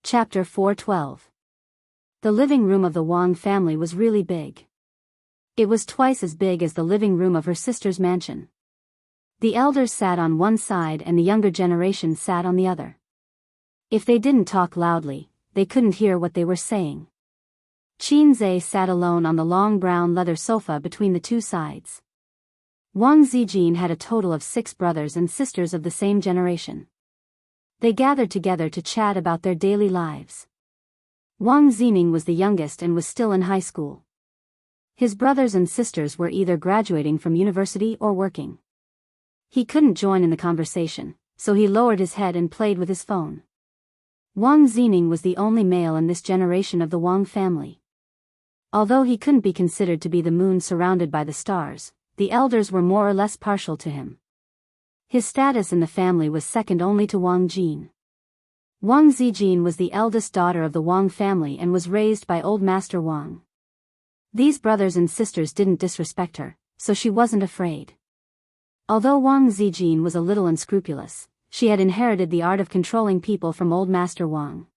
Chapter 412. The living room of the Wang family was really big. It was twice as big as the living room of her sister's mansion. The elders sat on one side and the younger generation sat on the other. If they didn't talk loudly, they couldn't hear what they were saying. Qin Zhe sat alone on the long brown leather sofa between the two sides. Wang Zijin had a total of 6 brothers and sisters of the same generation. They gathered together to chat about their daily lives. Wang Zining was the youngest and was still in high school. His brothers and sisters were either graduating from university or working. He couldn't join in the conversation, so he lowered his head and played with his phone. Wang Zining was the only male in this generation of the Wang family. Although he couldn't be considered to be the moon surrounded by the stars, the elders were more or less partial to him. His status in the family was second only to Wang Jin. Wang Zijin was the eldest daughter of the Wang family and was raised by old Master Wang. These brothers and sisters didn't disrespect her, so she wasn't afraid. Although Wang Zijin was a little unscrupulous, she had inherited the art of controlling people from old Master Wang.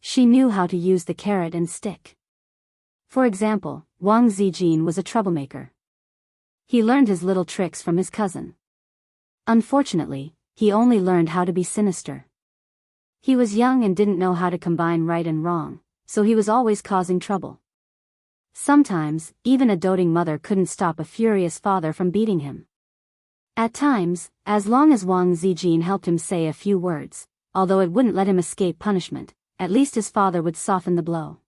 She knew how to use the carrot and stick. For example, Wang Zijin was a troublemaker. He learned his little tricks from his cousin. Unfortunately, he only learned how to be sinister. He was young and didn't know how to combine right and wrong, so he was always causing trouble. Sometimes, even a doting mother couldn't stop a furious father from beating him. At times, as long as Wang Zijin helped him say a few words, although it wouldn't let him escape punishment, at least his father would soften the blow.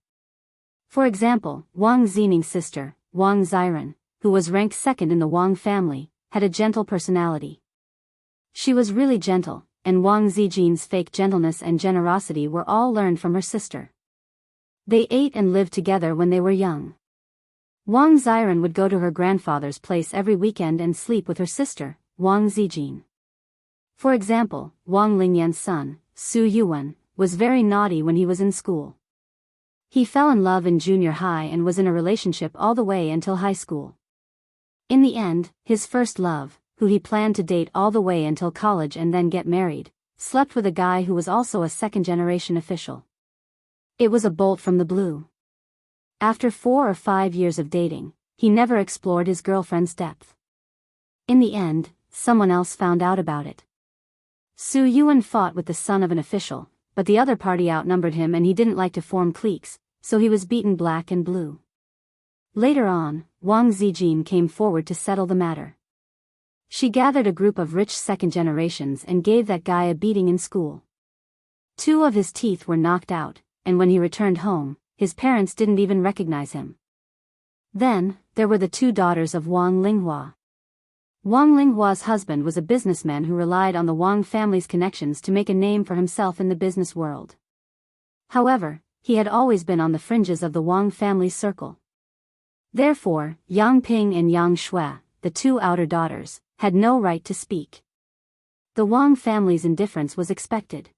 For example, Wang Zining's sister, Wang Ziren, who was ranked second in the Wang family, had a gentle personality. She was really gentle, and Wang Zijin's fake gentleness and generosity were all learned from her sister. They ate and lived together when they were young. Wang Ziren would go to her grandfather's place every weekend and sleep with her sister, Wang Zijin. For example, Wang Lingyan's son, Su Yuan, was very naughty when he was in school. He fell in love in junior high and was in a relationship all the way until high school. In the end, his first love, who he planned to date all the way until college and then get married, slept with a guy who was also a second-generation official. It was a bolt from the blue. After 4 or 5 years of dating, he never explored his girlfriend's depth. In the end, someone else found out about it. Su Yuan fought with the son of an official, but the other party outnumbered him and he didn't like to form cliques, so he was beaten black and blue. Later on, Wang Zijin came forward to settle the matter. She gathered a group of rich second generations and gave that guy a beating in school. 2 of his teeth were knocked out, and when he returned home, his parents didn't even recognize him. Then, there were the 2 daughters of Wang Linghua. Wang Linghua's husband was a businessman who relied on the Wang family's connections to make a name for himself in the business world. However, he had always been on the fringes of the Wang family's circle. Therefore, Yang Ping and Yang Shui, the 2 outer daughters, had no right to speak. The Wang family's indifference was expected.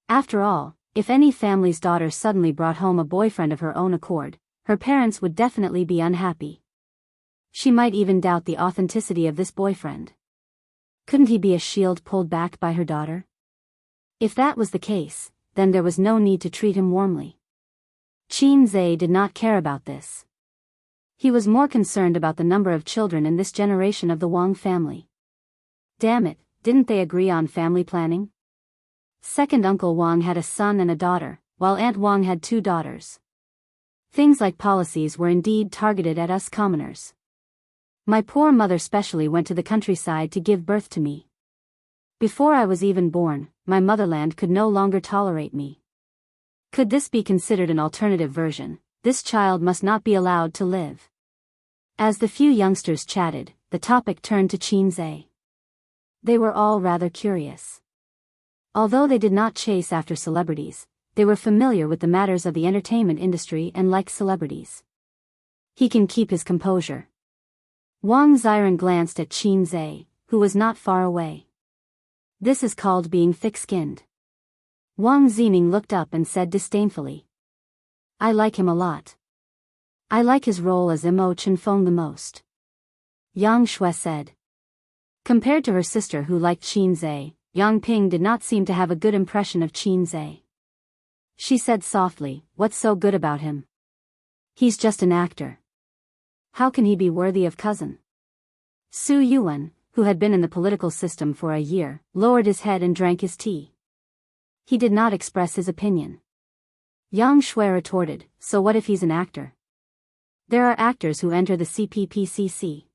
After all, if any family's daughter suddenly brought home a boyfriend of her own accord, her parents would definitely be unhappy. She might even doubt the authenticity of this boyfriend. Couldn't he be a shield pulled back by her daughter? If that was the case, then there was no need to treat him warmly. Qin Zhe did not care about this. He was more concerned about the number of children in this generation of the Wang family. Damn it, didn't they agree on family planning? Second Uncle Wang had a son and a daughter, while Aunt Wang had 2 daughters. Things like policies were indeed targeted at us commoners. My poor mother specially went to the countryside to give birth to me. Before I was even born, my motherland could no longer tolerate me. Could this be considered an alternative version? This child must not be allowed to live. As the few youngsters chatted, the topic turned to Qin Zhe. They were all rather curious. Although they did not chase after celebrities, they were familiar with the matters of the entertainment industry and liked celebrities. He can keep his composure. Wang Ziren glanced at Qin Zhe, who was not far away. This is called being thick-skinned. Wang Zining looked up and said disdainfully, I like him a lot. I like his role as Imo Chenfeng the most. Yang Shui said. Compared to her sister who liked Qin Zhe, Yang Ping did not seem to have a good impression of Qin Zhe. She said softly, "What's so good about him? He's just an actor. How can he be worthy of cousin?" Su Yuan, who had been in the political system for a year, lowered his head and drank his tea. He did not express his opinion. Yang Shui retorted, "So what if he's an actor? There are actors who enter the CPPCC.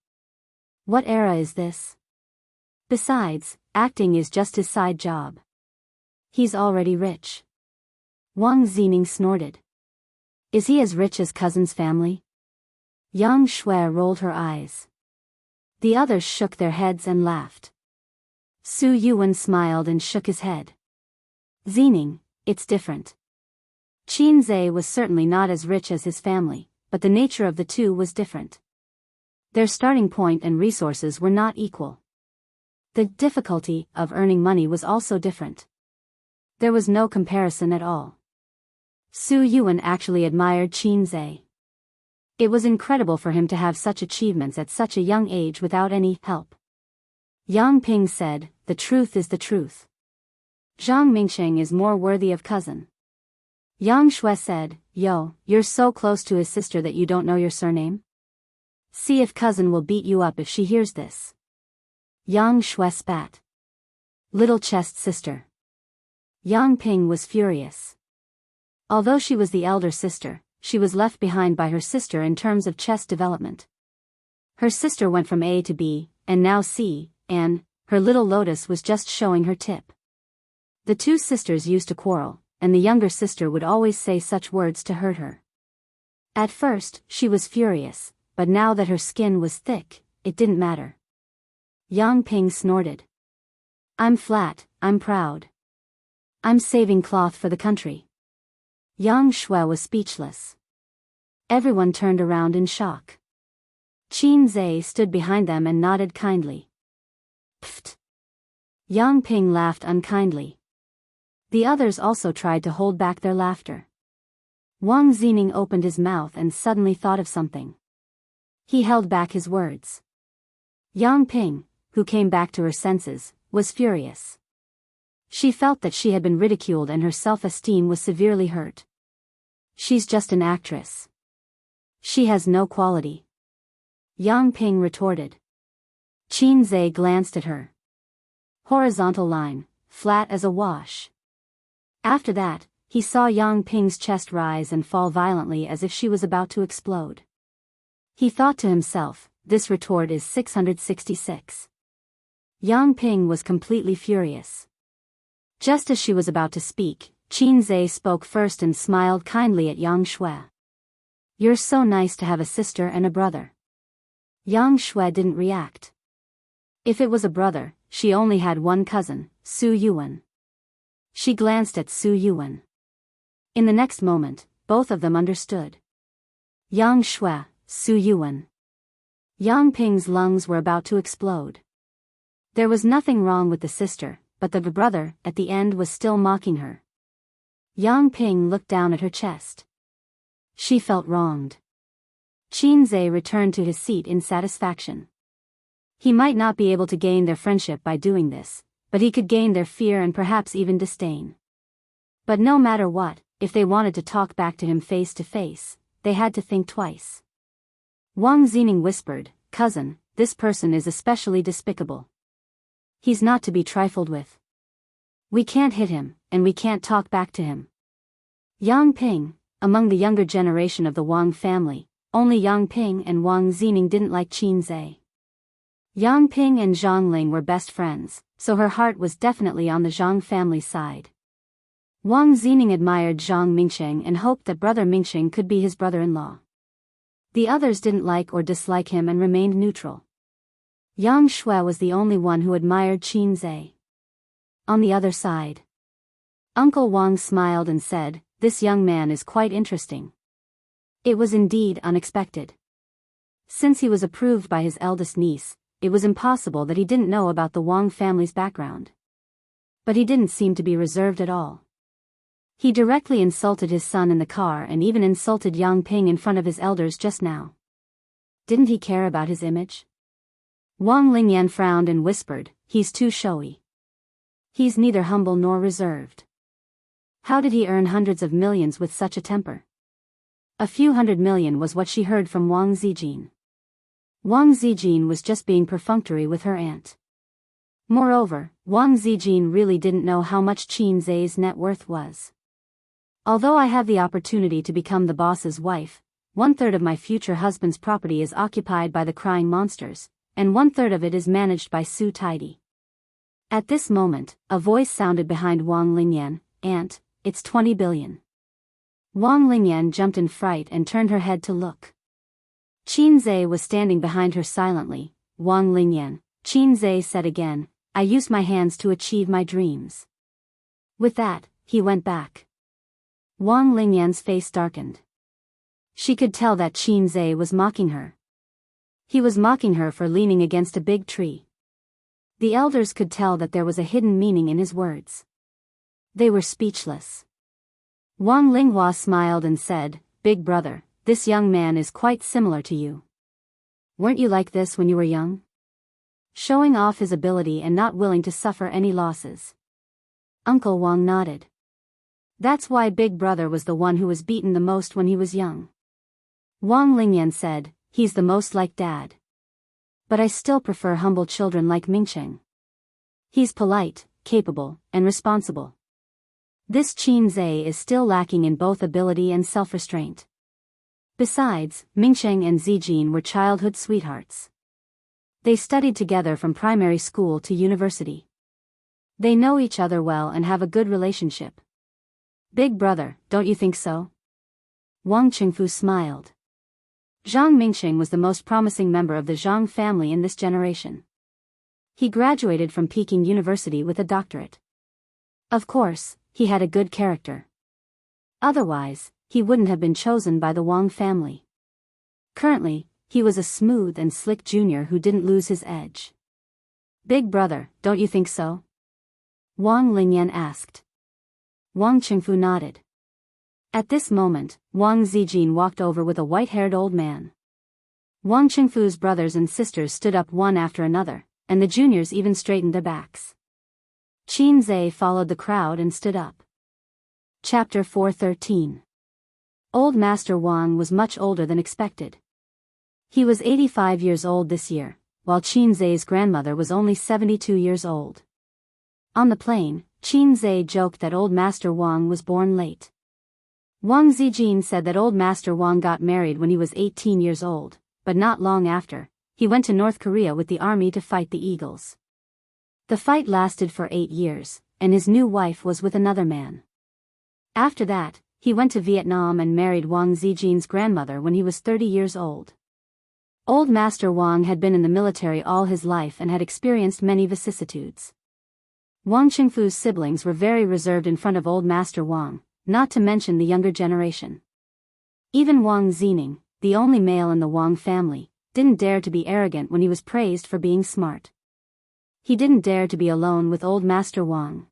What era is this? Besides, acting is just his side job. He's already rich." Wang Zining snorted. "Is he as rich as cousin's family?" Yang Shui rolled her eyes. The others shook their heads and laughed. Su Yuan smiled and shook his head. "Zining, it's different. Qin Zhe was certainly not as rich as his family, but the nature of the two was different. Their starting point and resources were not equal. The difficulty of earning money was also different. There was no comparison at all." Su Yuan actually admired Qin Zhe. It was incredible for him to have such achievements at such a young age without any help. Yang Ping said, "The truth is the truth. Zhang Mingsheng is more worthy of cousin." Yang Shui said, "Yo, you're so close to his sister that you don't know your surname? See if cousin will beat you up if she hears this." Yang Shui spat. "Little chest sister." Yang Ping was furious. Although she was the elder sister, she was left behind by her sister in terms of chess development. Her sister went from A to B, and now C, and her little lotus was just showing her tip. The two sisters used to quarrel, and the younger sister would always say such words to hurt her. At first, she was furious, but now that her skin was thick, it didn't matter. Yang Ping snorted. "I'm flat, I'm proud. I'm saving cloth for the country." Yang Shui was speechless. Everyone turned around in shock. Qin Zhe stood behind them and nodded kindly. "Pfft." Yang Ping laughed unkindly. The others also tried to hold back their laughter. Wang Zining opened his mouth and suddenly thought of something. He held back his words. Yang Ping, who came back to her senses, was furious. She felt that she had been ridiculed and her self-esteem was severely hurt. "She's just an actress. She has no quality," Yang Ping retorted. Qin Zhe glanced at her. Horizontal line, flat as a wash. After that, he saw Yang Ping's chest rise and fall violently as if she was about to explode. He thought to himself, "This retort is 666. Yang Ping was completely furious. Just as she was about to speak, Qin Zhe spoke first and smiled kindly at Yang Shui. "You're so nice to have a sister and a brother." Yang Shui didn't react. If it was a brother, she only had one cousin, Su Yuan. She glanced at Su Yuan. In the next moment, both of them understood. Yang Shui, Su Yuan. Yang Ping's lungs were about to explode. There was nothing wrong with the sister, but the brother, at the end, was still mocking her. Yang Ping looked down at her chest. She felt wronged. Qin Zhe returned to his seat in satisfaction. He might not be able to gain their friendship by doing this, but he could gain their fear and perhaps even disdain. But no matter what, if they wanted to talk back to him face to face, they had to think twice. Wang Zining whispered, "Cousin, this person is especially despicable. He's not to be trifled with. We can't hit him, and we can't talk back to him." Yang Ping, among the younger generation of the Wang family, only Yang Ping and Wang Zining didn't like Qin Zhe. Yang Ping and Zhang Ling were best friends, so her heart was definitely on the Zhang family's side. Wang Zining admired Zhang Mingsheng and hoped that brother Mingsheng could be his brother-in-law. The others didn't like or dislike him and remained neutral. Yang Shui was the only one who admired Qin Zhe. On the other side, Uncle Wang smiled and said, "This young man is quite interesting." It was indeed unexpected. Since he was approved by his eldest niece, it was impossible that he didn't know about the Wang family's background. But he didn't seem to be reserved at all. He directly insulted his son in the car and even insulted Yang Ping in front of his elders just now. Didn't he care about his image? Wang Lingyan frowned and whispered, "He's too showy. He's neither humble nor reserved." How did he earn hundreds of millions with such a temper? A few hundred million was what she heard from Wang Zijin. Wang Zijin was just being perfunctory with her aunt. Moreover, Wang Zijin really didn't know how much Qin Zai's net worth was. Although I have the opportunity to become the boss's wife, 1/3 of my future husband's property is occupied by the crying monsters, and 1/3 of it is managed by Su Tidy. At this moment, a voice sounded behind Wang Lingyan, "Aunt, it's 20 billion. Wang Lingyan jumped in fright and turned her head to look. Qin Zai was standing behind her silently. "Wang Lingyan," Qin Zai said again, "I used my hands to achieve my dreams." With that, he went back. Wang Lingyan's face darkened. She could tell that Qin Zai was mocking her. He was mocking her for leaning against a big tree. The elders could tell that there was a hidden meaning in his words. They were speechless. Wang Linghua smiled and said, "Big brother, this young man is quite similar to you. Weren't you like this when you were young? Showing off his ability and not willing to suffer any losses." Uncle Wang nodded. "That's why Big Brother was the one who was beaten the most when he was young." Wang Lingyan said, "He's the most like Dad. But I still prefer humble children like Mingcheng. He's polite, capable, and responsible. This Qin Zai is still lacking in both ability and self-restraint." Besides, Mingcheng and Zijin were childhood sweethearts. They studied together from primary school to university. They know each other well and have a good relationship. "Big brother, don't you think so?" Wang Qingfu smiled. Zhang Mingcheng was the most promising member of the Zhang family in this generation. He graduated from Peking University with a doctorate. Of course, he had a good character. Otherwise, he wouldn't have been chosen by the Wang family. Currently, he was a smooth and slick junior who didn't lose his edge. "Big brother, don't you think so?" Wang Lingyan asked. Wang Qingfu nodded. At this moment, Wang Zijin walked over with a white-haired old man. Wang Qingfu's brothers and sisters stood up one after another, and the juniors even straightened their backs. Qin Zai followed the crowd and stood up. Chapter 413. Old Master Wang was much older than expected. He was 85 years old this year, while Qin Zai's grandmother was only 72 years old. On the plane, Qin Zai joked that Old Master Wang was born late. Wang Zijin said that Old Master Wang got married when he was 18 years old, but not long after, he went to North Korea with the army to fight the Eagles. The fight lasted for 8 years, and his new wife was with another man. After that, he went to Vietnam and married Wang Zijin's grandmother when he was 30 years old. Old Master Wang had been in the military all his life and had experienced many vicissitudes. Wang Qingfu's siblings were very reserved in front of Old Master Wang, not to mention the younger generation. Even Wang Zining, the only male in the Wang family, didn't dare to be arrogant when he was praised for being smart. He didn't dare to be alone with Old Master Wang.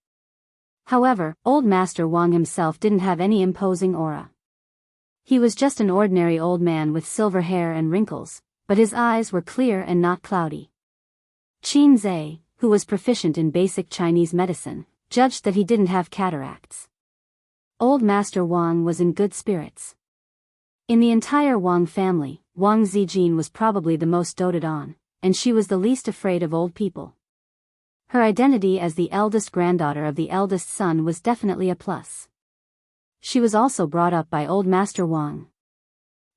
However, Old Master Wang himself didn't have any imposing aura. He was just an ordinary old man with silver hair and wrinkles, but his eyes were clear and not cloudy. Qin Zai, who was proficient in basic Chinese medicine, judged that he didn't have cataracts. Old Master Wang was in good spirits. In the entire Wang family, Wang Zijin was probably the most doted on, and she was the least afraid of old people. Her identity as the eldest granddaughter of the eldest son was definitely a plus. She was also brought up by Old Master Wang.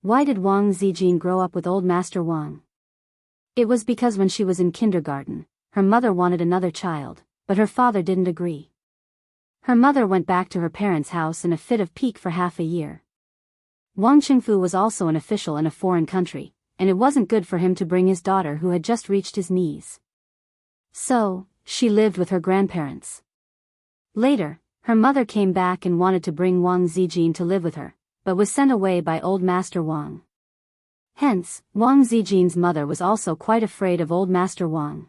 Why did Wang Zijin grow up with Old Master Wang? It was because when she was in kindergarten, her mother wanted another child, but her father didn't agree. Her mother went back to her parents' house in a fit of pique for half a year. Wang Qingfu was also an official in a foreign country, and it wasn't good for him to bring his daughter who had just reached his knees. So, she lived with her grandparents. Later, her mother came back and wanted to bring Wang Zijin to live with her, but was sent away by Old Master Wang. Hence, Wang Zijin's mother was also quite afraid of Old Master Wang.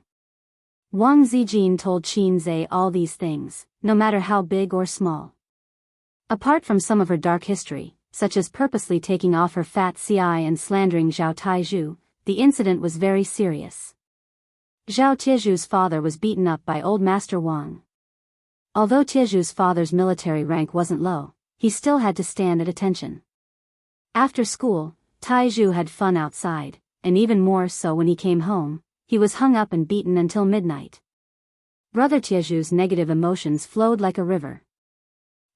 Wang Zijin told Qin Zai all these things, no matter how big or small. Apart from some of her dark history, such as purposely taking off her fat CI and slandering Zhao Taizhu, the incident was very serious. Zhao Tieju's father was beaten up by Old Master Wang. Although Tieju's father's military rank wasn't low, he still had to stand at attention. After school, Taiju had fun outside, and even more so when he came home, he was hung up and beaten until midnight. Brother Tieju's negative emotions flowed like a river.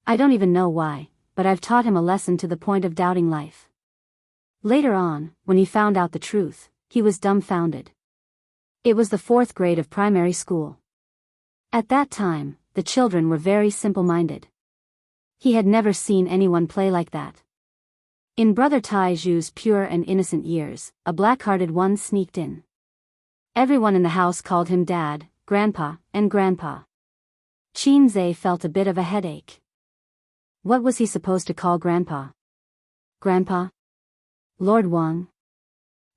I don't even know why, but I've taught him a lesson to the point of doubting life. Later on, when he found out the truth, he was dumbfounded. It was the 4th grade of primary school. At that time, the children were very simple-minded. He had never seen anyone play like that. In Brother Taiju's pure and innocent years, a black-hearted one sneaked in. Everyone in the house called him Dad, Grandpa, and Grandpa. Qinze felt a bit of a headache. What was he supposed to call Grandpa? Grandpa? Lord Wang?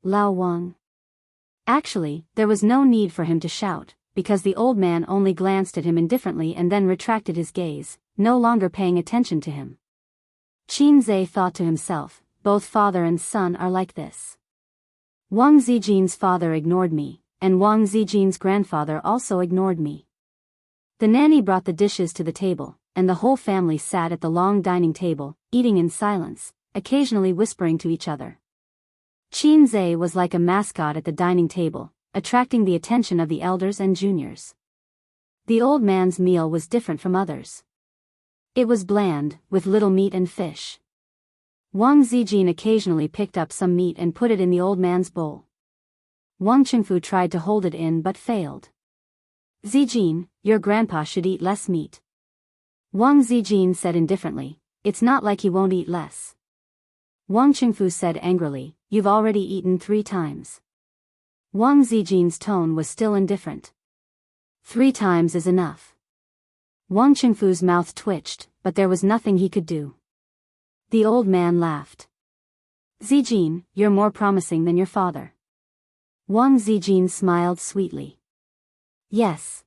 Lao Wang? Actually, there was no need for him to shout, because the old man only glanced at him indifferently and then retracted his gaze, no longer paying attention to him. Qinze thought to himself, both father and son are like this. Wang Zijin's father ignored me, and Wang Zijin's grandfather also ignored me. The nanny brought the dishes to the table, and the whole family sat at the long dining table, eating in silence, occasionally whispering to each other. Qinze was like a mascot at the dining table, attracting the attention of the elders and juniors. The old man's meal was different from others. It was bland, with little meat and fish. Wang Zijin occasionally picked up some meat and put it in the old man's bowl. Wang Qingfu tried to hold it in but failed. Zijin, your grandpa should eat less meat. Wang Zijin said indifferently, it's not like he won't eat less. Wang Qingfu said angrily, you've already eaten 3 times. Wang Zijin's tone was still indifferent. 3 times is enough. Wang Qingfu's mouth twitched, but there was nothing he could do. The old man laughed. Zijin, you're more promising than your father. Wang Zijin smiled sweetly. Yes.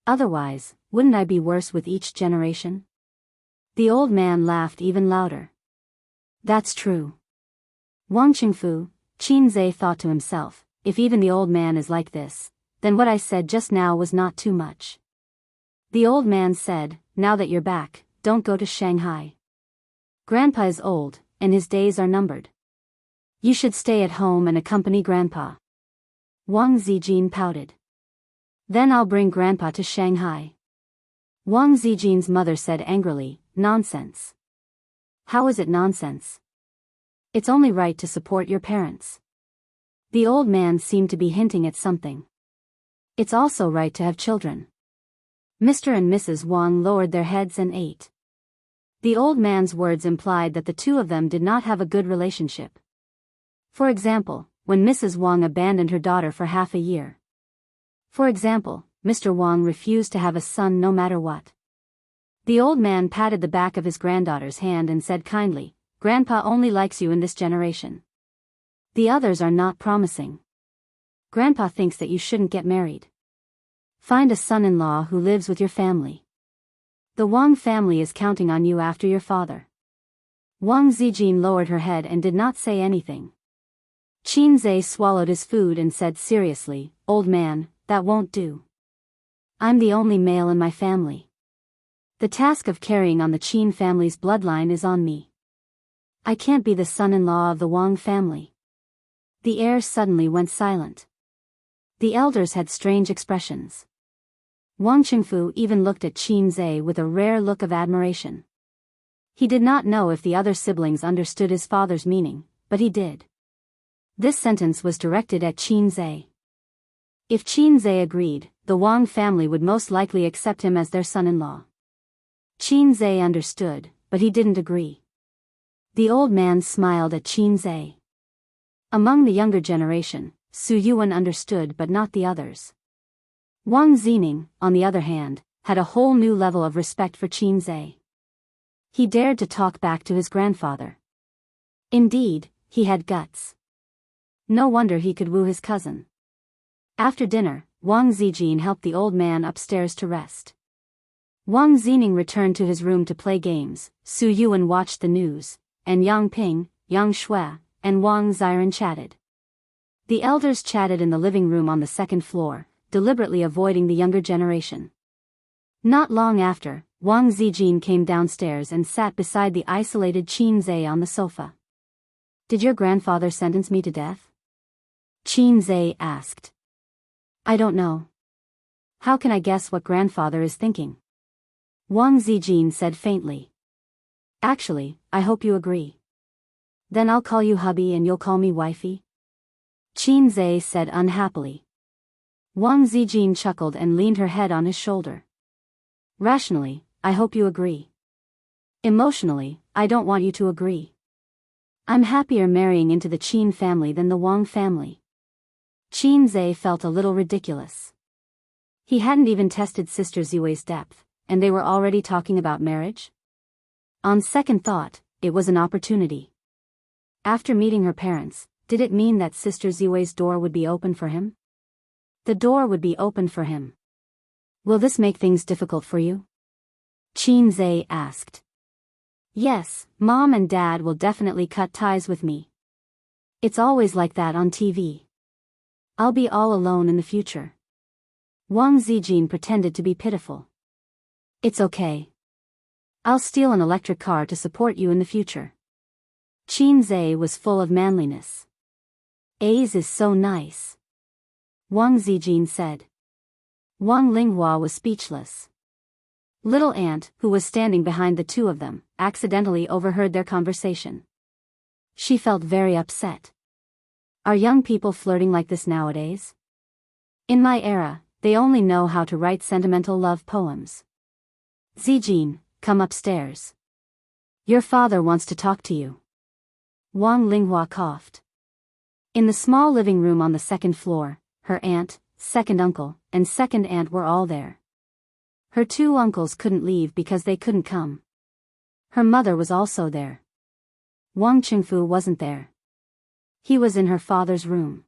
Otherwise, wouldn't I be worse with each generation? The old man laughed even louder. That's true. Wang Qingfu, Qinze thought to himself, if even the old man is like this, then what I said just now was not too much. The old man said, now that you're back, don't go to Shanghai. Grandpa is old, and his days are numbered. You should stay at home and accompany Grandpa. Wang Zijin pouted. Then I'll bring Grandpa to Shanghai. Wang Zijin's mother said angrily, nonsense. How is it nonsense? It's only right to support your parents. The old man seemed to be hinting at something. It's also right to have children. Mr. and Mrs. Wang lowered their heads and ate. The old man's words implied that the two of them did not have a good relationship. For example, when Mrs. Wang abandoned her daughter for half a year. For example, Mr. Wang refused to have a son no matter what. The old man patted the back of his granddaughter's hand and said kindly, Grandpa only likes you in this generation. The others are not promising. Grandpa thinks that you shouldn't get married. Find a son-in-law who lives with your family. The Wang family is counting on you after your father. Wang Zijin lowered her head and did not say anything. Qinze swallowed his food and said seriously, old man, that won't do. I'm the only male in my family. The task of carrying on the Qin family's bloodline is on me. I can't be the son-in-law of the Wang family. The air suddenly went silent. The elders had strange expressions. Wang Qingfu even looked at Qinze with a rare look of admiration. He did not know if the other siblings understood his father's meaning, but he did. This sentence was directed at Qinze. If Qinze agreed, the Wang family would most likely accept him as their son-in-law. Qinze understood, but he didn't agree. The old man smiled at Qinze. Among the younger generation, Su Yuan understood but not the others. Wang Zining, on the other hand, had a whole new level of respect for Qinze. He dared to talk back to his grandfather. Indeed, he had guts. No wonder he could woo his cousin. After dinner, Wang Zijin helped the old man upstairs to rest. Wang Zining returned to his room to play games, Su Yuan watched the news, and Yang Ping, Yang Shui, and Wang Ziren chatted. The elders chatted in the living room on the 2nd floor, deliberately avoiding the younger generation. Not long after, Wang Zijin came downstairs and sat beside the isolated Qin Zhe on the sofa. Did your grandfather sentence me to death? Qin Zhe asked. I don't know. How can I guess what grandfather is thinking? Wang Zijin said faintly. Actually, I hope you agree. Then I'll call you hubby and you'll call me wifey? Qin Zhe said unhappily. Wang Zijin chuckled and leaned her head on his shoulder. Rationally, I hope you agree. Emotionally, I don't want you to agree. I'm happier marrying into the Qin family than the Wang family. Qin Zhe felt a little ridiculous. He hadn't even tested Sister Ziwei's depth, and they were already talking about marriage? On second thought, it was an opportunity. After meeting her parents, did it mean that Sister Ziwei's door would be open for him? The door would be open for him. Will this make things difficult for you? Qin Zhe asked. Yes, Mom and Dad will definitely cut ties with me. It's always like that on TV. I'll be all alone in the future. Wang Zijin pretended to be pitiful. It's okay. I'll steal an electric car to support you in the future. Qin Zhe was full of manliness. A's is so nice. Wang Zijin said. Wang Linghua was speechless. Little Aunt, who was standing behind the two of them, accidentally overheard their conversation. She felt very upset. Are young people flirting like this nowadays? In my era, they only know how to write sentimental love poems. Zijin, come upstairs. Your father wants to talk to you. Wang Linghua coughed. In the small living room on the second floor, her aunt, second uncle, and second aunt were all there. Her two uncles couldn't leave because they couldn't come. Her mother was also there. Wang Qingfu wasn't there. He was in her father's room.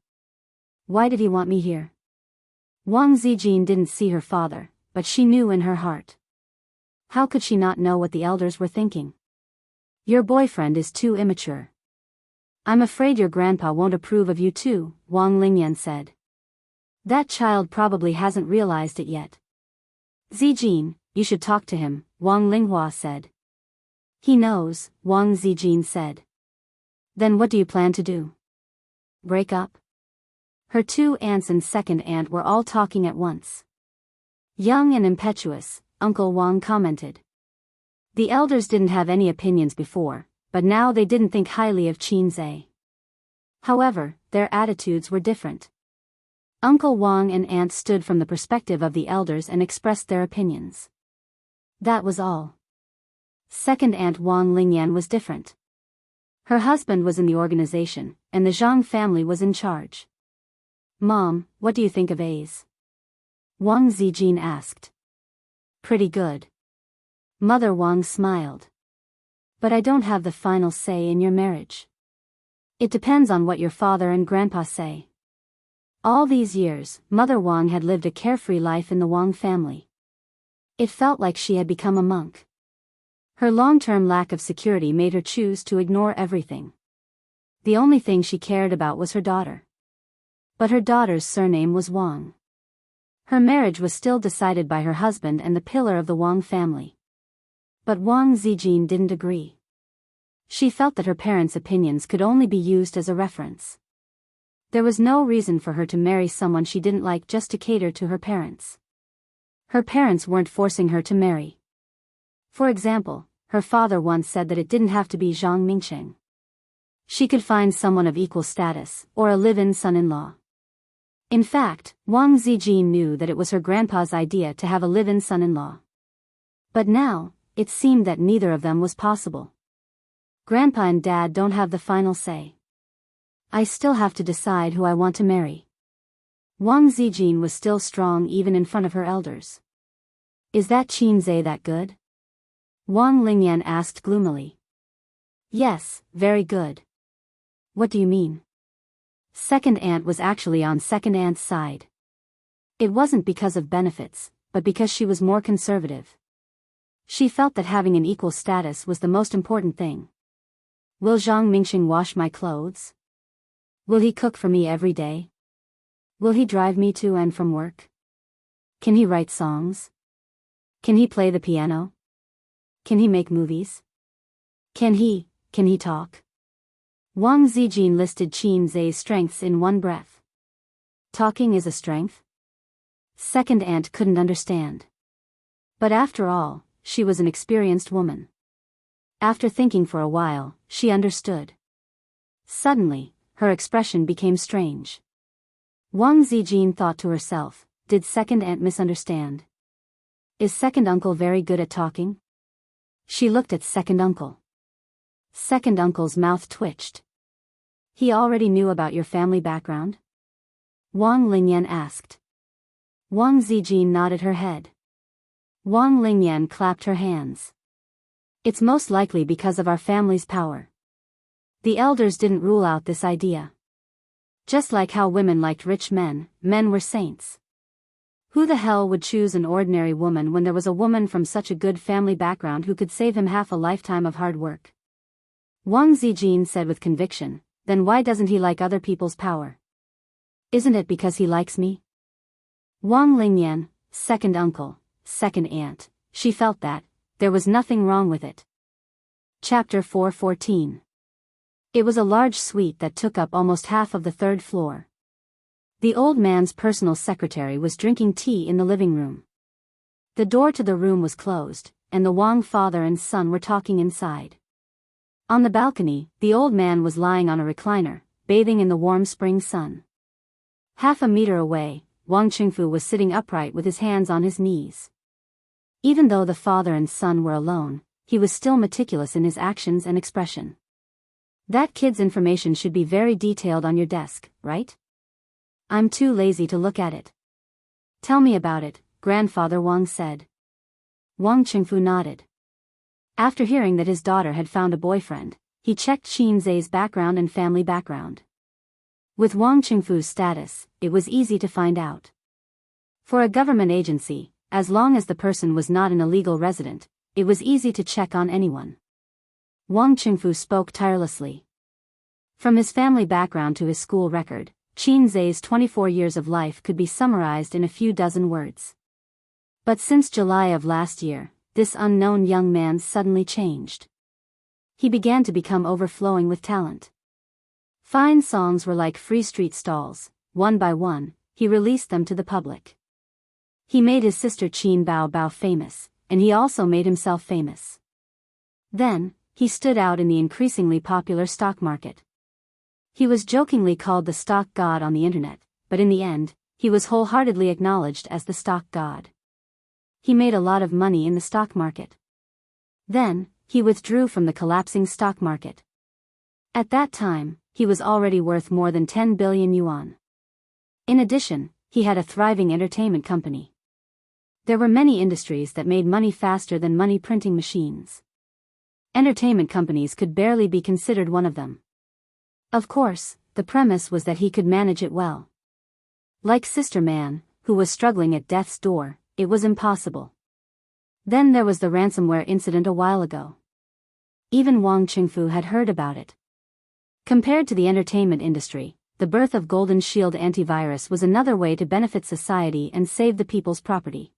Why did he want me here? Wang Zijin didn't see her father, but she knew in her heart. How could she not know what the elders were thinking? Your boyfriend is too immature. I'm afraid your grandpa won't approve of you too, Wang Lingyan said. That child probably hasn't realized it yet. Zijin, you should talk to him, Wang Linghua said. He knows, Wang Zijin said. Then what do you plan to do? Break up? Her two aunts and second aunt were all talking at once. Young and impetuous, Uncle Wang commented. The elders didn't have any opinions before, but now they didn't think highly of Qin Zhe. However, their attitudes were different. Uncle Wang and Aunt stood from the perspective of the elders and expressed their opinions. That was all. Second Aunt Wang Lingyan was different. Her husband was in the organization, and the Zhang family was in charge. Mom, what do you think of A's? Wang Zijin asked. Pretty good. Mother Wang smiled. But I don't have the final say in your marriage. It depends on what your father and grandpa say. All these years, Mother Wang had lived a carefree life in the Wang family. It felt like she had become a monk. Her long-term lack of security made her choose to ignore everything. The only thing she cared about was her daughter. But her daughter's surname was Wang. Her marriage was still decided by her husband and the pillar of the Wang family. But Wang Zijin didn't agree. She felt that her parents' opinions could only be used as a reference. There was no reason for her to marry someone she didn't like just to cater to her parents. Her parents weren't forcing her to marry. For example, her father once said that it didn't have to be Zhang Mingcheng. She could find someone of equal status, or a live-in son-in-law. In fact, Wang Zijin knew that it was her grandpa's idea to have a live-in son-in-law. But now, it seemed that neither of them was possible. Grandpa and Dad don't have the final say. I still have to decide who I want to marry. Wang Zijin was still strong even in front of her elders. Is that Qin Zhe that good? Wang Lingyan asked gloomily. Yes, very good. What do you mean? Second aunt was actually on second aunt's side. It wasn't because of benefits, but because she was more conservative. She felt that having an equal status was the most important thing. Will Zhang Mingxing wash my clothes? Will he cook for me every day? Will he drive me to and from work? Can he write songs? Can he play the piano? Can he make movies? Can he talk? Wang Zijin listed Qin Zai's strengths in one breath. Talking is a strength? Second aunt couldn't understand. But after all, she was an experienced woman. After thinking for a while, she understood. Suddenly, her expression became strange. Wang Zijin thought to herself, did second aunt misunderstand? Is second uncle very good at talking? She looked at second uncle. Second uncle's mouth twitched. He already knew about your family background? Wang Lingyan asked. Wang Zijin nodded her head. Wang Lingyan clapped her hands. It's most likely because of our family's power. The elders didn't rule out this idea. Just like how women liked rich men, men were saints. Who the hell would choose an ordinary woman when there was a woman from such a good family background who could save him half a lifetime of hard work? Wang Zijin said with conviction, then why doesn't he like other people's power? Isn't it because he likes me? Wang Lingyan, second uncle, second aunt, she felt that, there was nothing wrong with it. Chapter 4:14. It was a large suite that took up almost half of the third floor. The old man's personal secretary was drinking tea in the living room. The door to the room was closed, and the Wang father and son were talking inside. On the balcony, the old man was lying on a recliner, bathing in the warm spring sun. Half a meter away, Wang Qingfu was sitting upright with his hands on his knees. Even though the father and son were alone, he was still meticulous in his actions and expression. That kid's information should be very detailed on your desk, right? I'm too lazy to look at it. Tell me about it, grandfather Wang said. Wang Qingfu nodded. After hearing that his daughter had found a boyfriend, he checked Qin Zai's background and family background. With Wang Qingfu's status, it was easy to find out. For a government agency, as long as the person was not an illegal resident, it was easy to check on anyone. Wang Qingfu spoke tirelessly. From his family background to his school record, Qin Zai's 24 years of life could be summarized in a few dozen words. But since July of last year, this unknown young man suddenly changed. He began to become overflowing with talent. Fine songs were like free street stalls. One by one, he released them to the public. He made his sister Qin Bao Bao famous, and he also made himself famous. Then, he stood out in the increasingly popular stock market. He was jokingly called the stock god on the internet, but in the end, he was wholeheartedly acknowledged as the stock god. He made a lot of money in the stock market. Then, he withdrew from the collapsing stock market. At that time, he was already worth more than 10 billion yuan. In addition, he had a thriving entertainment company. There were many industries that made money faster than money printing machines. Entertainment companies could barely be considered one of them. Of course, the premise was that he could manage it well. Like Sister Man, who was struggling at death's door, it was impossible. Then there was the ransomware incident a while ago. Even Wang Qingfu had heard about it. Compared to the entertainment industry, the birth of Golden Shield antivirus was another way to benefit society and save the people's property.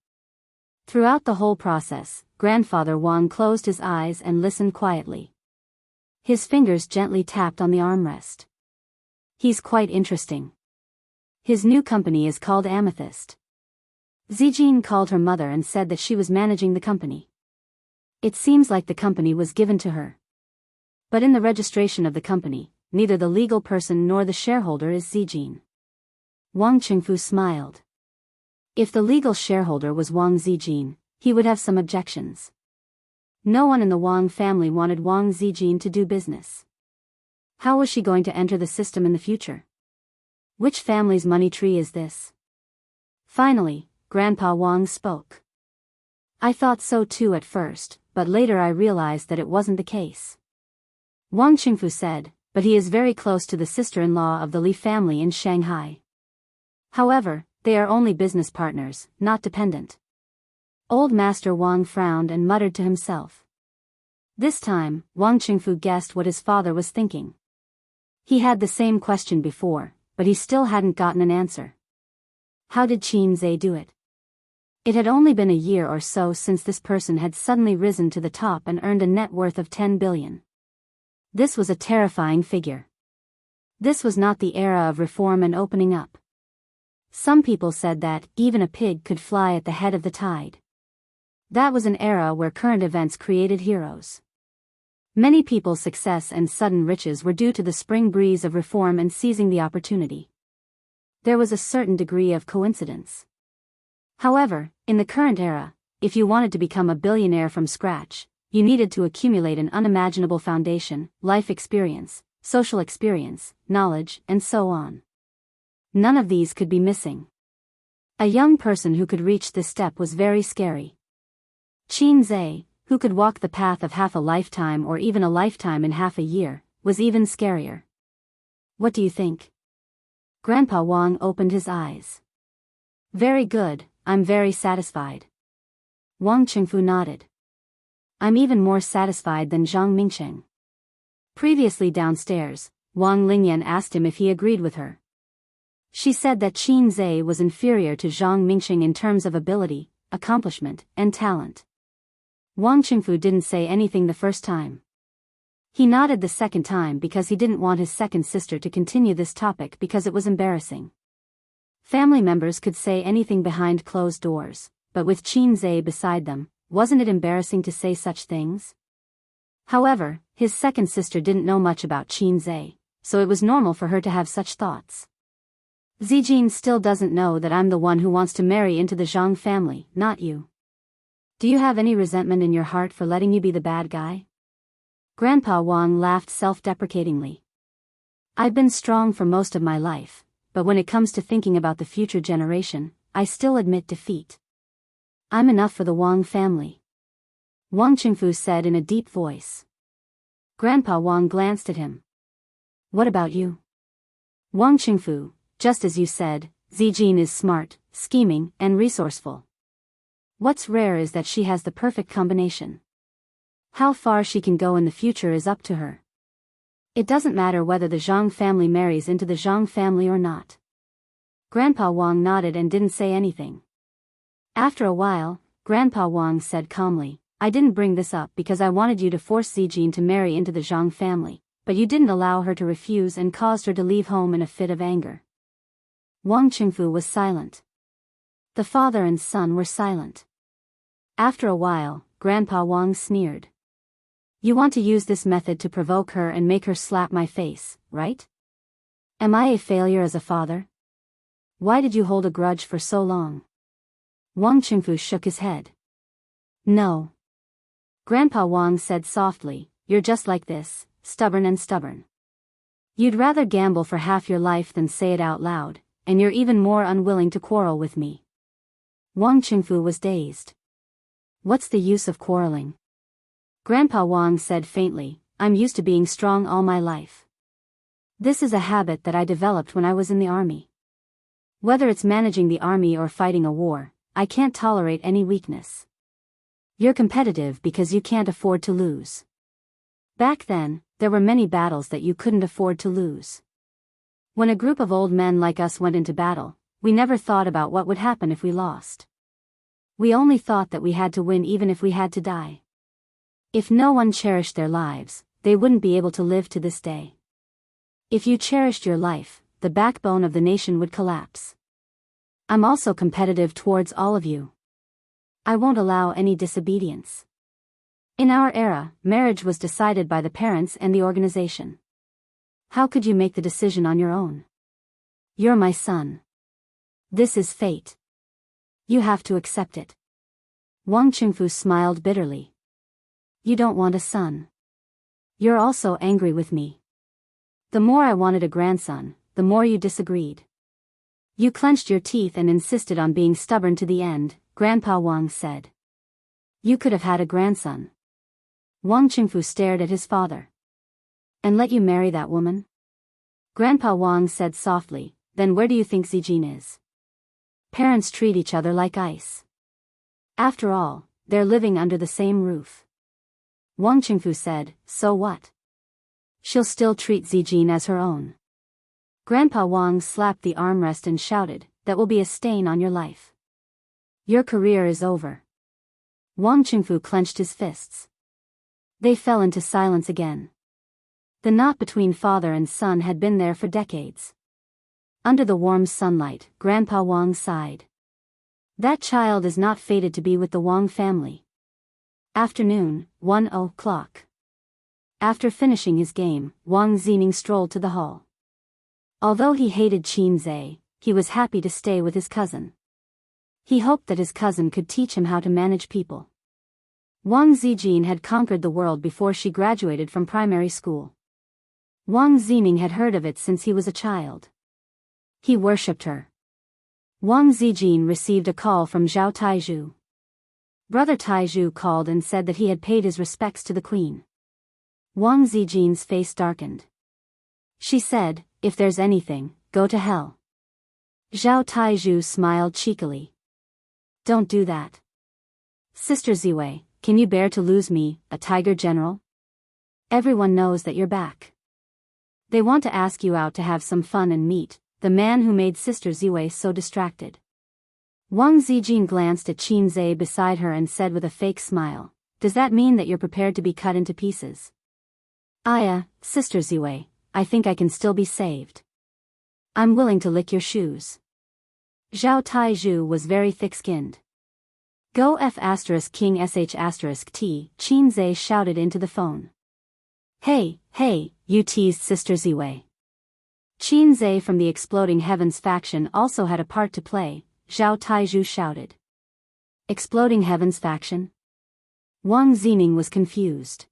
Throughout the whole process, grandfather Wang closed his eyes and listened quietly. His fingers gently tapped on the armrest. He's quite interesting. His new company is called Amethyst. Zijin called her mother and said that she was managing the company. It seems like the company was given to her. But in the registration of the company, neither the legal person nor the shareholder is Zijin. Wang Qingfu smiled. If the legal shareholder was Wang Zijin, he would have some objections. No one in the Wang family wanted Wang Zijin to do business. How was she going to enter the system in the future? Which family's money tree is this? Finally, Grandpa Wang spoke. I thought so too at first, but later I realized that it wasn't the case. Wang Qingfu said, but he is very close to the sister-in-law of the Li family in Shanghai. However, they are only business partners, not dependent. Old Master Wang frowned and muttered to himself. This time, Wang Qingfu guessed what his father was thinking. He had the same question before, but he still hadn't gotten an answer. How did Qin Zai do it? It had only been a year or so since this person had suddenly risen to the top and earned a net worth of 10 billion. This was a terrifying figure. This was not the era of reform and opening up. Some people said that even a pig could fly at the head of the tide. That was an era where current events created heroes. Many people's success and sudden riches were due to the spring breeze of reform and seizing the opportunity. There was a certain degree of coincidence. However, in the current era, if you wanted to become a billionaire from scratch, you needed to accumulate an unimaginable foundation, life experience, social experience, knowledge, and so on. None of these could be missing. A young person who could reach this step was very scary. Qin Zhe, who could walk the path of half a lifetime or even a lifetime in half a year, was even scarier. What do you think? Grandpa Wang opened his eyes. Very good, I'm very satisfied. Wang Qingfu nodded. I'm even more satisfied than Zhang Mingsheng. Previously downstairs, Wang Lingyan asked him if he agreed with her. She said that Qin Zhe was inferior to Zhang Mingsheng in terms of ability, accomplishment, and talent. Wang Qingfu didn't say anything the first time. He nodded the second time because he didn't want his second sister to continue this topic because it was embarrassing. Family members could say anything behind closed doors, but with Qin Zhe beside them, wasn't it embarrassing to say such things? However, his second sister didn't know much about Qin Zhe, so it was normal for her to have such thoughts. Zijin still doesn't know that I'm the one who wants to marry into the Zhang family, not you. Do you have any resentment in your heart for letting you be the bad guy? Grandpa Wang laughed self-deprecatingly. I've been strong for most of my life, but when it comes to thinking about the future generation, I still admit defeat. I'm enough for the Wang family. Wang Qingfu said in a deep voice. Grandpa Wang glanced at him. What about you? Wang Qingfu, just as you said, Zijin is smart, scheming, and resourceful. What's rare is that she has the perfect combination. How far she can go in the future is up to her. It doesn't matter whether the Zhang family marries into the Zhang family or not. Grandpa Wang nodded and didn't say anything. After a while, Grandpa Wang said calmly, I didn't bring this up because I wanted you to force Zijin to marry into the Zhang family, but you didn't allow her to refuse and caused her to leave home in a fit of anger. Wang Qingfu was silent. The father and son were silent. After a while, Grandpa Wang sneered. You want to use this method to provoke her and make her slap my face, right? Am I a failure as a father? Why did you hold a grudge for so long? Wang Qingfu shook his head. No. Grandpa Wang said softly, you're just like this, stubborn. You'd rather gamble for half your life than say it out loud, and you're even more unwilling to quarrel with me. Wang Qingfu was dazed. What's the use of quarreling? Grandpa Wang said faintly, I'm used to being strong all my life. This is a habit that I developed when I was in the army. Whether it's managing the army or fighting a war, I can't tolerate any weakness. You're competitive because you can't afford to lose. Back then, there were many battles that you couldn't afford to lose. When a group of old men like us went into battle, we never thought about what would happen if we lost. We only thought that we had to win even if we had to die. If no one cherished their lives, they wouldn't be able to live to this day. If you cherished your life, the backbone of the nation would collapse. I'm also competitive towards all of you. I won't allow any disobedience. In our era, marriage was decided by the parents and the organization. How could you make the decision on your own? You're my son. This is fate. You have to accept it. Wang Qingfu smiled bitterly. You don't want a son. You're also angry with me. The more I wanted a grandson, the more you disagreed. You clenched your teeth and insisted on being stubborn to the end, Grandpa Wang said. You could have had a grandson. Wang Qingfu stared at his father. And let you marry that woman? Grandpa Wang said softly, then where do you think Zijin is? Parents treat each other like ice. After all, they're living under the same roof. Wang Qingfu said, so what? She'll still treat Zijin as her own. Grandpa Wang slapped the armrest and shouted, that will be a stain on your life. Your career is over. Wang Qingfu clenched his fists. They fell into silence again. The knot between father and son had been there for decades. Under the warm sunlight, Grandpa Wang sighed. That child is not fated to be with the Wang family. Afternoon, 1:00. After finishing his game, Wang Zining strolled to the hall. Although he hated Qin Zhe, he was happy to stay with his cousin. He hoped that his cousin could teach him how to manage people. Wang Zijin had conquered the world before she graduated from primary school. Wang Zining had heard of it since he was a child. He worshipped her. Wang Zijin received a call from Zhao Taizhu. Brother Taizhu called and said that he had paid his respects to the queen. Wang Zijin's face darkened. She said, "If there's anything, go to hell." Zhao Taizhu smiled cheekily. "Don't do that. Sister Ziwei, can you bear to lose me, a tiger general? Everyone knows that you're back. They want to ask you out to have some fun and meet the man who made Sister Ziwei so distracted." Wang Zijin glanced at Qin Zhe beside her and said with a fake smile, "Does that mean that you're prepared to be cut into pieces?" Sister Ziwei, I think I can still be saved. I'm willing to lick your shoes." Zhao Taizhu was very thick-skinned. "Go F***king sh**t, Qin Zhe shouted into the phone. Hey, you teased Sister Ziwei." Qin Zhe from the Exploding Heavens faction also had a part to play, Zhao Taizhu shouted. Exploding Heavens faction? Wang Zining was confused.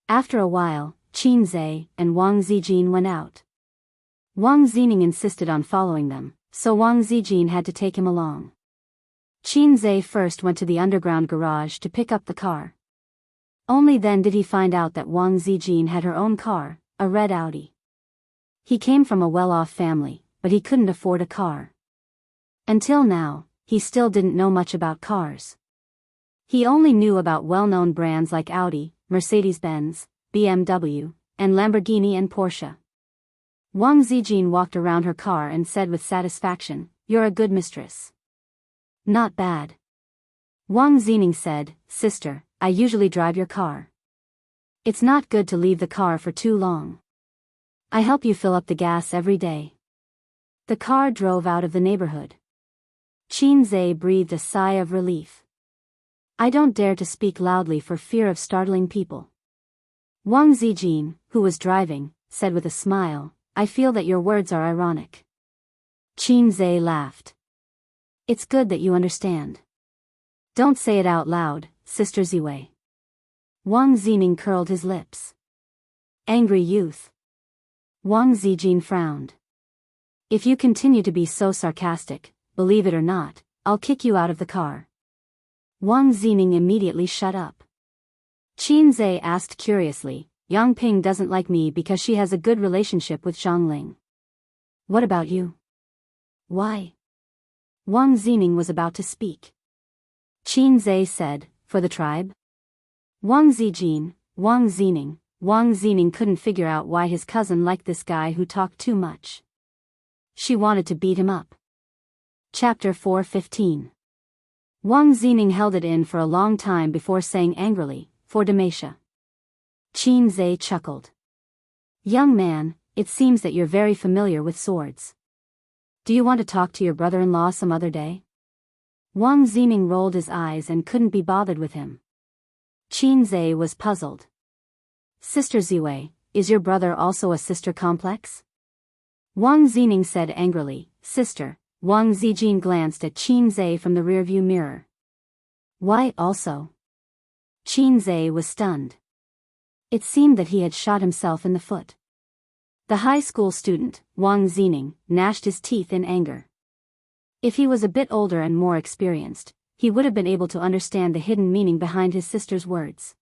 After a while, Qin Zhe and Wang Zijin went out. Wang Zining insisted on following them, so Wang Zijin had to take him along. Qin Zhe first went to the underground garage to pick up the car. Only then did he find out that Wang Zijin had her own car, a red Audi. He came from a well-off family, but he couldn't afford a car. Until now, he still didn't know much about cars. He only knew about well-known brands like Audi, Mercedes-Benz, BMW, and Lamborghini and Porsche. Wang Zijin walked around her car and said with satisfaction, "You're a good mistress." "Not bad." Wang Zining said, "Sister, I usually drive your car. It's not good to leave the car for too long. I help you fill up the gas every day." The car drove out of the neighborhood. Qin Zhe breathed a sigh of relief. "I don't dare to speak loudly for fear of startling people." Wang Zijin, who was driving, said with a smile, "I feel that your words are ironic." Qin Zhe laughed. "It's good that you understand. Don't say it out loud, Sister Ziwei." Wang Zining curled his lips. "Angry youth." Wang Zijin frowned. "If you continue to be so sarcastic, believe it or not, I'll kick you out of the car." Wang Zining immediately shut up. Qin Zhe asked curiously, "Yang Ping doesn't like me because she has a good relationship with Zhang Ling. What about you?" "Why?" Wang Zining was about to speak. Qin Zhe said, "For the tribe." Wang Zining couldn't figure out why his cousin liked this guy who talked too much. She wanted to beat him up. Chapter 4:15. Wang Zining held it in for a long time before saying angrily, "For Demacia." Qin Zhe chuckled. "Young man, it seems that you're very familiar with swords. Do you want to talk to your brother-in-law some other day?" Wang Zining rolled his eyes and couldn't be bothered with him. Qin Zhe was puzzled. "Sister Ziwei, is your brother also a sister complex?" Wang Zining said angrily, "Sister." Wang Zijin glanced at Qin Zhe from the rearview mirror. "Why also?" Qin Zhe was stunned. It seemed that he had shot himself in the foot. The high school student, Wang Zining, gnashed his teeth in anger. If he was a bit older and more experienced, he would have been able to understand the hidden meaning behind his sister's words.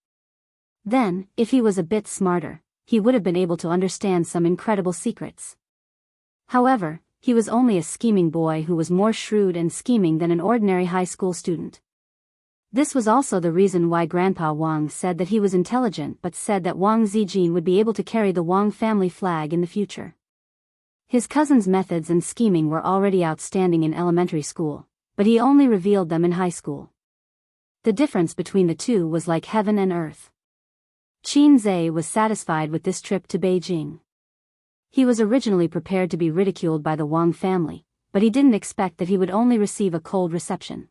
Then, if he was a bit smarter, he would have been able to understand some incredible secrets. However, he was only a scheming boy who was more shrewd and scheming than an ordinary high school student. This was also the reason why Grandpa Wang said that he was intelligent but said that Wang Zijin would be able to carry the Wang family flag in the future. His cousin's methods and scheming were already outstanding in elementary school, but he only revealed them in high school. The difference between the two was like heaven and earth. Qin Zhe was satisfied with this trip to Beijing. He was originally prepared to be ridiculed by the Wang family, but he didn't expect that he would only receive a cold reception.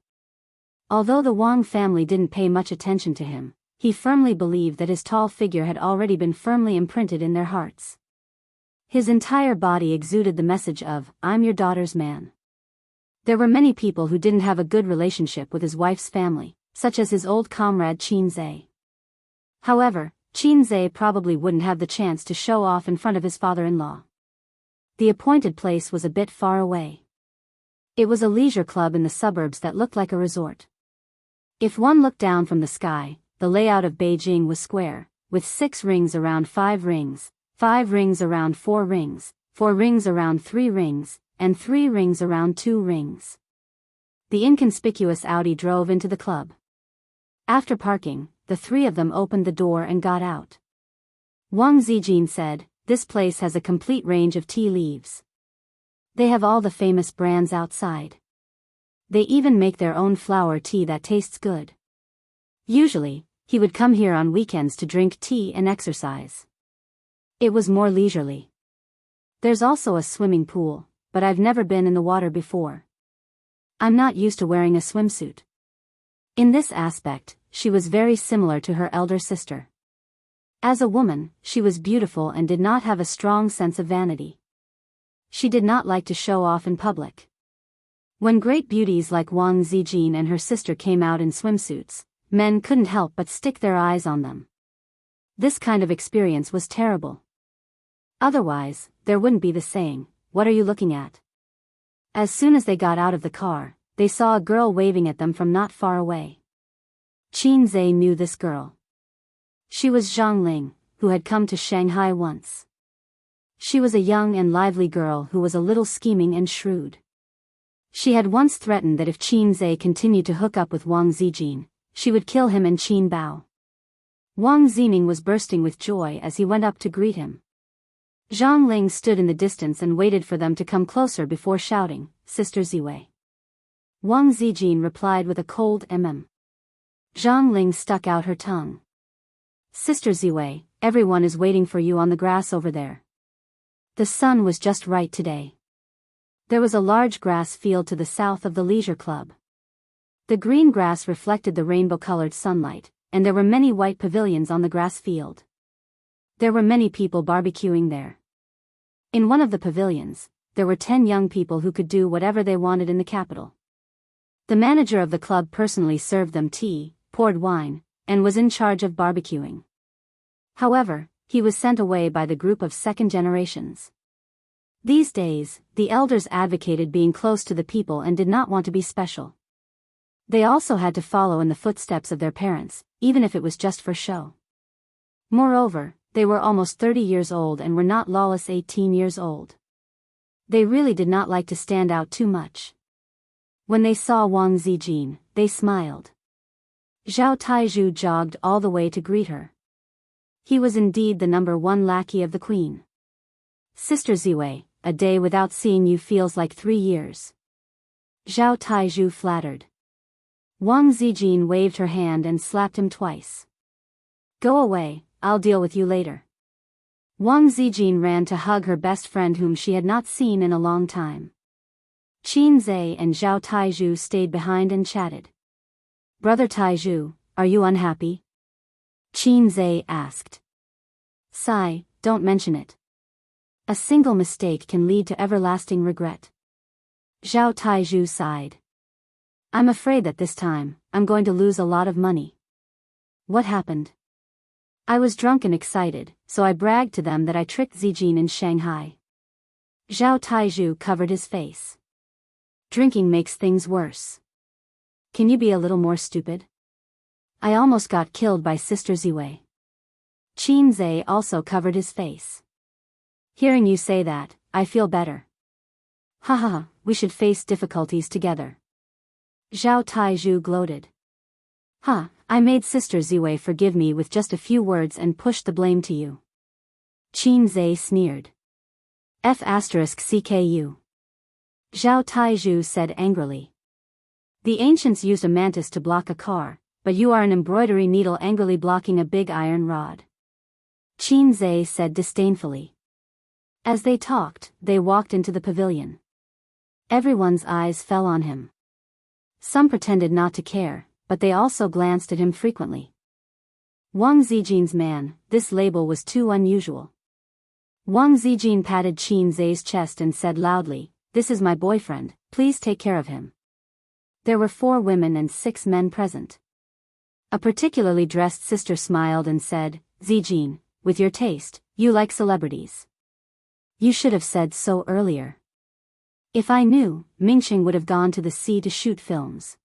Although the Wang family didn't pay much attention to him, he firmly believed that his tall figure had already been firmly imprinted in their hearts. His entire body exuded the message of, "I'm your daughter's man." There were many people who didn't have a good relationship with his wife's family, such as his old comrade Qin Zhe. However, Qin Zhe probably wouldn't have the chance to show off in front of his father-in-law. The appointed place was a bit far away. It was a leisure club in the suburbs that looked like a resort. If one looked down from the sky, the layout of Beijing was square, with 6 rings around 5 rings, 5 rings around 4 rings, 4 rings around 3 rings, and 3 rings around 2 rings. The inconspicuous Audi drove into the club. After parking, the 3 of them opened the door and got out. Wang Zijin said, "This place has a complete range of tea leaves. They have all the famous brands outside. They even make their own flower tea that tastes good." Usually, he would come here on weekends to drink tea and exercise. It was more leisurely. There's also a swimming pool, but I've never been in the water before. I'm not used to wearing a swimsuit. In this aspect, she was very similar to her elder sister. As a woman, she was beautiful and did not have a strong sense of vanity. She did not like to show off in public. When great beauties like Wang Zijin and her sister came out in swimsuits, men couldn't help but stick their eyes on them. This kind of experience was terrible. Otherwise, there wouldn't be the saying, "What are you looking at?" As soon as they got out of the car, they saw a girl waving at them from not far away. Qin Zhe knew this girl. She was Zhang Ling, who had come to Shanghai once. She was a young and lively girl who was a little scheming and shrewd. She had once threatened that if Qin Zhe continued to hook up with Wang Zijin, she would kill him and Qin Bao. Wang Zining was bursting with joy as he went up to greet him. Zhang Ling stood in the distance and waited for them to come closer before shouting, "Sister Ziwei." Wang Zijin replied with a cold Zhang Ling stuck out her tongue. "Sister Ziwei, everyone is waiting for you on the grass over there. The sun was just right today." There was a large grass field to the south of the leisure club. The green grass reflected the rainbow-colored sunlight, and there were many white pavilions on the grass field. There were many people barbecuing there. In one of the pavilions, there were 10 young people who could do whatever they wanted in the capital. The manager of the club personally served them tea, poured wine, and was in charge of barbecuing. However, he was sent away by the group of second generations. These days, the elders advocated being close to the people and did not want to be special. They also had to follow in the footsteps of their parents, even if it was just for show. Moreover, they were almost 30 years old and were not lawless 18 years old. They really did not like to stand out too much. When they saw Wang Zijin, they smiled. Zhao Taizhu jogged all the way to greet her. He was indeed the number 1 lackey of the queen. "Sister Ziwei, a day without seeing you feels like 3 years." Zhao Taizhu flattered. Wang Zijin waved her hand and slapped him twice. "Go away, I'll deal with you later." Wang Zijin ran to hug her best friend whom she had not seen in a long time. Qin Zhe and Zhao Taizhu stayed behind and chatted. "Brother Taizhu, are you unhappy?" Qin Zhe asked. "Sigh, don't mention it. A single mistake can lead to everlasting regret." Zhao Taizhu sighed. "I'm afraid that this time, I'm going to lose a lot of money." "What happened?" "I was drunk and excited, so I bragged to them that I tricked Zijin in Shanghai." Zhao Taizhu covered his face. "Drinking makes things worse. Can you be a little more stupid? I almost got killed by Sister Ziwei." Qin Zhe also covered his face. "Hearing you say that, I feel better. Haha, we should face difficulties together." Zhao Taizhu gloated. "Ha, I made Sister Ziwei forgive me with just a few words and pushed the blame to you." Qin Zhe sneered. "F***CKU. Zhao Taizhu said angrily. The ancients used a mantis to block a car, but you are an embroidery needle angrily blocking a big iron rod. Qin Zhe said disdainfully. As they talked, they walked into the pavilion. Everyone's eyes fell on him. Some pretended not to care, but they also glanced at him frequently. Wang Zijin's man, this label was too unusual. Wang Zijin patted Qin Zhe's chest and said loudly, "This is my boyfriend, please take care of him." There were 4 women and 6 men present. A particularly dressed sister smiled and said, "Zijin, with your taste, you like celebrities. You should have said so earlier. If I knew, Mingxing would have gone to the sea to shoot films."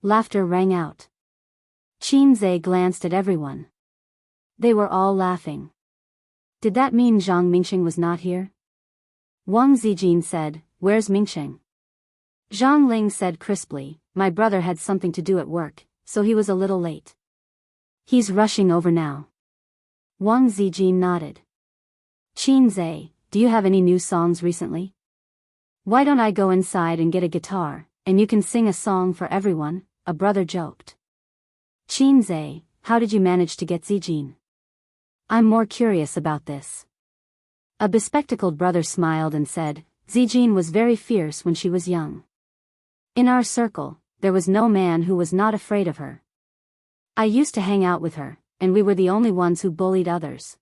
Laughter rang out. Qin Zhe glanced at everyone. They were all laughing. Did that mean Zhang Mingxing was not here? Wang Zijin said, "Where's Mingxing?" Zhang Ling said crisply, "My brother had something to do at work, so he was a little late. He's rushing over now." Wang Zijin nodded. "Qin Zhe, do you have any new songs recently? Why don't I go inside and get a guitar, and you can sing a song for everyone?" a brother joked. "Qin Zhe, how did you manage to get Zijin? I'm more curious about this." A bespectacled brother smiled and said, "Zijin was very fierce when she was young. In our circle, there was no man who was not afraid of her. I used to hang out with her, and we were the only ones who bullied others.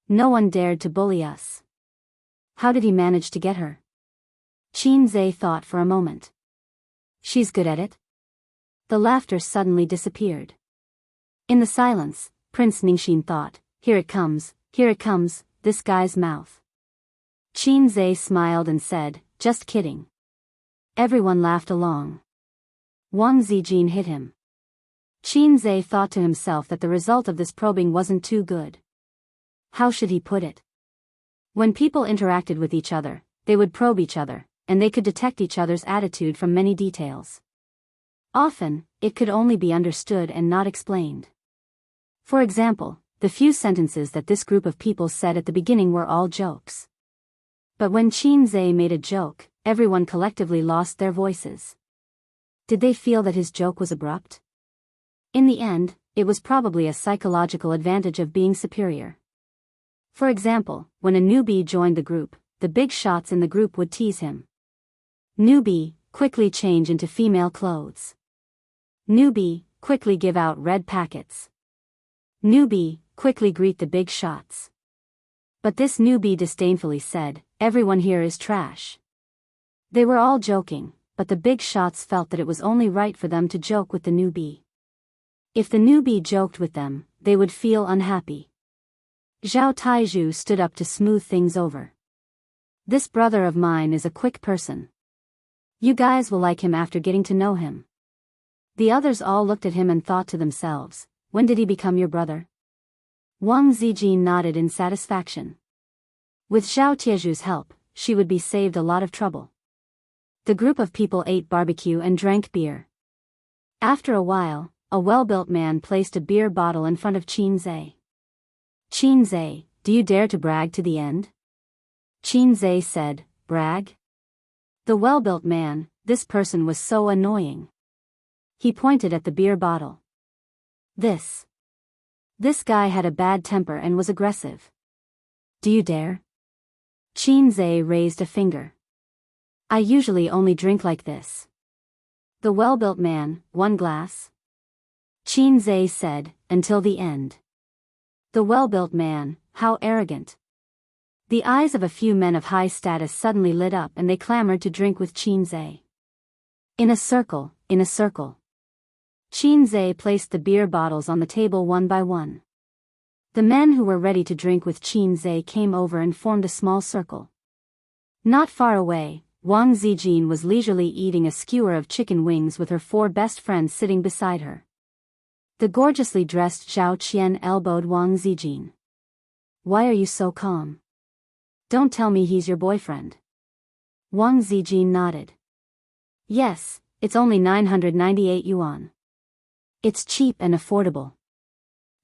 No one dared to bully us." "How did he manage to get her?" Qin Zhe thought for a moment. "She's good at it." The laughter suddenly disappeared. In the silence, Prince Ningxin thought, here it comes, this guy's mouth." Qin Zhe smiled and said, "Just kidding." Everyone laughed along. Wang Zijin hit him. Qin Zhe thought to himself that the result of this probing wasn't too good. How should he put it? When people interacted with each other, they would probe each other, and they could detect each other's attitude from many details. Often, it could only be understood and not explained. For example, the few sentences that this group of people said at the beginning were all jokes. But when Qin Zhe made a joke, everyone collectively lost their voices. Did they feel that his joke was abrupt? In the end, it was probably a psychological advantage of being superior. For example, when a newbie joined the group, the big shots in the group would tease him. "Newbie, quickly change into female clothes." "Newbie, quickly give out red packets." "Newbie, quickly greet the big shots." But this newbie disdainfully said, "Everyone here is trash." They were all joking, but the big shots felt that it was only right for them to joke with the newbie. If the newbie joked with them, they would feel unhappy. Zhao Taizhu stood up to smooth things over. "This brother of mine is a quick person. You guys will like him after getting to know him." The others all looked at him and thought to themselves, "When did he become your brother?" Wang Zijin nodded in satisfaction. With Zhao Tieju's help, she would be saved a lot of trouble. The group of people ate barbecue and drank beer. After a while, a well-built man placed a beer bottle in front of Qin Zhe. "Qin Zhe, do you dare to brag to the end?" Qin Zhe said, "Brag?" The well-built man, this person was so annoying. He pointed at the beer bottle. This guy had a bad temper and was aggressive. "Do you dare?" Qin Zhe raised a finger. "I usually only drink like this." The well-built man, "1 glass?" Qin Zhe said, "Until the end." The well-built man, "How arrogant." The eyes of a few men of high status suddenly lit up and they clamored to drink with Qin Zhe. In a circle. Qin Zhe placed the beer bottles on the table one by one. The men who were ready to drink with Qin Zhe came over and formed a small circle. Not far away, Wang Zijin was leisurely eating a skewer of chicken wings with her 4 best friends sitting beside her. The gorgeously dressed Zhao Qian elbowed Wang Zijin. "Why are you so calm? Don't tell me he's your boyfriend." Wang Zijin nodded. "Yes, it's only 998 yuan. It's cheap and affordable."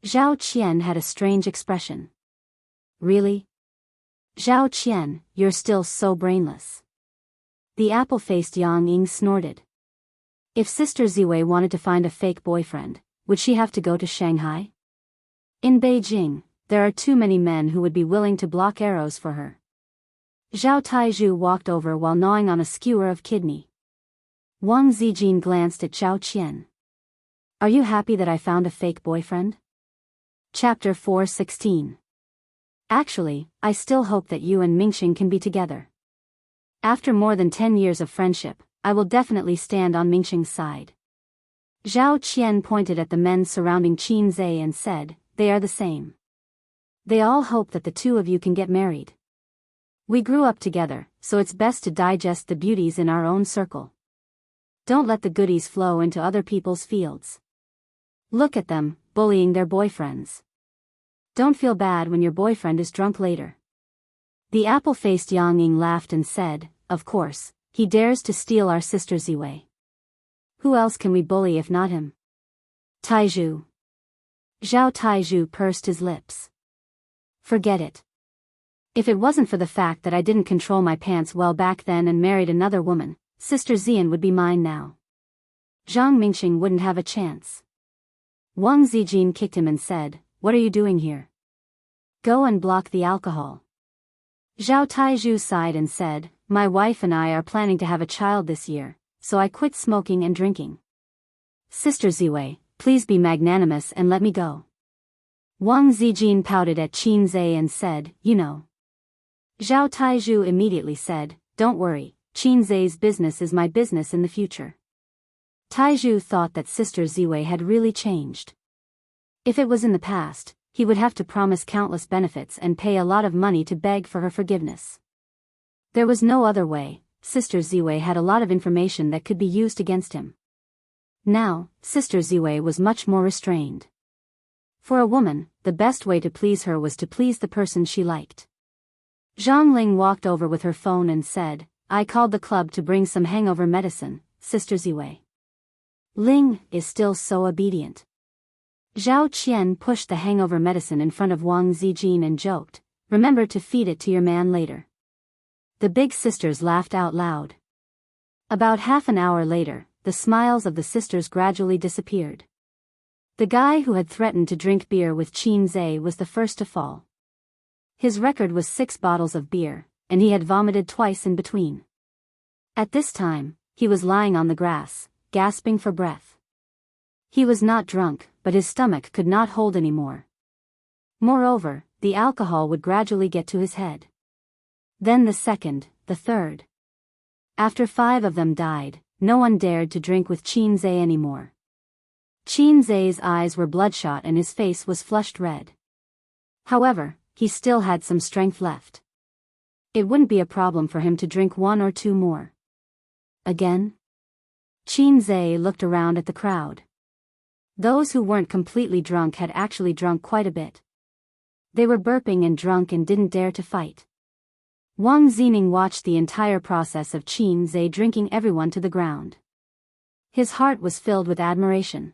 Zhao Qian had a strange expression. "Really? Zhao Qian, you're still so brainless." The apple-faced Yang Ying snorted. If Sister Ziwei wanted to find a fake boyfriend, would she have to go to Shanghai? In Beijing, there are too many men who would be willing to block arrows for her. Zhao Taizhu walked over while gnawing on a skewer of kidney. Wang Zijin glanced at Zhao Qian. Are you happy that I found a fake boyfriend? Chapter 4:16. Actually, I still hope that you and Mingxing can be together. After more than 10 years of friendship, I will definitely stand on Mingxing's side. Zhao Qian pointed at the men surrounding Qin Zhe and said, they are the same. They all hope that the two of you can get married. We grew up together, so it's best to digest the beauties in our own circle. Don't let the goodies flow into other people's fields. Look at them, bullying their boyfriends. Don't feel bad when your boyfriend is drunk later. The apple-faced Yang Ying laughed and said, of course, he dares to steal our sister Ziwei. Who else can we bully if not him? Taizhu. Zhao Taizhu pursed his lips. Forget it. If it wasn't for the fact that I didn't control my pants well back then and married another woman, Sister Zian would be mine now. Zhang Mingxing wouldn't have a chance. Wang Zijin kicked him and said, what are you doing here? Go and block the alcohol. Zhao Taizhu sighed and said, my wife and I are planning to have a child this year, so I quit smoking and drinking. Sister Ziwei, please be magnanimous and let me go. Wang Zijin pouted at Qin Zhe and said, you know. Zhao Taizhu immediately said, don't worry, Qin Zhe's business is my business in the future. Taizhu thought that Sister Ziwei had really changed. If it was in the past, he would have to promise countless benefits and pay a lot of money to beg for her forgiveness. There was no other way. Sister Ziwei had a lot of information that could be used against him. Now, Sister Ziwei was much more restrained. For a woman, the best way to please her was to please the person she liked. Zhang Ling walked over with her phone and said, I called the club to bring some hangover medicine, Sister Ziwei. Ling is still so obedient. Zhao Qian pushed the hangover medicine in front of Wang Zijin and joked, remember to feed it to your man later. The big sisters laughed out loud. About half an hour later, the smiles of the sisters gradually disappeared. The guy who had threatened to drink beer with Qin Zhe was the first to fall. His record was 6 bottles of beer, and he had vomited twice in between. At this time, he was lying on the grass, gasping for breath. He was not drunk, but his stomach could not hold any more. Moreover, the alcohol would gradually get to his head. Then the second, the third. After 5 of them died, no one dared to drink with Qin Zhe anymore. Qin Zhe's eyes were bloodshot and his face was flushed red. However, he still had some strength left. It wouldn't be a problem for him to drink 1 or 2 more. Again? Qin Zhe looked around at the crowd. Those who weren't completely drunk had actually drunk quite a bit. They were burping and drunk and didn't dare to fight. Wang Zining watched the entire process of Qin Zhe drinking everyone to the ground. His heart was filled with admiration.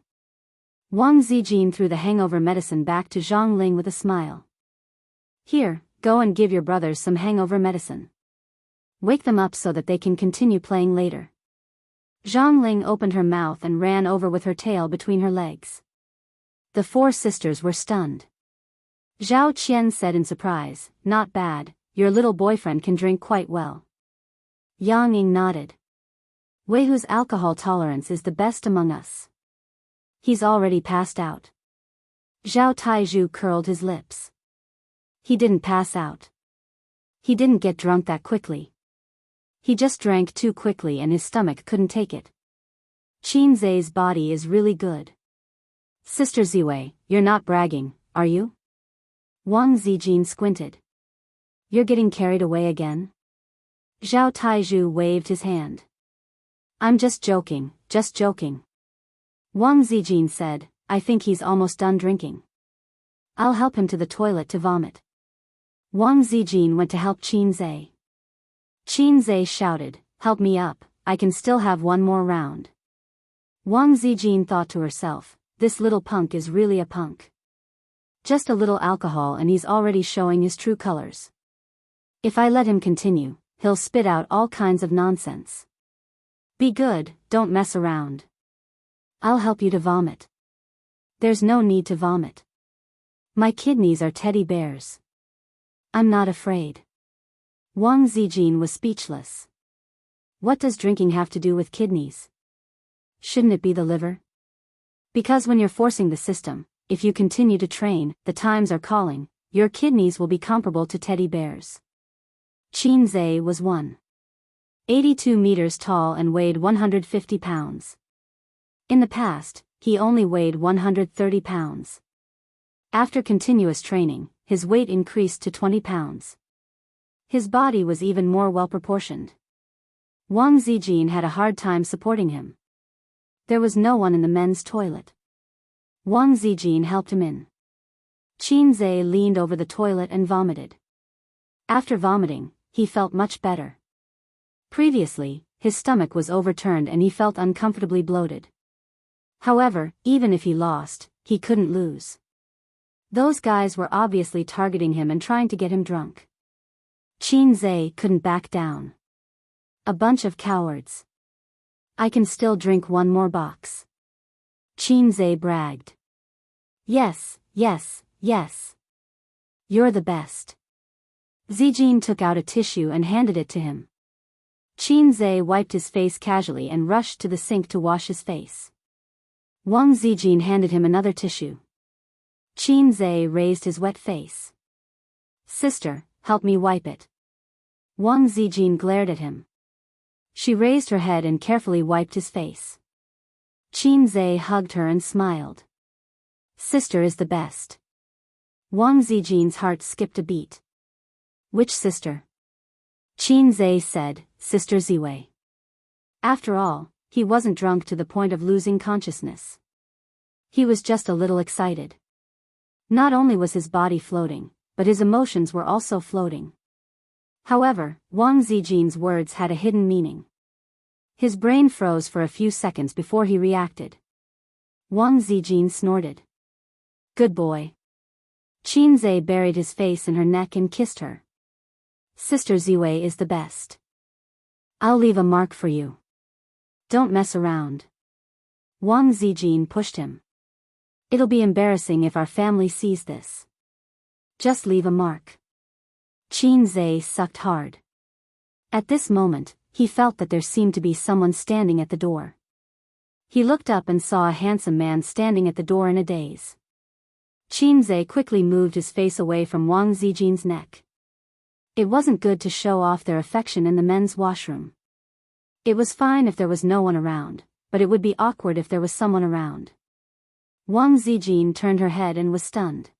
Wang Zijin threw the hangover medicine back to Zhang Ling with a smile. Here, go and give your brothers some hangover medicine. Wake them up so that they can continue playing later. Zhang Ling opened her mouth and ran over with her tail between her legs. The 4 sisters were stunned. Zhao Qian said in surprise, not bad, your little boyfriend can drink quite well. Yang Ying nodded. Wei Hu's alcohol tolerance is the best among us. He's already passed out. Zhao Taizhu curled his lips. He didn't pass out. He didn't get drunk that quickly. He just drank too quickly and his stomach couldn't take it. Qin Zhe's body is really good. Sister Ziwei, you're not bragging, are you? Wang Zijin squinted. You're getting carried away again? Zhao Taizhu waved his hand. I'm just joking, just joking. Wang Zijin said, I think he's almost done drinking. I'll help him to the toilet to vomit. Wang Zijin went to help Qin Zhe. Qin Zhe shouted, help me up, I can still have 1 more round. Wang Zijin thought to herself, this little punk is really a punk. Just a little alcohol and he's already showing his true colors. If I let him continue, he'll spit out all kinds of nonsense. Be good, don't mess around. I'll help you to vomit. There's no need to vomit. My kidneys are teddy bears. I'm not afraid. Wang Zijin was speechless. What does drinking have to do with kidneys? Shouldn't it be the liver? Because when you're forcing the system, if you continue to train, the times are calling, your kidneys will be comparable to teddy bears. Qin Zhe was 182 meters tall and weighed 150 pounds. In the past, he only weighed 130 pounds. After continuous training, his weight increased to 20 pounds. His body was even more well-proportioned. Wang Zijin had a hard time supporting him. There was no one in the men's toilet. Wang Zijin helped him in. Qin Zhe leaned over the toilet and vomited. After vomiting, he felt much better. Previously, his stomach was overturned and he felt uncomfortably bloated. However, even if he lost, he couldn't lose. Those guys were obviously targeting him and trying to get him drunk. Qin Zhe couldn't back down. A bunch of cowards. I can still drink one more box. Qin Zhe bragged. Yes, yes, yes. You're the best. Zijin took out a tissue and handed it to him. Qin Zhe wiped his face casually and rushed to the sink to wash his face. Wang Zijin handed him another tissue. Qin Zhe raised his wet face. Sister, help me wipe it. Wang Zijin glared at him. She raised her head and carefully wiped his face. Qin Zhe hugged her and smiled. Sister is the best. Wang Zijin's heart skipped a beat. Which sister? Qin Zhe said, Sister Ziwei. After all, he wasn't drunk to the point of losing consciousness. He was just a little excited. Not only was his body floating, but his emotions were also floating. However, Wang Zijin's words had a hidden meaning. His brain froze for a few seconds before he reacted. Wang Zijin snorted. Good boy. Qin Zhe buried his face in her neck and kissed her. Sister Ziwei is the best. I'll leave a mark for you. Don't mess around. Wang Zijin pushed him. It'll be embarrassing if our family sees this. Just leave a mark. Qin Zhe sucked hard. At this moment, he felt that there seemed to be someone standing at the door. He looked up and saw a handsome man standing at the door in a daze. Qin Zhe quickly moved his face away from Wang Zijin's neck. It wasn't good to show off their affection in the men's washroom. It was fine if there was no one around, but it would be awkward if there was someone around. Wang Zijin turned her head and was stunned.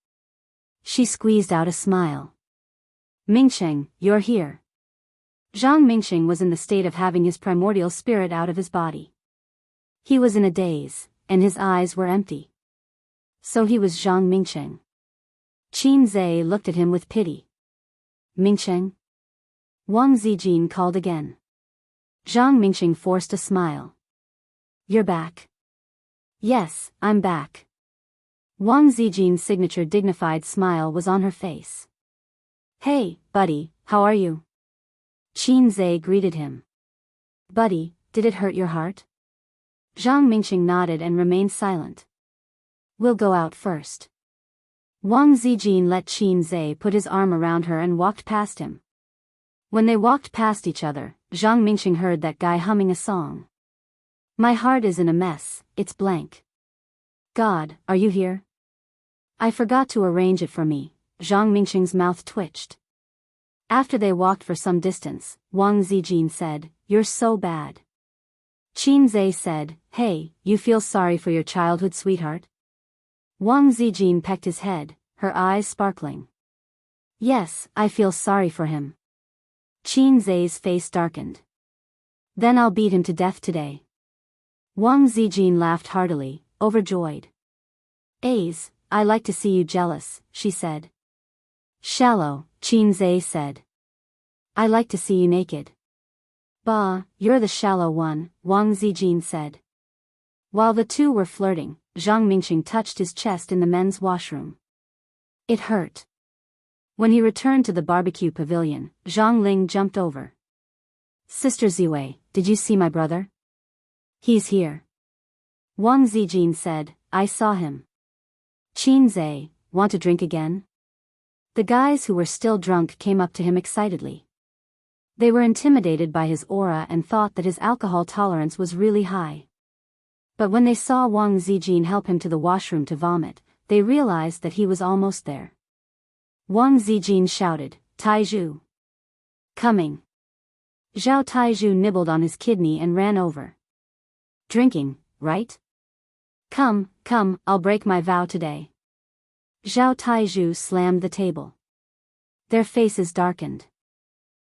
She squeezed out a smile. Mingsheng, you're here. Zhang Mingsheng was in the state of having his primordial spirit out of his body. He was in a daze, and his eyes were empty. So he was Zhang Mingsheng. Qin Zhe looked at him with pity. Mingsheng? Wang Zijin called again. Zhang Mingsheng forced a smile. You're back. Yes, I'm back. Wang Zijin's signature dignified smile was on her face. Hey, buddy, how are you? Qin Zhe greeted him. Buddy, did it hurt your heart? Zhang Mingsheng nodded and remained silent. We'll go out first. Wang Zijin let Qin Zhe put his arm around her and walked past him. When they walked past each other, Zhang Mingsheng heard that guy humming a song. My heart is in a mess, it's blank. God, are you here? I forgot to arrange it for me. Zhang Mingsheng's mouth twitched. After they walked for some distance, Wang Zijin said, You're so bad. Qin Zhe said, Hey, you feel sorry for your childhood sweetheart? Wang Zijin pecked his head, her eyes sparkling. Yes, I feel sorry for him. Qin Zhe's face darkened. Then I'll beat him to death today. Wang Zijin laughed heartily, overjoyed. Aze, I like to see you jealous, she said. Shallow, Qin Zhe said. I like to see you naked. Bah, you're the shallow one, Wang Zijin said. While the two were flirting, Zhang Mingsheng touched his chest in the men's washroom. It hurt. When he returned to the barbecue pavilion, Zhang Ling jumped over. Sister Ziwei, did you see my brother? He's here. Wang Zijin said, I saw him. Qin Zhe, want to drink again? The guys who were still drunk came up to him excitedly. They were intimidated by his aura and thought that his alcohol tolerance was really high. But when they saw Wang Zijin help him to the washroom to vomit, they realized that he was almost there. Wang Zijin shouted, Taizhu. Coming. Zhao Taizhu nibbled on his kidney and ran over. Drinking, right? Come, I'll break my vow today. Zhao Taizhu slammed the table. Their faces darkened.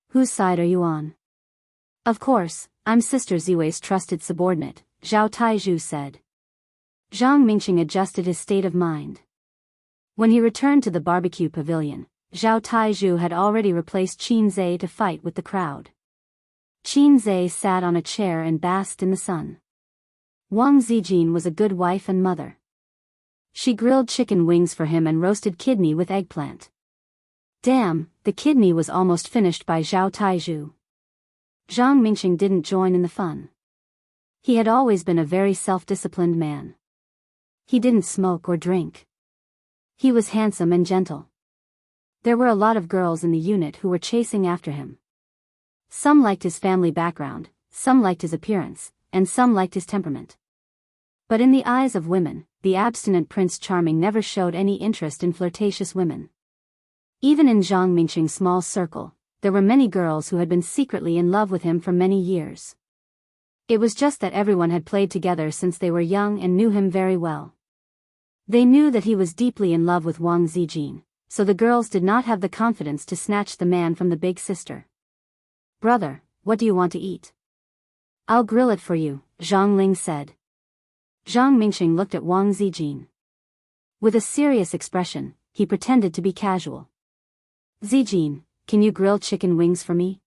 Whose side are you on? Of course, I'm Sister Ziwei's trusted subordinate, Zhao Taizhu said. Zhang Mingqing adjusted his state of mind. When he returned to the barbecue pavilion, Zhao Taizhu had already replaced Qin Zhe to fight with the crowd. Qin Zhe sat on a chair and basked in the sun. Wang Zijin was a good wife and mother. She grilled chicken wings for him and roasted kidney with eggplant. Damn, the kidney was almost finished by Zhao Taizhu. Zhang Mingqing didn't join in the fun. He had always been a very self-disciplined man. He didn't smoke or drink. He was handsome and gentle. There were a lot of girls in the unit who were chasing after him. Some liked his family background, some liked his appearance, and some liked his temperament. But in the eyes of women, the abstinent Prince Charming never showed any interest in flirtatious women. Even in Zhang Mingqing's small circle, there were many girls who had been secretly in love with him for many years. It was just that everyone had played together since they were young and knew him very well. They knew that he was deeply in love with Wang Zijin, so the girls did not have the confidence to snatch the man from the big sister. Brother, what do you want to eat? I'll grill it for you, Zhang Ling said. Zhang Mingqing looked at Wang Zijin. With a serious expression, he pretended to be casual. Zijin, can you grill chicken wings for me?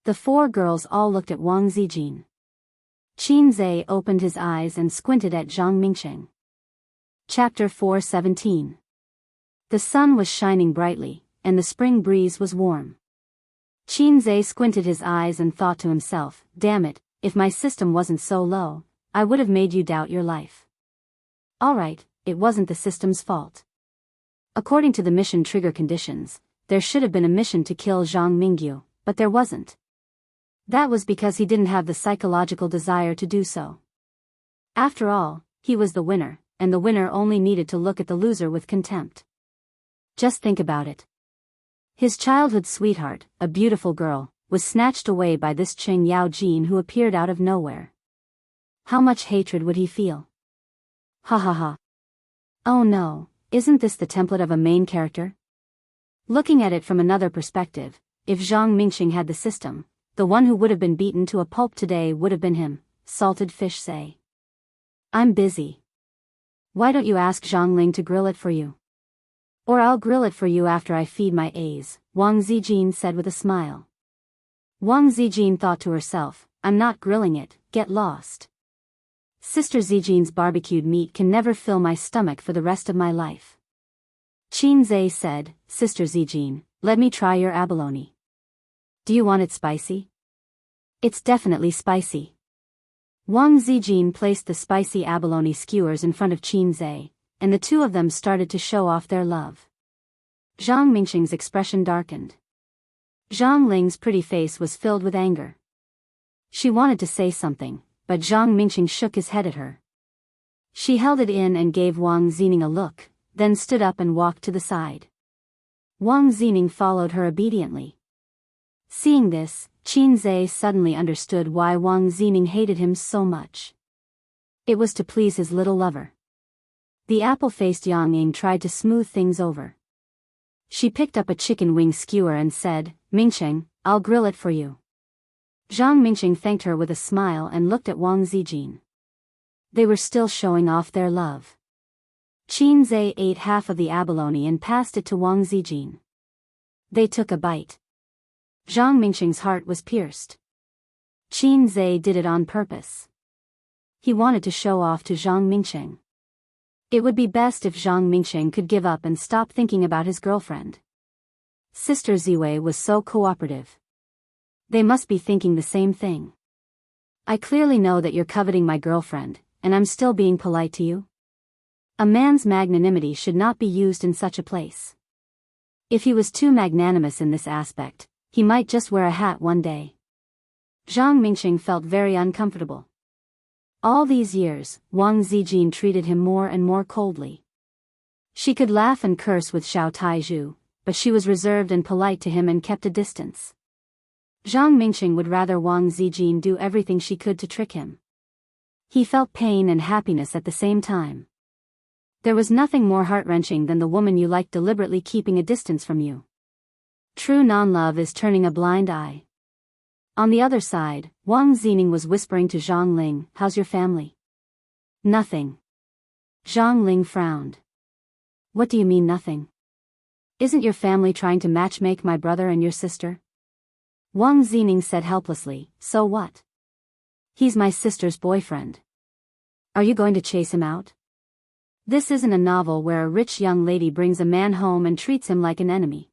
The four girls all looked at Wang Zijin. Qin Zhe opened his eyes and squinted at Zhang Mingqing. Chapter 4:17. The sun was shining brightly, and the spring breeze was warm. Qin Zhe squinted his eyes and thought to himself, damn it, if my system wasn't so low, I would have made you doubt your life. Alright, it wasn't the system's fault. According to the mission trigger conditions, there should have been a mission to kill Zhang Mingyu, but there wasn't. That was because he didn't have the psychological desire to do so. After all, he was the winner, and the winner only needed to look at the loser with contempt. Just think about it. His childhood sweetheart, a beautiful girl, was snatched away by this Qing Yao Jin who appeared out of nowhere. How much hatred would he feel? Ha ha ha. Oh no, isn't this the template of a main character? Looking at it from another perspective, if Zhang Mingqing had the system, the one who would have been beaten to a pulp today would have been him, salted fish say. I'm busy. Why don't you ask Zhang Ling to grill it for you? Or I'll grill it for you after I feed my A's, Wang Zijin said with a smile. Wang Zijin thought to herself, I'm not grilling it, get lost. Sister Zijin's barbecued meat can never fill my stomach for the rest of my life. Qin Zhe said, Sister Zijin, let me try your abalone. Do you want it spicy? It's definitely spicy. Wang Zijin placed the spicy abalone skewers in front of Qin Zhe, and the two of them started to show off their love. Zhang Mingqing's expression darkened. Zhang Ling's pretty face was filled with anger. She wanted to say something, but Zhang Mingqing shook his head at her. She held it in and gave Wang Zining a look, then stood up and walked to the side. Wang Zining followed her obediently. Seeing this, Qin Zhe suddenly understood why Wang Zining hated him so much. It was to please his little lover. The apple-faced Yang Ying tried to smooth things over. She picked up a chicken wing skewer and said, Mingqing, I'll grill it for you. Zhang Mingqing thanked her with a smile and looked at Wang Zijin. They were still showing off their love. Qin Zhe ate half of the abalone and passed it to Wang Zijin. They took a bite. Zhang Mingqing's heart was pierced. Qin Zhe did it on purpose. He wanted to show off to Zhang Mingqing. It would be best if Zhang Mingqing could give up and stop thinking about his girlfriend. Sister Ziwei was so cooperative. They must be thinking the same thing. I clearly know that you're coveting my girlfriend, and I'm still being polite to you. A man's magnanimity should not be used in such a place. If he was too magnanimous in this aspect, he might just wear a hat one day. Zhang Mingxing felt very uncomfortable. All these years, Wang Zijin treated him more and more coldly. She could laugh and curse with Xiao Taizhu, but she was reserved and polite to him and kept a distance. Zhang Mingxing would rather Wang Zijin do everything she could to trick him. He felt pain and happiness at the same time. There was nothing more heart-wrenching than the woman you like deliberately keeping a distance from you. True non-love is turning a blind eye. On the other side, Wang Zining was whispering to Zhang Ling, "How's your family?" "Nothing." Zhang Ling frowned. "What do you mean nothing? Isn't your family trying to matchmake my brother and your sister?" Wang Zining said helplessly, "So what? He's my sister's boyfriend. Are you going to chase him out? This isn't a novel where a rich young lady brings a man home and treats him like an enemy.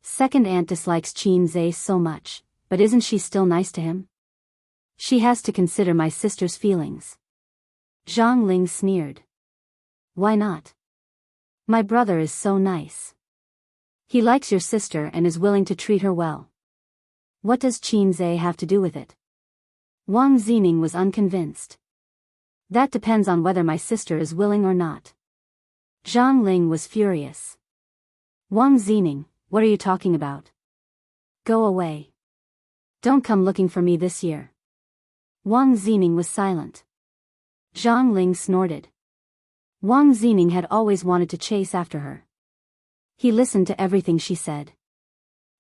Second aunt dislikes Qin Zhe so much, but isn't she still nice to him? She has to consider my sister's feelings." Zhang Ling sneered. "Why not? My brother is so nice. He likes your sister and is willing to treat her well. What does Qin Zhe have to do with it?" Wang Zining was unconvinced. "That depends on whether my sister is willing or not." Zhang Ling was furious. "Wang Zining, what are you talking about? Go away. Don't come looking for me this year." Wang Zining was silent. Zhang Ling snorted. Wang Zining had always wanted to chase after her. He listened to everything she said.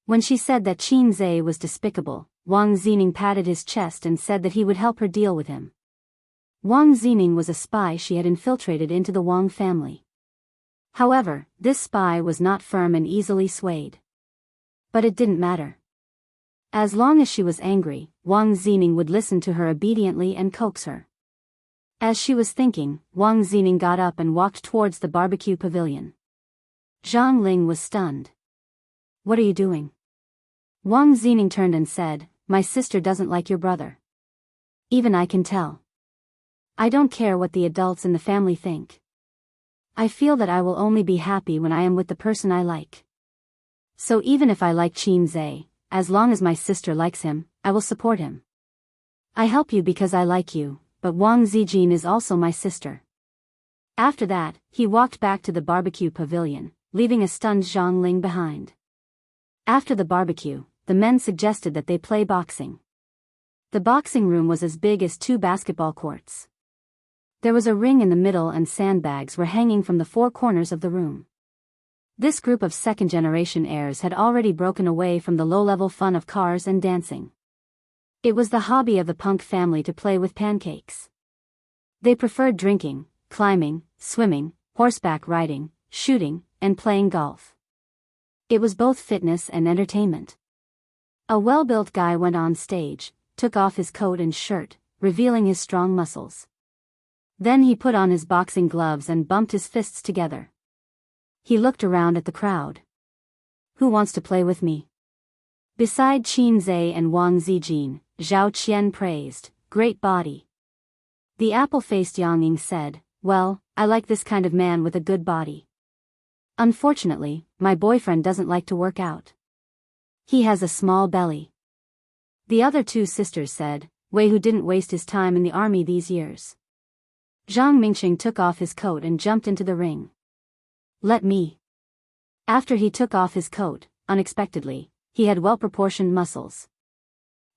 When she said that Qin Zhe was despicable, Wang Zining patted his chest and said that he would help her deal with him. Wang Zining was a spy she had infiltrated into the Wang family. However, this spy was not firm and easily swayed. But it didn't matter. As long as she was angry, Wang Zining would listen to her obediently and coax her. As she was thinking, Wang Zining got up and walked towards the barbecue pavilion. Zhang Ling was stunned. "What are you doing?" Wang Zining turned and said, "My sister doesn't like your brother. Even I can tell. I don't care what the adults in the family think. I feel that I will only be happy when I am with the person I like. So even if I like Qin Zhe, as long as my sister likes him, I will support him. I help you because I like you, but Wang Zijin is also my sister." After that, he walked back to the barbecue pavilion, leaving a stunned Zhang Ling behind. After the barbecue, the men suggested that they play boxing. The boxing room was as big as 2 basketball courts. There was a ring in the middle and sandbags were hanging from the 4 corners of the room. This group of second-generation heirs had already broken away from the low-level fun of cars and dancing. It was the hobby of the Punk family to play with pancakes. They preferred drinking, climbing, swimming, horseback riding, shooting, and playing golf. It was both fitness and entertainment. A well-built guy went on stage, took off his coat and shirt, revealing his strong muscles. Then he put on his boxing gloves and bumped his fists together. He looked around at the crowd. "Who wants to play with me?" Beside Qin Zhe and Wang Zijin, Zhao Qian praised, "Great body." The apple-faced Yang Ying said, "Well, I like this kind of man with a good body. Unfortunately, my boyfriend doesn't like to work out. He has a small belly." The other 2 sisters said, "Wei Hu didn't waste his time in the army these years." Zhang Mingxing took off his coat and jumped into the ring. "Let me." After he took off his coat, unexpectedly, he had well-proportioned muscles.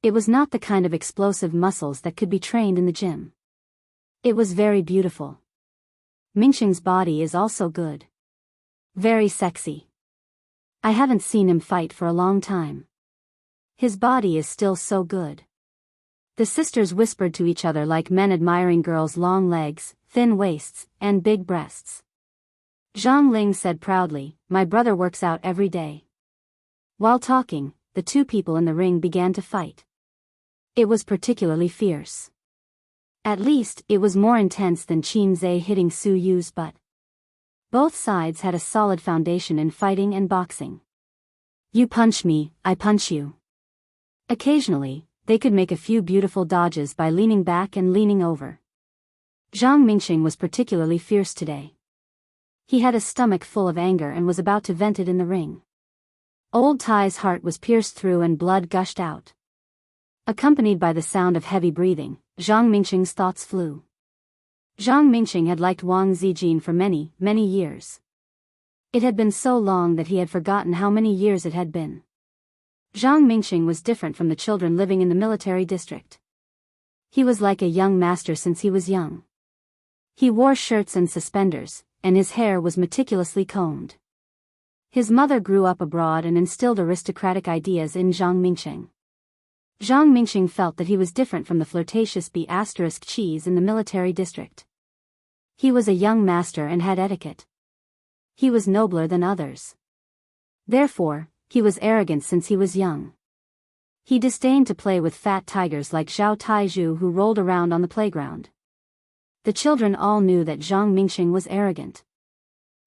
It was not the kind of explosive muscles that could be trained in the gym. It was very beautiful. Mingxing's body is also good. Very sexy. I haven't seen him fight for a long time. His body is still so good. The sisters whispered to each other like men admiring girls' long legs, thin waists, and big breasts. Zhang Ling said proudly, "My brother works out every day." While talking, the 2 people in the ring began to fight. It was particularly fierce. At least, it was more intense than Qin Zhe hitting Su Yu's butt. Both sides had a solid foundation in fighting and boxing. "You punch me, I punch you." Occasionally, they could make a few beautiful dodges by leaning back and leaning over. Zhang Mingxing was particularly fierce today. He had a stomach full of anger and was about to vent it in the ring. Old Tai's heart was pierced through and blood gushed out. Accompanied by the sound of heavy breathing, Zhang Mingxing's thoughts flew. Zhang Mingxing had liked Wang Zijin for many, many years. It had been so long that he had forgotten how many years it had been. Zhang Mingxing was different from the children living in the military district. He was like a young master since he was young. He wore shirts and suspenders, and his hair was meticulously combed. His mother grew up abroad and instilled aristocratic ideas in Zhang Mingxing. Zhang Mingxing felt that he was different from the flirtatious B***cheese in the military district. He was a young master and had etiquette. He was nobler than others. Therefore, he was arrogant since he was young. He disdained to play with fat tigers like Zhao Taizhu who rolled around on the playground. The children all knew that Zhang Mingxing was arrogant.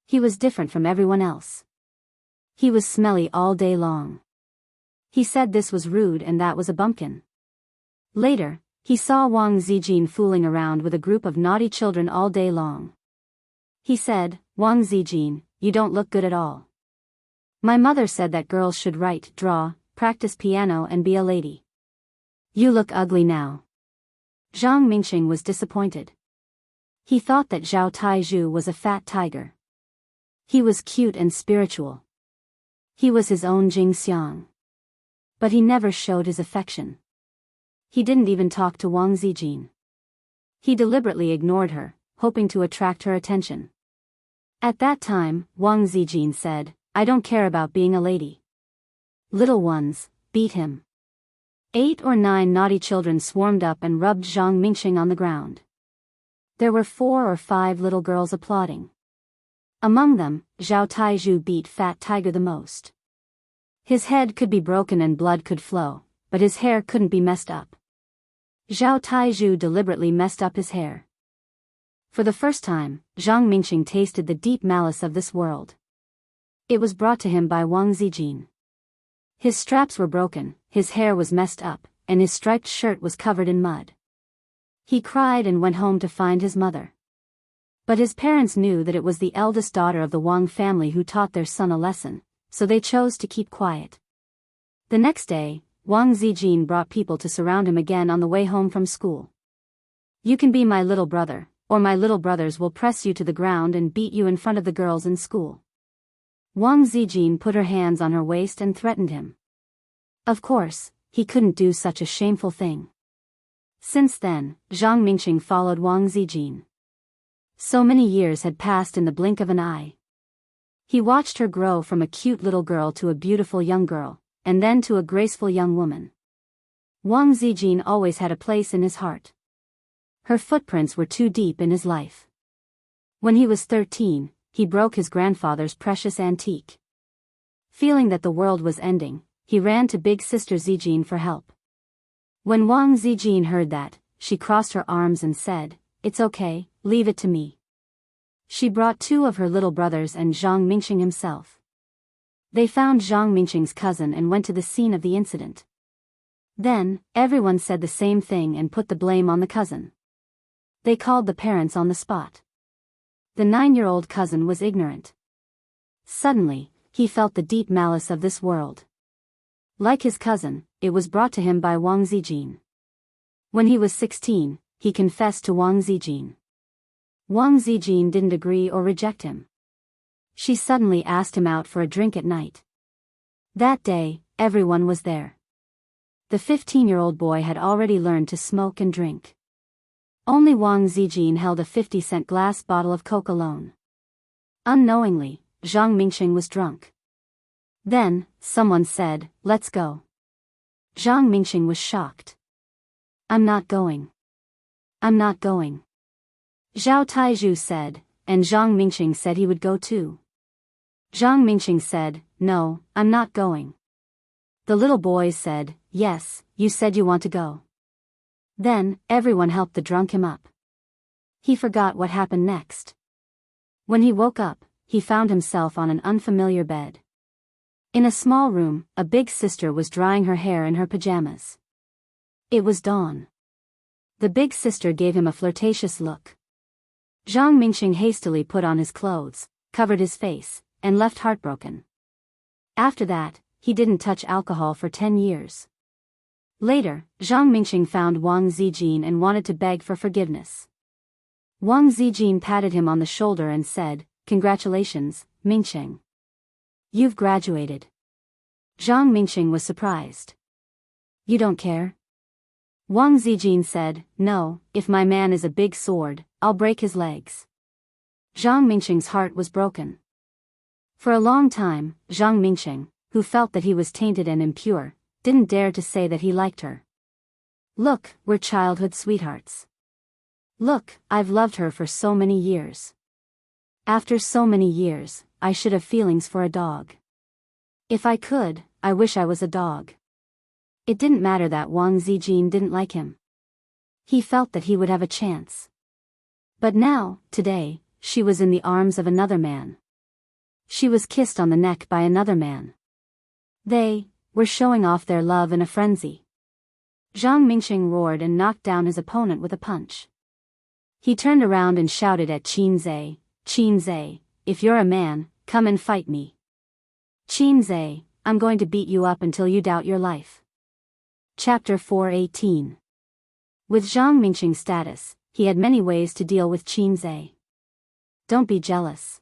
He was different from everyone else. He was smelly all day long. He said this was rude and that was a bumpkin. Later, he saw Wang Zijin fooling around with a group of naughty children all day long. He said, "Wang Zijin, you don't look good at all. My mother said that girls should write, draw, practice piano and be a lady. You look ugly now." Zhang Mingxing was disappointed. He thought that Zhao Taizhu was a fat tiger. He was cute and spiritual. He was his own Jing Xiang. But he never showed his affection. He didn't even talk to Wang Zijin. He deliberately ignored her, hoping to attract her attention. At that time, Wang Zijin said, "I don't care about being a lady. Little ones, beat him." 8 or 9 naughty children swarmed up and rubbed Zhang Mingxing on the ground. There were 4 or 5 little girls applauding. Among them, Zhao Taizhu beat Fat Tiger the most. His head could be broken and blood could flow, but his hair couldn't be messed up. Zhao Taizhu deliberately messed up his hair. For the first time, Zhang Mingxing tasted the deep malice of this world. It was brought to him by Wang Zijin. His straps were broken, his hair was messed up, and his striped shirt was covered in mud. He cried and went home to find his mother. But his parents knew that it was the eldest daughter of the Wang family who taught their son a lesson, so they chose to keep quiet. The next day, Wang Zijin brought people to surround him again on the way home from school. "You can be my little brother, or my little brothers will press you to the ground and beat you in front of the girls in school." Wang Zijin put her hands on her waist and threatened him. Of course, he couldn't do such a shameful thing. Since then, Zhang Mingxing followed Wang Zijin. So many years had passed in the blink of an eye. He watched her grow from a cute little girl to a beautiful young girl, and then to a graceful young woman. Wang Zijin always had a place in his heart. Her footprints were too deep in his life. When he was 13, he broke his grandfather's precious antique. Feeling that the world was ending, he ran to big sister Zijin for help. When Wang Zijin heard that, she crossed her arms and said, "It's okay, leave it to me." She brought 2 of her little brothers and Zhang Mingxing himself. They found Zhang Mingxing's cousin and went to the scene of the incident. Then, everyone said the same thing and put the blame on the cousin. They called the parents on the spot. The 9-year-old cousin was ignorant. Suddenly, he felt the deep malice of this world. Like his cousin, it was brought to him by Wang Zijin. When he was 16, he confessed to Wang Zijin. Wang Zijin didn't agree or reject him. She suddenly asked him out for a drink at night. That day, everyone was there. The 15-year-old boy had already learned to smoke and drink. Only Wang Zijin held a 50-cent glass bottle of Coke alone. Unknowingly, Zhang Mingxing was drunk. Then, someone said, "Let's go." Zhang Mingxing was shocked. "I'm not going. I'm not going." Zhao Taizhu said, and Zhang Mingxing said he would go too. Zhang Mingxing said, "No, I'm not going." The little boys said, "Yes, you said you want to go." Then, everyone helped the drunk him up. He forgot what happened next. When he woke up, he found himself on an unfamiliar bed. In a small room, a big sister was drying her hair in her pajamas. It was dawn. The big sister gave him a flirtatious look. Zhang Mingxing hastily put on his clothes, covered his face, and left heartbroken. After that, he didn't touch alcohol for 10 years. Later, Zhang Mingxing found Wang Zijin and wanted to beg for forgiveness. Wang Zijin patted him on the shoulder and said, "Congratulations, Mingxing. You've graduated." Zhang Mingxing was surprised. "You don't care?" Wang Zijin said, "No, if my man is a big sword, I'll break his legs." Zhang Mingxing's heart was broken. For a long time, Zhang Mingxing, who felt that he was tainted and impure, didn't dare to say that he liked her. "Look, we're childhood sweethearts. Look, I've loved her for so many years. After so many years, I should have feelings for a dog. If I could, I wish I was a dog." It didn't matter that Wang Zijin didn't like him. He felt that he would have a chance. But now, today, she was in the arms of another man. She was kissed on the neck by another man. They were showing off their love in a frenzy. Zhang Mingxing roared and knocked down his opponent with a punch. He turned around and shouted at Qin Zhe, "If you're a man, come and fight me. Qin Zhe, I'm going to beat you up until you doubt your life." Chapter 418. With Zhang Mingxing's status, he had many ways to deal with Qin Zhe. Don't be jealous.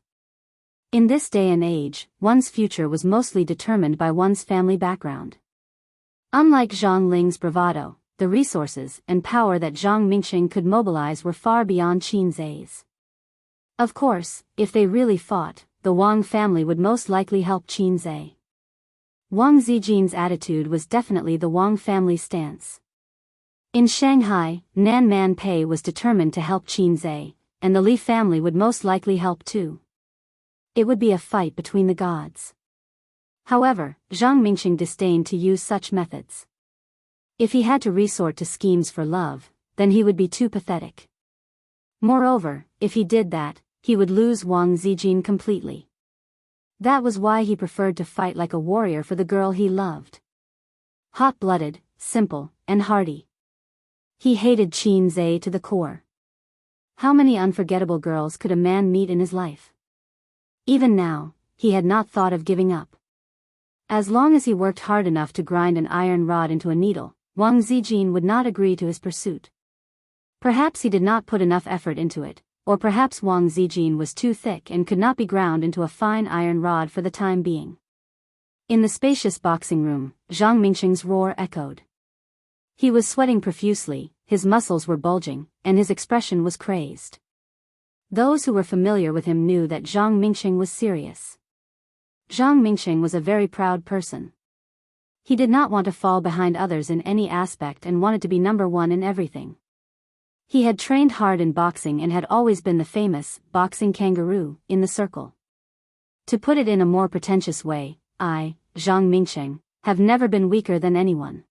In this day and age, one's future was mostly determined by one's family background. Unlike Zhang Ling's bravado, the resources and power that Zhang Mingxing could mobilize were far beyond Qin Zhe's. Of course, if they really fought, the Wang family would most likely help Qin Zhe. Wang Zijin's attitude was definitely the Wang family stance. In Shanghai, Nan Man Pei was determined to help Qin Zhe, and the Li family would most likely help too. It would be a fight between the gods. However, Zhang Mingxing disdained to use such methods. If he had to resort to schemes for love, then he would be too pathetic. Moreover, if he did that, he would lose Wang Zijin completely. That was why he preferred to fight like a warrior for the girl he loved. Hot-blooded, simple, and hardy. He hated Qin Zhe to the core. How many unforgettable girls could a man meet in his life? Even now, he had not thought of giving up. As long as he worked hard enough to grind an iron rod into a needle, Wang Zijin would not agree to his pursuit. Perhaps he did not put enough effort into it, or perhaps Wang Zijin was too thick and could not be ground into a fine iron rod for the time being. In the spacious boxing room, Zhang Mingxing's roar echoed. He was sweating profusely, his muscles were bulging, and his expression was crazed. Those who were familiar with him knew that Zhang Mingxing was serious. Zhang Mingxing was a very proud person. He did not want to fall behind others in any aspect and wanted to be number one in everything. He had trained hard in boxing and had always been the famous boxing kangaroo in the circle. To put it in a more pretentious way, I, Zhang Mingxing, have never been weaker than anyone.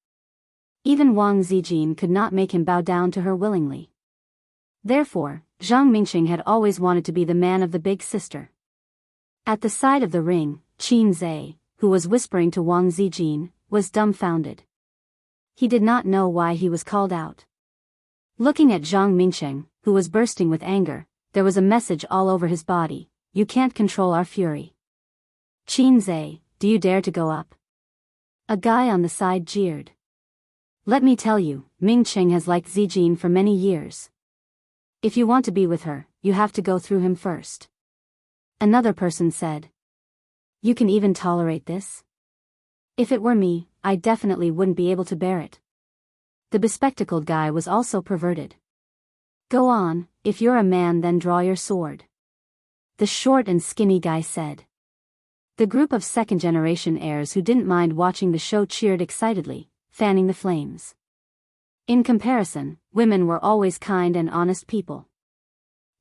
Even Wang Zijin could not make him bow down to her willingly. Therefore, Zhang Mingxing had always wanted to be the man of the big sister. At the side of the ring, Qin Zhe, who was whispering to Wang Zijin, was dumbfounded. He did not know why he was called out. Looking at Zhang Mingxing, who was bursting with anger, there was a message all over his body: "You can't control our fury. Qin Zhe, do you dare to go up?" A guy on the side jeered. "Let me tell you, Mingxing has liked Zijin for many years. If you want to be with her, you have to go through him first." Another person said. "You can even tolerate this? If it were me, I definitely wouldn't be able to bear it." The bespectacled guy was also perverted. "Go on, if you're a man then draw your sword," the short and skinny guy said. The group of second-generation heirs who didn't mind watching the show cheered excitedly, fanning the flames. In comparison, women were always kind and honest people.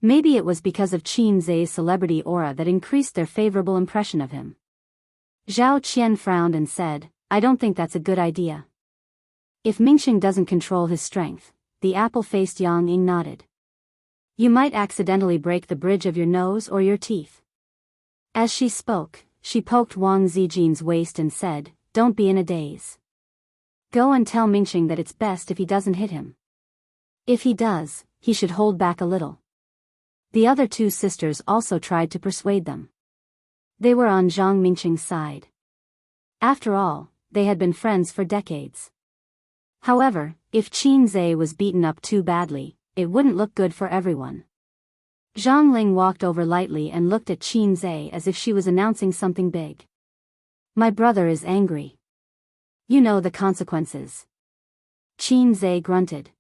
Maybe it was because of Qin Zhe's celebrity aura that increased their favorable impression of him. Zhao Qian frowned and said, "I don't think that's a good idea." If Mingxing doesn't control his strength, the apple-faced Yang Ying nodded. "You might accidentally break the bridge of your nose or your teeth." As she spoke, she poked Wang Zijin's waist and said, "Don't be in a daze. Go and tell Mingxing that it's best if he doesn't hit him. If he does, he should hold back a little. The other two sisters also tried to persuade them. They were on Zhang Mingxing's side. After all, they had been friends for decades. However, if Qin Zhe was beaten up too badly, it wouldn't look good for everyone. Zhang Ling walked over lightly and looked at Qin Zhe as if she was announcing something big. My brother is angry. You know the consequences. Qin Zhe grunted.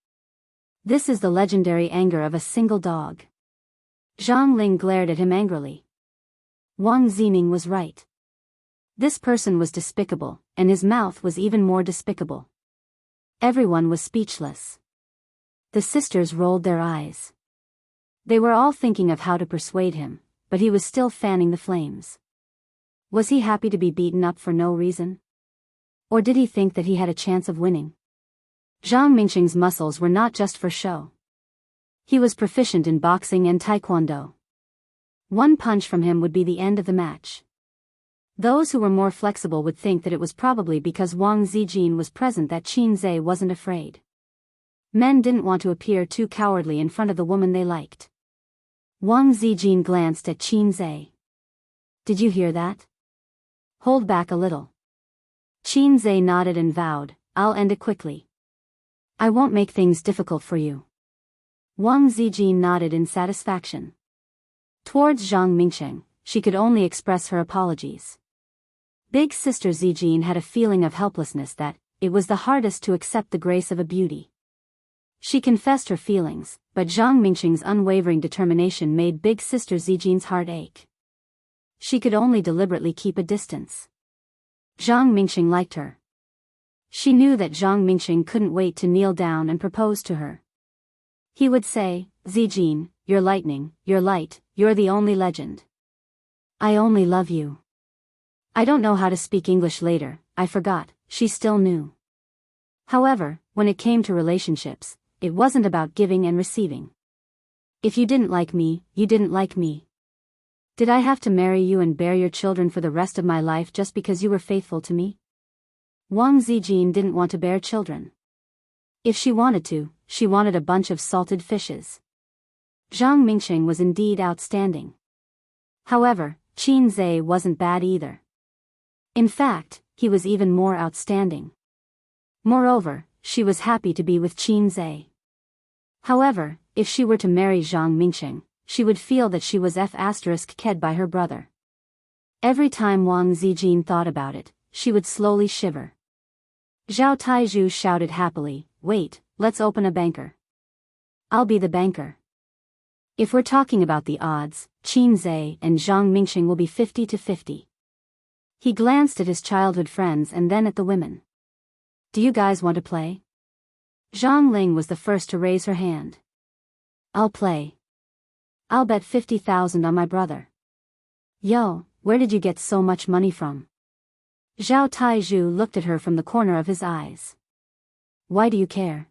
This is the legendary anger of a single dog. Zhang Ling glared at him angrily. Wang Zining was right. This person was despicable, and his mouth was even more despicable. Everyone was speechless. The sisters rolled their eyes. They were all thinking of how to persuade him, but he was still fanning the flames. Was he happy to be beaten up for no reason? Or did he think that he had a chance of winning? Zhang Mingxing's muscles were not just for show. He was proficient in boxing and taekwondo. One punch from him would be the end of the match. Those who were more flexible would think that it was probably because Wang Zijin was present that Qin Zhe wasn't afraid. Men didn't want to appear too cowardly in front of the woman they liked. Wang Zijin glanced at Qin Zhe. Did you hear that? Hold back a little. Qin Zhe nodded and vowed, I'll end it quickly. I won't make things difficult for you. Wang Zijin nodded in satisfaction. Towards Zhang Mingxing, she could only express her apologies. Big sister Zijin had a feeling of helplessness that it was the hardest to accept the grace of a beauty. She confessed her feelings, but Zhang Mingxing's unwavering determination made big sister Zijin's heart ache. She could only deliberately keep a distance. Zhang Mingxing liked her. She knew that Zhang Mingxing couldn't wait to kneel down and propose to her. He would say, Zijin, you're lightning, you're light, you're the only legend. I only love you. I don't know how to speak English later, I forgot, she still knew. However, when it came to relationships, it wasn't about giving and receiving. If you didn't like me, you didn't like me. Did I have to marry you and bear your children for the rest of my life just because you were faithful to me? Wang Zijin didn't want to bear children. If she wanted to, she wanted a bunch of salted fishes. Zhang Mingxing was indeed outstanding. However, Qin Zhe wasn't bad either. In fact, he was even more outstanding. Moreover, she was happy to be with Qin Zhe. However, if she were to marry Zhang Mingxing, she would feel that she was ked by her brother. Every time Wang Zijin thought about it, she would slowly shiver. Zhao Taizhu shouted happily, wait, let's open a banker. I'll be the banker. If we're talking about the odds, Qin Zhe and Zhang Mingxing will be 50-50. He glanced at his childhood friends and then at the women. Do you guys want to play? Zhang Ling was the first to raise her hand. I'll play. I'll bet 50,000 on my brother. Yo, where did you get so much money from? Zhao Taizhu looked at her from the corner of his eyes. Why do you care?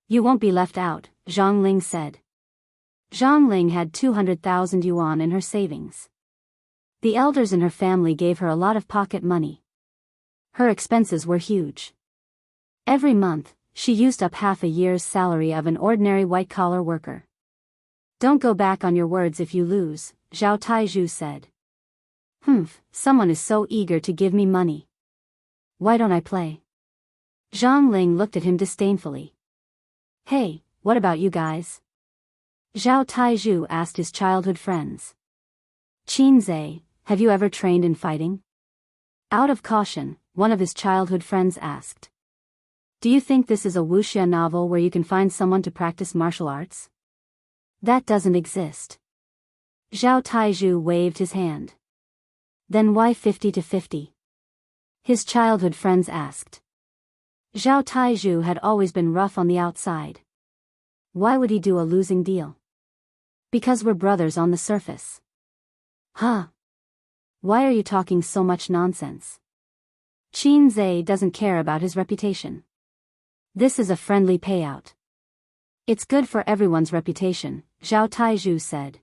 You won't be left out, Zhang Ling said. Zhang Ling had 200,000 yuan in her savings. The elders in her family gave her a lot of pocket money. Her expenses were huge. Every month, she used up half a year's salary of an ordinary white-collar worker. Don't go back on your words if you lose, Zhao Taizhu said. Someone is so eager to give me money. Why don't I play? Zhang Ling looked at him disdainfully. Hey, what about you guys? Zhao Taizhu asked his childhood friends. Qin Zhe, have you ever trained in fighting? Out of caution, one of his childhood friends asked. Do you think this is a wuxia novel where you can find someone to practice martial arts? That doesn't exist. Zhao Taizhu waved his hand. Then why 50-50? His childhood friends asked. Zhao Taizhu had always been rough on the outside. Why would he do a losing deal? Because we're brothers on the surface. Huh? Why are you talking so much nonsense? Qin Zhe doesn't care about his reputation. This is a friendly payout. It's good for everyone's reputation, Zhao Taizhu said.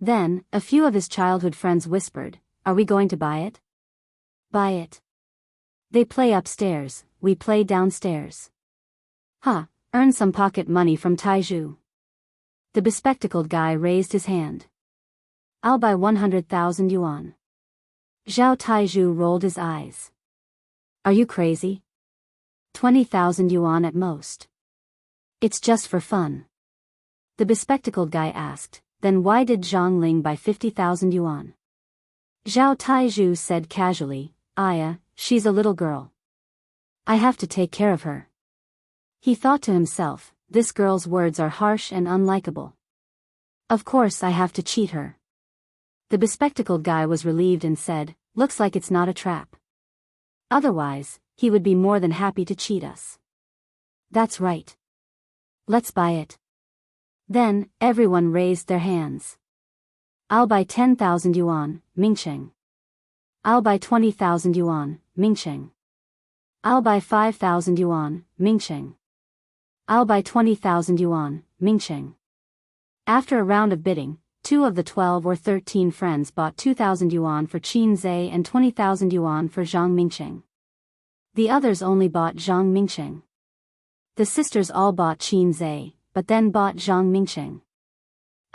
Then, a few of his childhood friends whispered, are we going to buy it? Buy it. They play upstairs, we play downstairs. Ha, earn some pocket money from Taiju. The bespectacled guy raised his hand. I'll buy 100,000 yuan. Zhao Taiju rolled his eyes. Are you crazy? 20,000 yuan at most. It's just for fun. The bespectacled guy asked, then why did Zhang Ling buy 50,000 yuan? Zhao Taiju said casually, Aya, she's a little girl. I have to take care of her. He thought to himself, this girl's words are harsh and unlikable. Of course I have to cheat her. The bespectacled guy was relieved and said, looks like it's not a trap. Otherwise, he would be more than happy to cheat us. That's right. Let's buy it. Then, everyone raised their hands. I'll buy 10,000 yuan, Mingcheng. I'll buy 20,000 yuan, Mingcheng. I'll buy 5,000 yuan, Mingcheng. I'll buy 20,000 yuan, Mingcheng. After a round of bidding, 2 of the 12 or 13 friends bought 2,000 yuan for Qin Zhe and 20,000 yuan for Zhang Mingcheng. The others only bought Zhang Mingcheng. The sisters all bought Qin Zhe, but then bought Zhang Mingcheng.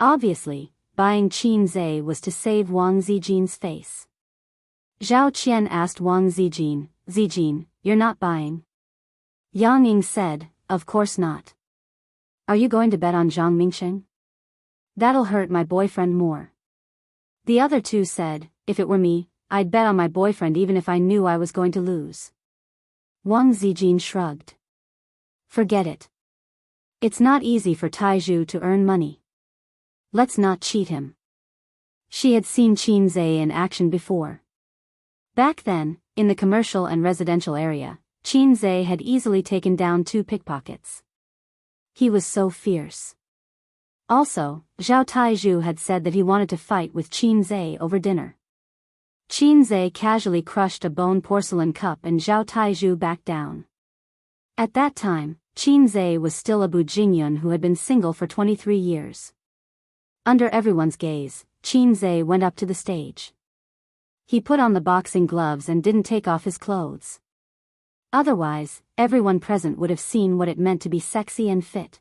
Obviously, buying Qin Zhe was to save Wang Zijin's face. Zhao Qian asked Wang Zijin, Zijin, you're not buying? Yang Ying said, of course not. Are you going to bet on Zhang Mingcheng? That'll hurt my boyfriend more. The other 2 said, if it were me, I'd bet on my boyfriend even if I knew I was going to lose. Wang Zijin shrugged. Forget it. It's not easy for Taiju to earn money. Let's not cheat him. She had seen Qin Zhe in action before. Back then, in the commercial and residential area, Qin Zhe had easily taken down 2 pickpockets. He was so fierce. Also, Zhao Taiju had said that he wanted to fight with Qin Zhe over dinner. Qin Zhe casually crushed a bone porcelain cup and Zhao Taiju backed down. At that time, Qin Zhe was still a Bujingyun who had been single for 23 years. Under everyone's gaze, Qin Zhe went up to the stage. He put on the boxing gloves and didn't take off his clothes. Otherwise, everyone present would have seen what it meant to be sexy and fit.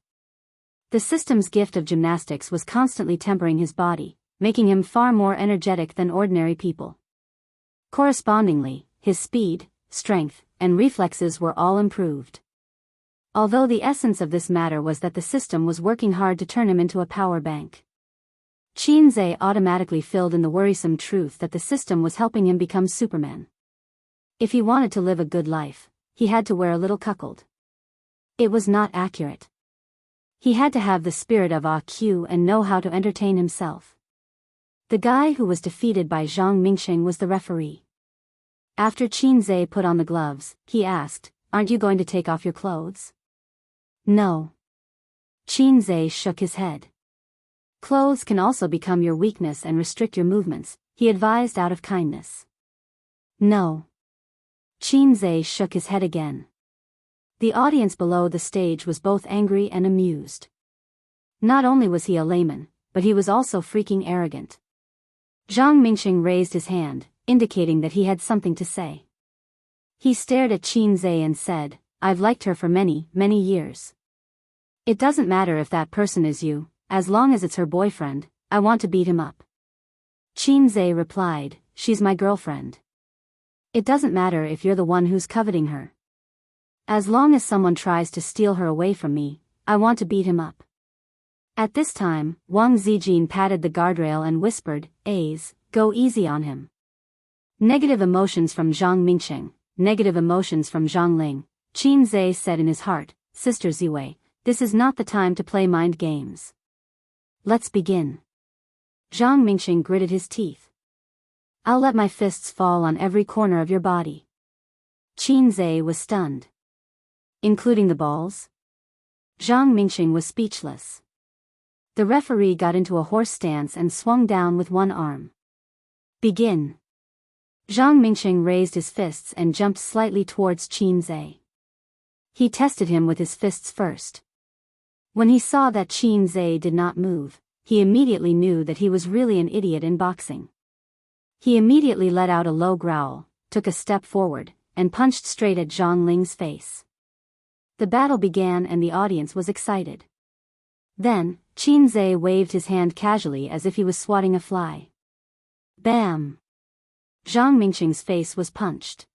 The system's gift of gymnastics was constantly tempering his body, making him far more energetic than ordinary people. Correspondingly, his speed, strength, and reflexes were all improved. Although the essence of this matter was that the system was working hard to turn him into a power bank. Qin Zhe automatically filled in the worrisome truth that the system was helping him become Superman. If he wanted to live a good life, he had to wear a little cuckold. It was not accurate. He had to have the spirit of AQ and know how to entertain himself. The guy who was defeated by Zhang Mingcheng was the referee. After Qin Zhe put on the gloves, he asked, aren't you going to take off your clothes? No. Qin Zhe shook his head. Clothes can also become your weakness and restrict your movements, he advised out of kindness. No. Qin Zhe shook his head again. The audience below the stage was both angry and amused. Not only was he a layman, but he was also freaking arrogant. Zhang Mingcheng raised his hand, indicating that he had something to say. He stared at Qin Zhe and said, I've liked her for many, many years. It doesn't matter if that person is you, as long as it's her boyfriend, I want to beat him up. Qin Zhe replied, she's my girlfriend. It doesn't matter if you're the one who's coveting her. As long as someone tries to steal her away from me, I want to beat him up. At this time, Wang Zijin patted the guardrail and whispered, A's, go easy on him. Negative emotions from Zhang Mingcheng, negative emotions from Zhang Ling, Qin Zhe said in his heart, Sister Ziwei, this is not the time to play mind games. Let's begin. Zhang Mingcheng gritted his teeth. I'll let my fists fall on every corner of your body. Qin Zhe was stunned. Including the balls? Zhang Mingcheng was speechless. The referee got into a horse stance and swung down with one arm. Begin. Zhang Mingcheng raised his fists and jumped slightly towards Qin Zhe. He tested him with his fists first. When he saw that Qin Zhe did not move, he immediately knew that he was really an idiot in boxing. He immediately let out a low growl, took a step forward, and punched straight at Zhang Ling's face. The battle began and the audience was excited. Then, Qin Zhe waved his hand casually as if he was swatting a fly. Bam! Zhang Mingqing's face was punched.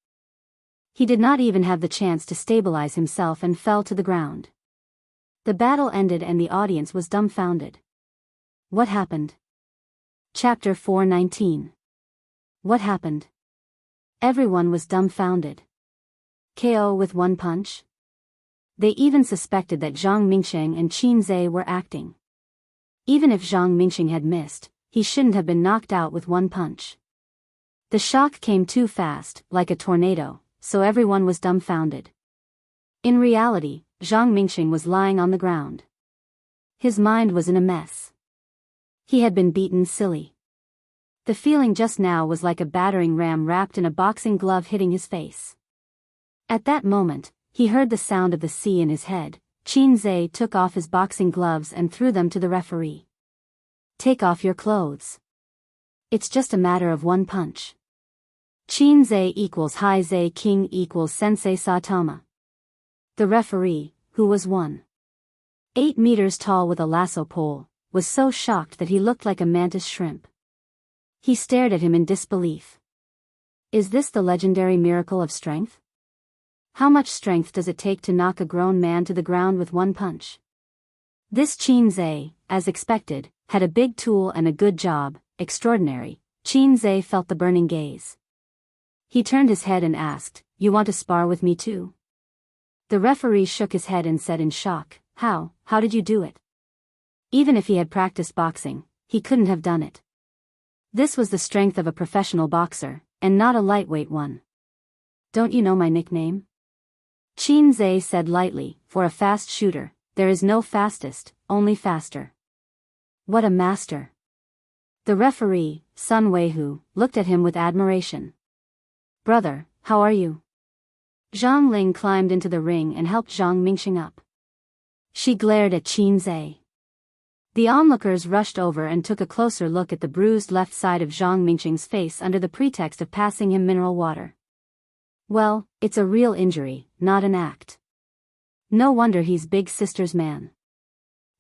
He did not even have the chance to stabilize himself and fell to the ground. The battle ended and the audience was dumbfounded. What happened? Chapter 419. What happened? Everyone was dumbfounded. KO with one punch? They even suspected that Zhang Mingqing and Qin Zhe were acting. Even if Zhang Mingqing had missed, he shouldn't have been knocked out with one punch. The shock came too fast, like a tornado, so everyone was dumbfounded. In reality, Zhang Mingqing was lying on the ground. His mind was in a mess. He had been beaten silly. The feeling just now was like a battering ram wrapped in a boxing glove hitting his face. At that moment, he heard the sound of the sea in his head. Qin Zhe took off his boxing gloves and threw them to the referee. Take off your clothes. It's just a matter of one punch. Qin Zhe equals Hai Zhe King equals Sensei Saitama. The referee, who was 1.8 meters tall with a lasso pole, was so shocked that he looked like a mantis shrimp. He stared at him in disbelief. Is this the legendary miracle of strength? How much strength does it take to knock a grown man to the ground with one punch? This Qin Zhe, as expected, had a big tool and a good job. Extraordinary. Qin Zhe felt the burning gaze. He turned his head and asked, "You want to spar with me too?" The referee shook his head and said in shock, How did you do it?" Even if he had practiced boxing, he couldn't have done it. This was the strength of a professional boxer, and not a lightweight one. "Don't you know my nickname?" Qin Zhe said lightly, "For a fast shooter, there is no fastest, only faster." What a master! The referee, Sun Weihu, looked at him with admiration. "Brother, how are you?" Zhang Ling climbed into the ring and helped Zhang Mingqing up. She glared at Qin Zhe. The onlookers rushed over and took a closer look at the bruised left side of Zhang Mingqing's face under the pretext of passing him mineral water. Well, it's a real injury, not an act. No wonder he's big sister's man.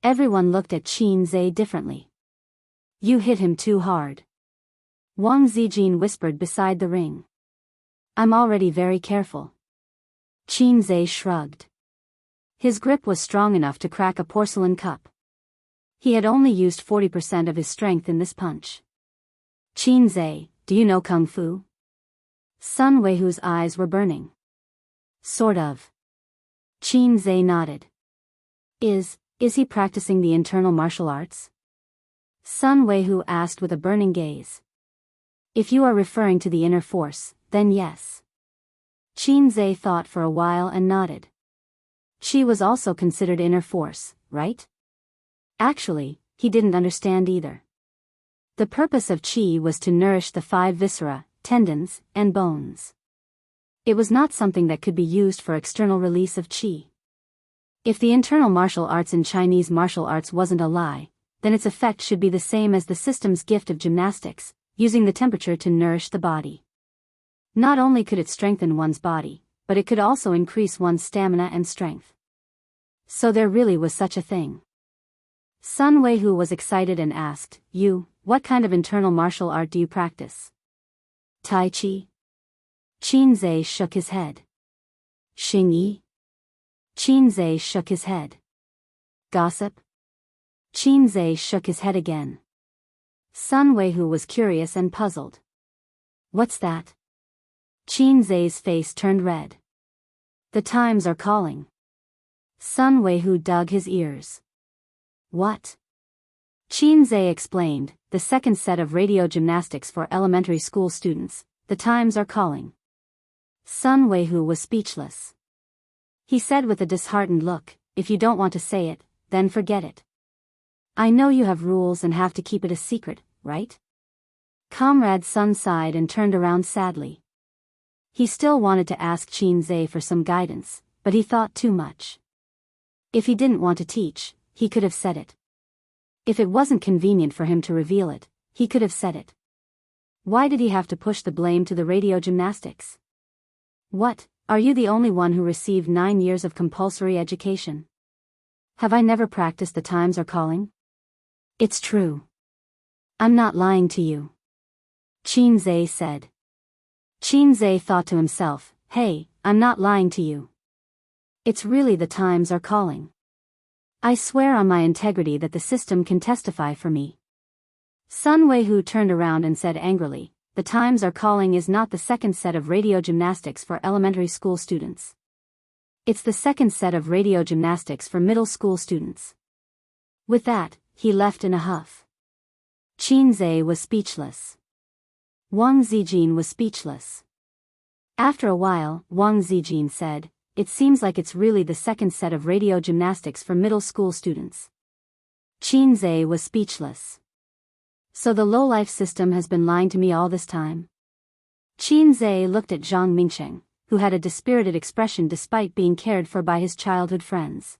Everyone looked at Qin Zhe differently. "You hit him too hard," Wang Zijin whispered beside the ring. "I'm already very careful." Qin Zhe shrugged. His grip was strong enough to crack a porcelain cup. He had only used 40% of his strength in this punch. "Qin Zhe, do you know Kung Fu?" Sun Weihu's eyes were burning. "Sort of." Qin Zhe nodded. Is he practicing the internal martial arts?" Sun Weihu asked with a burning gaze. "If you are referring to the inner force, then yes." Qin Zhe thought for a while and nodded. Qi was also considered inner force, right? Actually, he didn't understand either. The purpose of qi was to nourish the 5 viscera, tendons, and bones. It was not something that could be used for external release of qi. If the internal martial arts in Chinese martial arts wasn't a lie, then its effect should be the same as the system's gift of gymnastics, using the temperature to nourish the body. Not only could it strengthen one's body, but it could also increase one's stamina and strength. So there really was such a thing. Sun Weihu was excited and asked, What kind of internal martial art do you practice?" "Tai Chi." Qin Zhe shook his head. "Xing Yi." Qin Zhe shook his head. "Gossip?" Qin Zhe shook his head again. Sun Weihu was curious and puzzled. "What's that?" Qin Zhe's face turned red. "The times are calling." Sun Weihu dug his ears. "What?" Qin Zhe explained, "The second set of radio gymnastics for elementary school students, the times are calling." Sun Weihu was speechless. He said with a disheartened look, "If you don't want to say it, then forget it. I know you have rules and have to keep it a secret, right?" Comrade Sun sighed and turned around sadly. He still wanted to ask Qin Zhe for some guidance, but he thought too much. If he didn't want to teach, he could have said it. If it wasn't convenient for him to reveal it, he could have said it. Why did he have to push the blame to the radio gymnastics? What, are you the only one who received 9 years of compulsory education? Have I never practiced the times are calling? It's true. I'm not lying to you. Qin Zhe said. Qin Zhe thought to himself, hey, I'm not lying to you. It's really the times are calling. I swear on my integrity that the system can testify for me. Sun Weihu turned around and said angrily, the times are calling is not the second set of radio gymnastics for elementary school students. It's the second set of radio gymnastics for middle school students. With that, he left in a huff. Qin Zhe was speechless. Wang Zijin was speechless. After a while, Wang Zijin said, it seems like it's really the second set of radio gymnastics for middle school students. Qin Zhe was speechless. So the low-life system has been lying to me all this time? Qin Zhe looked at Zhang Mingsheng, who had a dispirited expression despite being cared for by his childhood friends.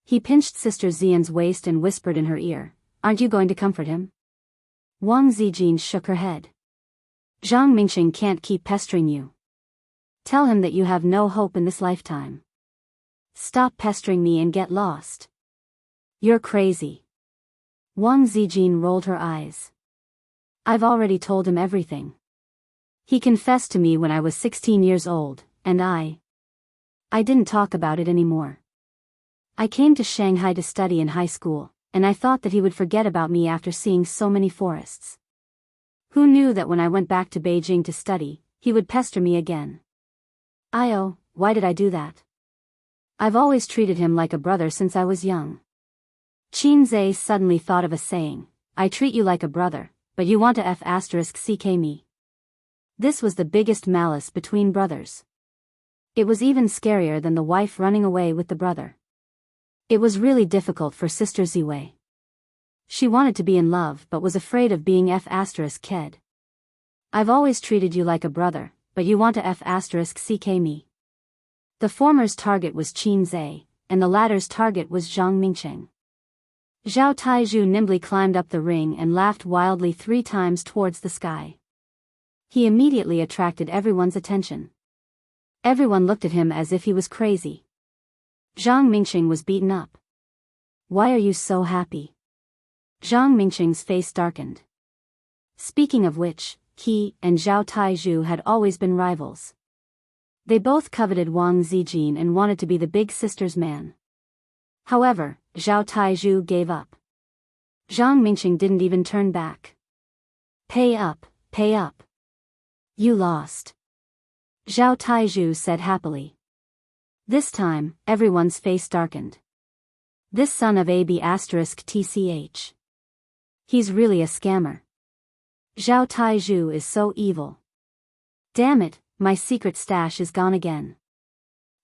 He pinched Sister Xian's waist and whispered in her ear, aren't you going to comfort him? Wang Zijin shook her head. Zhang Mingsheng can't keep pestering you. Tell him that you have no hope in this lifetime. Stop pestering me and get lost. You're crazy. Wang Zijin rolled her eyes. I've already told him everything. He confessed to me when I was 16 years old, and I didn't talk about it anymore. I came to Shanghai to study in high school, and I thought that he would forget about me after seeing so many forests. Who knew that when I went back to Beijing to study, he would pester me again? Why did I do that? I've always treated him like a brother since I was young. Qin Zhe suddenly thought of a saying, I treat you like a brother, but you want to f***ck me. This was the biggest malice between brothers. It was even scarier than the wife running away with the brother. It was really difficult for Sister Ziwei. She wanted to be in love but was afraid of being f***ked. I've always treated you like a brother, but you want to f***ck me. The former's target was Qin Zhe, and the latter's target was Zhang Mingsheng. Zhao Taizhu nimbly climbed up the ring and laughed wildly 3 times towards the sky. He immediately attracted everyone's attention. Everyone looked at him as if he was crazy. Zhang Mingsheng was beaten up. Why are you so happy? Zhang Mingsheng's face darkened. Speaking of which, he and Zhao Taizhu had always been rivals. They both coveted Wang Zijin and wanted to be the big sister's man. However, Zhao Taizhu gave up. Zhang Mingsheng didn't even turn back. Pay up, pay up. You lost. Zhao Taizhu said happily. This time, everyone's face darkened. This son of AB*TCH. He's really a scammer. Zhao Taizhu is so evil. Damn it, my secret stash is gone again.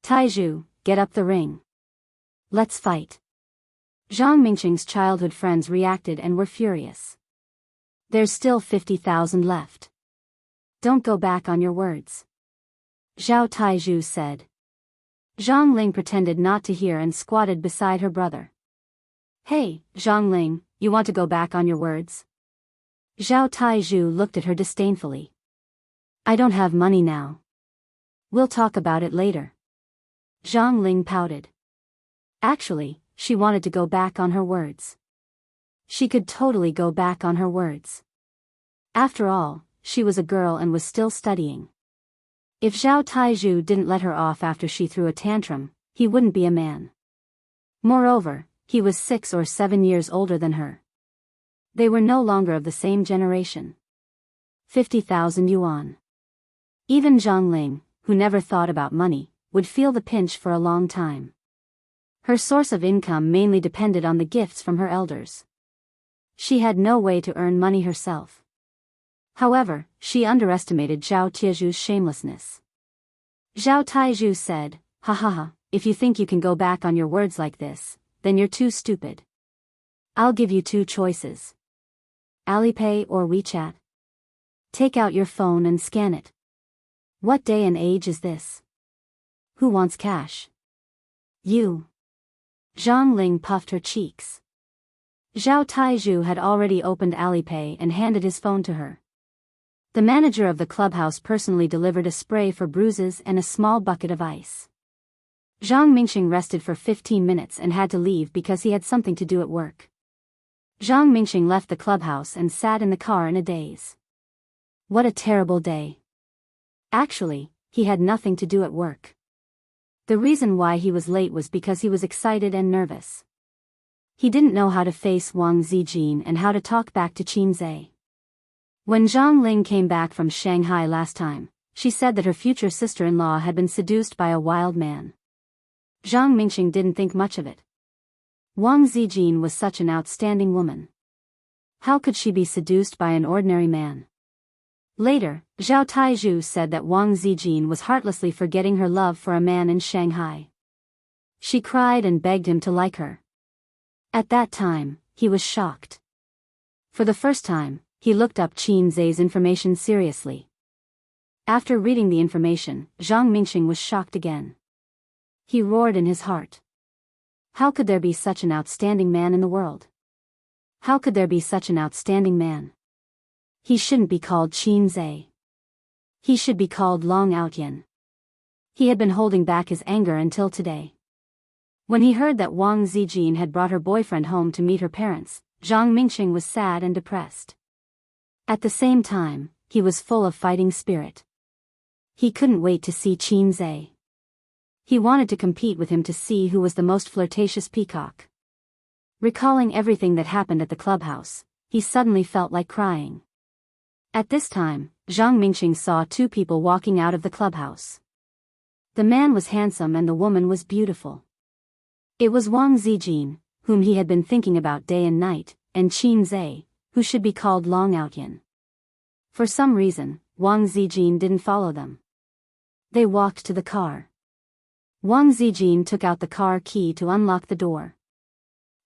Taizhu, get up the ring. Let's fight. Zhang Mingsheng's childhood friends reacted and were furious. There's still 50,000 left. Don't go back on your words. Zhao Taizhu said. Zhang Ling pretended not to hear and squatted beside her brother. Hey, Zhang Ling, you want to go back on your words? Zhao Taizhu looked at her disdainfully. I don't have money now. We'll talk about it later. Zhang Ling pouted. Actually, she wanted to go back on her words. She could totally go back on her words. After all, she was a girl and was still studying. If Zhao Taizhu didn't let her off after she threw a tantrum, he wouldn't be a man. Moreover, he was 6 or 7 years older than her. They were no longer of the same generation. 50,000 yuan. Even Zhang Ling, who never thought about money, would feel the pinch for a long time. Her source of income mainly depended on the gifts from her elders. She had no way to earn money herself. However, she underestimated Zhao Taizhu's shamelessness. Zhao Taizhu said, ha ha ha, if you think you can go back on your words like this, then you're too stupid. I'll give you 2 choices. Alipay or WeChat. Take out your phone and scan it. What day and age is this? Who wants cash? You. Zhang Ling puffed her cheeks. Zhao Taizhu had already opened Alipay and handed his phone to her. The manager of the clubhouse personally delivered a spray for bruises and a small bucket of ice. Zhang Mingxing rested for 15 minutes and had to leave because he had something to do at work. Zhang Mingxing left the clubhouse and sat in the car in a daze. What a terrible day. Actually, he had nothing to do at work. The reason why he was late was because he was excited and nervous. He didn't know how to face Wang Zijin and how to talk back to Qin Zhe. When Zhang Ling came back from Shanghai last time, she said that her future sister-in-law had been seduced by a wild man. Zhang Mingxing didn't think much of it. Wang Zijin was such an outstanding woman. How could she be seduced by an ordinary man? Later, Zhao Taizhu said that Wang Zijin was heartlessly forgetting her love for a man in Shanghai. She cried and begged him to like her. At that time, he was shocked. For the first time, he looked up Qin Zhe's information seriously. After reading the information, Zhang Mingxing was shocked again. He roared in his heart. How could there be such an outstanding man in the world? How could there be such an outstanding man? He shouldn't be called Qin Zhe. He should be called Long Outyan. He had been holding back his anger until today. When he heard that Wang Zijin had brought her boyfriend home to meet her parents, Zhang Mingxing was sad and depressed. At the same time, he was full of fighting spirit. He couldn't wait to see Qin Zhe. He wanted to compete with him to see who was the most flirtatious peacock. Recalling everything that happened at the clubhouse, he suddenly felt like crying. At this time, Zhang Mingxing saw two people walking out of the clubhouse. The man was handsome and the woman was beautiful. It was Wang Zijin, whom he had been thinking about day and night, and Qin Zhe, who should be called Long Outyan. For some reason, Wang Zijin didn't follow them. They walked to the car. Wang Zijin took out the car key to unlock the door.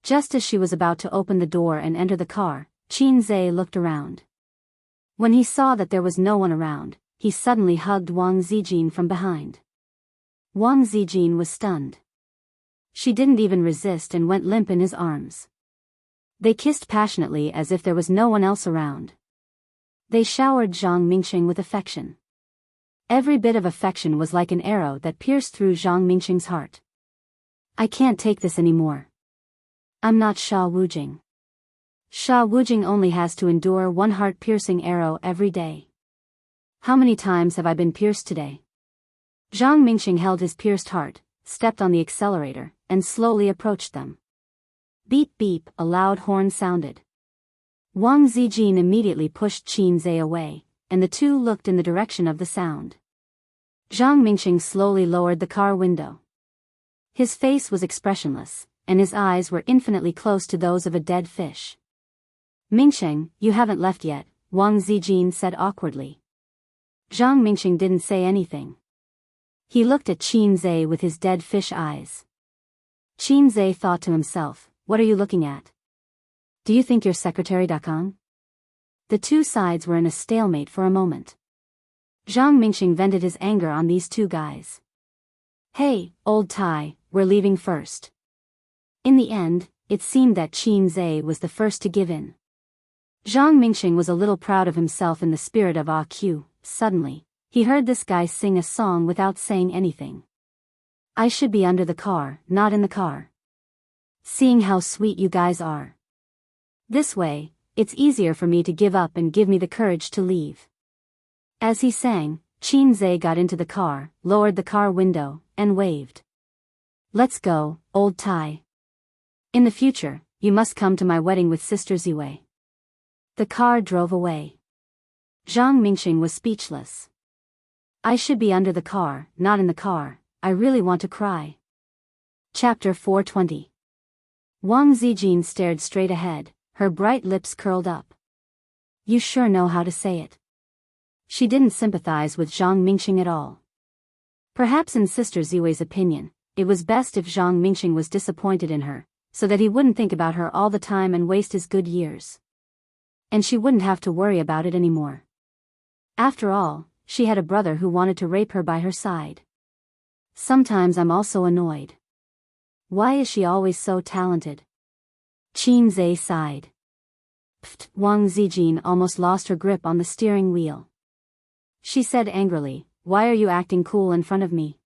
Just as she was about to open the door and enter the car, Qin Zhe looked around. When he saw that there was no one around, he suddenly hugged Wang Zijin from behind. Wang Zijin was stunned. She didn't even resist and went limp in his arms. They kissed passionately as if there was no one else around. They showered Zhang Mingxing with affection. Every bit of affection was like an arrow that pierced through Zhang Mingxing's heart. I can't take this anymore. I'm not Sha Wujing. Sha Wujing only has to endure one heart-piercing arrow every day. How many times have I been pierced today? Zhang Mingxing held his pierced heart, stepped on the accelerator, and slowly approached them. Beep beep, a loud horn sounded. Wang Zijin immediately pushed Qin Zhe away, and the two looked in the direction of the sound. Zhang Mingxing slowly lowered the car window. His face was expressionless, and his eyes were infinitely close to those of a dead fish. Mingxing, you haven't left yet, Wang Zijin said awkwardly. Zhang Mingxing didn't say anything. He looked at Qin Zhe with his dead fish eyes. Qin Zhe thought to himself, what are you looking at? Do you think you're Secretary Dakang? The two sides were in a stalemate for a moment. Zhang Mingxing vented his anger on these two guys. Hey, old Tai, we're leaving first. In the end, it seemed that Qin Zhe was the first to give in. Zhang Mingxing was a little proud of himself in the spirit of AQ. Suddenly, he heard this guy sing a song without saying anything. I should be under the car, not in the car. Seeing how sweet you guys are. This way, it's easier for me to give up and give me the courage to leave. As he sang, Qin Zhe got into the car, lowered the car window, and waved. Let's go, old Tai. In the future, you must come to my wedding with Sister Ziwei. The car drove away. Zhang Mingxing was speechless. I should be under the car, not in the car, I really want to cry. Chapter 420. Wang Zijin stared straight ahead, her bright lips curled up. You sure know how to say it. She didn't sympathize with Zhang Mingxing at all. Perhaps in Sister Ziwei's opinion, it was best if Zhang Mingxing was disappointed in her, so that he wouldn't think about her all the time and waste his good years. And she wouldn't have to worry about it anymore. After all, she had a brother who wanted to rape her by her side. Sometimes I'm also annoyed. Why is she always so talented? Qin Zhe sighed. Pfft, Wang Zijin almost lost her grip on the steering wheel. She said angrily, "Why are you acting cool in front of me?"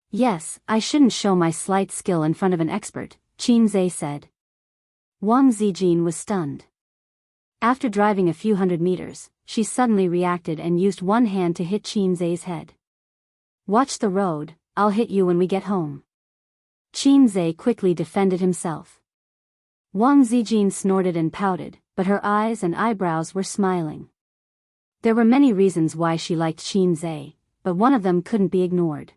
"Yes, I shouldn't show my slight skill in front of an expert," Qin Zhe said. Wang Zijin was stunned. After driving a few hundred meters, she suddenly reacted and used one hand to hit Qin Zhe's head. "Watch the road, I'll hit you when we get home." Qin Zhe quickly defended himself. Wang Zijin snorted and pouted, but her eyes and eyebrows were smiling. There were many reasons why she liked Qin Zhe, but one of them couldn't be ignored.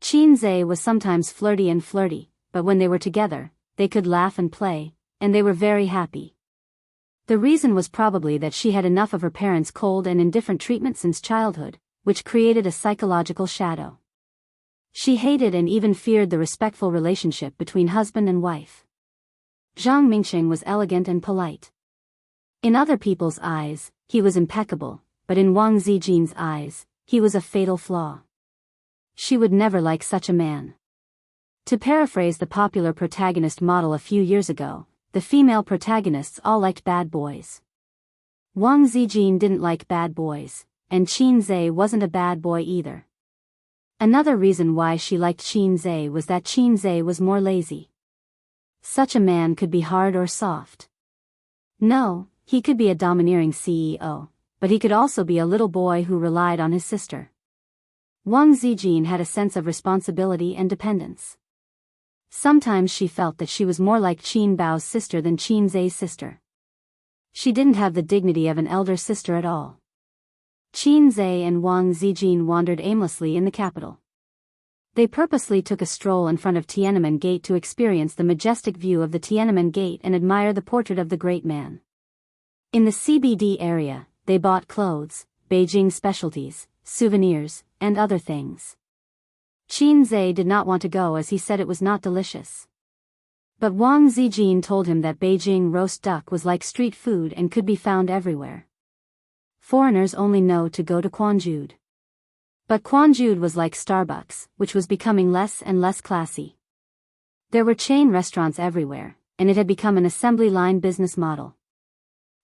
Qin Zhe was sometimes flirty, but when they were together, they could laugh and play, and they were very happy. The reason was probably that she had enough of her parents' cold and indifferent treatment since childhood, which created a psychological shadow. She hated and even feared the respectful relationship between husband and wife. Zhang Mingsheng was elegant and polite. In other people's eyes, he was impeccable, but in Wang Zijin's eyes, he was a fatal flaw. She would never like such a man. To paraphrase the popular protagonist model a few years ago, the female protagonists all liked bad boys. Wang Zijin didn't like bad boys, and Qin Zhe wasn't a bad boy either. Another reason why she liked Qin Zhe was that Qin Zhe was more lazy. Such a man could be hard or soft. No, he could be a domineering CEO, but he could also be a little boy who relied on his sister. Wang Zijin had a sense of responsibility and dependence. Sometimes she felt that she was more like Qin Bao's sister than Qin Zhe's sister. She didn't have the dignity of an elder sister at all. Qin Zhe and Wang Zijin wandered aimlessly in the capital. They purposely took a stroll in front of Tiananmen Gate to experience the majestic view of the Tiananmen Gate and admire the portrait of the great man. In the CBD area, they bought clothes, Beijing specialties, souvenirs, and other things. Qin Zhe did not want to go as he said it was not delicious. But Wang Zijin told him that Beijing roast duck was like street food and could be found everywhere. Foreigners only know to go to Quanjude. But Quanjude was like Starbucks, which was becoming less and less classy. There were chain restaurants everywhere, and it had become an assembly line business model.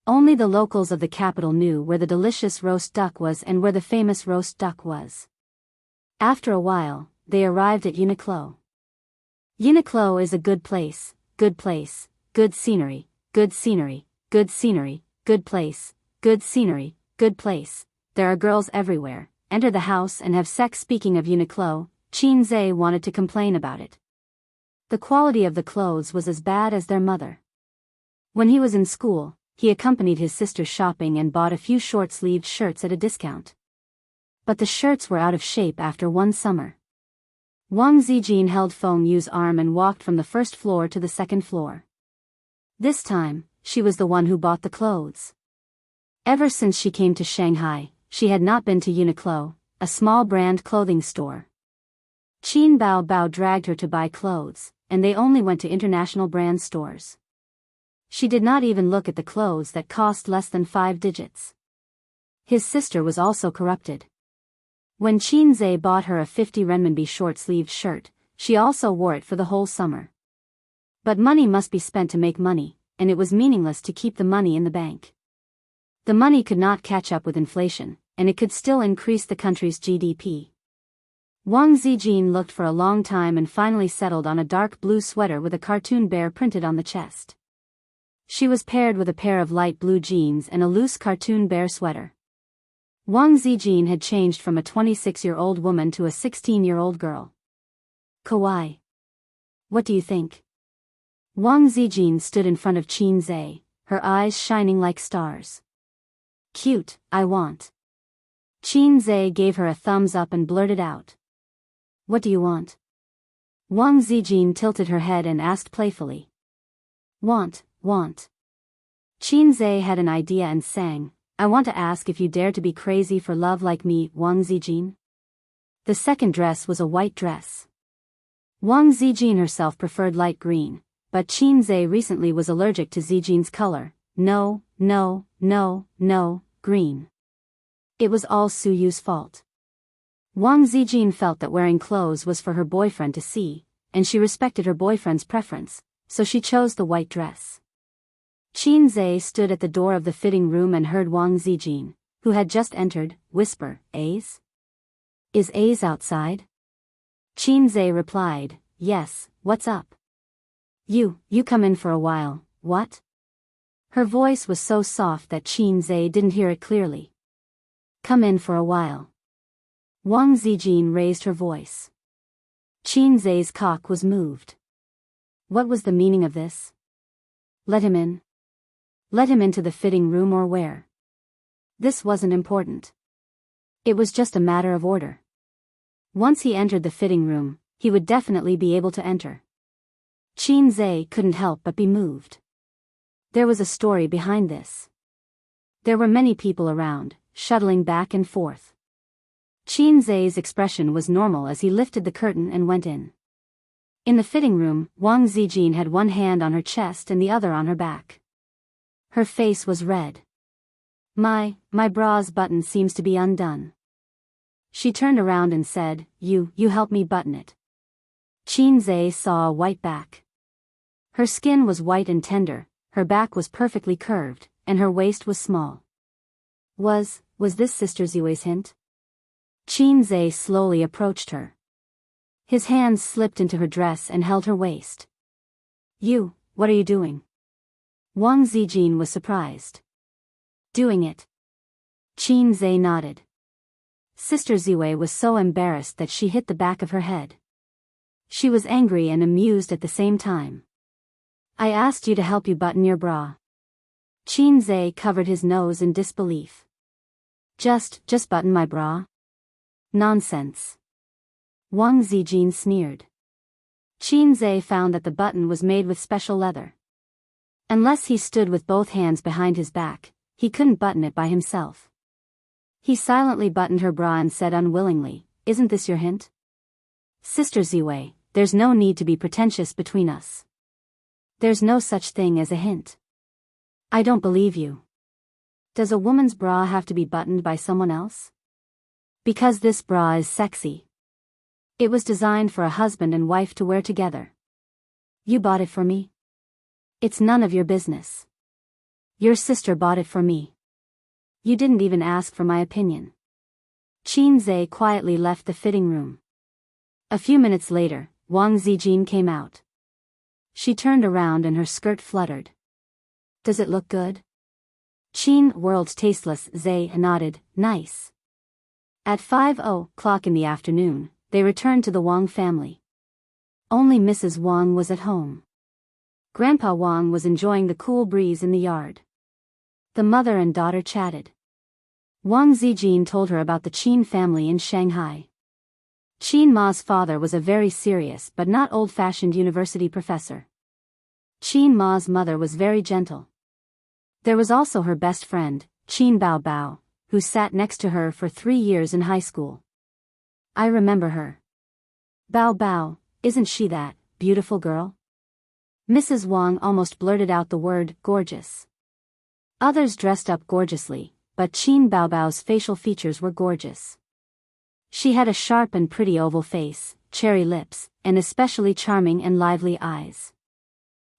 Only the locals of the capital knew where the delicious roast duck was and where the famous roast duck was. After a while, they arrived at Uniqlo. Uniqlo is a good place, good scenery, good scenery, good scenery, good place, good scenery, good place. There are girls everywhere. Enter the house and have sex. Speaking of Uniqlo, Qin Zhe wanted to complain about it. The quality of the clothes was as bad as their mother. When he was in school, he accompanied his sister shopping and bought a few short-sleeved shirts at a discount. But the shirts were out of shape after one summer. Wang Zijin held Feng Yu's arm and walked from the first floor to the second floor. This time, she was the one who bought the clothes. Ever since she came to Shanghai, she had not been to Uniqlo, a small brand clothing store. Qin Bao dragged her to buy clothes, and they only went to international brand stores. She did not even look at the clothes that cost less than 5 digits. His sister was also corrupted. When Qin Zhe bought her a 50 renminbi short-sleeved shirt, she also wore it for the whole summer. But money must be spent to make money, and it was meaningless to keep the money in the bank. The money could not catch up with inflation, and it could still increase the country's GDP. Wang Zijin looked for a long time and finally settled on a dark blue sweater with a cartoon bear printed on the chest. She was paired with a pair of light blue jeans and a loose cartoon bear sweater. Wang Zijin had changed from a 26-year-old woman to a 16-year-old girl. Kawaii. What do you think? Wang Zijin stood in front of Qin Zhe, her eyes shining like stars. Cute, I want. Qin Zhe gave her a thumbs up and blurted out. What do you want? Wang Zijin tilted her head and asked playfully. Want. Qin Zhe had an idea and sang, I want to ask if you dare to be crazy for love like me, Wang Zijin. The second dress was a white dress. Wang Zijin herself preferred light green, but Qin Zhe recently was allergic to Zijin's color. No, green. It was all Su Yu's fault. Wang Zijin felt that wearing clothes was for her boyfriend to see, and she respected her boyfriend's preference, so she chose the white dress. Qin Zhe stood at the door of the fitting room and heard Wang Zijin, who had just entered, whisper, A's? Is A's outside? Qinze replied, yes, what's up? You come in for a while, what? Her voice was so soft that Qinze didn't hear it clearly. Come in for a while. Wang Zijin raised her voice. Qinze's cock was moved. What was the meaning of this? Let him in. Let him into the fitting room or where? This wasn't important. It was just a matter of order. Once he entered the fitting room, he would definitely be able to enter. Qinze couldn't help but be moved. There was a story behind this. There were many people around, shuttling back and forth. Qinze's expression was normal as he lifted the curtain and went in. In the fitting room, Wang Zijin had one hand on her chest and the other on her back. Her face was red. My bra's button seems to be undone. She turned around and said, You help me button it. Qinze saw a white back. Her skin was white and tender, her back was perfectly curved, and her waist was small. Was this Sister Ziwei's hint? Qinze slowly approached her. His hands slipped into her dress and held her waist. What are you doing? Wang Zijin was surprised. Doing it. Qinze nodded. Sister Ziwei was so embarrassed that she hit the back of her head. She was angry and amused at the same time. I asked you to help you button your bra. Qinze covered his nose in disbelief. Just button my bra? Nonsense. Wang Zijin sneered. Qinze found that the button was made with special leather. Unless he stood with both hands behind his back, he couldn't button it by himself. He silently buttoned her bra and said unwillingly, Isn't this your hint? Sister Ziwei, there's no need to be pretentious between us. There's no such thing as a hint. I don't believe you. Does a woman's bra have to be buttoned by someone else? Because this bra is sexy. It was designed for a husband and wife to wear together. You bought it for me? It's none of your business. Your sister bought it for me. You didn't even ask for my opinion. Qinze quietly left the fitting room. A few minutes later, Wang Zijin came out. She turned around and her skirt fluttered. Does it look good? Qin whirled tasteless. Zhe nodded, nice. At 5:00 in the afternoon, they returned to the Wang family. Only Mrs. Wang was at home. Grandpa Wang was enjoying the cool breeze in the yard. The mother and daughter chatted. Wang Zijin told her about the Qin family in Shanghai. Qin Ma's father was a very serious but not old-fashioned university professor. Qin Ma's mother was very gentle. There was also her best friend, Qin Baobao, who sat next to her for 3 years in high school. I remember her. Baobao, isn't she that beautiful girl? Mrs. Wang almost blurted out the word, gorgeous. Others dressed up gorgeously, but Qin Baobao's facial features were gorgeous. She had a sharp and pretty oval face, cherry lips, and especially charming and lively eyes.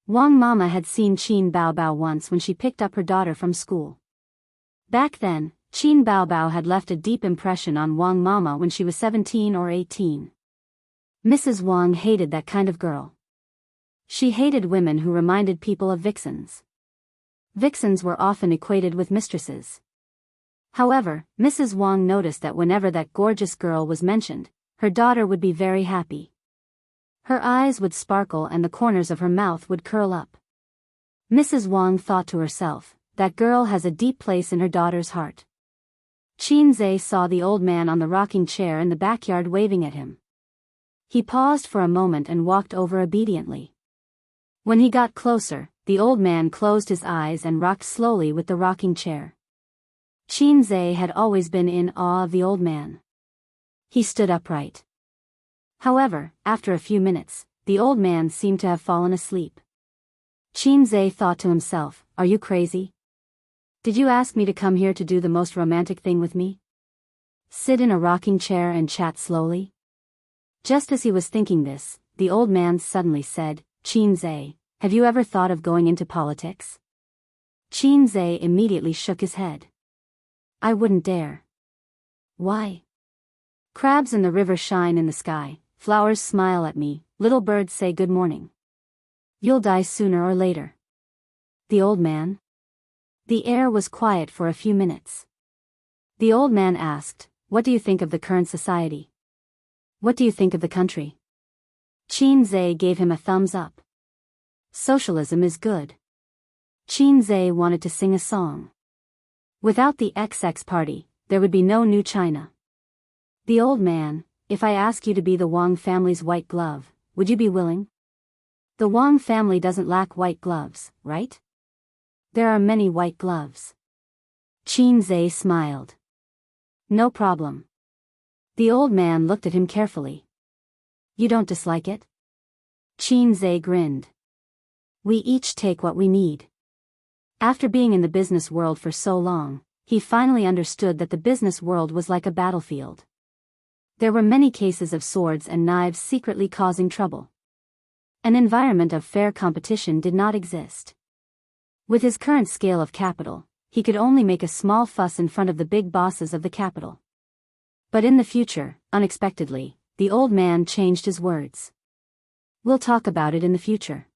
Wang Mama had seen Qin Baobao once when she picked up her daughter from school. Back then, Qin Baobao had left a deep impression on Wang Mama when she was 17 or 18. Mrs. Wang hated that kind of girl. She hated women who reminded people of vixens. Vixens were often equated with mistresses. However, Mrs. Wang noticed that whenever that gorgeous girl was mentioned, her daughter would be very happy. Her eyes would sparkle and the corners of her mouth would curl up. Mrs. Wang thought to herself, that girl has a deep place in her daughter's heart. Qinze saw the old man on the rocking chair in the backyard waving at him. He paused for a moment and walked over obediently. When he got closer, the old man closed his eyes and rocked slowly with the rocking chair. Qinze had always been in awe of the old man. He stood upright. However, after a few minutes, the old man seemed to have fallen asleep. Qinze thought to himself, Are you crazy? Did you ask me to come here to do the most romantic thing with me? Sit in a rocking chair and chat slowly? Just as he was thinking this, the old man suddenly said, Qinze, have you ever thought of going into politics? Qinze immediately shook his head. I wouldn't dare. Why? Crabs in the river shine in the sky, flowers smile at me, little birds say good morning. You'll die sooner or later. The old man? The air was quiet for a few minutes. The old man asked, what do you think of the current society? What do you think of the country? Qin Zhe gave him a thumbs up. Socialism is good. Qin Zhe wanted to sing a song. Without the XX party, there would be no new China. The old man, if I ask you to be the Wang family's white glove, would you be willing? The Wang family doesn't lack white gloves, right? There are many white gloves. Qin Zhe smiled. No problem. The old man looked at him carefully. You don't dislike it? Qin Zhe grinned. We each take what we need. After being in the business world for so long, he finally understood that the business world was like a battlefield. There were many cases of swords and knives secretly causing trouble. An environment of fair competition did not exist. With his current scale of capital, he could only make a small fuss in front of the big bosses of the capital. But in the future, unexpectedly, the old man changed his words. We'll talk about it in the future.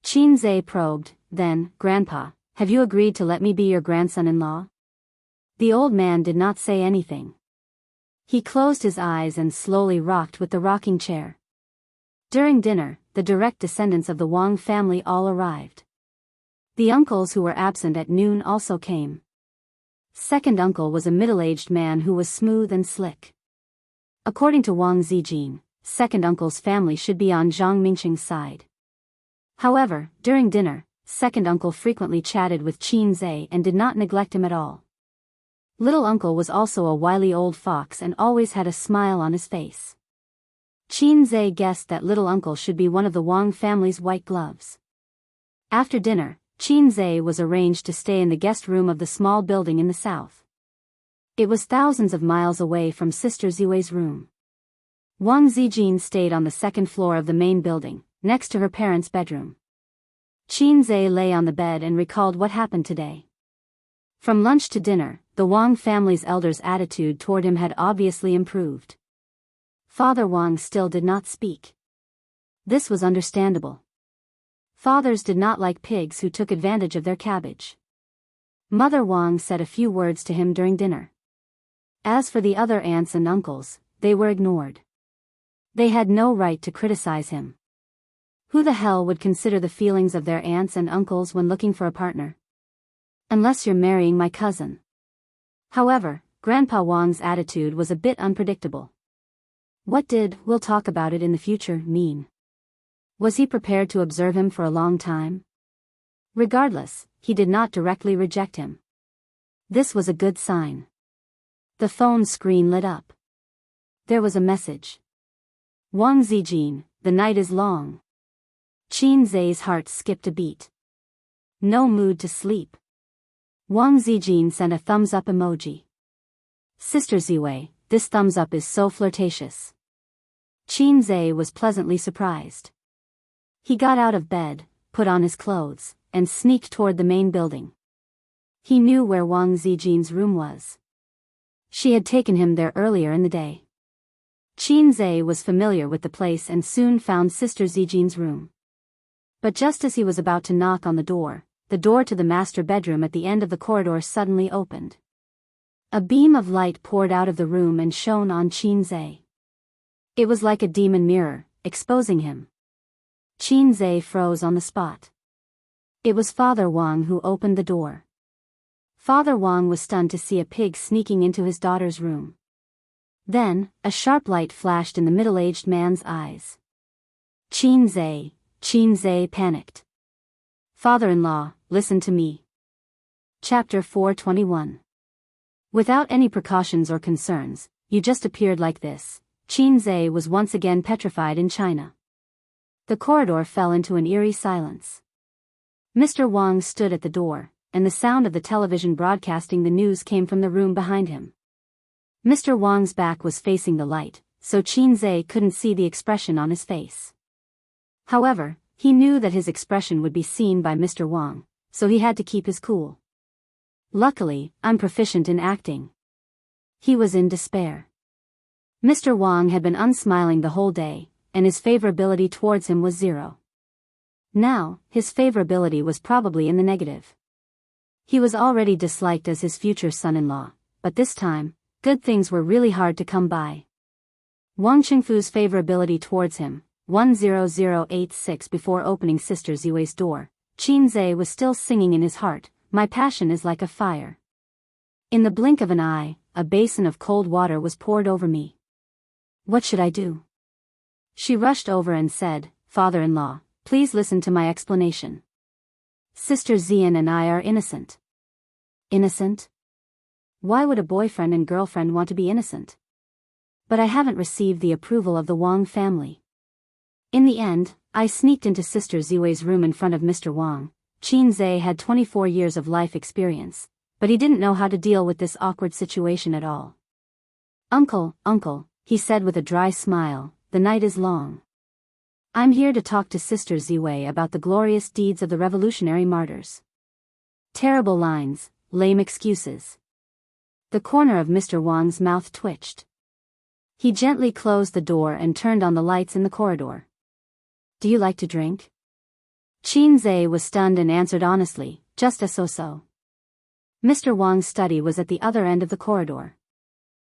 Qin Zhe probed, then, Grandpa, have you agreed to let me be your grandson-in-law? The old man did not say anything. He closed his eyes and slowly rocked with the rocking chair. During dinner, the direct descendants of the Wang family all arrived. The uncles who were absent at noon also came. Second uncle was a middle-aged man who was smooth and slick. According to Wang Zijin, second uncle's family should be on Zhang Mingqing's side. However, during dinner, second uncle frequently chatted with Qin Zhe and did not neglect him at all. Little uncle was also a wily old fox and always had a smile on his face. Qin Zhe guessed that little uncle should be one of the Wang family's white gloves. After dinner, Qin Zhe was arranged to stay in the guest room of the small building in the south. It was thousands of miles away from Sister Ziwei's room. Wang Zijin stayed on the second floor of the main building, next to her parents' bedroom. Qin Zhe lay on the bed and recalled what happened today. From lunch to dinner, the Wang family's elders' attitude toward him had obviously improved. Father Wang still did not speak. This was understandable. Fathers did not like pigs who took advantage of their cabbage. Mother Wang said a few words to him during dinner. As for the other aunts and uncles, they were ignored. They had no right to criticize him. Who the hell would consider the feelings of their aunts and uncles when looking for a partner? Unless you're marrying my cousin. However, Grandpa Wang's attitude was a bit unpredictable. What did "we'll talk about it in the future" mean? Was he prepared to observe him for a long time? Regardless, he did not directly reject him. This was a good sign. The phone screen lit up. There was a message. Wang Zijin, the night is long. Qin Zhe's heart skipped a beat. No mood to sleep. Wang Zijin sent a thumbs-up emoji. Sister Ziwei, this thumbs-up is so flirtatious. Qin Zhe was pleasantly surprised. He got out of bed, put on his clothes, and sneaked toward the main building. He knew where Wang Zijin's room was. She had taken him there earlier in the day. Qin Zhe was familiar with the place and soon found Sister Zijin's room. But just as he was about to knock on the door to the master bedroom at the end of the corridor suddenly opened. A beam of light poured out of the room and shone on Qin Zhe. It was like a demon mirror, exposing him. Qin Zhe froze on the spot. It was Father Wang who opened the door. Father Wang was stunned to see a pig sneaking into his daughter's room. Then, a sharp light flashed in the middle-aged man's eyes. Qin Zhe panicked. Father-in-law, listen to me. Chapter 421. Without any precautions or concerns, you just appeared like this. Qin Zhe was once again petrified in China. The corridor fell into an eerie silence. Mr. Wang stood at the door, and the sound of the television broadcasting the news came from the room behind him. Mr. Wang's back was facing the light, so Qin Zhe couldn't see the expression on his face. However, he knew that his expression would be seen by Mr. Wang, so he had to keep his cool. Luckily, I'm proficient in acting. He was in despair. Mr. Wang had been unsmiling the whole day, and his favorability towards him was 0. Now, his favorability was probably in the negative. He was already disliked as his future son-in-law, but this time, good things were really hard to come by. Wang Qingfu's favorability towards him, 10086. Before opening Sister Ziwei's door, Qin Zhe was still singing in his heart, "My passion is like a fire." In the blink of an eye, a basin of cold water was poured over me. What should I do? She rushed over and said, "Father-in-law, please listen to my explanation. Sister Zian and I are innocent." Innocent? Why would a boyfriend and girlfriend want to be innocent? But I haven't received the approval of the Wang family. In the end, I sneaked into Sister Ziwei's room in front of Mr. Wang. Qin Zhe had 24 years of life experience, but he didn't know how to deal with this awkward situation at all. Uncle, he said with a dry smile, "the night is long. I'm here to talk to Sister Ziwei about the glorious deeds of the revolutionary martyrs." Terrible lines, lame excuses. The corner of Mr. Wang's mouth twitched. He gently closed the door and turned on the lights in the corridor. "Do you like to drink?" Qin Zhe was stunned and answered honestly, "Just a so-so." Mr. Wang's study was at the other end of the corridor.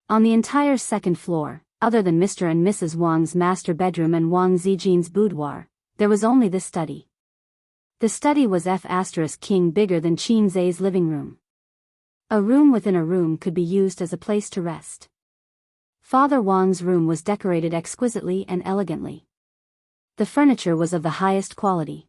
On the entire second floor, other than Mr. and Mrs. Wang's master bedroom and Wang Zijin's boudoir, there was only this study. The study was F*** bigger than Qin Zhe's living room. A room within a room could be used as a place to rest. Father Wang's room was decorated exquisitely and elegantly. The furniture was of the highest quality.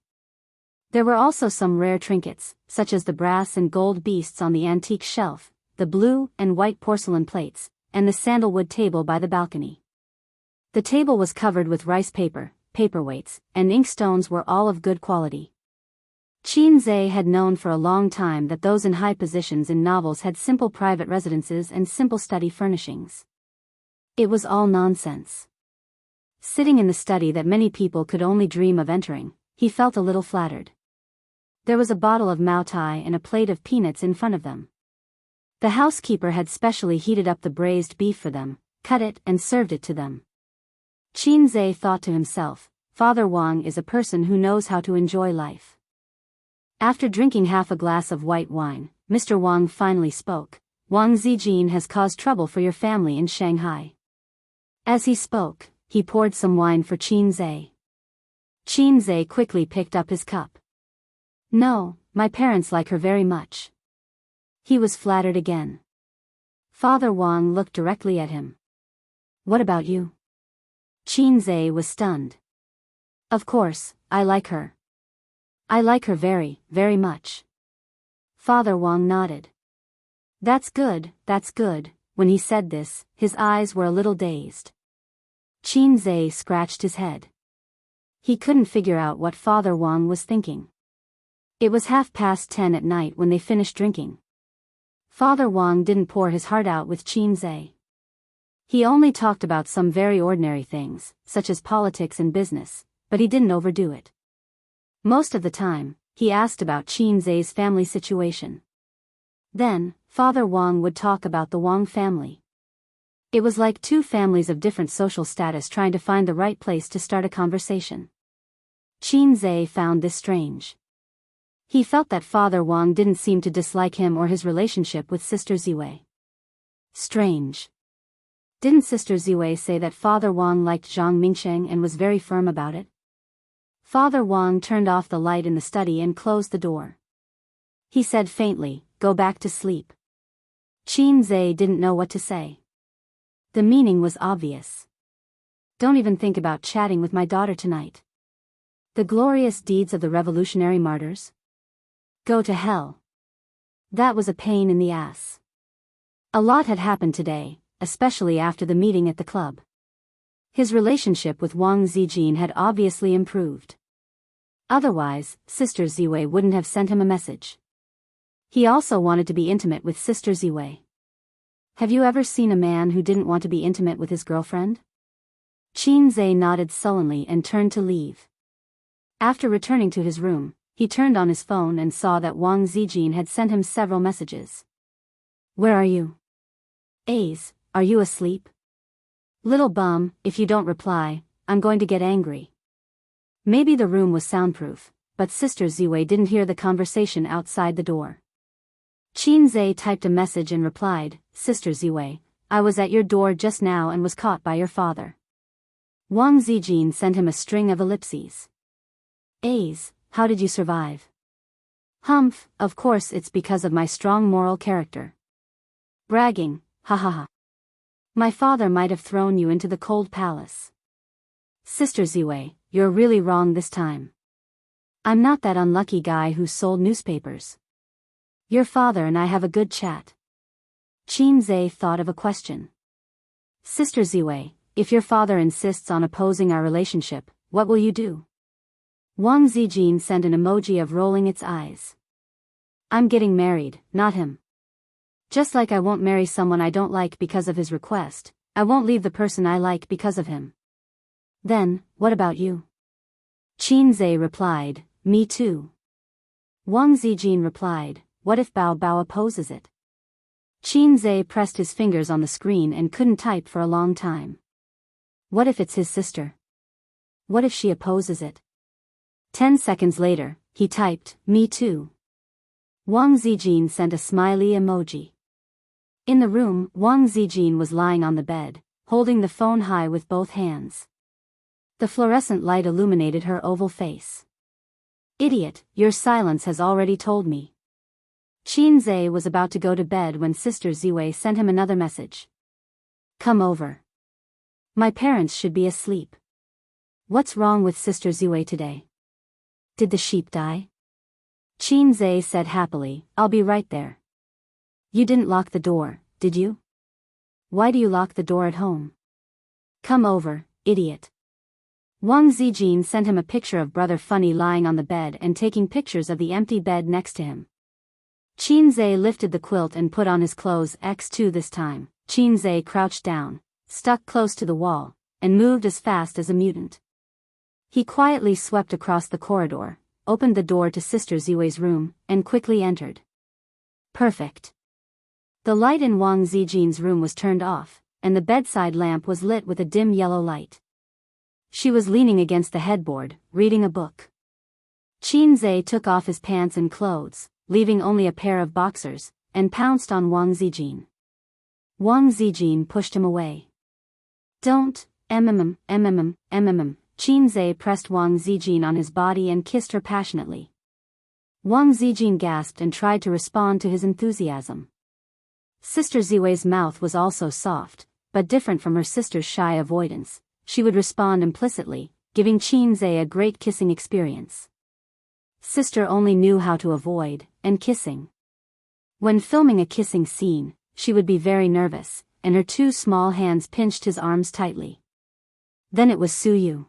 There were also some rare trinkets, such as the brass and gold beasts on the antique shelf, the blue and white porcelain plates, and the sandalwood table by the balcony. The table was covered with rice paper, paperweights, and inkstones were all of good quality. Qin Zhe had known for a long time that those in high positions in novels had simple private residences and simple study furnishings. It was all nonsense. Sitting in the study that many people could only dream of entering, he felt a little flattered. There was a bottle of Mao Tai and a plate of peanuts in front of them. The housekeeper had specially heated up the braised beef for them, cut it and served it to them. Qin Zhe thought to himself, Father Wang is a person who knows how to enjoy life. After drinking half a glass of white wine, Mr. Wang finally spoke. "Wang Zijin has caused trouble for your family in Shanghai." As he spoke, he poured some wine for Qin Zhe. Qin Zhe quickly picked up his cup. "No, my parents like her very much." He was flattered again. Father Wang looked directly at him. "What about you?" Qin Zhe was stunned. "Of course, I like her. I like her very, very much." Father Wang nodded. That's good." When he said this, his eyes were a little dazed. Qin Zhe scratched his head. He couldn't figure out what Father Wang was thinking. It was 10:30 at night when they finished drinking. Father Wang didn't pour his heart out with Qin Zhe. He only talked about some very ordinary things, such as politics and business, but he didn't overdo it. Most of the time, he asked about Qin Zhe's family situation. Then, Father Wang would talk about the Wang family. It was like two families of different social status trying to find the right place to start a conversation. Qin Zhe found this strange. He felt that Father Wang didn't seem to dislike him or his relationship with Sister Ziwei. Strange. Didn't Sister Ziwei say that Father Wang liked Zhang Mingsheng and was very firm about it? Father Wang turned off the light in the study and closed the door. He said faintly, "Go back to sleep." Qin Zhe didn't know what to say. The meaning was obvious. Don't even think about chatting with my daughter tonight. The glorious deeds of the revolutionary martyrs? Go to hell. That was a pain in the ass. A lot had happened today, especially after the meeting at the club. His relationship with Wang Zijin had obviously improved. Otherwise, Sister Ziwei wouldn't have sent him a message. He also wanted to be intimate with Sister Ziwei. Have you ever seen a man who didn't want to be intimate with his girlfriend? Qin Zhe nodded sullenly and turned to leave. After returning to his room, he turned on his phone and saw that Wang Zijin had sent him several messages. Where are you? Ace, are you asleep? Little bum, if you don't reply, I'm going to get angry. Maybe the room was soundproof, but Sister Ziwei didn't hear the conversation outside the door. Qin Zhe typed a message and replied, Sister Ziwei, I was at your door just now and was caught by your father. Wang Zijin sent him a string of ellipses. Ace, how did you survive? Humph, of course it's because of my strong moral character. Bragging, ha ha ha. My father might have thrown you into the cold palace. Sister Ziwei, you're really wrong this time. I'm not that unlucky guy who sold newspapers. Your father and I have a good chat. Qin Zhe thought of a question. Sister Ziwei, if your father insists on opposing our relationship, what will you do? Wang Zijin sent an emoji of rolling its eyes. I'm getting married, not him. Just like I won't marry someone I don't like because of his request, I won't leave the person I like because of him. Then, what about you? Qin Zhe replied, me too. Wang Zijin replied, what if Bao Bao opposes it? Qin Zhe pressed his fingers on the screen and couldn't type for a long time. What if it's his sister? What if she opposes it? 10 seconds later, he typed, me too. Wang Zijin sent a smiley emoji. In the room, Wang Zijin was lying on the bed, holding the phone high with both hands. The fluorescent light illuminated her oval face. Idiot, your silence has already told me. Qin Zhe was about to go to bed when Sister Ziwei sent him another message. Come over. My parents should be asleep. What's wrong with Sister Ziwei today? Did the sheep die? Qin Zhe said happily, I'll be right there. You didn't lock the door, did you? Why do you lock the door at home? Come over, idiot. Wang Zijin sent him a picture of Brother Funny lying on the bed and taking pictures of the empty bed next to him. Qin Zhe lifted the quilt and put on his clothes. X2 this time, Qin Zhe crouched down, stuck close to the wall, and moved as fast as a mutant. He quietly swept across the corridor, opened the door to Sister Ziwei's room, and quickly entered. Perfect. The light in Wang Zijin's room was turned off, and the bedside lamp was lit with a dim yellow light. She was leaning against the headboard, reading a book. Qin Zhe took off his pants and clothes, leaving only a pair of boxers, and pounced on Wang Zijin. Wang Zijin pushed him away. Don't, Qin Zhe pressed Wang Zijin on his body and kissed her passionately. Wang Zijin gasped and tried to respond to his enthusiasm. Sister Ziwei's mouth was also soft, but different from her sister's shy avoidance. She would respond implicitly, giving Qin Zhe a great kissing experience. Sister only knew how to avoid, and kissing. When filming a kissing scene, she would be very nervous, and her two small hands pinched his arms tightly. Then it was Suyu.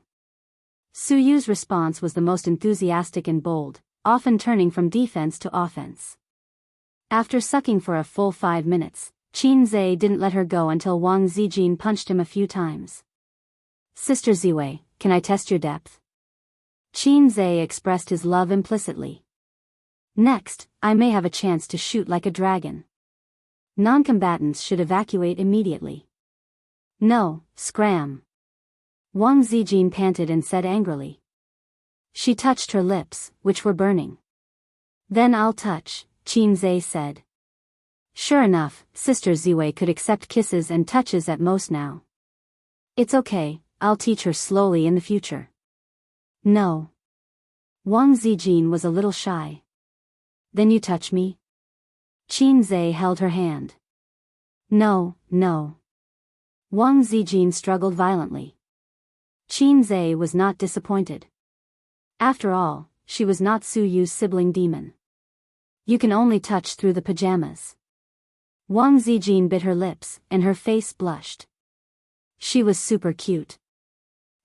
Suyu's response was the most enthusiastic and bold, often turning from defense to offense. After sucking for a full 5 minutes, Qin Zhe didn't let her go until Wang Zijin punched him a few times. Sister Ziwei, can I test your depth? Qin Zhe expressed his love implicitly. Next, I may have a chance to shoot like a dragon. Non-combatants should evacuate immediately. No, scram. Wang Zijin panted and said angrily. She touched her lips, which were burning. Then I'll touch, Qin Zhe said. Sure enough, Sister Ziwei could accept kisses and touches at most now. It's okay, I'll teach her slowly in the future. No. Wang Zijin was a little shy. Then you touch me? Qin Zhe held her hand. No. Wang Zijin struggled violently. Qin Zhe was not disappointed. After all, she was not Suyu's sibling demon. You can only touch through the pajamas. Wang Zijin bit her lips, and her face blushed. She was super cute.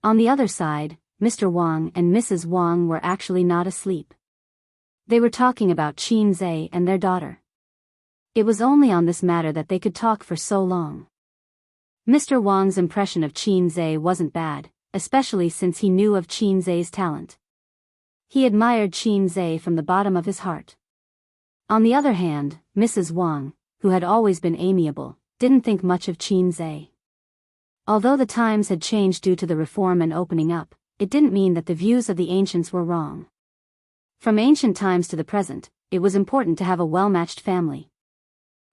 On the other side, Mr. Wang and Mrs. Wang were actually not asleep. They were talking about Qin Zhe and their daughter. It was only on this matter that they could talk for so long. Mr. Wang's impression of Qin Zhe wasn't bad, especially since he knew of Qin Zhe's talent. He admired Qin Zhe from the bottom of his heart. On the other hand, Mrs. Wang, who had always been amiable, didn't think much of Qin Zhe. Although the times had changed due to the reform and opening up, it didn't mean that the views of the ancients were wrong. From ancient times to the present, it was important to have a well-matched family.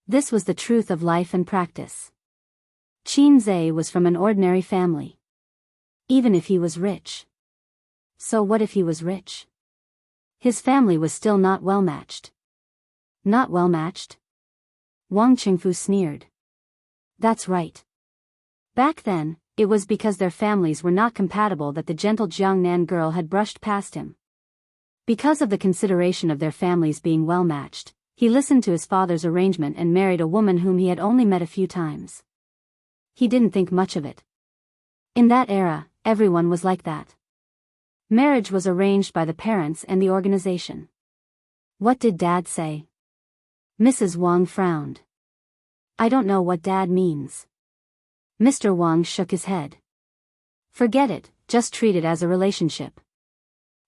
This was the truth of life and practice. Qin Zhe was from an ordinary family. Even if he was rich. So what if he was rich? His family was still not well-matched. Not well-matched? Wang Qingfu sneered. That's right. Back then, it was because their families were not compatible that the gentle Jiangnan girl had brushed past him. Because of the consideration of their families being well-matched, he listened to his father's arrangement and married a woman whom he had only met a few times. He didn't think much of it. In that era, everyone was like that. Marriage was arranged by the parents and the organization. What did Dad say? Mrs. Wang frowned. I don't know what Dad means. Mr. Wang shook his head. Forget it, just treat it as a relationship.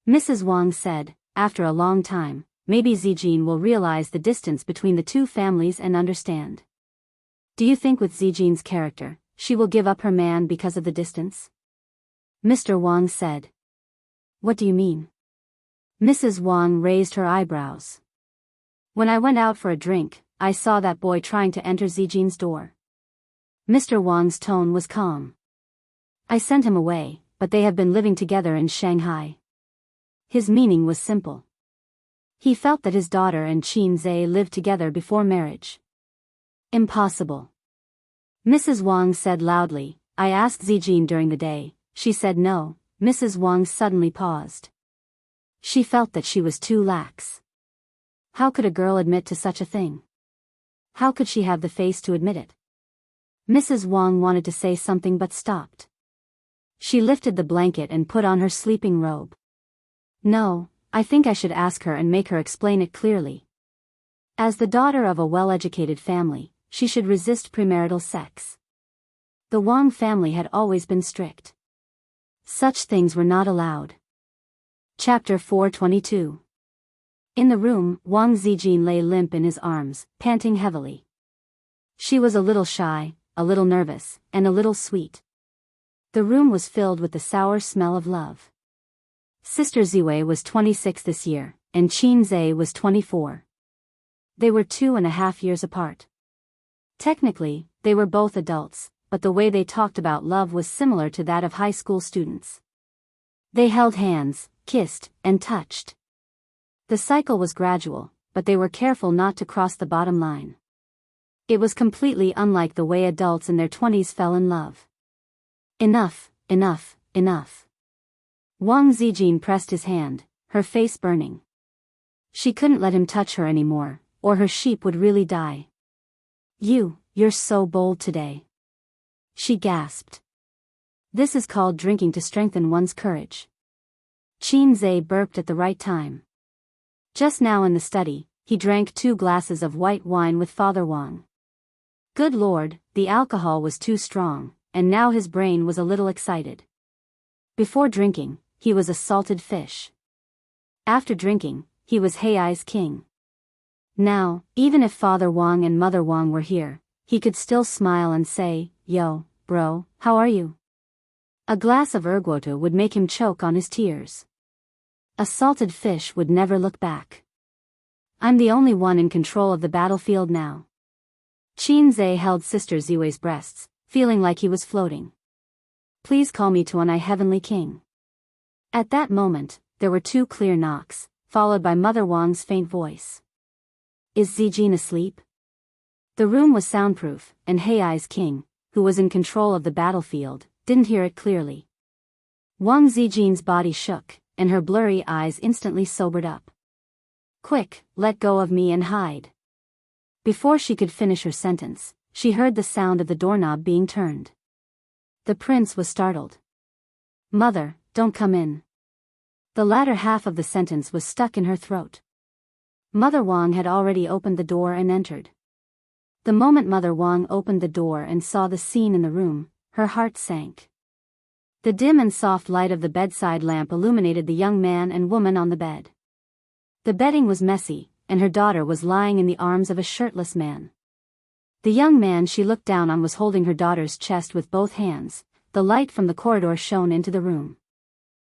Mrs. Wang said, after a long time, maybe Zijin will realize the distance between the two families and understand. Do you think with Zijin's character, she will give up her man because of the distance? Mr. Wang said. What do you mean? Mrs. Wang raised her eyebrows. When I went out for a drink, I saw that boy trying to enter Zijin's door. Mr. Wang's tone was calm. I sent him away, but they have been living together in Shanghai. His meaning was simple. He felt that his daughter and Qin Zhe lived together before marriage. Impossible. Mrs. Wang said loudly, I asked Zijin during the day, she said no. Mrs. Wang suddenly paused. She felt that she was too lax. How could a girl admit to such a thing? How could she have the face to admit it? Mrs. Wang wanted to say something but stopped. She lifted the blanket and put on her sleeping robe. No, I think I should ask her and make her explain it clearly. As the daughter of a well-educated family, she should resist premarital sex. The Wang family had always been strict. Such things were not allowed. Chapter 422. In the room, Wang Zijin lay limp in his arms, panting heavily. She was a little shy, a little nervous, and a little sweet. The room was filled with the sour smell of love. Sister Ziwei was 26 this year, and Qin Zhe was 24. They were 2.5 years apart. Technically, they were both adults, but the way they talked about love was similar to that of high school students. They held hands, kissed, and touched. The cycle was gradual, but they were careful not to cross the bottom line. It was completely unlike the way adults in their 20s fell in love. Enough, enough, enough. Wang Zijin pressed his hand, her face burning. She couldn't let him touch her anymore, or her sheep would really die. You're so bold today. She gasped. This is called drinking to strengthen one's courage. Qin Zhe burped at the right time. Just now in the study, he drank 2 glasses of white wine with Father Wang. Good Lord, the alcohol was too strong, and now his brain was a little excited. Before drinking, he was a salted fish. After drinking, he was Hei's king. Now, even if Father Wang and Mother Wang were here, he could still smile and say, Yo, bro, how are you? A glass of erguota would make him choke on his tears. A salted fish would never look back. I'm the only one in control of the battlefield now. Qin Zhe held Sister Ziwei's breasts, feeling like he was floating. Please call me Tuanai Heavenly King. At that moment, there were 2 clear knocks, followed by Mother Wang's faint voice. Is Zijin asleep? The room was soundproof, and Hei's king, who was in control of the battlefield, didn't hear it clearly. Wang Zijin's body shook, and her blurry eyes instantly sobered up. Quick, let go of me and hide. Before she could finish her sentence, she heard the sound of the doorknob being turned. The prince was startled. Mother, don't come in. The latter half of the sentence was stuck in her throat. Mother Wang had already opened the door and entered. The moment Mother Wang opened the door and saw the scene in the room, her heart sank. The dim and soft light of the bedside lamp illuminated the young man and woman on the bed. The bedding was messy, and her daughter was lying in the arms of a shirtless man. The young man she looked down on was holding her daughter's chest with both hands. The light from the corridor shone into the room.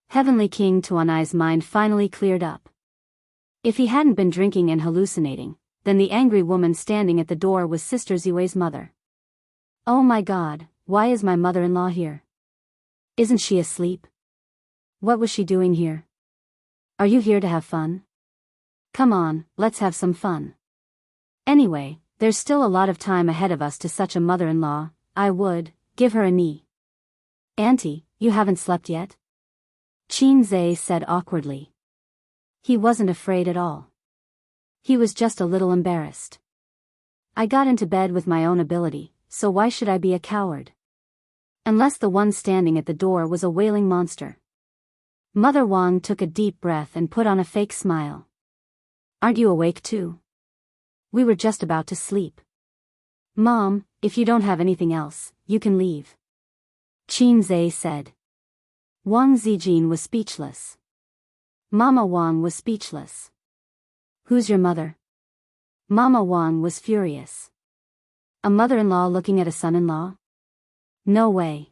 Heavenly King Tuanai's mind finally cleared up. If he hadn't been drinking and hallucinating, then the angry woman standing at the door was Sister Ziwei's mother. Oh my God, why is my mother-in-law here? Isn't she asleep? What was she doing here? Are you here to have fun? Come on, let's have some fun. Anyway, there's still a lot of time ahead of us to such a mother-in-law. I would give her a knee. Auntie, you haven't slept yet? Qin Zhe said awkwardly. He wasn't afraid at all. He was just a little embarrassed. I got into bed with my own ability, so why should I be a coward? Unless the one standing at the door was a wailing monster. Mother Wang took a deep breath and put on a fake smile. Aren't you awake too? We were just about to sleep. Mom, if you don't have anything else, you can leave. Qin Zhe said. Wang Zijin was speechless. Mama Wang was speechless. Who's your mother? Mama Wang was furious. A mother-in-law looking at a son-in-law? No way.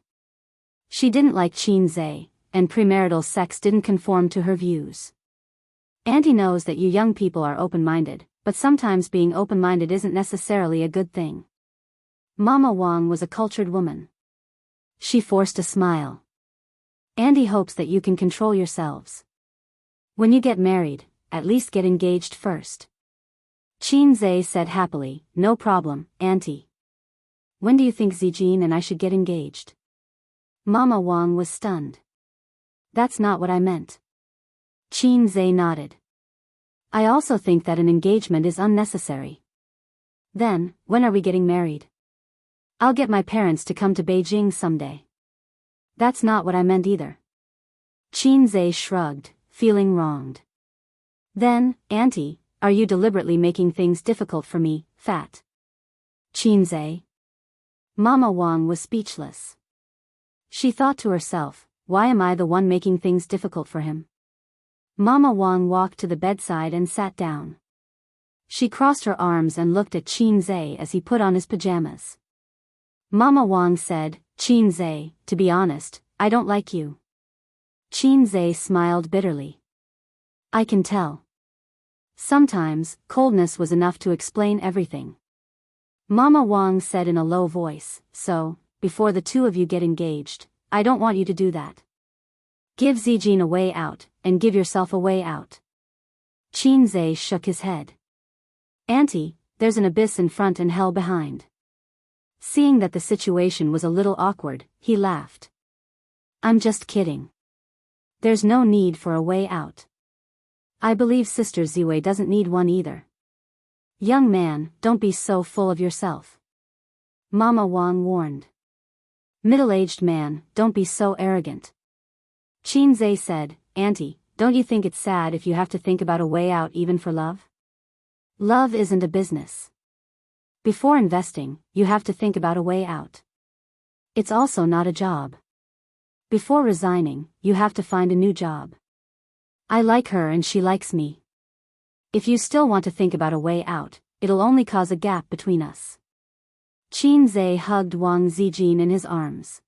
She didn't like Qin Zhe, and premarital sex didn't conform to her views. Auntie knows that you young people are open-minded, but sometimes being open-minded isn't necessarily a good thing. Mama Wang was a cultured woman. She forced a smile. Auntie hopes that you can control yourselves. When you get married, at least get engaged first. Qin Zhe said happily, no problem, Auntie. When do you think Zijin and I should get engaged? Mama Wang was stunned. That's not what I meant. Qin Zhe nodded. I also think that an engagement is unnecessary. Then, when are we getting married? I'll get my parents to come to Beijing someday. That's not what I meant either. Qin Zhe shrugged, feeling wronged. Then, Auntie, are you deliberately making things difficult for me, fat? Qin Zhe. Mama Wang was speechless. She thought to herself, why am I the one making things difficult for him? Mama Wang walked to the bedside and sat down. She crossed her arms and looked at Qin Zhe as he put on his pajamas. Mama Wang said, Qin Zhe, to be honest, I don't like you. Qin Zhe smiled bitterly. I can tell. Sometimes, coldness was enough to explain everything. Mama Wang said in a low voice, so, before the two of you get engaged, I don't want you to do that. Give Zijin a way out, and give yourself a way out. Qin Zhe shook his head. Auntie, there's an abyss in front and hell behind. Seeing that the situation was a little awkward, he laughed. I'm just kidding. There's no need for a way out. I believe Sister Ziwei doesn't need one either. Young man, don't be so full of yourself. Mama Wang warned. Middle-aged man, don't be so arrogant. Qin Zhe said, Auntie, don't you think it's sad if you have to think about a way out even for love? Love isn't a business. Before investing, you have to think about a way out. It's also not a job. Before resigning, you have to find a new job. I like her and she likes me. If you still want to think about a way out, it'll only cause a gap between us. Qin Zhe hugged Wang Zijin in his arms.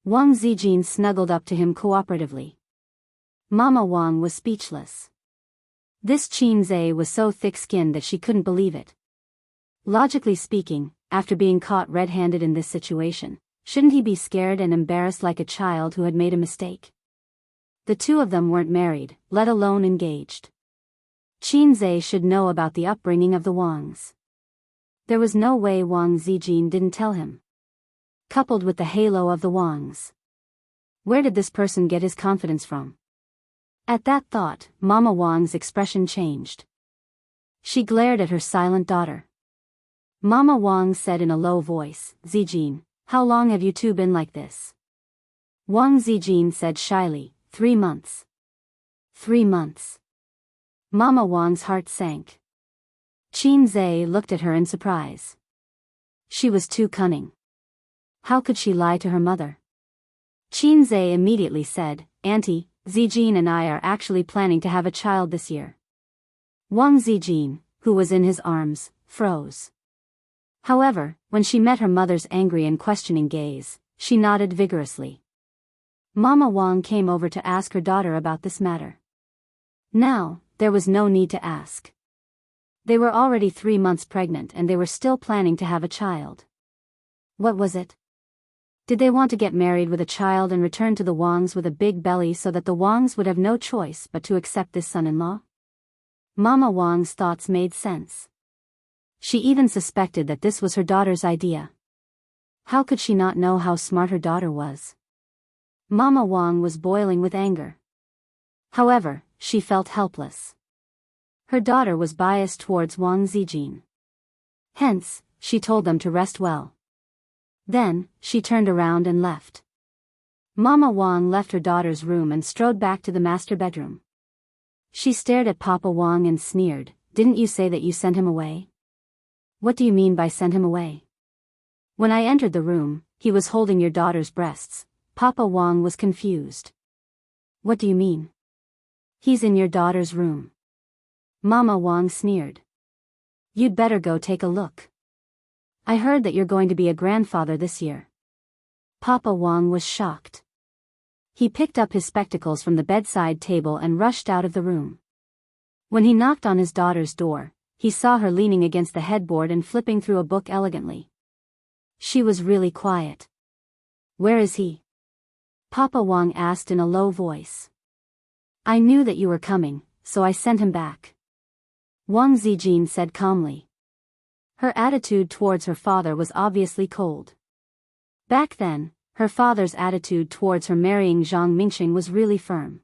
Wang Zijin snuggled up to him cooperatively. Mama Wang was speechless. This Qin Zhe was so thick-skinned that she couldn't believe it. Logically speaking, after being caught red-handed in this situation, shouldn't he be scared and embarrassed like a child who had made a mistake? The two of them weren't married, let alone engaged. Qin Zhe should know about the upbringing of the Wangs. There was no way Wang Zijin didn't tell him. Coupled with the halo of the Wangs. Where did this person get his confidence from? At that thought, Mama Wang's expression changed. She glared at her silent daughter. Mama Wang said in a low voice, Zijin, how long have you two been like this? Wang Zijin said shyly, 3 months. 3 months. Mama Wang's heart sank. Qin Zhe looked at her in surprise. She was too cunning. How could she lie to her mother? Qinze immediately said, Auntie, Zijin and I are actually planning to have a child this year. Wang Zijin, who was in his arms, froze. However, when she met her mother's angry and questioning gaze, she nodded vigorously. Mama Wang came over to ask her daughter about this matter. Now, there was no need to ask. They were already 3 months pregnant and they were still planning to have a child. What was it? Did they want to get married with a child and return to the Wangs with a big belly so that the Wangs would have no choice but to accept this son-in-law? Mama Wang's thoughts made sense. She even suspected that this was her daughter's idea. How could she not know how smart her daughter was? Mama Wang was boiling with anger. However, she felt helpless. Her daughter was biased towards Wang Zijin. Hence, she told them to rest well. Then, she turned around and left. Mama Wang left her daughter's room and strode back to the master bedroom. She stared at Papa Wang and sneered, "Didn't you say that you sent him away?" "What do you mean by sent him away?" "When I entered the room, he was holding your daughter's breasts." Papa Wang was confused. "What do you mean?" "He's in your daughter's room." Mama Wang sneered. "You'd better go take a look. I heard that you're going to be a grandfather this year." Papa Wang was shocked. He picked up his spectacles from the bedside table and rushed out of the room. When he knocked on his daughter's door, he saw her leaning against the headboard and flipping through a book elegantly. She was really quiet. "Where is he?" Papa Wang asked in a low voice. "I knew that you were coming, so I sent him back," Wang Zijin said calmly. Her attitude towards her father was obviously cold. Back then, her father's attitude towards her marrying Zhang Mingxing was really firm.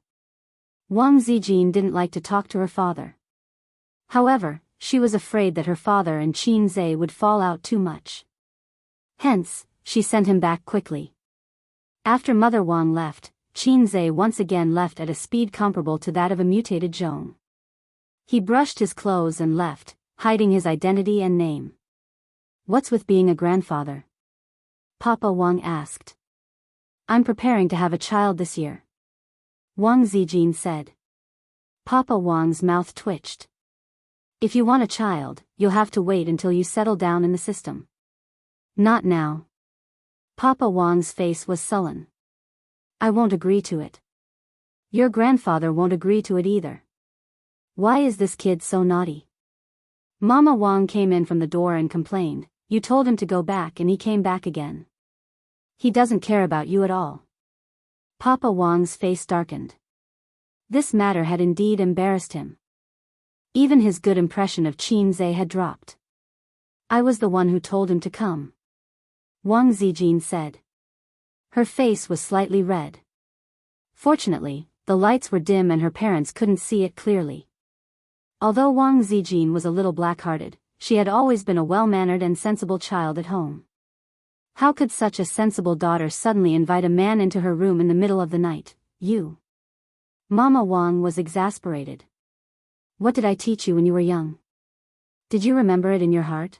Wang Zijin didn't like to talk to her father. However, she was afraid that her father and Qinze would fall out too much. Hence, she sent him back quickly. After Mother Wang left, Qinze once again left at a speed comparable to that of a mutated Zhong. He brushed his clothes and left, hiding his identity and name. "What's with being a grandfather?" Papa Wang asked. "I'm preparing to have a child this year," Wang Zijin said. Papa Wang's mouth twitched. "If you want a child, you'll have to wait until you settle down in the system. Not now." Papa Wang's face was sullen. "I won't agree to it. Your grandfather won't agree to it either. Why is this kid so naughty?" Mama Wang came in from the door and complained, "You told him to go back and he came back again. He doesn't care about you at all." Papa Wang's face darkened. This matter had indeed embarrassed him. Even his good impression of Qinze had dropped. "I was the one who told him to come," Wang Zijin said. Her face was slightly red. Fortunately, the lights were dim and her parents couldn't see it clearly. Although Wang Zijin was a little black-hearted, she had always been a well-mannered and sensible child at home. How could such a sensible daughter suddenly invite a man into her room in the middle of the night? "You." Mama Wang was exasperated. "What did I teach you when you were young? Did you remember it in your heart?"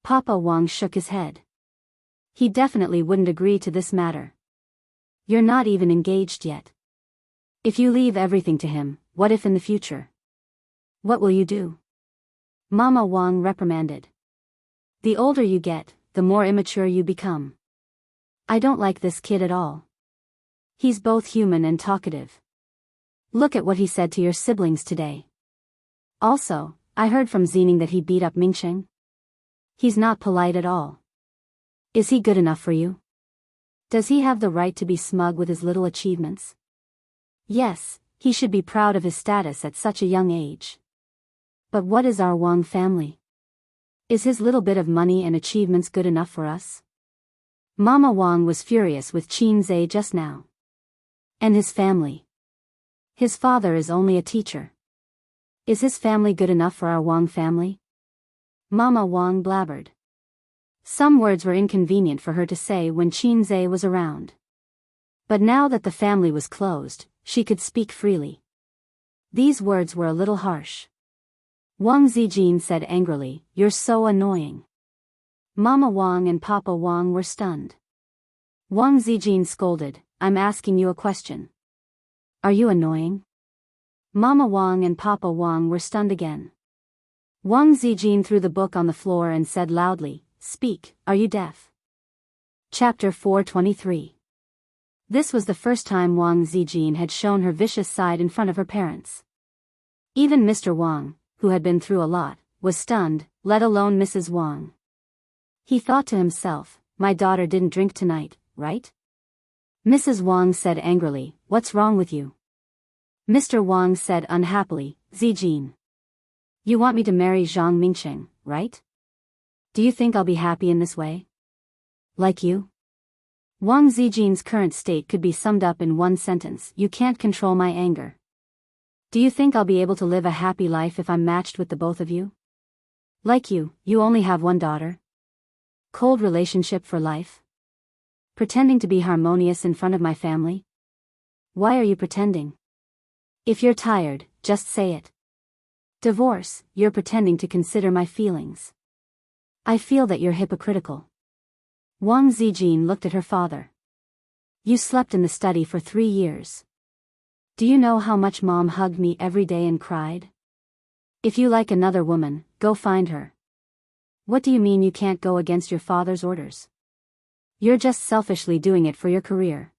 Papa Wang shook his head. He definitely wouldn't agree to this matter. "You're not even engaged yet. If you leave everything to him, what if in the future? What will you do?" Mama Wang reprimanded. "The older you get, the more immature you become. I don't like this kid at all. He's both human and talkative. Look at what he said to your siblings today. Also, I heard from Zining that he beat up Mingxing. He's not polite at all. Is he good enough for you? Does he have the right to be smug with his little achievements? Yes, he should be proud of his status at such a young age. But what is our Wang family? Is his little bit of money and achievements good enough for us?" Mama Wang was furious with Qinze just now. And his family. His father is only a teacher. Is his family good enough for our Wang family? Mama Wang blabbered. Some words were inconvenient for her to say when Qinze was around. But now that the family was closed, she could speak freely. These words were a little harsh. Wang Zijin said angrily, "You're so annoying." Mama Wang and Papa Wang were stunned. Wang Zijin scolded, I'm asking you a question. Are you annoying? Mama Wang and Papa Wang were stunned again. Wang Zijin threw the book on the floor and said loudly, "Speak, are you deaf?" Chapter 423. This was the first time Wang Zijin had shown her vicious side in front of her parents. Even Mr. Wang, who had been through a lot, was stunned, let alone Mrs. Wang. He thought to himself, my daughter didn't drink tonight, right? Mrs. Wang said angrily, "What's wrong with you?" Mr. Wang said unhappily, "Zijin. You want me to marry Zhang Mingcheng, right? Do you think I'll be happy in this way? Like you?" Wang Zijin's current state could be summed up in one sentence: you can't control my anger. Do you think I'll be able to live a happy life if I'm matched with the both of you? Like you only have one daughter? Cold relationship for life? Pretending to be harmonious in front of my family? Why are you pretending? If you're tired, just say it. Divorce, you're pretending to consider my feelings. I feel that you're hypocritical. Wang Zijin looked at her father. You slept in the study for 3 years. Do you know how much Mom hugged me every day and cried? If you like another woman, go find her. What do you mean you can't go against your father's orders? You're just selfishly doing it for your career.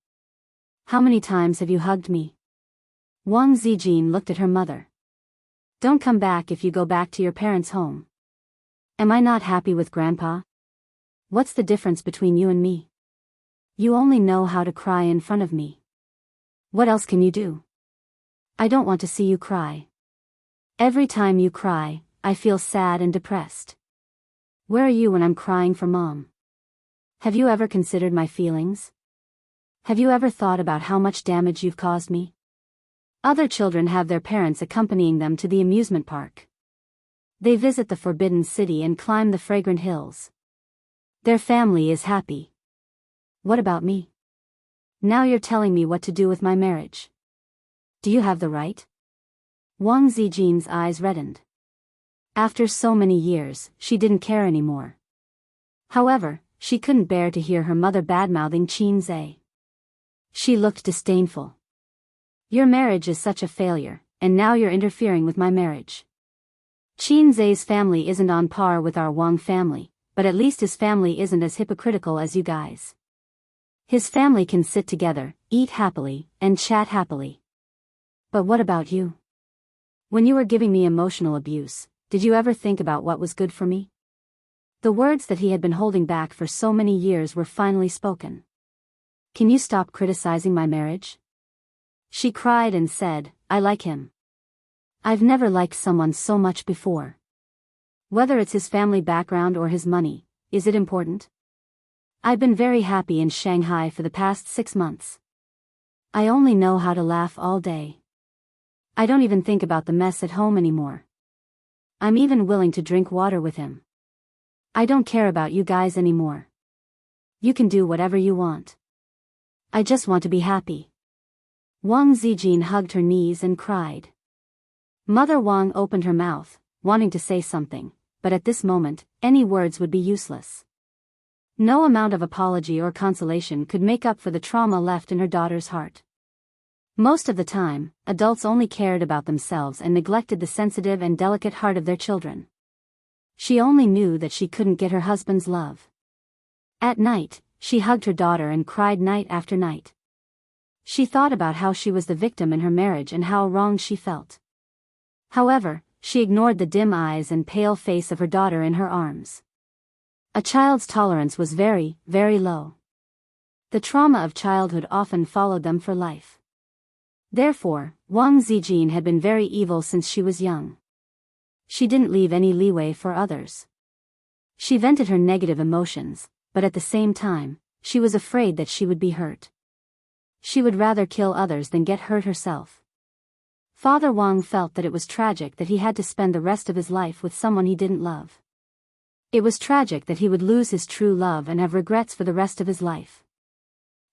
How many times have you hugged me? Wang Zijin looked at her mother. Don't come back if you go back to your parents' home. Am I not happy with Grandpa? What's the difference between you and me? You only know how to cry in front of me. What else can you do? I don't want to see you cry. Every time you cry, I feel sad and depressed. Where are you when I'm crying for Mom? Have you ever considered my feelings? Have you ever thought about how much damage you've caused me? Other children have their parents accompanying them to the amusement park. They visit the Forbidden City and climb the fragrant hills. Their family is happy. What about me? Now you're telling me what to do with my marriage. Do you have the right? Wang Zijin's eyes reddened. After so many years, she didn't care anymore. However, she couldn't bear to hear her mother badmouthing Qin Zhe. She looked disdainful. Your marriage is such a failure, and now you're interfering with my marriage. Qin Zhe's family isn't on par with our Wang family, but at least his family isn't as hypocritical as you guys. His family can sit together, eat happily, and chat happily. But what about you? When you were giving me emotional abuse, did you ever think about what was good for me? The words that he had been holding back for so many years were finally spoken. Can you stop criticizing my marriage? She cried and said, I like him. I've never liked someone so much before. Whether it's his family background or his money, is it important? I've been very happy in Shanghai for the past 6 months. I only know how to laugh all day. I don't even think about the mess at home anymore. I'm even willing to drink water with him. I don't care about you guys anymore. You can do whatever you want. I just want to be happy. Wang Zijin hugged her knees and cried. Mother Wang opened her mouth, wanting to say something, but at this moment, any words would be useless. No amount of apology or consolation could make up for the trauma left in her daughter's heart. Most of the time, adults only cared about themselves and neglected the sensitive and delicate heart of their children. She only knew that she couldn't get her husband's love. At night, she hugged her daughter and cried night after night. She thought about how she was the victim in her marriage and how wronged she felt. However, she ignored the dim eyes and pale face of her daughter in her arms. A child's tolerance was very, very low. The trauma of childhood often followed them for life. Therefore, Wang Zijin had been very evil since she was young. She didn't leave any leeway for others. She vented her negative emotions, but at the same time, she was afraid that she would be hurt. She would rather kill others than get hurt herself. Father Wang felt that it was tragic that he had to spend the rest of his life with someone he didn't love. It was tragic that he would lose his true love and have regrets for the rest of his life.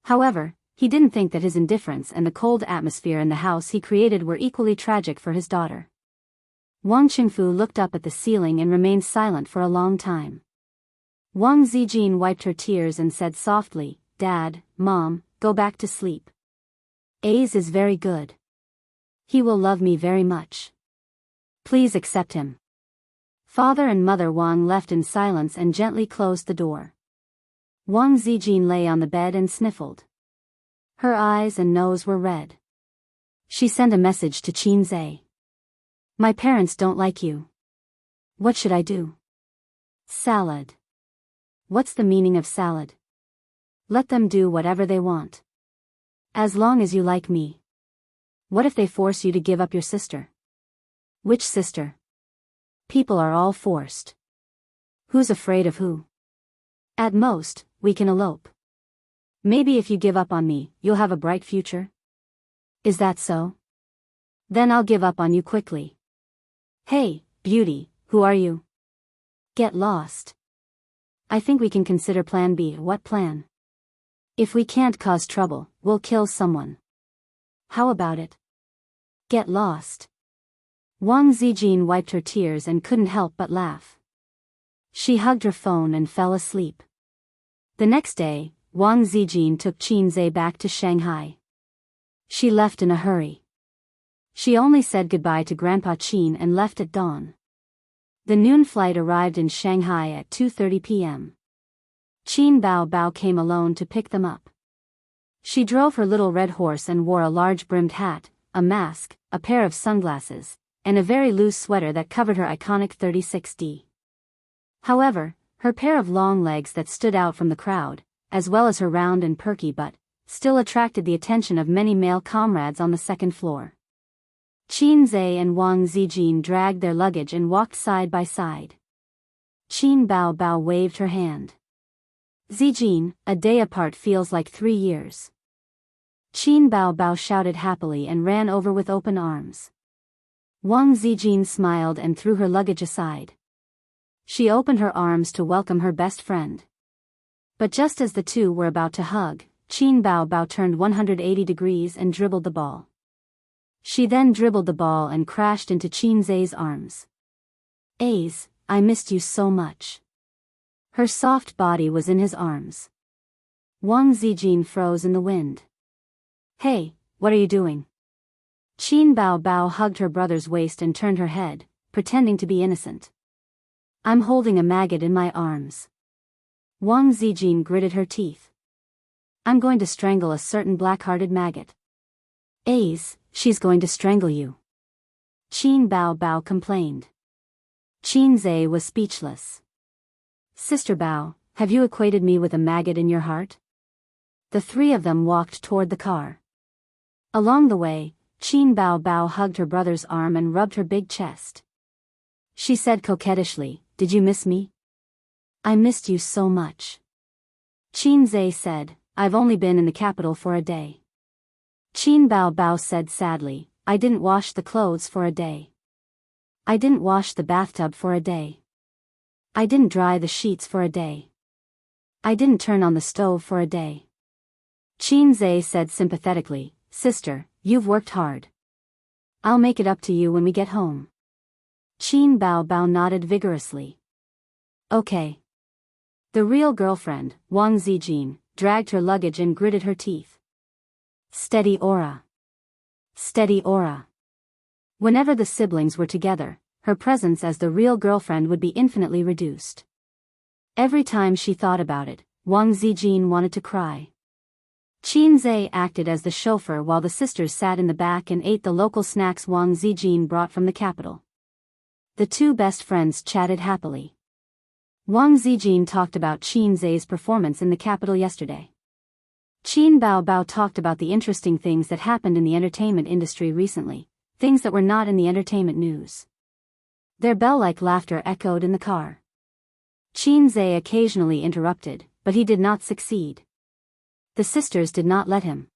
However, he didn't think that his indifference and the cold atmosphere in the house he created were equally tragic for his daughter. Wang Qingfu looked up at the ceiling and remained silent for a long time. Wang Zijin wiped her tears and said softly, Dad, Mom, go go back to sleep. Ace is very good. He will love me very much. Please accept him. Father and Mother Wang left in silence and gently closed the door. Wang Zijin lay on the bed and sniffled. Her eyes and nose were red. She sent a message to Qin Zhe. My parents don't like you. What should I do? Salad. What's the meaning of salad? Let them do whatever they want. As long as you like me. What if they force you to give up your sister? Which sister? People are all forced. Who's afraid of who? At most, we can elope. Maybe if you give up on me, you'll have a bright future? Is that so? Then I'll give up on you quickly. Hey, beauty, who are you? Get lost. I think we can consider plan B. What plan? If we can't cause trouble, we'll kill someone. How about it? Get lost. Wang Zijin wiped her tears and couldn't help but laugh. She hugged her phone and fell asleep. The next day, Wang Zijin took Qin Zhe back to Shanghai. She left in a hurry. She only said goodbye to Grandpa Qin and left at dawn. The noon flight arrived in Shanghai at 2:30 p.m. Qin Bao Bao came alone to pick them up. She drove her little red horse and wore a large brimmed hat, a mask, a pair of sunglasses, and a very loose sweater that covered her iconic 36D. However, her pair of long legs that stood out from the crowd, as well as her round and perky butt, still attracted the attention of many male comrades on the second floor. Qin Zhe and Wang Zijin dragged their luggage and walked side by side. Qin Bao Bao waved her hand. Zijin, a day apart feels like 3 years. Qin Bao Bao shouted happily and ran over with open arms. Wang Zijin smiled and threw her luggage aside. She opened her arms to welcome her best friend. But just as the two were about to hug, Qin Bao Bao turned 180 degrees and dribbled the ball. She then dribbled the ball and crashed into Qin Zhe's arms. Ace, I missed you so much. Her soft body was in his arms. Wang Zijin froze in the wind. Hey, what are you doing? Qin Bao Bao hugged her brother's waist and turned her head, pretending to be innocent. I'm holding a maggot in my arms. Wang Zijin gritted her teeth. I'm going to strangle a certain black-hearted maggot. Ace, she's going to strangle you. Qin Bao Bao complained. Qin Zhe was speechless. Sister Bao, have you equated me with a maggot in your heart? The three of them walked toward the car. Along the way, Qin Bao Bao hugged her brother's arm and rubbed her big chest. She said coquettishly, Did you miss me? I missed you so much. Qin Zhe said, I've only been in the capital for a day. Qin Bao Bao said sadly, I didn't wash the clothes for a day. I didn't wash the bathtub for a day. I didn't dry the sheets for a day. I didn't turn on the stove for a day. Qin Zhe said sympathetically, Sister, you've worked hard. I'll make it up to you when we get home. Qin Bao Bao nodded vigorously. Okay. The real girlfriend, Wang Zijin, dragged her luggage and gritted her teeth. Steady aura. Steady aura. Whenever the siblings were together, her presence as the real girlfriend would be infinitely reduced. Every time she thought about it, Wang Zijin wanted to cry. Qin Zhe acted as the chauffeur while the sisters sat in the back and ate the local snacks Wang Zijin brought from the capital. The two best friends chatted happily. Wang Zijin talked about Qin Zhe's performance in the capital yesterday. Qin Bao Bao talked about the interesting things that happened in the entertainment industry recently, things that were not in the entertainment news. Their bell-like laughter echoed in the car. Qin Zhe occasionally interrupted, but he did not succeed. The sisters did not let him.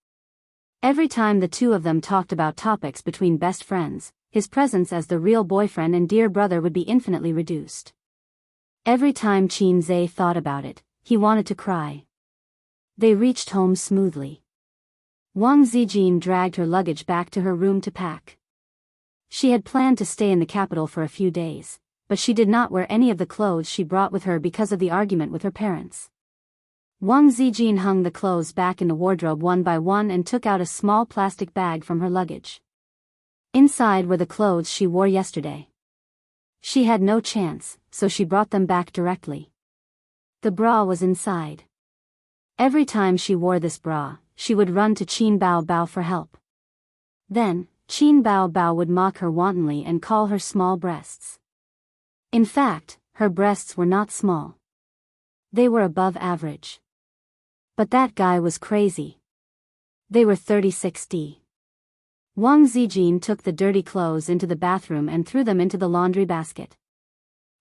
Every time the two of them talked about topics between best friends, his presence as the real boyfriend and dear brother would be infinitely reduced. Every time Qin Zhe thought about it, he wanted to cry. They reached home smoothly. Wang Zijin dragged her luggage back to her room to pack. She had planned to stay in the capital for a few days, but she did not wear any of the clothes she brought with her because of the argument with her parents. Wang Zijin hung the clothes back in the wardrobe one by one and took out a small plastic bag from her luggage. Inside were the clothes she wore yesterday. She had no chance, so she brought them back directly. The bra was inside. Every time she wore this bra, she would run to Qin Bao Bao for help. Then, Qin Bao Bao would mock her wantonly and call her small breasts. In fact, her breasts were not small. They were above average. But that guy was crazy. They were 36D. Wang Zijin took the dirty clothes into the bathroom and threw them into the laundry basket.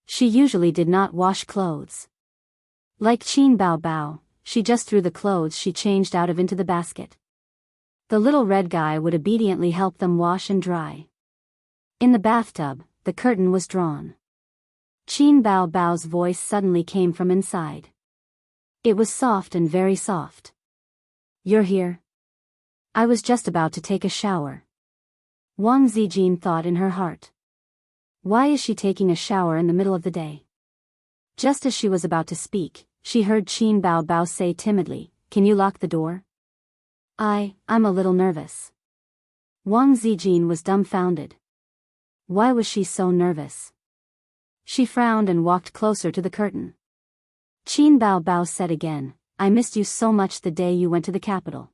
She usually did not wash clothes. Like Qin Bao Bao, she just threw the clothes she changed out of into the basket. The little red guy would obediently help them wash and dry. In the bathtub, the curtain was drawn. Qin Bao Bao's voice suddenly came from inside. It was soft and very soft. "You're here? I was just about to take a shower." Wang Zijin thought in her heart. Why is she taking a shower in the middle of the day? Just as she was about to speak, she heard Qin Bao Bao say timidly, "Can you lock the door?" I'm a little nervous." Wang Zijin was dumbfounded. Why was she so nervous? She frowned and walked closer to the curtain. Qin Bao Bao said again, "I missed you so much the day you went to the capital."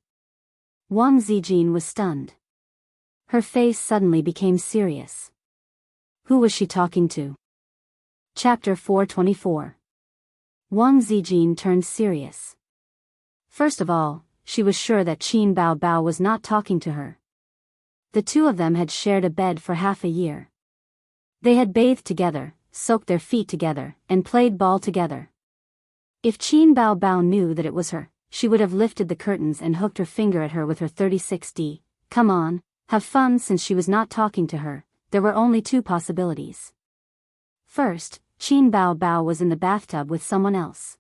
Wang Zijin was stunned. Her face suddenly became serious. Who was she talking to? Chapter 424. Wang Zijin turned serious. First of all, she was sure that Qin Bao Bao was not talking to her. The two of them had shared a bed for half a year. They had bathed together, soaked their feet together, and played ball together. If Qin Bao Bao knew that it was her, she would have lifted the curtains and hooked her finger at her with her 36D. Come on, have fun. Since she was not talking to her, there were only two possibilities. First, Qin Bao Bao was in the bathtub with someone else.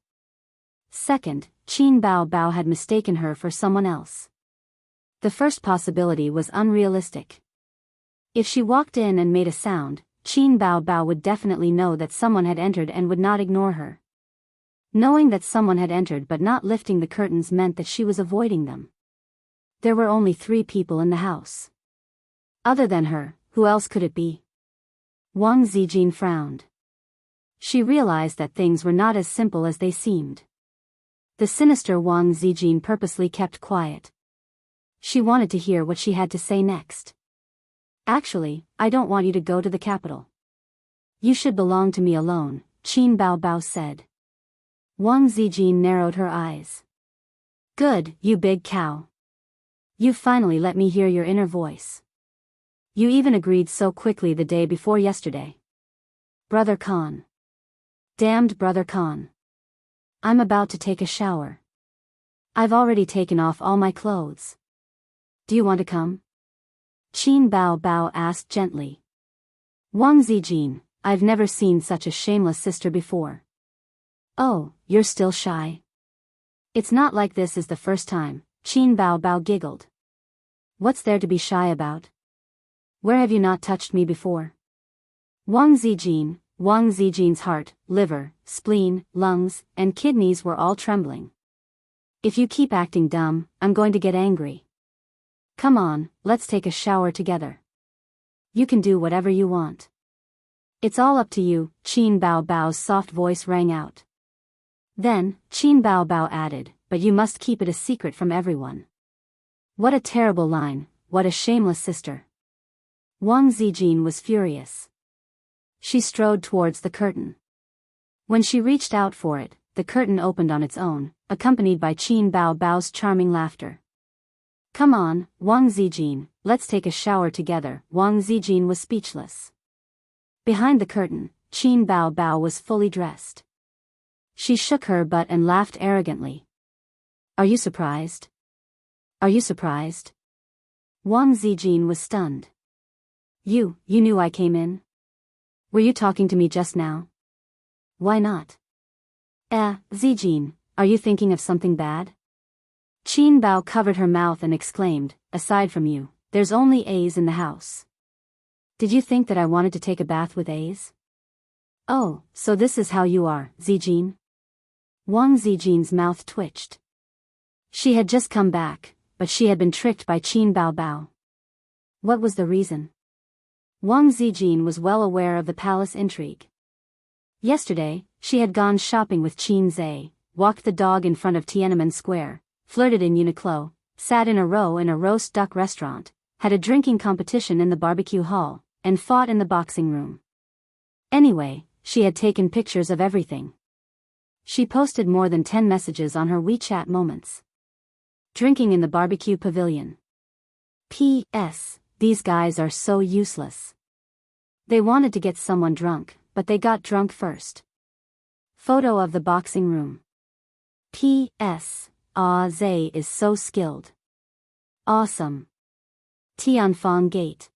Second, Qin Bao Bao had mistaken her for someone else. The first possibility was unrealistic. If she walked in and made a sound, Qin Bao Bao would definitely know that someone had entered and would not ignore her. Knowing that someone had entered but not lifting the curtains meant that she was avoiding them. There were only 3 people in the house. Other than her, who else could it be? Wang Zijin frowned. She realized that things were not as simple as they seemed. The sinister Wang Zijin purposely kept quiet. She wanted to hear what she had to say next. "Actually, I don't want you to go to the capital. You should belong to me alone," Qin Bao Bao said. Wang Zijin narrowed her eyes. "Good, you big cow. You finally let me hear your inner voice. You even agreed so quickly the day before yesterday. Brother Khan. Damned Brother Khan. I'm about to take a shower. I've already taken off all my clothes. Do you want to come?" Qin Bao Bao asked gently. "Wang Zijin, I've never seen such a shameless sister before." "Oh, you're still shy?" "It's not like this is the first time," Qin Bao Bao giggled. "What's there to be shy about? Where have you not touched me before?" Wang Zijin's heart, liver, spleen, lungs, and kidneys were all trembling. "If you keep acting dumb, I'm going to get angry. Come on, let's take a shower together. You can do whatever you want." "It's all up to you," Qin Bao Bao's soft voice rang out. Then, Qin Bao Bao added, "But you must keep it a secret from everyone." What a terrible line, what a shameless sister. Wang Zijin was furious. She strode towards the curtain. When she reached out for it, the curtain opened on its own, accompanied by Qin Bao Bao's charming laughter. "Come on, Wang Zijin, let's take a shower together." Wang Zijin was speechless. Behind the curtain, Qin Bao Bao was fully dressed. She shook her butt and laughed arrogantly. "Are you surprised? Are you surprised?" Wang Zijin was stunned. You knew I came in? Were you talking to me just now?" "Why not?" Zijin, are you thinking of something bad?" Qin Bao covered her mouth and exclaimed, "Aside from you, there's only A's in the house. Did you think that I wanted to take a bath with A's? Oh, so this is how you are, Zijin? Wang Zijin's mouth twitched. She had just come back, but she had been tricked by Qin Baobao. What was the reason? Wang Zijin was well aware of the palace intrigue. Yesterday, she had gone shopping with Qin Zhe, walked the dog in front of Tiananmen Square, flirted in Uniqlo, sat in a row in a roast duck restaurant, had a drinking competition in the barbecue hall, and fought in the boxing room. Anyway, she had taken pictures of everything. She posted more than 10 messages on her WeChat moments. Drinking in the barbecue pavilion. P.S. These guys are so useless. They wanted to get someone drunk, but they got drunk first. Photo of the boxing room. P.S. Zhe is so skilled. Awesome. Tianfang Gate.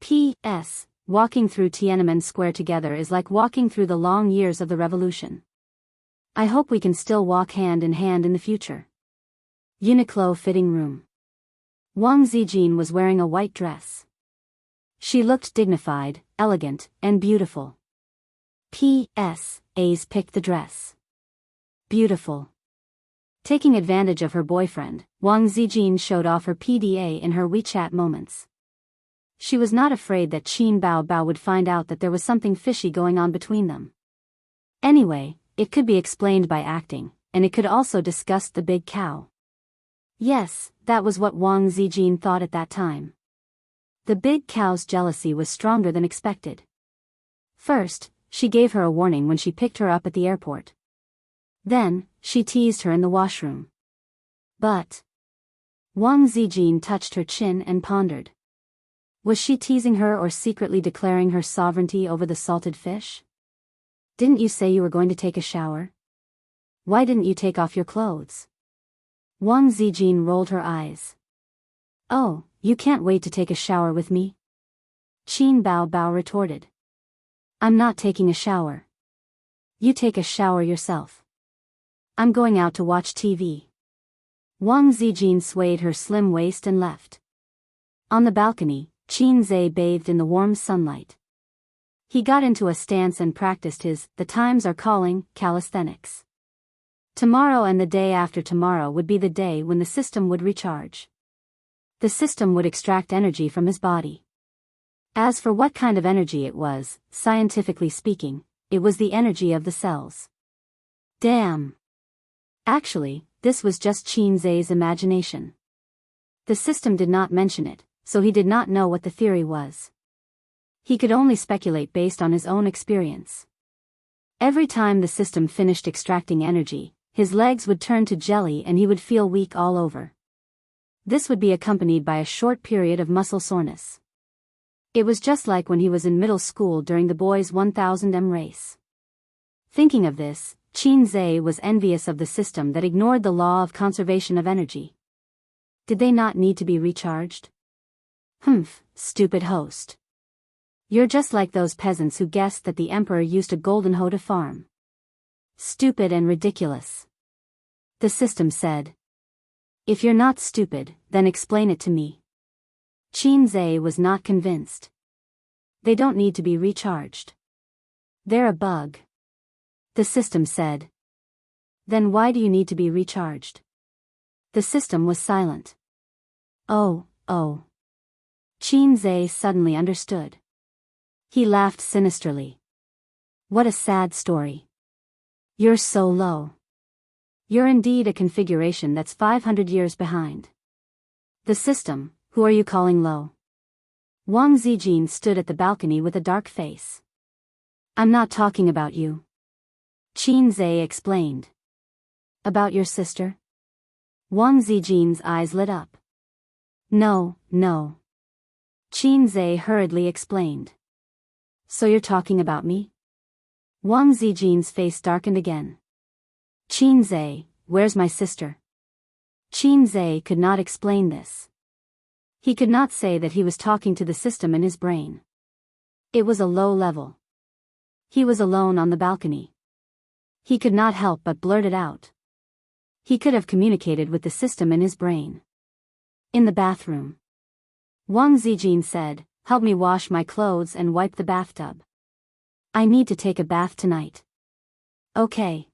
P.S. Walking through Tiananmen Square together is like walking through the long years of the revolution. I hope we can still walk hand in hand in the future. Uniqlo fitting room. Wang Zijin was wearing a white dress. She looked dignified, elegant, and beautiful. P.S. A's picked the dress. Beautiful. Taking advantage of her boyfriend, Wang Zijin showed off her PDA in her WeChat moments. She was not afraid that Qin Baobao would find out that there was something fishy going on between them. Anyway, it could be explained by acting, and it could also disgust the big cow. Yes, that was what Wang Zijin thought at that time. The big cow's jealousy was stronger than expected. First, she gave her a warning when she picked her up at the airport. Then, she teased her in the washroom. But Wang Zijin touched her chin and pondered. Was she teasing her or secretly declaring her sovereignty over the salted fish? Didn't you say you were going to take a shower? Why didn't you take off your clothes? Wang Zijin rolled her eyes. Oh, you can't wait to take a shower with me? Qin Baobao retorted. I'm not taking a shower. You take a shower yourself. I'm going out to watch TV. Wang Zijin swayed her slim waist and left. On the balcony, Qin Zhe bathed in the warm sunlight. He got into a stance and practiced his "the times are calling" calisthenics. Tomorrow and the day after tomorrow would be the day when the system would recharge. The system would extract energy from his body. As for what kind of energy it was, scientifically speaking, it was the energy of the cells. Damn. Actually, this was just Qin Zhe's imagination. The system did not mention it, so he did not know what the theory was. He could only speculate based on his own experience. Every time the system finished extracting energy, his legs would turn to jelly and he would feel weak all over. This would be accompanied by a short period of muscle soreness. It was just like when he was in middle school during the boys' 1000m race. Thinking of this, Qin Zhe was envious of the system that ignored the law of conservation of energy. Did they not need to be recharged? Humph, stupid host. You're just like those peasants who guessed that the emperor used a golden hoe to farm. Stupid and ridiculous. The system said. If you're not stupid, then explain it to me. Qin Zhe was not convinced. They don't need to be recharged. They're a bug. The system said. Then why do you need to be recharged? The system was silent. Oh. Qin Zhe suddenly understood. He laughed sinisterly. What a sad story. You're so low. You're indeed a configuration that's 500 years behind. The system, who are you calling low? Wang Zijin stood at the balcony with a dark face. I'm not talking about you. Qin Zhe explained. About your sister? Wang Zijin's eyes lit up. No. Qin Zhe hurriedly explained. So you're talking about me? Wang Zijin's face darkened again. Qin Zhe, where's my sister? Qin Zhe could not explain this. He could not say that he was talking to the system in his brain. It was a low level. He was alone on the balcony. He could not help but blurt it out. He could have communicated with the system in his brain. In the bathroom. Wang Zijin said, help me wash my clothes and wipe the bathtub. I need to take a bath tonight. Okay.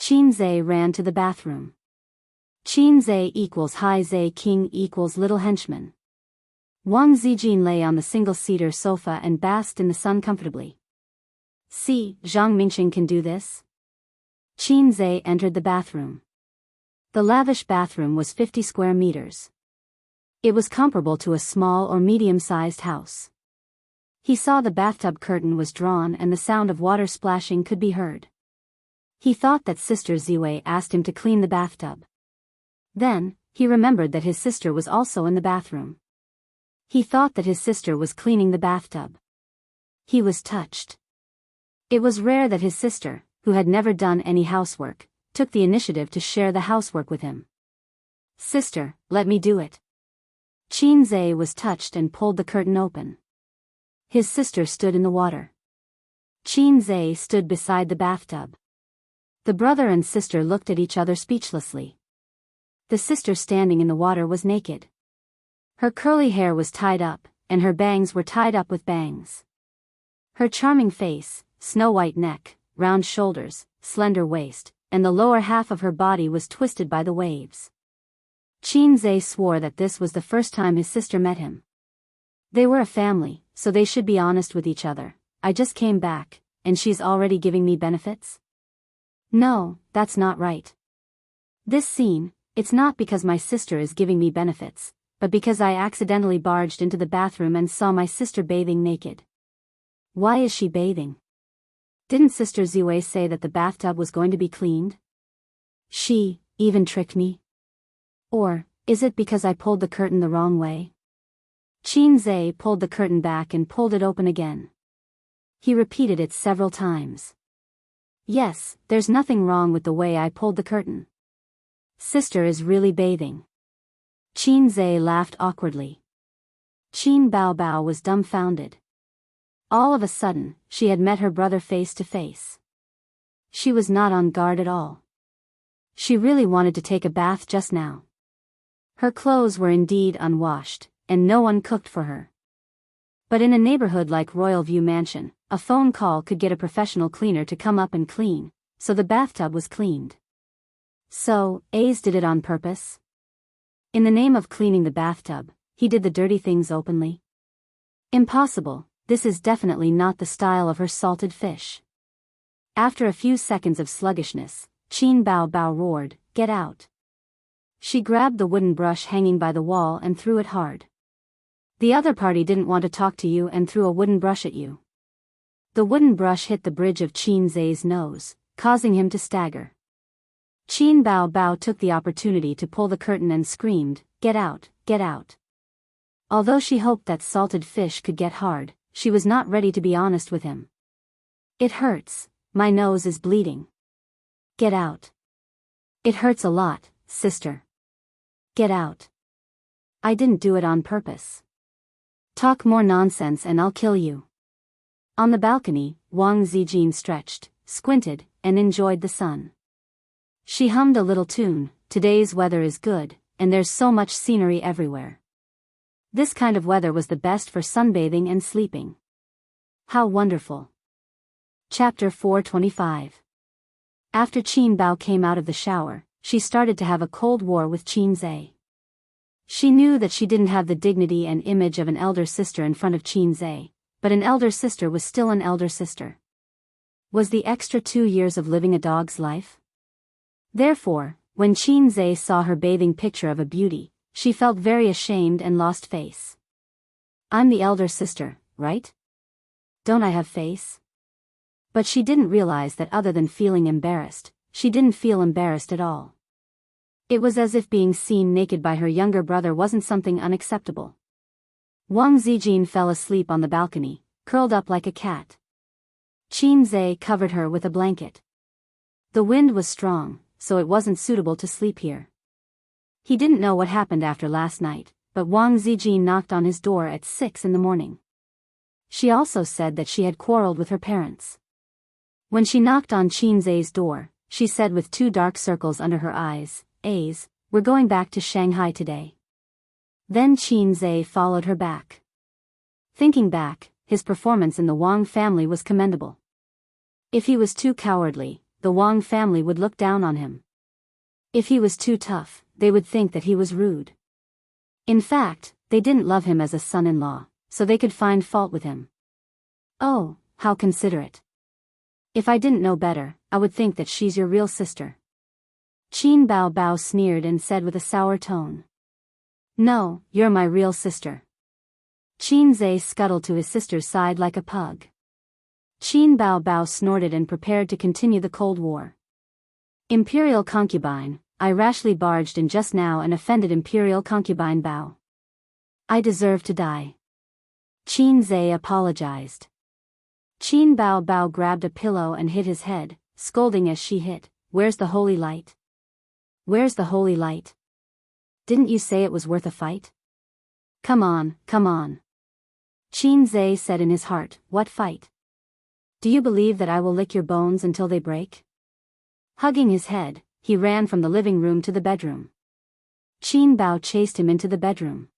Qinze ran to the bathroom. Qinze equals Hai Zhe King equals little henchman. Wang Zijin lay on the single-seater sofa and basked in the sun comfortably. See, Zhang Mingxing can do this? Qinze entered the bathroom. The lavish bathroom was 50 square meters. It was comparable to a small or medium-sized house. He saw the bathtub curtain was drawn and the sound of water splashing could be heard. He thought that Sister Ziwei asked him to clean the bathtub. Then, he remembered that his sister was also in the bathroom. He thought that his sister was cleaning the bathtub. He was touched. It was rare that his sister, who had never done any housework, took the initiative to share the housework with him. Sister, let me do it. Qinze was touched and pulled the curtain open. His sister stood in the water. Qinze stood beside the bathtub. The brother and sister looked at each other speechlessly. The sister standing in the water was naked. Her curly hair was tied up, and her bangs were tied up with bangs. Her charming face, snow-white neck, round shoulders, slender waist, and the lower half of her body was twisted by the waves. Qinze swore that this was the first time his sister met him. They were a family, so they should be honest with each other. I just came back, and she's already giving me benefits? No, that's not right. This scene, it's not because my sister is giving me benefits, but because I accidentally barged into the bathroom and saw my sister bathing naked. Why is she bathing? Didn't Sister Ziwei say that the bathtub was going to be cleaned? She even tricked me? Or is it because I pulled the curtain the wrong way? Qinze pulled the curtain back and pulled it open again. He repeated it several times. Yes, there's nothing wrong with the way I pulled the curtain. Sister is really bathing. Qinze laughed awkwardly. Qin Baobao was dumbfounded. All of a sudden, she had met her brother face to face. She was not on guard at all. She really wanted to take a bath just now. Her clothes were indeed unwashed, and no one cooked for her. But in a neighborhood like Royal View Mansion, a phone call could get a professional cleaner to come up and clean, so the bathtub was cleaned. So, Ace did it on purpose? In the name of cleaning the bathtub, he did the dirty things openly? Impossible, this is definitely not the style of her salted fish. After a few seconds of sluggishness, Qin Baobao roared, "Get out!" She grabbed the wooden brush hanging by the wall and threw it hard. The other party didn't want to talk to you and threw a wooden brush at you. The wooden brush hit the bridge of Qinze's nose, causing him to stagger. Qin Baobao took the opportunity to pull the curtain and screamed, "Get out, get out!" Although she hoped that salted fish could get hard, she was not ready to be honest with him. "It hurts, my nose is bleeding." "Get out." "It hurts a lot, sister." "Get out." "I didn't do it on purpose." "Talk more nonsense and I'll kill you." On the balcony, Wang Zijin stretched, squinted, and enjoyed the sun. She hummed a little tune, "Today's weather is good, and there's so much scenery everywhere." This kind of weather was the best for sunbathing and sleeping. How wonderful. Chapter 425. After Qin Bao came out of the shower, she started to have a cold war with Qinze. She knew that she didn't have the dignity and image of an elder sister in front of Qinze, but an elder sister was still an elder sister. Was the extra 2 years of living a dog's life? Therefore, when Qinze saw her bathing picture of a beauty, she felt very ashamed and lost face. "I'm the elder sister, right? Don't I have face?" But she didn't realize that other than feeling embarrassed, she didn't feel embarrassed at all. It was as if being seen naked by her younger brother wasn't something unacceptable. Wang Zijin fell asleep on the balcony, curled up like a cat. Qinze covered her with a blanket. The wind was strong, so it wasn't suitable to sleep here. He didn't know what happened after last night, but Wang Zijin knocked on his door at 6 in the morning. She also said that she had quarreled with her parents. When she knocked on Qinze's door, she said with 2 dark circles under her eyes, "A's, we're going back to Shanghai today." Then Qinze followed her back. Thinking back, his performance in the Wang family was commendable. If he was too cowardly, the Wang family would look down on him. If he was too tough, they would think that he was rude. In fact, they didn't love him as a son-in-law, so they could find fault with him. Oh, how considerate. If I didn't know better, I would think that she's your real sister. Qin Bao Bao sneered and said with a sour tone. No, you're my real sister. Qin Zhe scuttled to his sister's side like a pug. Qin Bao Bao snorted and prepared to continue the Cold War. Imperial concubine, I rashly barged in just now and offended Imperial concubine Bao. I deserve to die. Qin Zhe apologized. Qin Bao Bao grabbed a pillow and hit his head, scolding as she hit, Where's the holy light? Where's the holy light? Didn't you say it was worth a fight? Come on, come on. Qin Zhe said in his heart, What fight? Do you believe that I will lick your bones until they break? Hugging his head, he ran from the living room to the bedroom. Qin Bao chased him into the bedroom.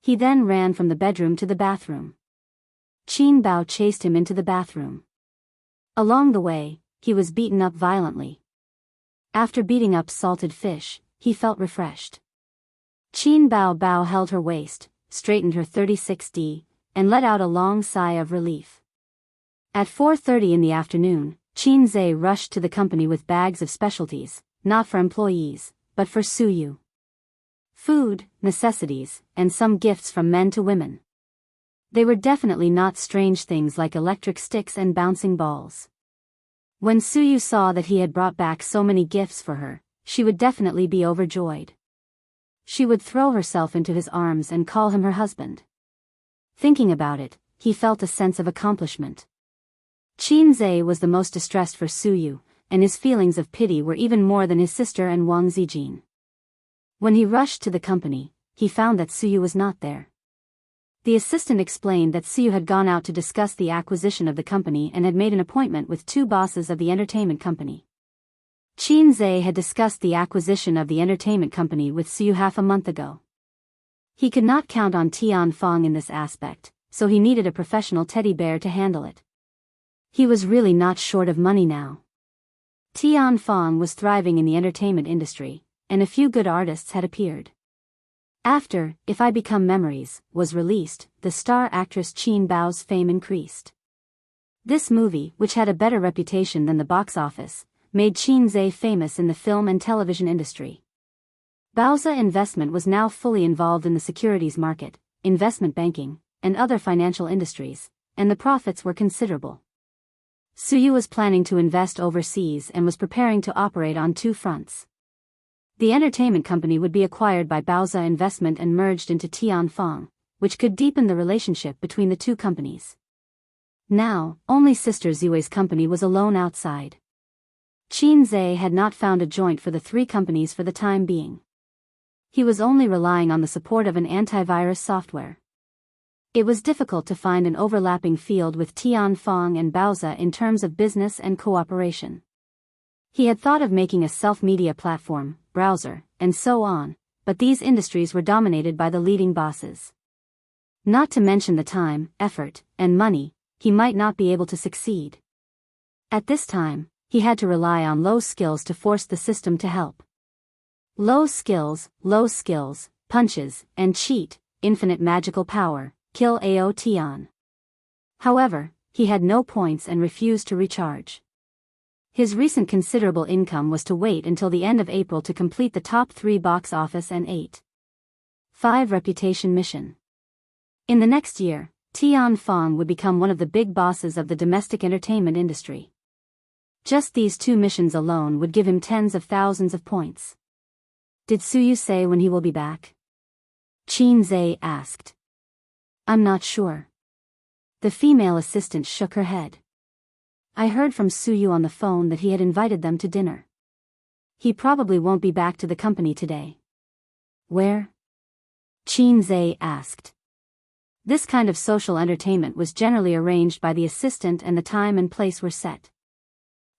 He then ran from the bedroom to the bathroom. Qin Bao chased him into the bathroom. Along the way, he was beaten up violently. After beating up salted fish, he felt refreshed. Qin Bao Bao held her waist, straightened her 36D, and let out a long sigh of relief. At 4:30 in the afternoon, Qin Zhe rushed to the company with bags of specialties, not for employees, but for Suyu. Food, necessities, and some gifts from men to women. They were definitely not strange things like electric sticks and bouncing balls. When Suyu saw that he had brought back so many gifts for her, she would definitely be overjoyed. She would throw herself into his arms and call him her husband. Thinking about it, he felt a sense of accomplishment. Qin Zhe was the most distressed for Suyu, and his feelings of pity were even more than his sister and Wang Zijin. When he rushed to the company, he found that Suyu was not there. The assistant explained that Suyu had gone out to discuss the acquisition of the company and had made an appointment with two bosses of the entertainment company. Qin Zhe had discussed the acquisition of the entertainment company with Suyu half a month ago. He could not count on Tian Fong in this aspect, so he needed a professional teddy bear to handle it. He was really not short of money now. Tian Fong was thriving in the entertainment industry, and a few good artists had appeared. After If I Become Memories was released, the star actress Qin Bao's fame increased. This movie, which had a better reputation than the box office, made Qin Zhe famous in the film and television industry. Bao's investment was now fully involved in the securities market, investment banking, and other financial industries, and the profits were considerable. Suyu was planning to invest overseas and was preparing to operate on two fronts. The entertainment company would be acquired by Bao's investment and merged into Tian Fong, which could deepen the relationship between the two companies. Now, only Sister Ziwei's company was alone outside. Qin Zhe had not found a joint for the three companies for the time being. He was only relying on the support of an antivirus software. It was difficult to find an overlapping field with Tian Fong and Baoza in terms of business and cooperation. He had thought of making a self-media platform, browser, and so on, but these industries were dominated by the leading bosses. Not to mention the time, effort, and money, he might not be able to succeed. At this time, he had to rely on low skills to force the system to help. Low skills, punches, and cheat, infinite magical power, kill Ao Tian. However, he had no points and refused to recharge. His recent considerable income was to wait until the end of April to complete the top 3 box office and 8.5 reputation mission. In the next year, Tian Fong would become one of the big bosses of the domestic entertainment industry. Just these 2 missions alone would give him tens of thousands of points. Did Suyu say when he will be back? Qin Zhe asked. I'm not sure. The female assistant shook her head. I heard from Suyu on the phone that he had invited them to dinner. He probably won't be back to the company today. Where? Qin Zhe asked. This kind of social entertainment was generally arranged by the assistant and the time and place were set.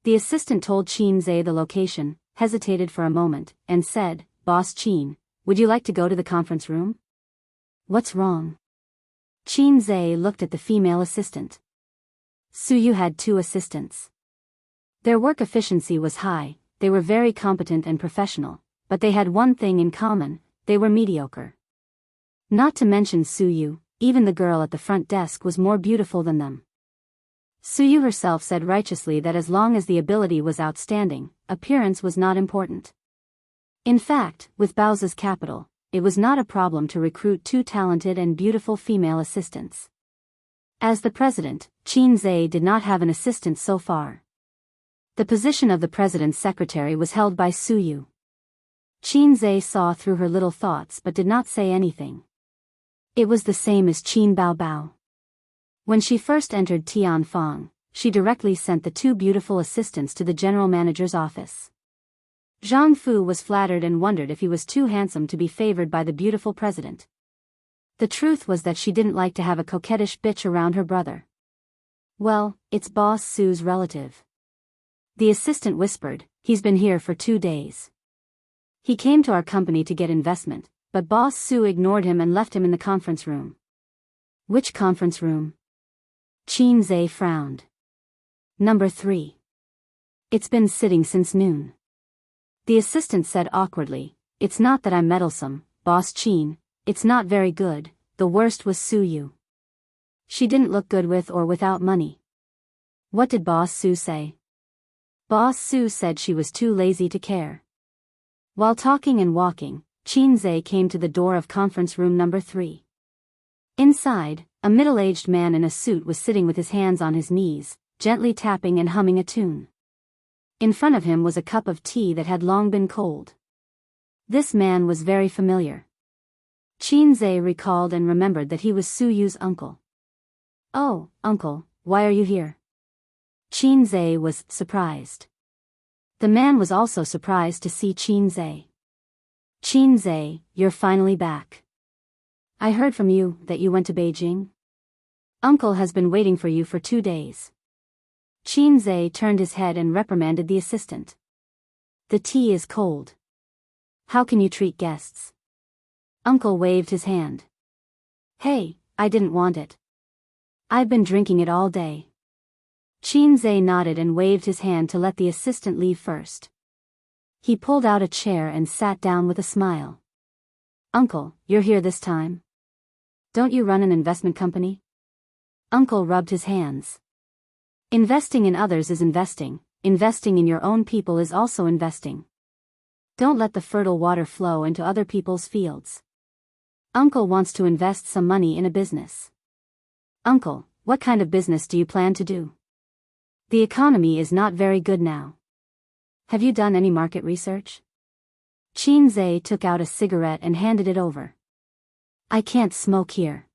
The assistant told Qin Zhe the location, hesitated for a moment, and said, Boss Qin, would you like to go to the conference room? What's wrong? Qin Zhe looked at the female assistant. Suyu had 2 assistants. Their work efficiency was high, they were very competent and professional, but they had one thing in common: they were mediocre. Not to mention Suyu, even the girl at the front desk was more beautiful than them. Suyu herself said righteously that as long as the ability was outstanding, appearance was not important. In fact, with Bao's capital, it was not a problem to recruit two talented and beautiful female assistants. As the president, Qin Zhe did not have an assistant so far. The position of the president's secretary was held by Suyu. Qin Zhe saw through her little thoughts but did not say anything. It was the same as Qin Bao. When she first entered Tianfang, she directly sent the two beautiful assistants to the general manager's office. Zhang Fu was flattered and wondered if he was too handsome to be favored by the beautiful president. The truth was that she didn't like to have a coquettish bitch around her brother. Well, it's Boss Su's relative. The assistant whispered, he's been here for 2 days. He came to our company to get investment, but Boss Su ignored him and left him in the conference room. Which conference room? Qin Zhe frowned. Number 3. It's been sitting since noon. The assistant said awkwardly, it's not that I'm meddlesome, Boss Qin, it's not very good. The worst was Suyu. She didn't look good with or without money. What did Boss Su say? Boss Su said she was too lazy to care. While talking and walking, Qin Zhe came to the door of conference room number 3. Inside, a middle-aged man in a suit was sitting with his hands on his knees, gently tapping and humming a tune. In front of him was a cup of tea that had long been cold. This man was very familiar. Qin Zhe recalled and remembered that he was Suyu's uncle. Oh, uncle, why are you here? Qin Zhe was surprised. The man was also surprised to see Qin Zhe. Qin Zhe, you're finally back. I heard from you that you went to Beijing. Uncle has been waiting for you for 2 days. Qin Zhe turned his head and reprimanded the assistant. The tea is cold. How can you treat guests? Uncle waved his hand. Hey, I didn't want it. I've been drinking it all day. Qin Zhe nodded and waved his hand to let the assistant leave first. He pulled out a chair and sat down with a smile. Uncle, you're here this time? Don't you run an investment company? Uncle rubbed his hands. Investing in others is investing in your own people is also investing. Don't let the fertile water flow into other people's fields. Uncle wants to invest some money in a business. Uncle, what kind of business do you plan to do? The economy is not very good now. Have you done any market research? Qin Zhe took out a cigarette and handed it over. I can't smoke here.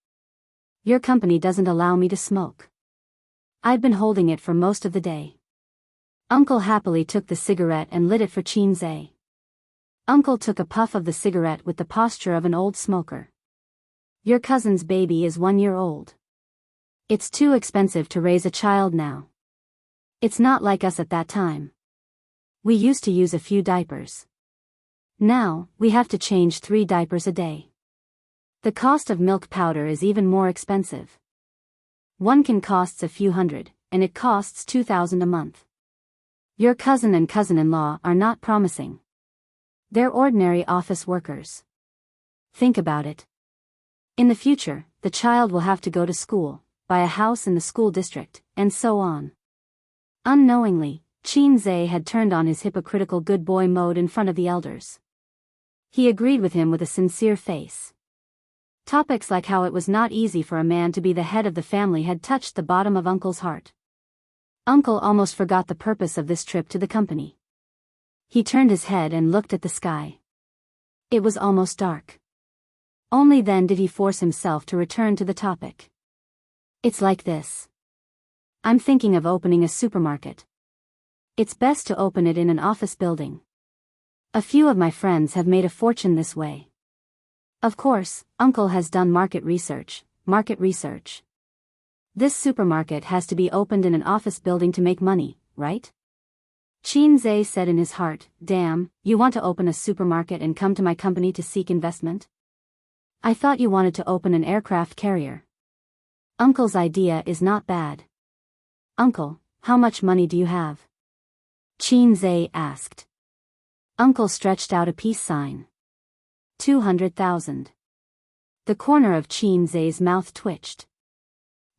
Your company doesn't allow me to smoke. I've been holding it for most of the day. Uncle happily took the cigarette and lit it for Qin Zhe. Uncle took a puff of the cigarette with the posture of an old smoker. Your cousin's baby is 1 year old. It's too expensive to raise a child now. It's not like us at that time. We used to use a few diapers. Now, we have to change 3 diapers a day. The cost of milk powder is even more expensive. One can costs a few hundred, and it costs 2,000 a month. Your cousin and cousin-in-law are not promising. They're ordinary office workers. Think about it. In the future, the child will have to go to school, buy a house in the school district, and so on. Unknowingly, Qin Zhe had turned on his hypocritical good boy mode in front of the elders. He agreed with him with a sincere face. Topics like how it was not easy for a man to be the head of the family had touched the bottom of Uncle's heart. Uncle almost forgot the purpose of this trip to the company. He turned his head and looked at the sky. It was almost dark. Only then did he force himself to return to the topic. It's like this. I'm thinking of opening a supermarket. It's best to open it in an office building. A few of my friends have made a fortune this way. Of course, Uncle has done market research. This supermarket has to be opened in an office building to make money, right? Qin Zhe said in his heart, damn, you want to open a supermarket and come to my company to seek investment? I thought you wanted to open an aircraft carrier. Uncle's idea is not bad. Uncle, how much money do you have? Qin asked. Uncle stretched out a peace sign. 200,000. The corner of Qin mouth twitched.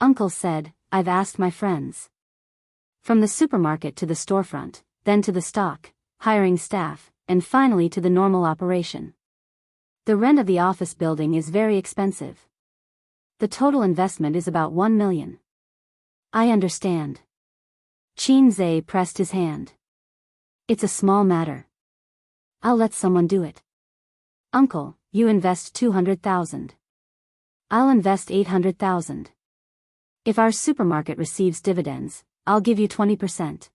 Uncle said, I've asked my friends. From the supermarket to the storefront, then to the stock, hiring staff, and finally to the normal operation. The rent of the office building is very expensive. The total investment is about 1 million. I understand. Qin pressed his hand. It's a small matter. I'll let someone do it. Uncle, you invest 200,000. I'll invest 800,000. If our supermarket receives dividends, I'll give you 20%.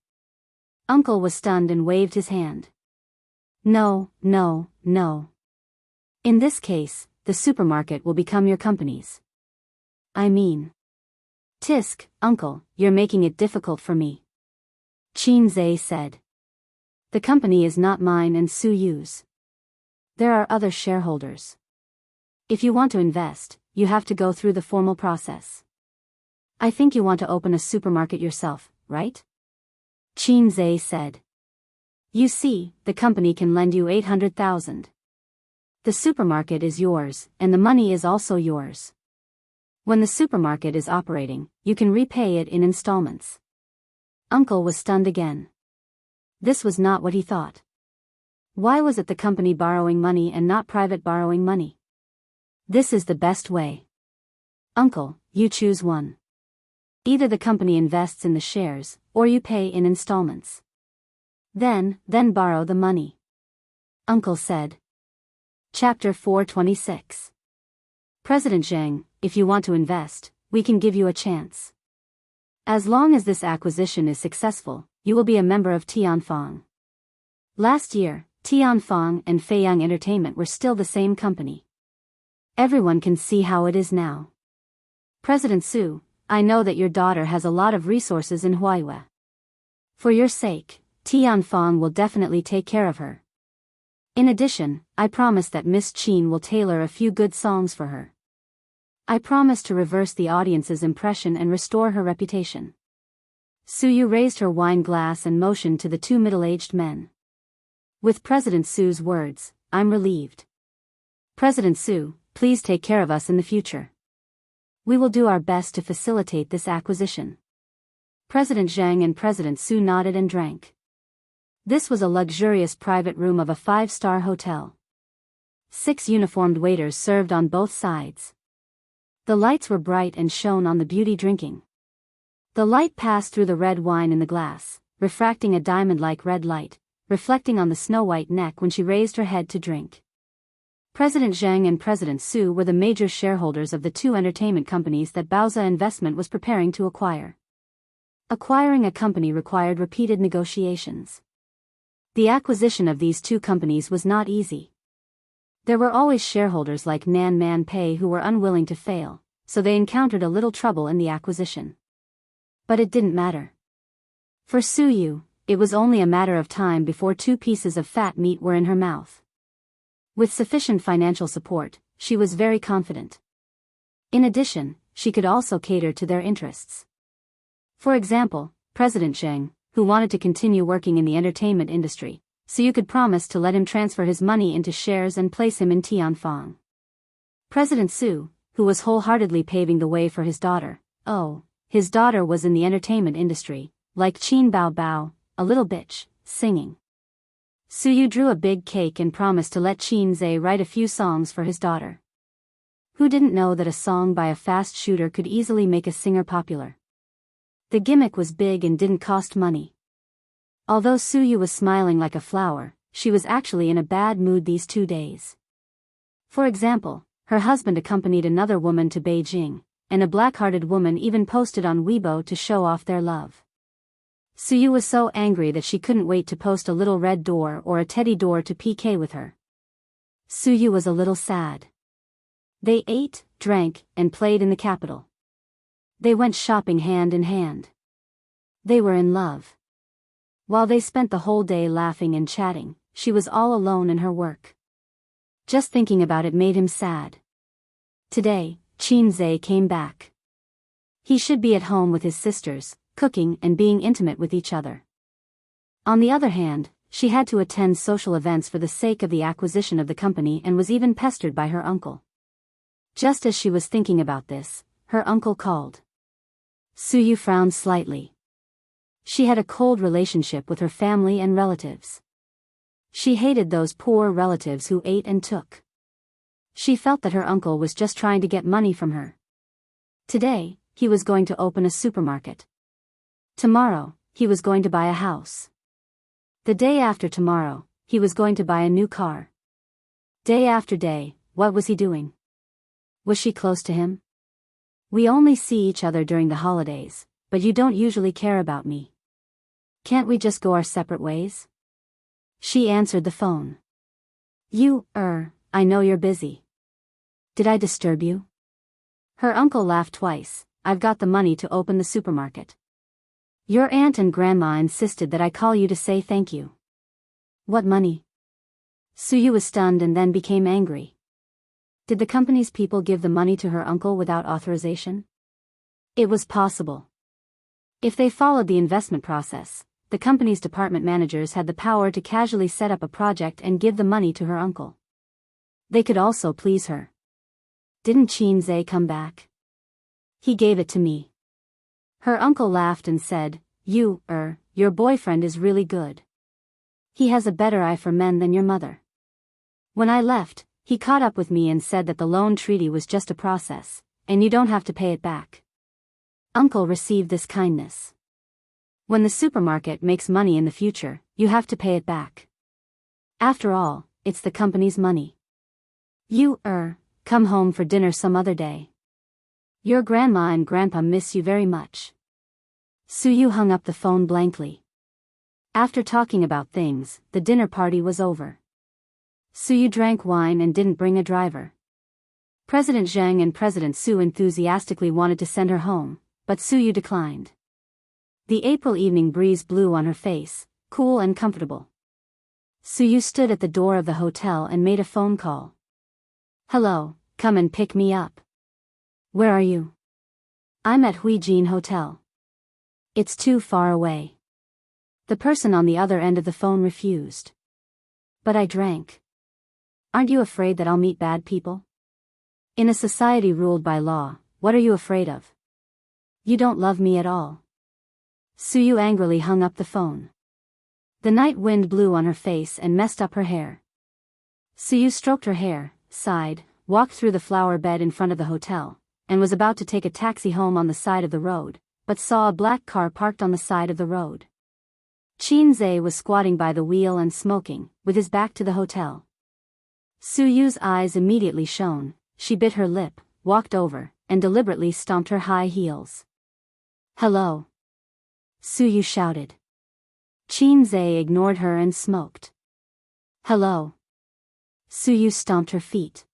Uncle was stunned and waved his hand. No, no, no. In this case, the supermarket will become your company's. I mean. Tisk, Uncle, you're making it difficult for me. Qin said. The company is not mine and Su Yu's. There are other shareholders. If you want to invest, you have to go through the formal process. I think you want to open a supermarket yourself, right? Qin said. You see, the company can lend you 800,000. The supermarket is yours, and the money is also yours. When the supermarket is operating, you can repay it in installments. Uncle was stunned again. This was not what he thought. Why was it the company borrowing money and not private borrowing money? This is the best way. Uncle, you choose one. Either the company invests in the shares, or you pay in installments. Then borrow the money. Uncle said. Chapter 426. President Zheng, if you want to invest, we can give you a chance. As long as this acquisition is successful, you will be a member of Tianfang. Last year, Tianfang and Feiyang Entertainment were still the same company. Everyone can see how it is now. President Su, I know that your daughter has a lot of resources in Huaihua. For your sake, Tianfang will definitely take care of her. In addition, I promise that Miss Qin will tailor a few good songs for her. I promise to reverse the audience's impression and restore her reputation. Su Yu raised her wine glass and motioned to the two middle-aged men. With President Su's words, I'm relieved. President Su, please take care of us in the future. We will do our best to facilitate this acquisition. President Zheng and President Su nodded and drank. This was a luxurious private room of a 5-star hotel. 6 uniformed waiters served on both sides. The lights were bright and shone on the beauty drinking. The light passed through the red wine in the glass, refracting a diamond-like red light, reflecting on the snow-white neck when she raised her head to drink. President Zheng and President Su were the major shareholders of the 2 entertainment companies that Baoza Investment was preparing to acquire. Acquiring a company required repeated negotiations. The acquisition of these 2 companies was not easy. There were always shareholders like Nan Man Pei who were unwilling to fail, so they encountered a little trouble in the acquisition. But it didn't matter. For Su Yu, it was only a matter of time before 2 pieces of fat meat were in her mouth. With sufficient financial support, she was very confident. In addition, she could also cater to their interests. For example, President Zheng, who wanted to continue working in the entertainment industry, so you could promise to let him transfer his money into shares and place him in Tianfang. President Su, who was wholeheartedly paving the way for his daughter, his daughter was in the entertainment industry, like Qin Bao Bao, a little bitch, singing. Su Yu drew a big cake and promised to let Qin write a few songs for his daughter. Who didn't know that a song by a fast shooter could easily make a singer popular? The gimmick was big and didn't cost money. Although Su Yu was smiling like a flower, she was actually in a bad mood these 2 days. For example, her husband accompanied another woman to Beijing, and a black-hearted woman even posted on Weibo to show off their love. Su Yu was so angry that she couldn't wait to post a little red door or a teddy door to PK with her. Su Yu was a little sad. They ate, drank, and played in the capital. They went shopping hand in hand. They were in love. While they spent the whole day laughing and chatting, she was all alone in her work. Just thinking about it made him sad. Today, Qin came back. He should be at home with his sisters, cooking and being intimate with each other. On the other hand, she had to attend social events for the sake of the acquisition of the company and was even pestered by her uncle. Just as she was thinking about this, her uncle called. Suyu frowned slightly. She had a cold relationship with her family and relatives. She hated those poor relatives who ate and took. She felt that her uncle was just trying to get money from her. Today, he was going to open a supermarket. Tomorrow, he was going to buy a house. The day after tomorrow, he was going to buy a new car. Day after day, what was he doing? Was she close to him? We only see each other during the holidays, but you don't usually care about me. Can't we just go our separate ways? She answered the phone. I know you're busy. Did I disturb you? Her uncle laughed twice. I've got the money to open the supermarket. Your aunt and grandma insisted that I call you to say thank you. What money? Suyu was stunned and then became angry. Did the company's people give the money to her uncle without authorization? It was possible. If they followed the investment process, the company's department managers had the power to casually set up a project and give the money to her uncle. They could also please her. Didn't Chin-zae come back? He gave it to me. Her uncle laughed and said, your boyfriend is really good. He has a better eye for men than your mother. When I left, he caught up with me and said that the loan treaty was just a process, and you don't have to pay it back. Uncle received this kindness. When the supermarket makes money in the future, you have to pay it back. After all, it's the company's money. Come home for dinner some other day. Your grandma and grandpa miss you very much. Suyu hung up the phone blankly. After talking about things, the dinner party was over. Suyu drank wine and didn't bring a driver. President Zheng and President Su enthusiastically wanted to send her home, but Suyu declined. The April evening breeze blew on her face, cool and comfortable. Suyu stood at the door of the hotel and made a phone call. Hello, come and pick me up. Where are you? I'm at Huijin Hotel. It's too far away. The person on the other end of the phone refused. But I drank. Aren't you afraid that I'll meet bad people? In a society ruled by law, what are you afraid of? You don't love me at all. Suyu angrily hung up the phone. The night wind blew on her face and messed up her hair. Suyu stroked her hair, sighed, walked through the flower bed in front of the hotel, and was about to take a taxi home on the side of the road, but saw a black car parked on the side of the road. Chin-zae was squatting by the wheel and smoking, with his back to the hotel. Suyu's eyes immediately shone. She bit her lip, walked over, and deliberately stomped her high heels. Hello. Suyu shouted. Chin-zae ignored her and smoked. Hello. Suyu stomped her feet.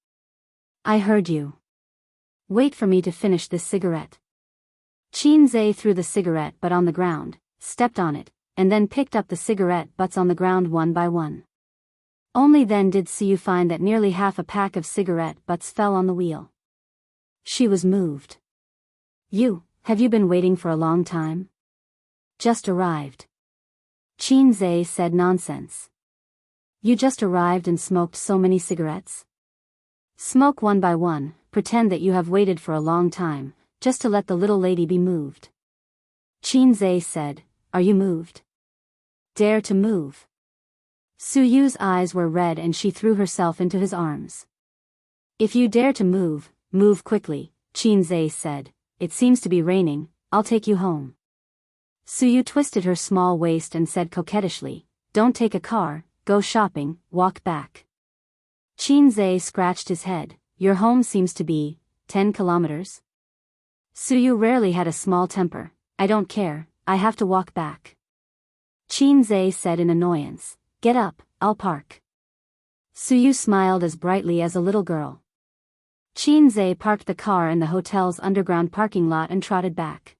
I heard you. Wait for me to finish this cigarette. Chin-zae threw the cigarette butt on the ground, stepped on it, and then picked up the cigarette butts on the ground one by one. Only then did Suyu find that nearly half a pack of cigarette butts fell on the wheel. She was moved. Have you been waiting for a long time? Just arrived. Chin-zae said nonsense. You just arrived and smoked so many cigarettes? Smoke one by one, pretend that you have waited for a long time, just to let the little lady be moved. Chin-zae said, Are you moved? Dare to move. Suyu's eyes were red and she threw herself into his arms. If you dare to move, move quickly, Chin-zae said. It seems to be raining, I'll take you home. Suyu twisted her small waist and said coquettishly, Don't take a car, go shopping, walk back. Chin-zae scratched his head. Your home seems to be 10 kilometers? Suyu rarely had a small temper. I don't care, I have to walk back. Chin-zae said in annoyance. Get up, I'll park. Suyu smiled as brightly as a little girl. Chin-zae parked the car in the hotel's underground parking lot and trotted back.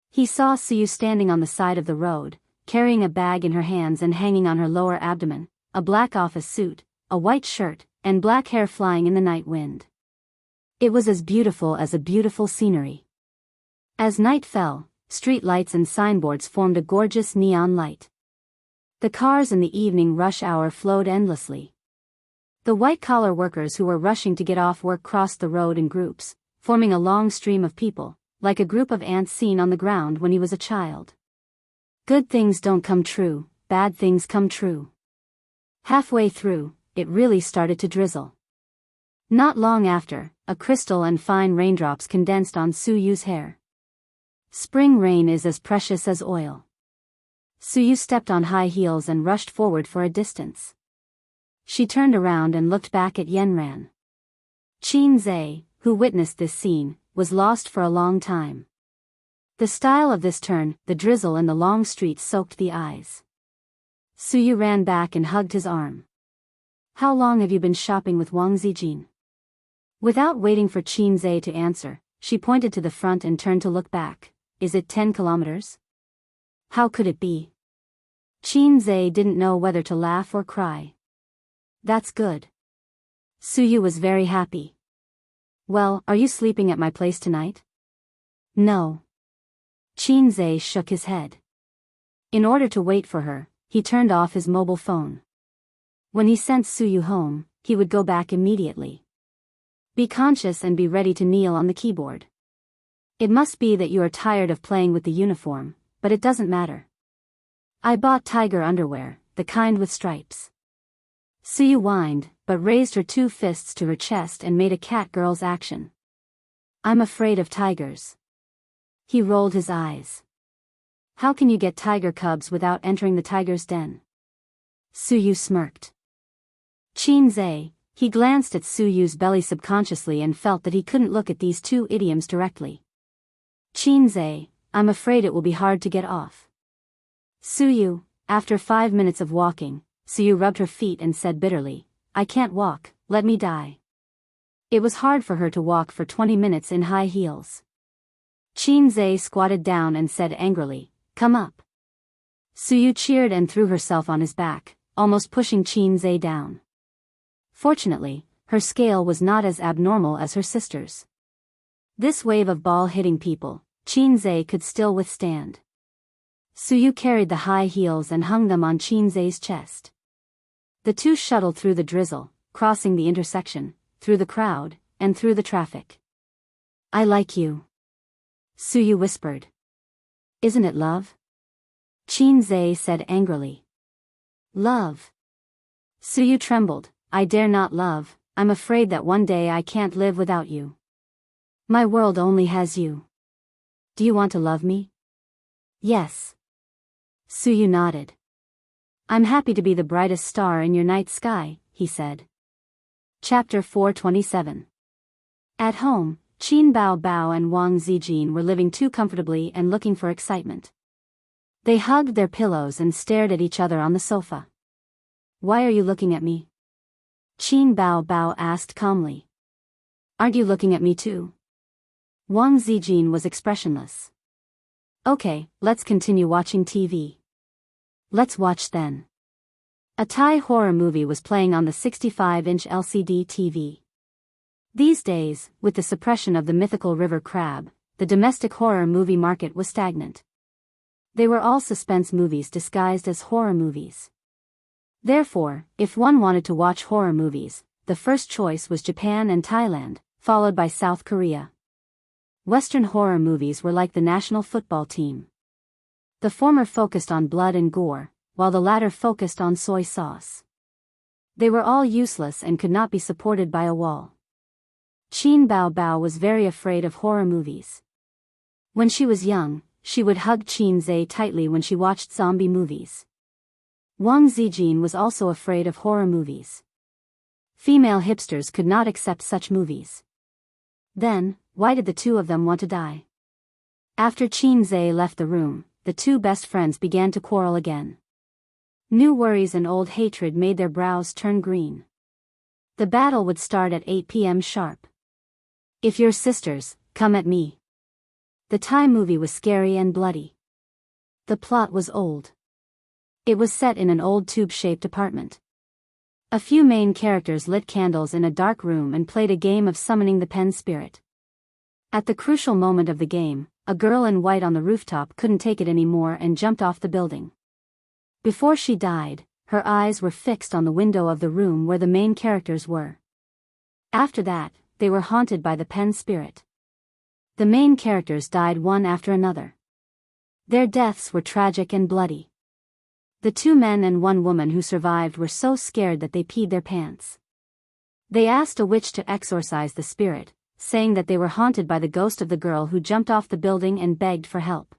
He saw Suyu standing on the side of the road, carrying a bag in her hands and hanging on her lower abdomen, a black office suit, a white shirt, and black hair flying in the night wind. It was as beautiful as a beautiful scenery. As night fell, street lights and signboards formed a gorgeous neon light. The cars in the evening rush hour flowed endlessly. The white-collar workers who were rushing to get off work crossed the road in groups, forming a long stream of people, like a group of ants seen on the ground when he was a child. Good things don't come true, bad things come true. Halfway through, it really started to drizzle. Not long after, a crystal and fine raindrops condensed on Suyu's hair. Spring rain is as precious as oil. Suyu stepped on high heels and rushed forward for a distance. She turned around and looked back at Yenran. Qin, who witnessed this scene, was lost for a long time. The style of this turn, the drizzle and the long street soaked the eyes. Suyu ran back and hugged his arm. How long have you been shopping with Wang Zijin? Without waiting for Qin to answer, she pointed to the front and turned to look back. Is it 10 kilometers? How could it be? Qin didn't know whether to laugh or cry. That's good. Suyu was very happy. Well, are you sleeping at my place tonight? No. Qin shook his head. In order to wait for her, he turned off his mobile phone. When he sent Suyu home, he would go back immediately. Be conscious and be ready to kneel on the keyboard. It must be that you are tired of playing with the uniform, but it doesn't matter. I bought tiger underwear, the kind with stripes. Suyu whined, but raised her 2 fists to her chest and made a cat-girl's action. I'm afraid of tigers. He rolled his eyes. How can you get tiger cubs without entering the tiger's den? Suyu smirked. Qin, he glanced at Suyu's belly subconsciously and felt that he couldn't look at these 2 idioms directly. Qin, I'm afraid it will be hard to get off. Suyu, after 5 minutes of walking, Suyu rubbed her feet and said bitterly, I can't walk, let me die. It was hard for her to walk for 20 minutes in high heels. Qin squatted down and said angrily, come up. Suyu cheered and threw herself on his back, almost pushing Qin down. Fortunately, her scale was not as abnormal as her sister's. This wave of ball-hitting people, Qin could still withstand. Suyu carried the high heels and hung them on Qin's chest. The 2 shuttled through the drizzle, crossing the intersection, through the crowd, and through the traffic. I like you. Suyu whispered. Isn't it love? Qin said angrily. Love. Suyu trembled. I dare not love, I'm afraid that one day I can't live without you. My world only has you. Do you want to love me? Yes. Suyu nodded. I'm happy to be the brightest star in your night sky, he said. Chapter 427. At home, Qin Bao and Wang Zijin were living too comfortably and looking for excitement. They hugged their pillows and stared at each other on the sofa. Why are you looking at me? Qin Bao asked calmly. Aren't you looking at me too? Wang Zijin was expressionless. Okay, let's continue watching TV. Let's watch then. A Thai horror movie was playing on the 65-inch LCD TV. These days, with the suppression of the mythical river crab, the domestic horror movie market was stagnant. They were all suspense movies disguised as horror movies. Therefore, if one wanted to watch horror movies, the first choice was Japan and Thailand, followed by South Korea. Western horror movies were like the national football team. The former focused on blood and gore, while the latter focused on soy sauce. They were all useless and could not be supported by a wall. Qin Bao was very afraid of horror movies. When she was young, she would hug Qin tightly when she watched zombie movies. Wang Zijin was also afraid of horror movies. Female hipsters could not accept such movies. Then, why did the 2 of them want to die? After Qin left the room, the 2 best friends began to quarrel again. New worries and old hatred made their brows turn green. The battle would start at 8 p.m. sharp. If you're sisters, come at me. The Thai movie was scary and bloody. The plot was old. It was set in an old tube-shaped apartment. A few main characters lit candles in a dark room and played a game of summoning the pen spirit. At the crucial moment of the game, a girl in white on the rooftop couldn't take it anymore and jumped off the building. Before she died, her eyes were fixed on the window of the room where the main characters were. After that, they were haunted by the pen spirit. The main characters died one after another. Their deaths were tragic and bloody. The 2 men and 1 woman who survived were so scared that they peed their pants. They asked a witch to exorcise the spirit, saying that they were haunted by the ghost of the girl who jumped off the building and begged for help.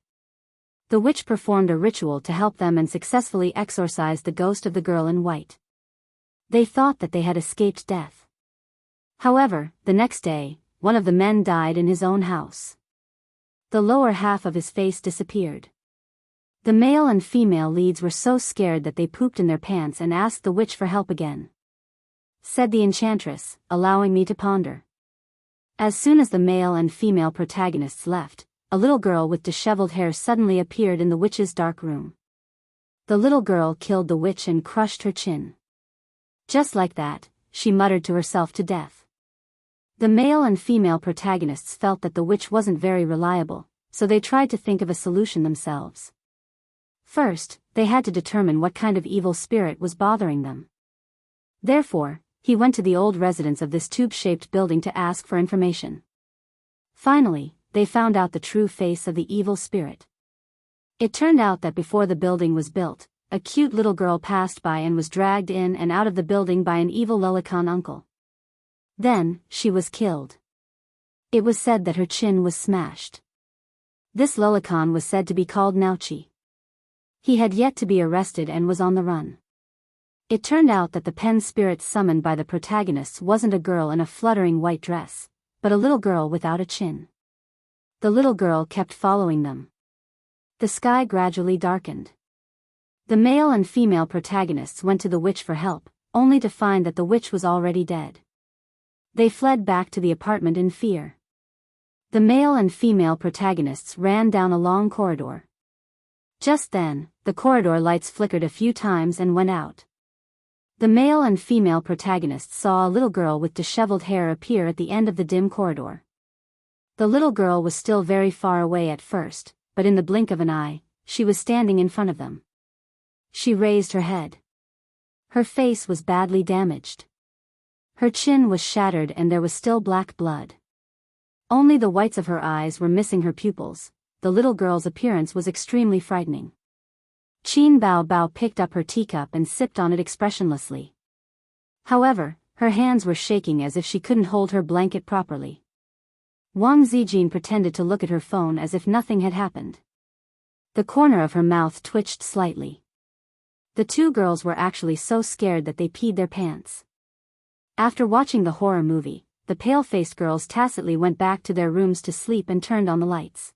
The witch performed a ritual to help them and successfully exorcised the ghost of the girl in white. They thought that they had escaped death. However, the next day, one of the men died in his own house. The lower half of his face disappeared. The male and female leads were so scared that they pooped in their pants and asked the witch for help again. Said the enchantress, allowing me to ponder. As soon as the male and female protagonists left, a little girl with disheveled hair suddenly appeared in the witch's dark room. The little girl killed the witch and crushed her chin. Just like that, she muttered to herself to death. The male and female protagonists felt that the witch wasn't very reliable, so they tried to think of a solution themselves. First, they had to determine what kind of evil spirit was bothering them. Therefore, he went to the old residents of this tube-shaped building to ask for information. Finally, they found out the true face of the evil spirit. It turned out that before the building was built, a cute little girl passed by and was dragged in and out of the building by an evil lolicon uncle. Then, she was killed. It was said that her chin was smashed. This lolicon was said to be called Nauchi. He had yet to be arrested and was on the run. It turned out that the pen spirit summoned by the protagonists wasn't a girl in a fluttering white dress, but a little girl without a chin. The little girl kept following them. The sky gradually darkened. The male and female protagonists went to the witch for help, only to find that the witch was already dead. They fled back to the apartment in fear. The male and female protagonists ran down a long corridor. Just then, the corridor lights flickered a few times and went out. The male and female protagonists saw a little girl with disheveled hair appear at the end of the dim corridor. The little girl was still very far away at first, but in the blink of an eye, she was standing in front of them. She raised her head. Her face was badly damaged. Her chin was shattered and there was still black blood. Only the whites of her eyes were missing her pupils. The little girl's appearance was extremely frightening. Qin Bao Bao picked up her teacup and sipped on it expressionlessly. However, her hands were shaking as if she couldn't hold her blanket properly. Wang Zijin pretended to look at her phone as if nothing had happened. The corner of her mouth twitched slightly. The 2 girls were actually so scared that they peed their pants. After watching the horror movie, the pale-faced girls tacitly went back to their rooms to sleep and turned on the lights.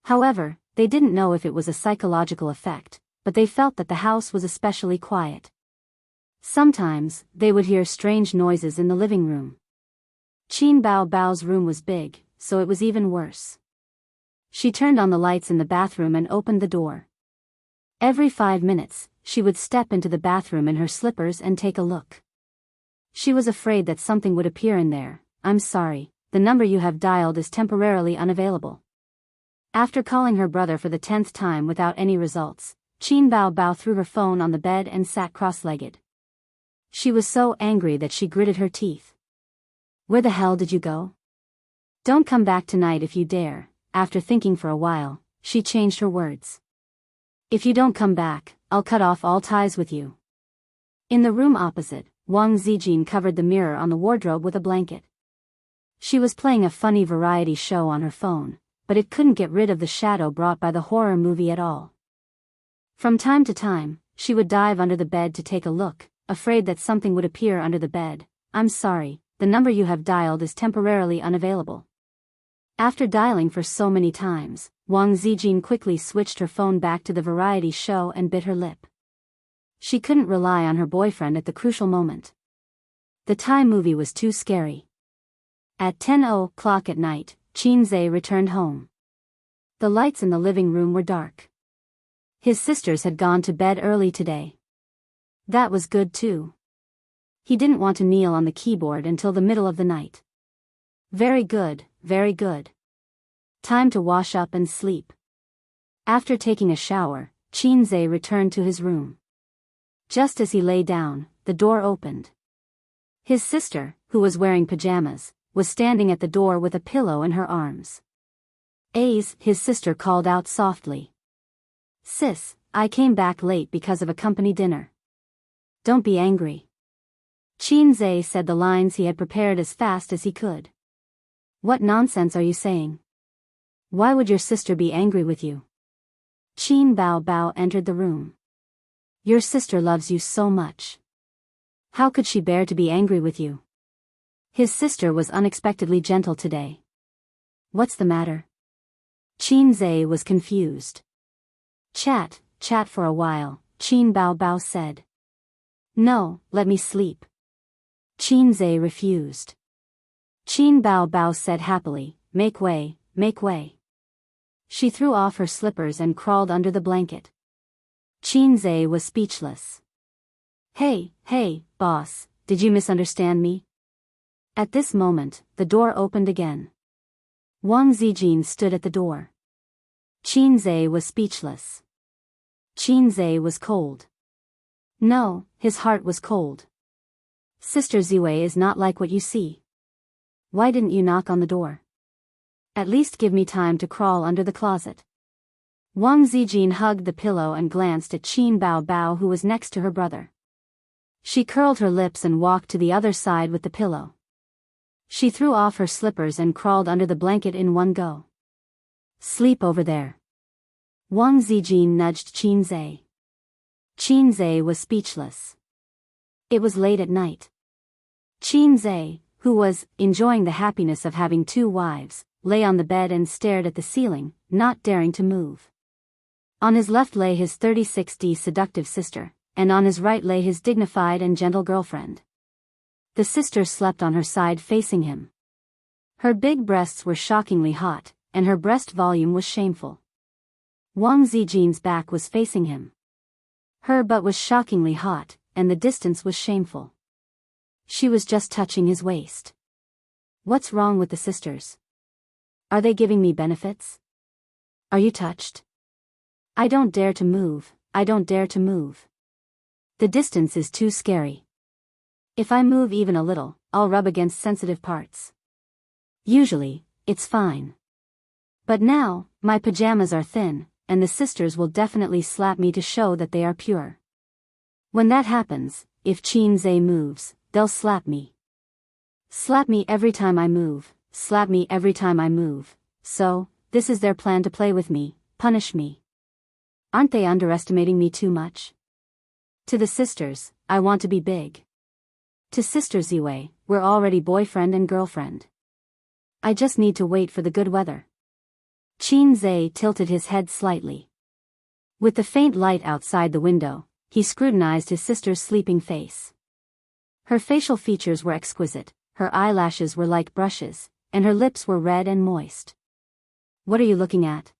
However, they didn't know if it was a psychological effect, but they felt that the house was especially quiet. Sometimes, they would hear strange noises in the living room. Qin Bao Bao's room was big, so it was even worse. She turned on the lights in the bathroom and opened the door. Every 5 minutes, she would step into the bathroom in her slippers and take a look. She was afraid that something would appear in there. "I'm sorry, the number you have dialed is temporarily unavailable." After calling her brother for the 10th time without any results, Qin Bao Bao threw her phone on the bed and sat cross-legged. She was so angry that she gritted her teeth. "Where the hell did you go? Don't come back tonight if you dare." After thinking for a while, she changed her words. "If you don't come back, I'll cut off all ties with you." In the room opposite, Wang Zijin covered the mirror on the wardrobe with a blanket. She was playing a funny variety show on her phone, but it couldn't get rid of the shadow brought by the horror movie at all. From time to time, she would dive under the bed to take a look, afraid that something would appear under the bed. "I'm sorry, the number you have dialed is temporarily unavailable." After dialing for so many times, Wang Zijin quickly switched her phone back to the variety show and bit her lip. She couldn't rely on her boyfriend at the crucial moment. The Thai movie was too scary. At 10:00 at night, Qin Zhe returned home. The lights in the living room were dark. His sisters had gone to bed early today. That was good too. He didn't want to kneel on the keyboard until the middle of the night. Very good, very good. Time to wash up and sleep. After taking a shower, Qinze returned to his room. Just as he lay down, the door opened. His sister, who was wearing pajamas, was standing at the door with a pillow in her arms. "Ace," his sister called out softly. "Sis, I came back late because of a company dinner. Don't be angry." Qinze said the lines he had prepared as fast as he could. "What nonsense are you saying? Why would your sister be angry with you?" Qin Bao Bao entered the room. "Your sister loves you so much. How could she bear to be angry with you?" His sister was unexpectedly gentle today. "What's the matter?" Qinze was confused. Chat for a while," Qin Bao Bao said. "No, let me sleep." Qinze refused. Qin Bao Bao said happily, Make way, make way." She threw off her slippers and crawled under the blanket. Qinze was speechless. Hey, boss, did you misunderstand me?" At this moment, the door opened again. Wang Zijin stood at the door. Qinze was speechless. Qinze was cold. No, his heart was cold. "Sister Ziwei is not like what you see. Why didn't you knock on the door? At least give me time to crawl under the closet." Wang Zijin hugged the pillow and glanced at Qin Bao Bao, who was next to her brother. She curled her lips and walked to the other side with the pillow. She threw off her slippers and crawled under the blanket in one go. "Sleep over there." Wang Zijin nudged Qinze. Qinze was speechless. It was late at night. Qinze, who was enjoying the happiness of having two wives, lay on the bed and stared at the ceiling, not daring to move. On his left lay his 36D seductive sister, and on his right lay his dignified and gentle girlfriend. The sister slept on her side facing him. Her big breasts were shockingly hot, and her breast volume was shameful. Wang Zijin's back was facing him. Her butt was shockingly hot, and the distance was shameful. She was just touching his waist. What's wrong with the sisters? Are they giving me benefits? Are you touched? I don't dare to move, I don't dare to move. The distance is too scary. If I move even a little, I'll rub against sensitive parts. Usually, it's fine. But now, my pajamas are thin, and the sisters will definitely slap me to show that they are pure. When that happens, if Qinze moves, they'll slap me. Slap me every time I move, slap me every time I move. So, this is their plan to play with me, punish me. Aren't they underestimating me too much? To the sisters, I want to be big. To Sister Ziwei, we're already boyfriend and girlfriend. I just need to wait for the good weather. Qinze tilted his head slightly. With the faint light outside the window, he scrutinized his sister's sleeping face. Her facial features were exquisite, her eyelashes were like brushes, and her lips were red and moist. What are you looking at?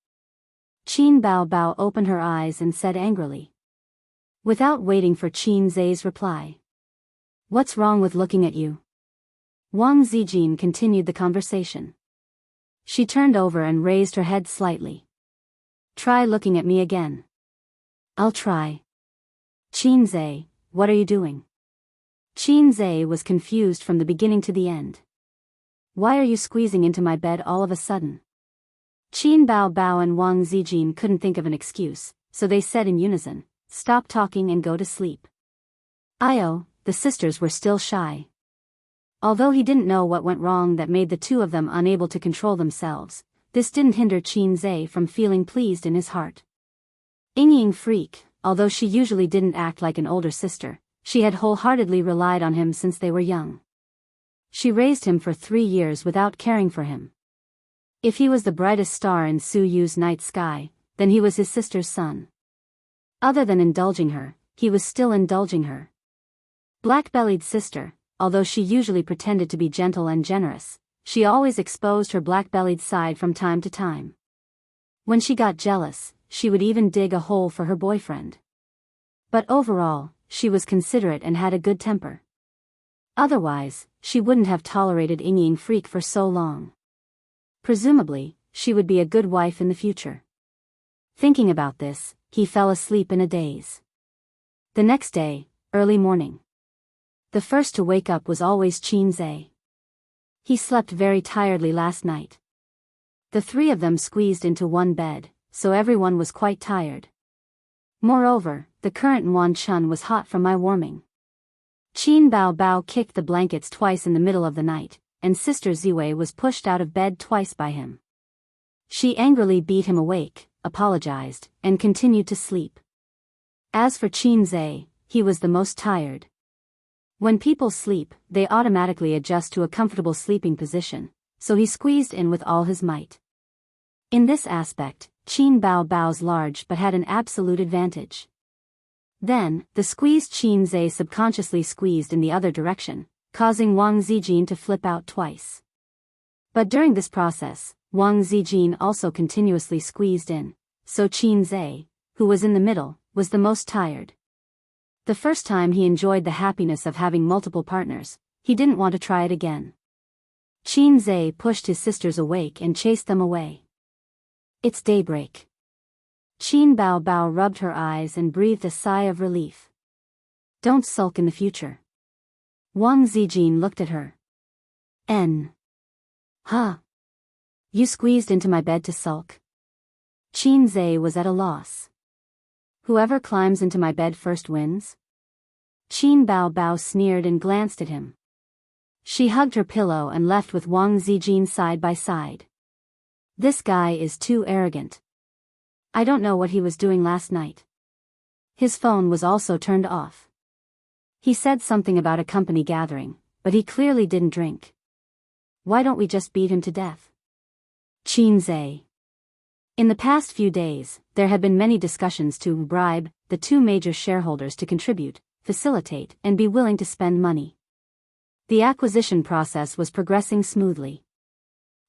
Qin Bao Bao opened her eyes and said angrily. Without waiting for Qinze's reply. What's wrong with looking at you? Wang Zijin continued the conversation. She turned over and raised her head slightly. Try looking at me again. I'll try. Qinze, what are you doing? Qinze was confused from the beginning to the end. Why are you squeezing into my bed all of a sudden? Qin Bao Bao and Wang Zijin couldn't think of an excuse, so they said in unison, stop talking and go to sleep. Io, the sisters were still shy. Although he didn't know what went wrong that made the two of them unable to control themselves, this didn't hinder Qinze from feeling pleased in his heart. Ying Freak, although she usually didn't act like an older sister, she had wholeheartedly relied on him since they were young. She raised him for 3 years without caring for him. If he was the brightest star in Su Yu's night sky, then he was his sister's son. Other than indulging her, he was still indulging her. Black-bellied sister, although she usually pretended to be gentle and generous, she always exposed her black-bellied side from time to time. When she got jealous, she would even dig a hole for her boyfriend. But overall, she was considerate and had a good temper. Otherwise, she wouldn't have tolerated Ying Freak for so long. Presumably, she would be a good wife in the future. Thinking about this, he fell asleep in a daze. The next day, early morning. The first to wake up was always Qin. He slept very tiredly last night. The three of them squeezed into one bed, so everyone was quite tired. Moreover, the current Wan Chun was hot from my warming. Qin Bao kicked the blankets twice in the middle of the night, and Sister Ziwei was pushed out of bed twice by him. She angrily beat him awake, apologized, and continued to sleep. As for Qin, he was the most tired. When people sleep, they automatically adjust to a comfortable sleeping position, so he squeezed in with all his might. In this aspect, Qin Bao's large but had an absolute advantage. Then, the squeezed Qin subconsciously squeezed in the other direction, causing Wang Zijin to flip out twice. But during this process, Wang Zijin also continuously squeezed in, so Qin, who was in the middle, was the most tired. The first time he enjoyed the happiness of having multiple partners, he didn't want to try it again. Qin pushed his sisters awake and chased them away. It's daybreak. Qin Bao rubbed her eyes and breathed a sigh of relief. Don't sulk in the future. Wang Zijin looked at her. Huh? You squeezed into my bed to sulk? Qin was at a loss. Whoever climbs into my bed first wins? Qin Bao sneered and glanced at him. She hugged her pillow and left with Wang Zijin side by side. This guy is too arrogant. I don't know what he was doing last night. His phone was also turned off. He said something about a company gathering, but he clearly didn't drink. Why don't we just beat him to death? Qin. In the past few days, there had been many discussions to bribe the two major shareholders to contribute, facilitate, and be willing to spend money. The acquisition process was progressing smoothly.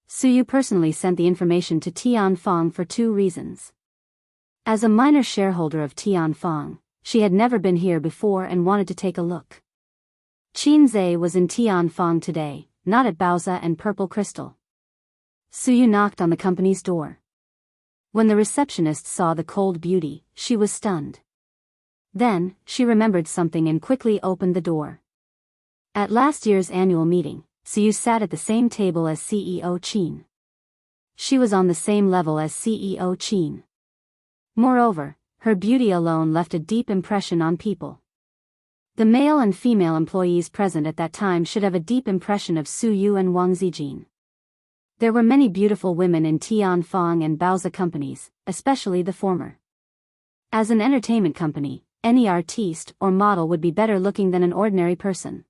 Suyu personally sent the information to Tianfang for two reasons. As a minor shareholder of Tianfang, she had never been here before and wanted to take a look. Qin was in Tianfang today, not at Baoza and Purple Crystal. Suyu knocked on the company's door. When the receptionist saw the cold beauty, she was stunned. Then, she remembered something and quickly opened the door. At last year's annual meeting, Suyu sat at the same table as CEO Qin. She was on the same level as CEO Qin. Moreover, her beauty alone left a deep impression on people. The male and female employees present at that time should have a deep impression of Suyu and Wang Zijin. There were many beautiful women in Tianfang and Baoza companies, especially the former. As an entertainment company, any artiste or model would be better looking than an ordinary person.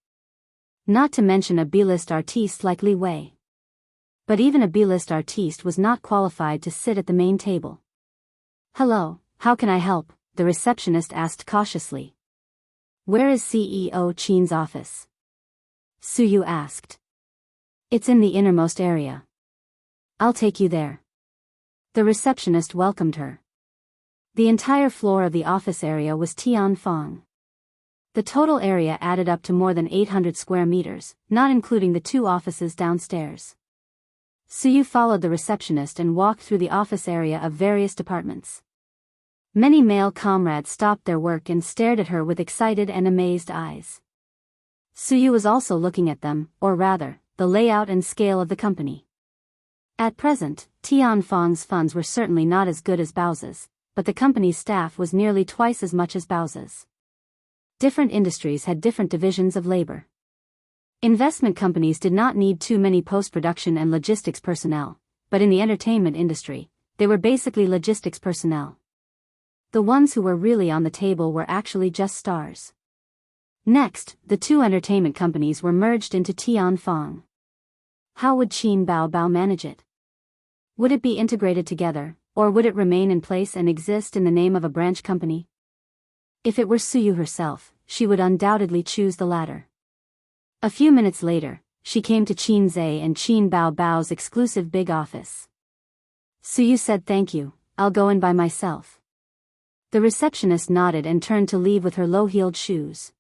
Not to mention a B-list artiste like Li Wei. But even a B-list artiste was not qualified to sit at the main table. Hello, how can I help? The receptionist asked cautiously. Where is CEO Qin's office? Suyu asked. It's in the innermost area. I'll take you there. The receptionist welcomed her. The entire floor of the office area was Tianfang. The total area added up to more than 800 square meters, not including the two offices downstairs. Suyu followed the receptionist and walked through the office area of various departments. Many male comrades stopped their work and stared at her with excited and amazed eyes. Suyu was also looking at them, or rather, the layout and scale of the company. At present, Tianfang's funds were certainly not as good as Baoza's, but the company's staff was nearly twice as much as Baoza's. Different industries had different divisions of labor. Investment companies did not need too many post-production and logistics personnel, but in the entertainment industry, they were basically logistics personnel. The ones who were really on the table were actually just stars. Next, the two entertainment companies were merged into Tianfang. How would Qin Bao manage it? Would it be integrated together, or would it remain in place and exist in the name of a branch company? If it were Suyu herself, she would undoubtedly choose the latter. A few minutes later, she came to Qin and Qin Bao's exclusive big office. Suyu said thank you, I'll go in by myself. The receptionist nodded and turned to leave with her low-heeled shoes.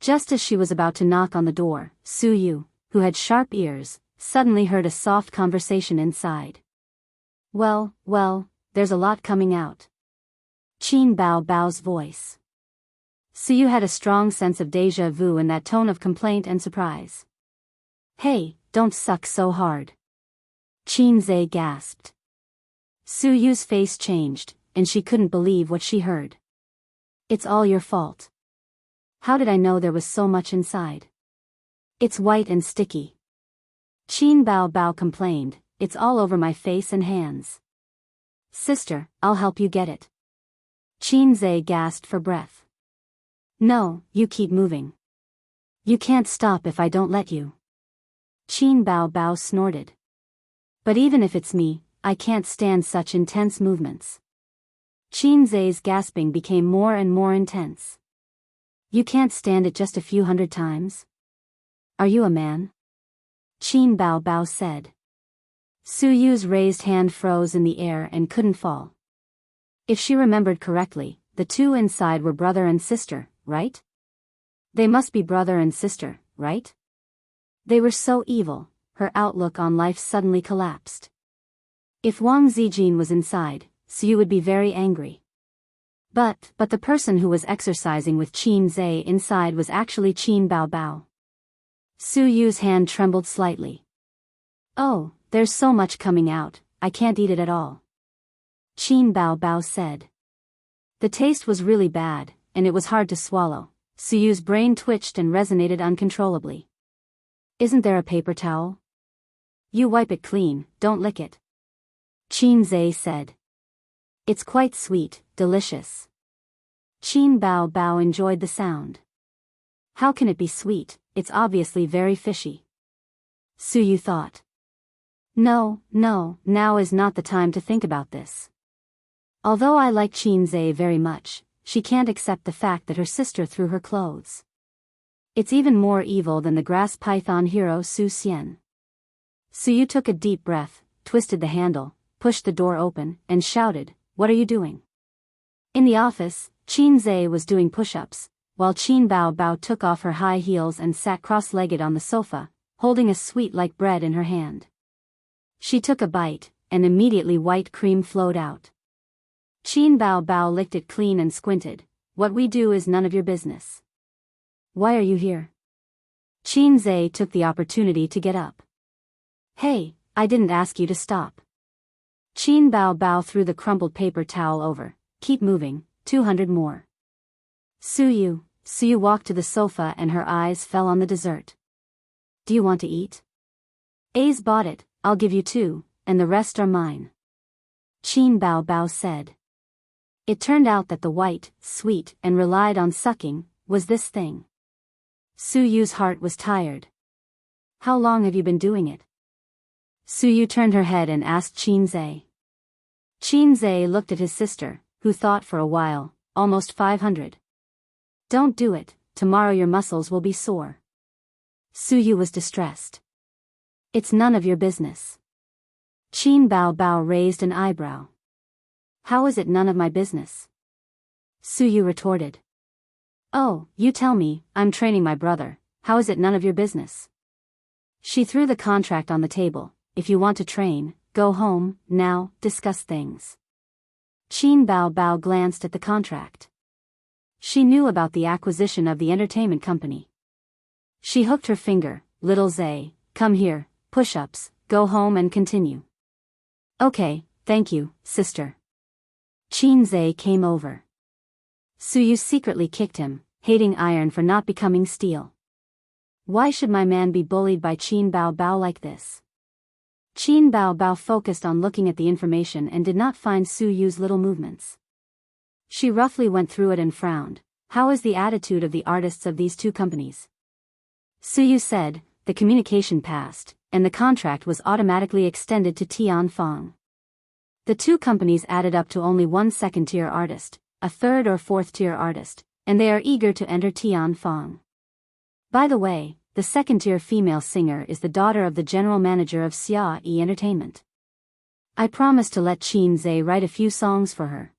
Just as she was about to knock on the door, Suyu, who had sharp ears, suddenly heard a soft conversation inside. Well, there's a lot coming out. Qin Bao Bao's voice. Suyu had a strong sense of déjà vu in that tone of complaint and surprise. Hey, don't suck so hard. Qin Zhe gasped. Suyu's face changed, and she couldn't believe what she heard. It's all your fault. How did I know there was so much inside? It's white and sticky. Qin Bao Bao complained, it's all over my face and hands. Sister, I'll help you get it. Qin Zhe gasped for breath. No, you keep moving. You can't stop if I don't let you. Qin Bao Bao snorted. But even if it's me, I can't stand such intense movements. Qin Zhe's gasping became more and more intense. You can't stand it just a few hundred times? Are you a man? Qin Bao Bao said. Suyu's raised hand froze in the air and couldn't fall. If she remembered correctly, the two inside were brother and sister, right? They must be brother and sister, right? They were so evil, her outlook on life suddenly collapsed. If Wang Zijin was inside, Suyu would be very angry. But the person who was exercising with Qin Zhe inside was actually Qin Bao Bao. Suyu's hand trembled slightly. Oh, there's so much coming out, I can't eat it at all. Qin Bao Bao said. The taste was really bad, and it was hard to swallow. Suyu's brain twitched and resonated uncontrollably. Isn't there a paper towel? You wipe it clean, don't lick it. Qin Zhe said. It's quite sweet, delicious. Qin Bao Bao enjoyed the sound. How can it be sweet? It's obviously very fishy. Suyu thought. No, now is not the time to think about this. Although I like Qin Zhe very much, she can't accept the fact that her sister threw her clothes. It's even more evil than the grass python hero Su Xian. Suyu took a deep breath, twisted the handle, pushed the door open, and shouted, What are you doing? In the office, Qin Zhe was doing push-ups, while Qin Bao Bao took off her high heels and sat cross-legged on the sofa, holding a sweet like bread in her hand. She took a bite, and immediately white cream flowed out. Qin Bao Bao licked it clean and squinted. What we do is none of your business. Why are you here? Qin Zhe took the opportunity to get up. Hey, I didn't ask you to stop. Qin Bao Bao threw the crumpled paper towel over. Keep moving, 200 more. Suyu walked to the sofa and her eyes fell on the dessert. Do you want to eat? A's bought it, I'll give you 2, and the rest are mine. Qin Bao Bao said. It turned out that the white, sweet, and relied on sucking, was this thing. Suyu's heart was tired. How long have you been doing it? Suyu turned her head and asked Qin Zhe. Qin Zhe looked at his sister, who thought for a while, almost 500. Don't do it, tomorrow your muscles will be sore. Suyu was distressed. It's none of your business. Qin Bao Bao raised an eyebrow. How is it none of my business? Suyu retorted. Oh, you tell me, I'm training my brother, how is it none of your business? She threw the contract on the table. If you want to train, go home, now, discuss things. Qin Bao Bao glanced at the contract. She knew about the acquisition of the entertainment company. She hooked her finger, Little Zhe, come here, push-ups, go home and continue. Okay, thank you, sister. Qin Zhe came over. Suyu secretly kicked him, hating iron for not becoming steel. Why should my man be bullied by Qin Bao Bao like this? Qin Bao Bao focused on looking at the information and did not find Suyu's little movements. She roughly went through it and frowned. How is the attitude of the artists of these two companies? Suyu said, the communication passed, and the contract was automatically extended to Tianfang. The two companies added up to only one second-tier artist, a third or fourth-tier artist, and they are eager to enter Tianfang. By the way, the second-tier female singer is the daughter of the general manager of Xia Entertainment. I promised to let Qin Zhe write a few songs for her.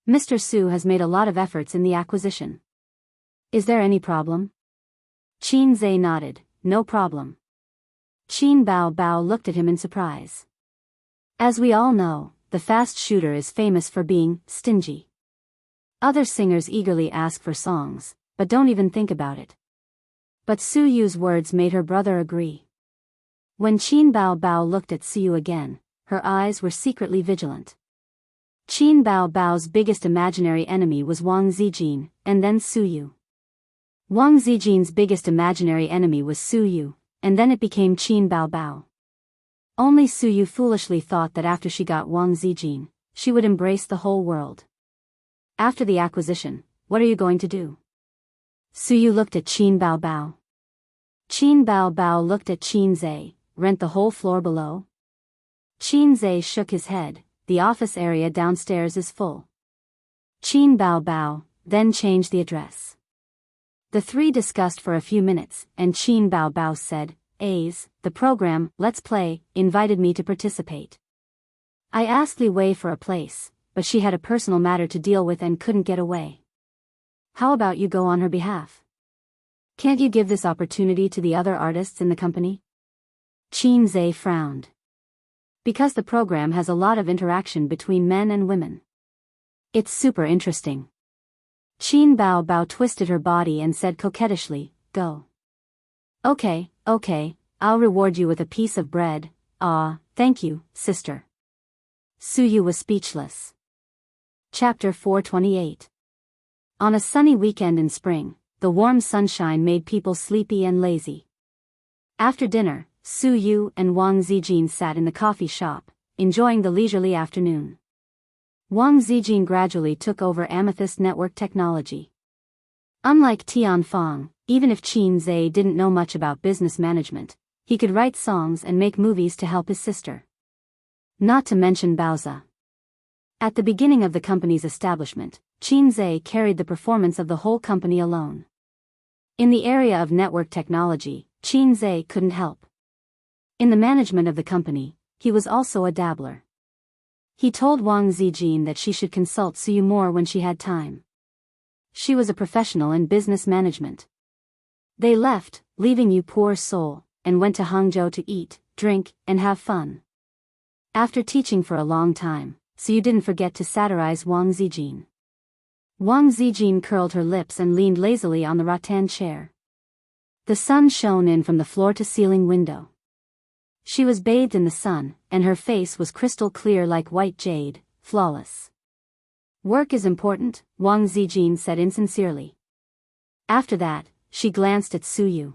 Mr. Su has made a lot of efforts in the acquisition. Is there any problem? Qin Zhe nodded, no problem. Qin Bao Bao looked at him in surprise. As we all know, the fast shooter is famous for being stingy. Other singers eagerly ask for songs, but don't even think about it. But Suyu's words made her brother agree. When Qin Bao Bao looked at Suyu again, her eyes were secretly vigilant. Qin Bao Bao's biggest imaginary enemy was Wang Zijin, and then Suyu. Wang Zijin's biggest imaginary enemy was Suyu, and then it became Qin Bao Bao. Only Suyu foolishly thought that after she got Wang Zijin, she would embrace the whole world. After the acquisition, what are you going to do? Suyu looked at Qin Bao Bao. Qin Bao Bao looked at Qin Zhe. Rent the whole floor below? Qin Zhe shook his head. The office area downstairs is full. Qin Bao Bao then changed the address. The three discussed for a few minutes, and Qin Bao Bao said, the program, Let's Play, invited me to participate. I asked Li Wei for a place, but she had a personal matter to deal with and couldn't get away. How about you go on her behalf? Can't you give this opportunity to the other artists in the company? Qin Zhe frowned. Because the program has a lot of interaction between men and women. It's super interesting. Qin Bao Bao twisted her body and said coquettishly, go. Okay, I'll reward you with a piece of bread. Thank you, sister. Suyu was speechless. Chapter 428. On a sunny weekend in spring, the warm sunshine made people sleepy and lazy. After dinner, Suyu and Wang Zijin sat in the coffee shop, enjoying the leisurely afternoon. Wang Zijin gradually took over Amethyst Network technology. Unlike Tianfang, even if Qin Zhe didn't know much about business management, he could write songs and make movies to help his sister. Not to mention Baoza. At the beginning of the company's establishment, Qin Zhe carried the performance of the whole company alone. In the area of network technology, Qin Zhe couldn't help. In the management of the company, he was also a dabbler. He told Wang Zijin that she should consult Suyu more when she had time. She was a professional in business management. They left, leaving Yu poor soul, and went to Hangzhou to eat, drink, and have fun. After teaching for a long time, Suyu didn't forget to satirize Wang Zijin. Wang Zijin curled her lips and leaned lazily on the rattan chair. The sun shone in from the floor-to-ceiling window. She was bathed in the sun, and her face was crystal clear like white jade, flawless. Work is important, Wang Zijin said insincerely. After that, she glanced at Suyu.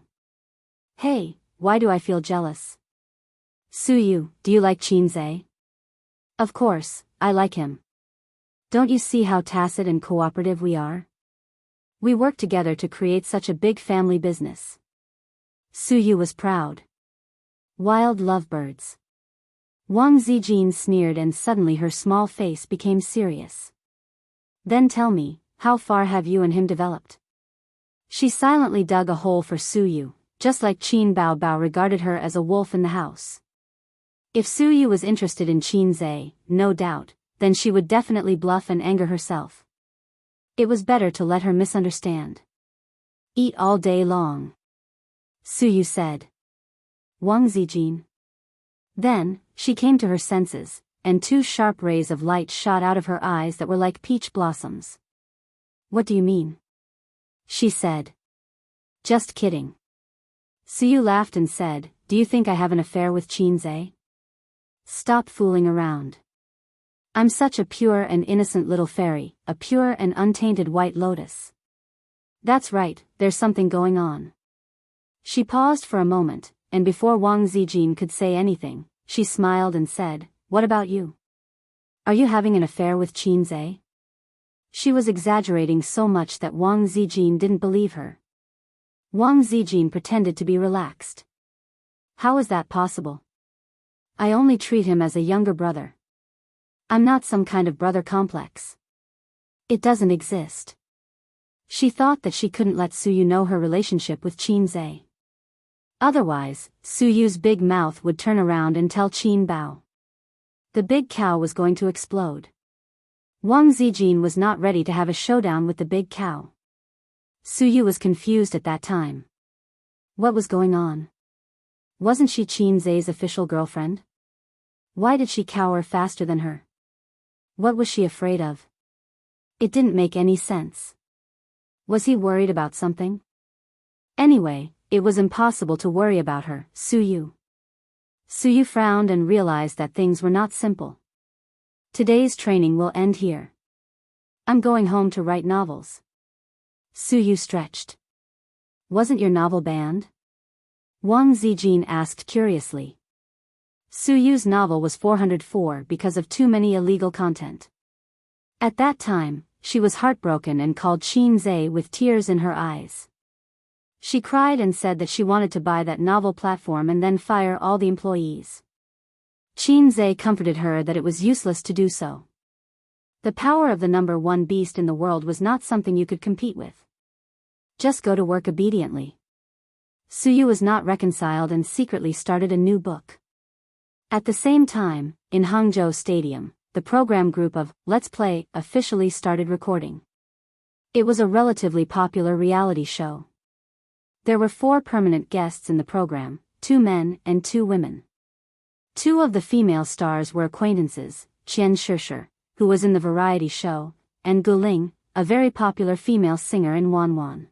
Hey, why do I feel jealous? Suyu, do you like Qin Zhe? Of course, I like him. Don't you see how tacit and cooperative we are? We work together to create such a big family business. Suyu was proud. Wild lovebirds. Wang Zijin sneered and suddenly her small face became serious. Then tell me, how far have you and him developed? She silently dug a hole for Suyu, just like Qin Bao Bao regarded her as a wolf in the house. If Suyu was interested in Qin Zhe, no doubt, then she would definitely bluff and anger herself. It was better to let her misunderstand. Eat all day long, Suyu said. Wang Zijin. Then, she came to her senses, and two sharp rays of light shot out of her eyes that were like peach blossoms. What do you mean? She said. Just kidding. Suyu laughed and said, do you think I have an affair with Qin Zhe? Stop fooling around. I'm such a pure and innocent little fairy, a pure and untainted white lotus. That's right, there's something going on. She paused for a moment, and before Wang Zijin could say anything, she smiled and said, what about you? Are you having an affair with Qin Zhe? She was exaggerating so much that Wang Zijin didn't believe her. Wang Zijin pretended to be relaxed. How is that possible? I only treat him as a younger brother. I'm not some kind of brother complex. It doesn't exist. She thought that she couldn't let Suyu know her relationship with Qin Zhe. Otherwise, Suyu's big mouth would turn around and tell Qin Bao. The big cow was going to explode. Wang Zijin was not ready to have a showdown with the big cow. Suyu was confused at that time. What was going on? Wasn't she Qin Zhe's official girlfriend? Why did she cower faster than her? What was she afraid of? It didn't make any sense. Was he worried about something? Anyway, it was impossible to worry about her, Suyu. Suyu frowned and realized that things were not simple. Today's training will end here. I'm going home to write novels. Suyu stretched. Wasn't your novel banned? Wang Zijin asked curiously. Suyu's novel was 404 because of too many illegal content. At that time, she was heartbroken and called Qin Zhe with tears in her eyes. She cried and said that she wanted to buy that novel platform and then fire all the employees. Qin Zhe comforted her that it was useless to do so. The power of the number one beast in the world was not something you could compete with. Just go to work obediently. Suyu was not reconciled and secretly started a new book. At the same time, in Hangzhou Stadium, the program group of Let's Play officially started recording. It was a relatively popular reality show. There were 4 permanent guests in the program, 2 men and 2 women. 2 of the female stars were acquaintances, Qian Shishir, who was in the variety show, and Guling, a very popular female singer in Wanwan.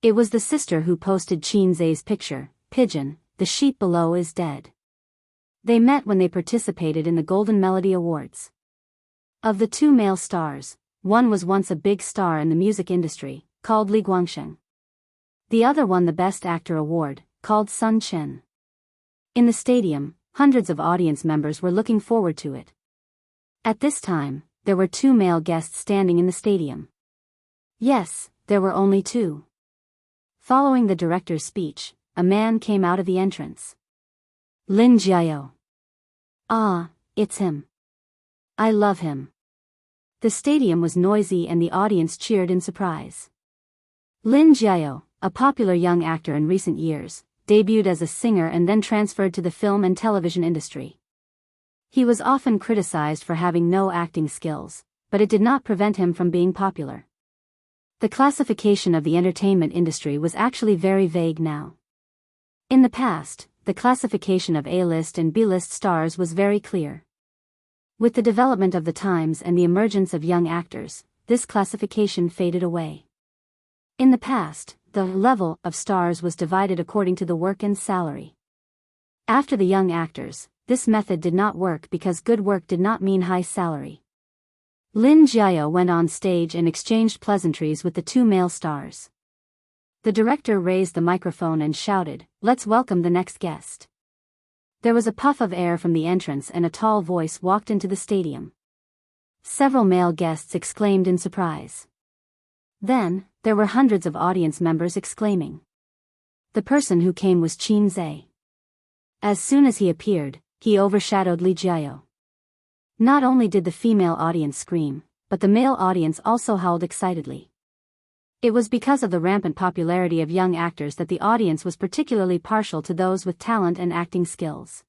It was the sister who posted Qin Zhe's picture, Pigeon, the sheep below is dead. They met when they participated in the Golden Melody Awards. Of the 2 male stars, one was once a big star in the music industry, called Li Guangsheng. The other won the Best Actor award, called Sun Chen. In the stadium, hundreds of audience members were looking forward to it. At this time, there were 2 male guests standing in the stadium. Yes, there were only 2. Following the director's speech, a man came out of the entrance. Lin Jiao. Ah, it's him. I love him. The stadium was noisy and the audience cheered in surprise. Lin Jiao, a popular young actor in recent years, debuted as a singer and then transferred to the film and television industry. He was often criticized for having no acting skills, but it did not prevent him from being popular. The classification of the entertainment industry was actually very vague now. In the past, the classification of A-list and B-list stars was very clear. With the development of the times and the emergence of young actors, this classification faded away. In the past, the level of stars was divided according to the work and salary. After the young actors, this method did not work because good work did not mean high salary. Lin Jiao went on stage and exchanged pleasantries with the 2 male stars. The director raised the microphone and shouted, "Let's welcome the next guest." There was a puff of air from the entrance and a tall voice walked into the stadium. Several male guests exclaimed in surprise. Then, there were hundreds of audience members exclaiming. The person who came was Qin Zhe. As soon as he appeared, he overshadowed Li Jiao. Not only did the female audience scream, but the male audience also howled excitedly. It was because of the rampant popularity of young actors that the audience was particularly partial to those with talent and acting skills.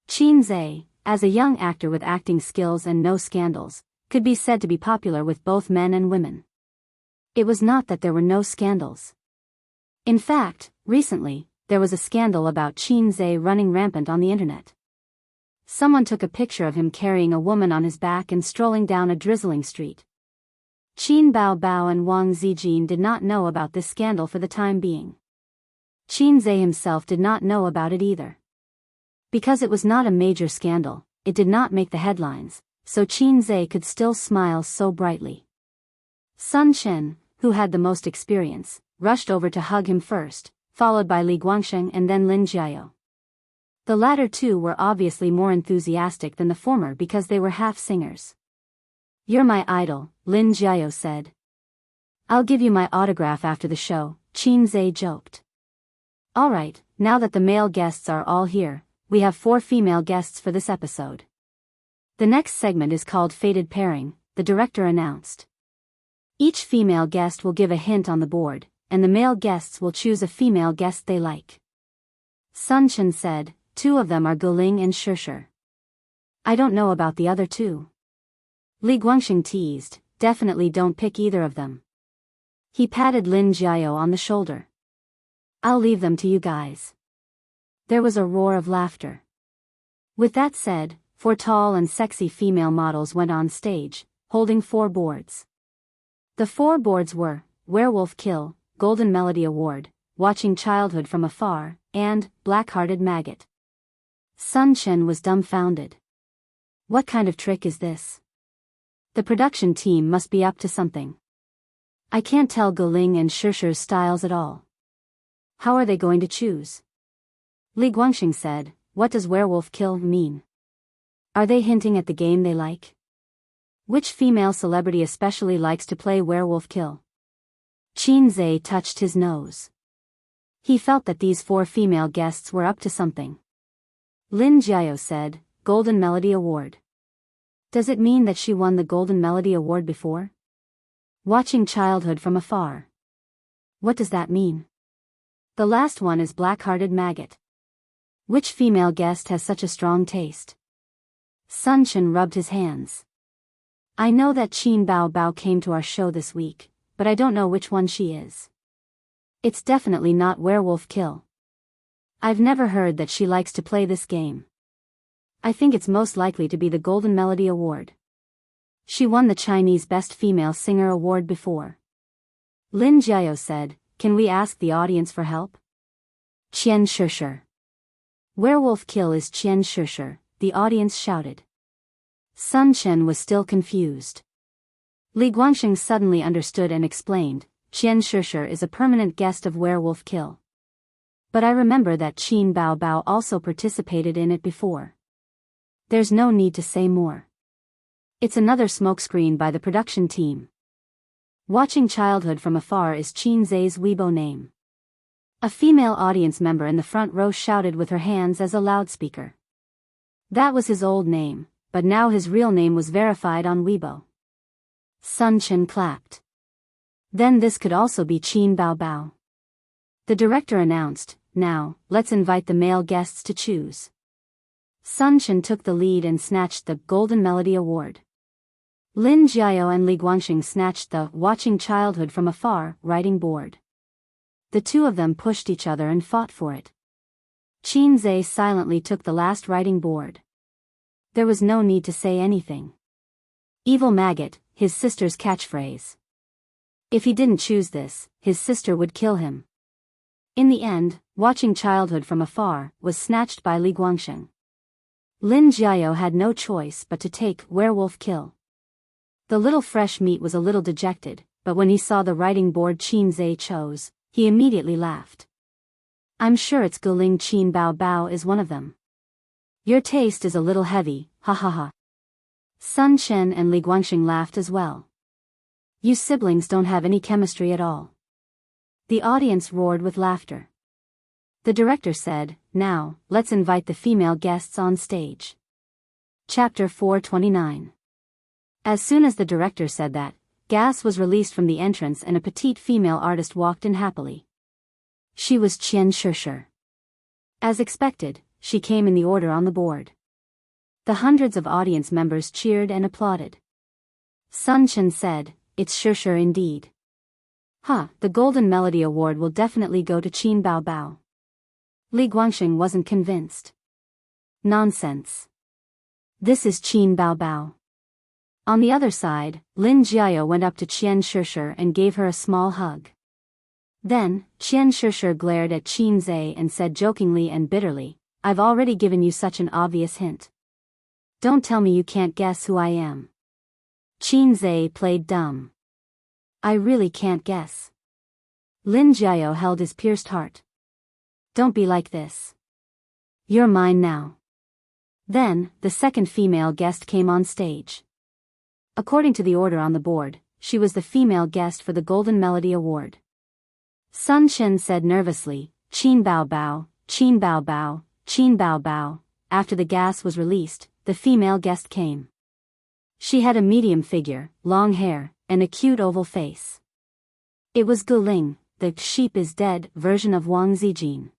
Qin Zhe, as a young actor with acting skills and no scandals, could be said to be popular with both men and women. It was not that there were no scandals. In fact, recently, there was a scandal about Qin Zhe running rampant on the internet. Someone took a picture of him carrying a woman on his back and strolling down a drizzling street. Qin Baobao and Wang Zijin did not know about this scandal for the time being. Qin Zhe himself did not know about it either. Because it was not a major scandal, it did not make the headlines, so Qin Zhe could still smile so brightly. Sun Chen, who had the most experience, rushed over to hug him first, followed by Li Guangsheng and then Lin Jiao. The latter 2 were obviously more enthusiastic than the former because they were half singers. "You're my idol," Lin Jiao said. "I'll give you my autograph after the show," Qin Zhe joked. "Alright, now that the male guests are all here, we have 4 female guests for this episode. The next segment is called Fated Pairing," the director announced. Each female guest will give a hint on the board, and the male guests will choose a female guest they like. Sun Chen said, "2 of them are Guling and Shishir. I don't know about the other 2. Li Guangsheng teased, "Definitely don't pick either of them." He patted Lin Jiao on the shoulder. "I'll leave them to you guys." There was a roar of laughter. With that said, 4 tall and sexy female models went on stage, holding 4 boards. The 4 boards were Werewolf Kill, Golden Melody Award, Watching Childhood from Afar, and Black-Hearted Maggot. Sun Chen was dumbfounded. What kind of trick is this? The production team must be up to something. I can't tell Guling and Shishir's styles at all. How are they going to choose? Li Guangxing said, what does Werewolf Kill mean? Are they hinting at the game they like? Which female celebrity especially likes to play Werewolf Kill? Qin Zhe touched his nose. He felt that these 4 female guests were up to something. Lin Jiao said, Golden Melody Award. Does it mean that she won the Golden Melody Award before? Watching Childhood from Afar. What does that mean? The last one is Black-Hearted Maggot. Which female guest has such a strong taste? Sun Chen rubbed his hands. I know that Qin Bao Bao came to our show this week, but I don't know which one she is. It's definitely not Werewolf Kill. I've never heard that she likes to play this game. I think it's most likely to be the Golden Melody Award. She won the Chinese Best Female Singer Award before. Lin Jiao said, can we ask the audience for help? Qian Shishir. Werewolf Kill is Qian Shishir, the audience shouted. Sun Chen was still confused. Li Guangxing suddenly understood and explained, Qian Shishir is a permanent guest of Werewolf Kill. But I remember that Qin Bao Bao also participated in it before. There's no need to say more. It's another smokescreen by the production team. Watching Childhood from Afar is Qin Zhe's Weibo name. A female audience member in the front row shouted with her hands as a loudspeaker. That was his old name, but now his real name was verified on Weibo. Sun Chen clapped. Then this could also be Qin Bao Bao. The director announced, now, let's invite the male guests to choose. Sun Chen took the lead and snatched the Golden Melody Award. Lin Jiao and Li Guangxing snatched the Watching Childhood from Afar writing board. The 2 of them pushed each other and fought for it. Qin Zhe silently took the last writing board. There was no need to say anything. Evil Maggot, his sister's catchphrase. If he didn't choose this, his sister would kill him. In the end, Watching Childhood from Afar was snatched by Li Guangxing. Lin Jiao had no choice but to take Werewolf Kill. The little fresh meat was a little dejected, but when he saw the writing board Qin Zhe chose, he immediately laughed. I'm sure it's Guling Qin Bao Bao is one of them. Your taste is a little heavy, ha ha ha. Sun Chen and Li Guangxing laughed as well. You siblings don't have any chemistry at all. The audience roared with laughter. The director said, now, let's invite the female guests on stage. Chapter 429. As soon as the director said that, gas was released from the entrance and a petite female artist walked in happily. She was Qian Shishir. As expected, she came in the order on the board. The hundreds of audience members cheered and applauded. Sun Chen said, it's Shishir indeed. The Golden Melody Award will definitely go to Qin Bao Bao. Li Guangxing wasn't convinced. Nonsense. This is Qin Bao Bao. On the other side, Lin Jiao went up to Qian Shishir and gave her a small hug. Then, Qian Shishir glared at Qin Zhe and said jokingly and bitterly, I've already given you such an obvious hint. Don't tell me you can't guess who I am. Qin Zhe played dumb. I really can't guess. Lin Jiao held his pierced heart. Don't be like this. You're mine now. Then, the second female guest came on stage. According to the order on the board, she was the female guest for the Golden Melody Award. Sun Chen said nervously, Qin Bao Bao, Qin Bao Bao, Qin Bao Bao. After the gas was released, the female guest came. She had a medium figure, long hair, and a cute oval face. It was Guling, the sheep is dead version of Wang Zijin.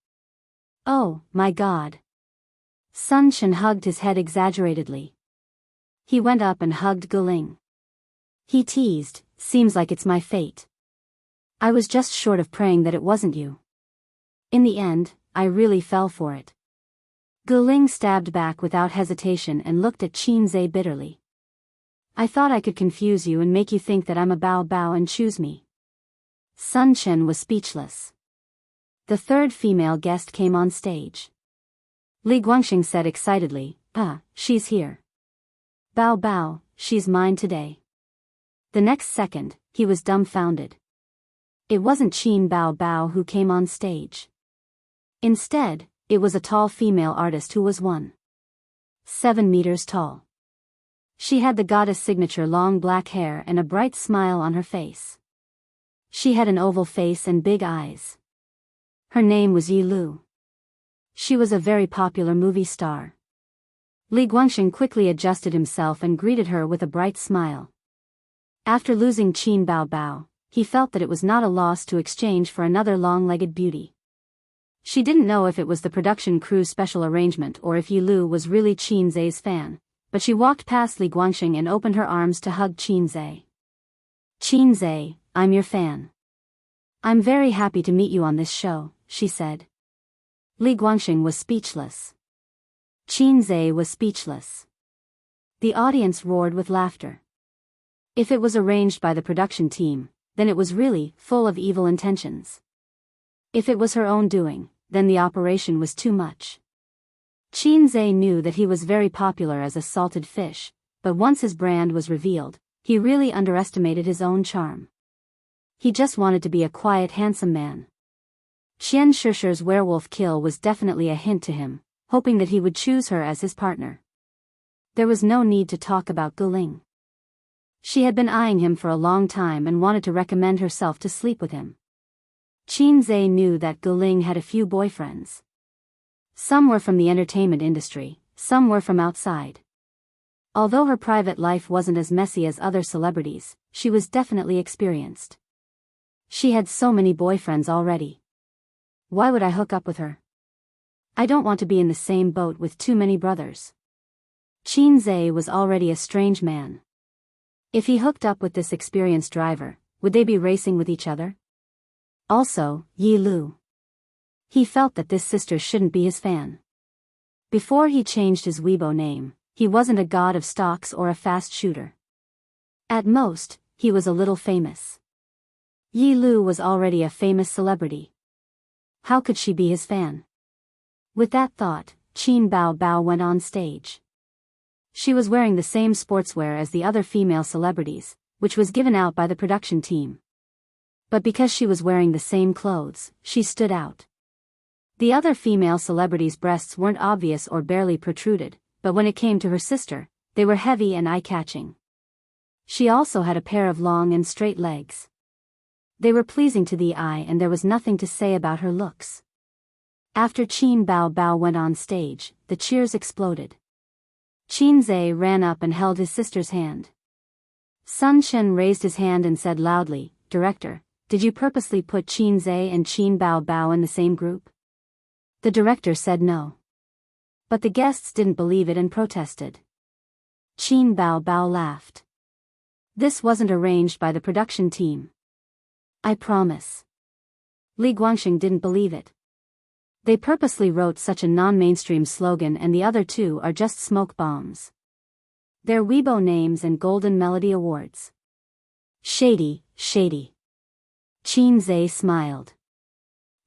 Oh, my God. Sun Chen hugged his head exaggeratedly. He went up and hugged Guling. He teased, seems like it's my fate. I was just short of praying that it wasn't you. In the end, I really fell for it. Guling stabbed back without hesitation and looked at Qin Zhe bitterly. I thought I could confuse you and make you think that I'm a bao bao and choose me. Sun Chen was speechless. The third female guest came on stage. Li Guangxing said excitedly, she's here. Bao bao, she's mine today. The next second, he was dumbfounded. It wasn't Qin Bao Bao who came on stage. Instead, it was a tall female artist who was 1.7 meters tall. She had the goddess signature long black hair and a bright smile on her face. She had an oval face and big eyes. Her name was Yi Lu. She was a very popular movie star. Li Guangxing quickly adjusted himself and greeted her with a bright smile. After losing Qin Bao Bao, he felt that it was not a loss to exchange for another long-legged beauty. She didn't know if it was the production crew's special arrangement or if Yi Lu was really Qin Zai's fan, but she walked past Li Guangxing and opened her arms to hug Qin Zai. Qin Zai, I'm your fan. I'm very happy to meet you on this show, she said. Li Guangxing was speechless. Qin Zai was speechless. The audience roared with laughter. If it was arranged by the production team, then it was really full of evil intentions. If it was her own doing, then the operation was too much. Qin Zai knew that he was very popular as a salted fish, but once his brand was revealed, he really underestimated his own charm. He just wanted to be a quiet, handsome man. Qian Shishi's werewolf kill was definitely a hint to him, hoping that he would choose her as his partner. There was no need to talk about Guling. She had been eyeing him for a long time and wanted to recommend herself to sleep with him. Qin Zai knew that Guling had a few boyfriends. Some were from the entertainment industry, some were from outside. Although her private life wasn't as messy as other celebrities, she was definitely experienced. She had so many boyfriends already. Why would I hook up with her? I don't want to be in the same boat with too many brothers. Qin Zai was already a strange man. If he hooked up with this experienced driver, would they be racing with each other? Also, Yi Lu. He felt that this sister shouldn't be his fan. Before he changed his Weibo name, he wasn't a god of stocks or a fast shooter. At most, he was a little famous. Yi Lu was already a famous celebrity. How could she be his fan? With that thought, Qin Bao Bao went on stage. She was wearing the same sportswear as the other female celebrities, which was given out by the production team. But because she was wearing the same clothes, she stood out. The other female celebrities' breasts weren't obvious or barely protruded, but when it came to her sister, they were heavy and eye-catching. She also had a pair of long and straight legs. They were pleasing to the eye and there was nothing to say about her looks. After Qin Bao Bao went on stage, the cheers exploded. Qin Zai ran up and held his sister's hand. Sun Chen raised his hand and said loudly, "Director, did you purposely put Qin Zai and Qin Bao Bao in the same group?" The director said no. But the guests didn't believe it and protested. Qin Bao Bao laughed. This wasn't arranged by the production team. I promise. Li Guangxing didn't believe it. They purposely wrote such a non-mainstream slogan and the other two are just smoke bombs. Their Weibo names and Golden Melody Awards. Shady, shady. Qin Zai smiled.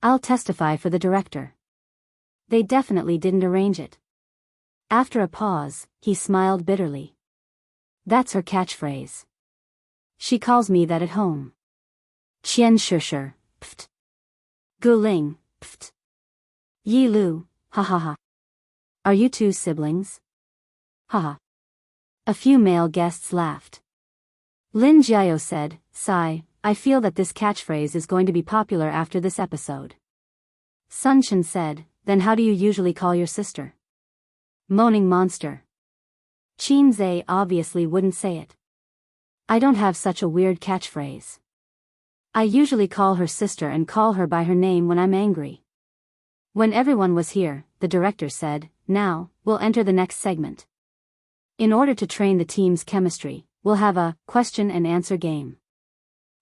I'll testify for the director. They definitely didn't arrange it. After a pause, he smiled bitterly. That's her catchphrase. She calls me that at home. Qian Shishi, pft. Guling, pft. Yi Lu, ha ha ha. Are you two siblings? Ha ha. A few male guests laughed. Lin Jiao said, "Sigh, I feel that this catchphrase is going to be popular after this episode." Sun Chen said, "Then how do you usually call your sister?" Moaning monster. Qin Zai obviously wouldn't say it. I don't have such a weird catchphrase. I usually call her sister and call her by her name when I'm angry. When everyone was here, the director said, "Now, we'll enter the next segment. In order to train the team's chemistry, we'll have a question and answer game."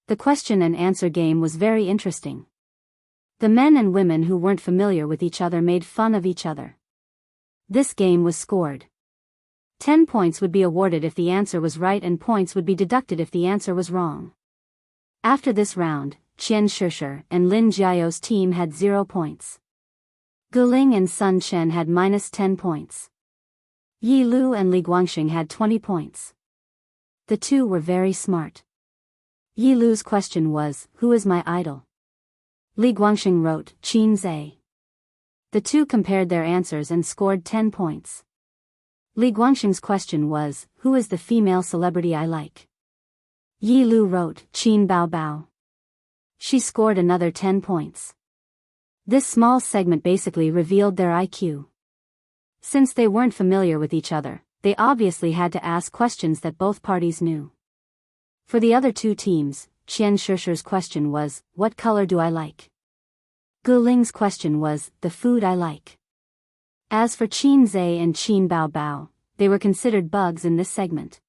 The question and answer game was very interesting. The men and women who weren't familiar with each other made fun of each other. This game was scored 10 points would be awarded if the answer was right and points would be deducted if the answer was wrong. After this round, Qian Shishir and Lin Jiao's team had 0 points. Guling and Sun Chen had -10 points. Yi Lu and Li Guangxing had 20 points. The two were very smart. Yi Lu's question was, "Who is my idol?" Li Guangxing wrote, "Qin Zhe." The two compared their answers and scored 10 points. Li Guangxing's question was, "Who is the female celebrity I like?" Yi Lu wrote, "Qin Bao Bao." She scored another 10 points. This small segment basically revealed their IQ. Since they weren't familiar with each other, they obviously had to ask questions that both parties knew. For the other two teams, Qian Shishir's question was, "What color do I like?" Gu Ling's question was, "The food I like." As for Qin Zhe and Qin Bao Bao, they were considered bugs in this segment.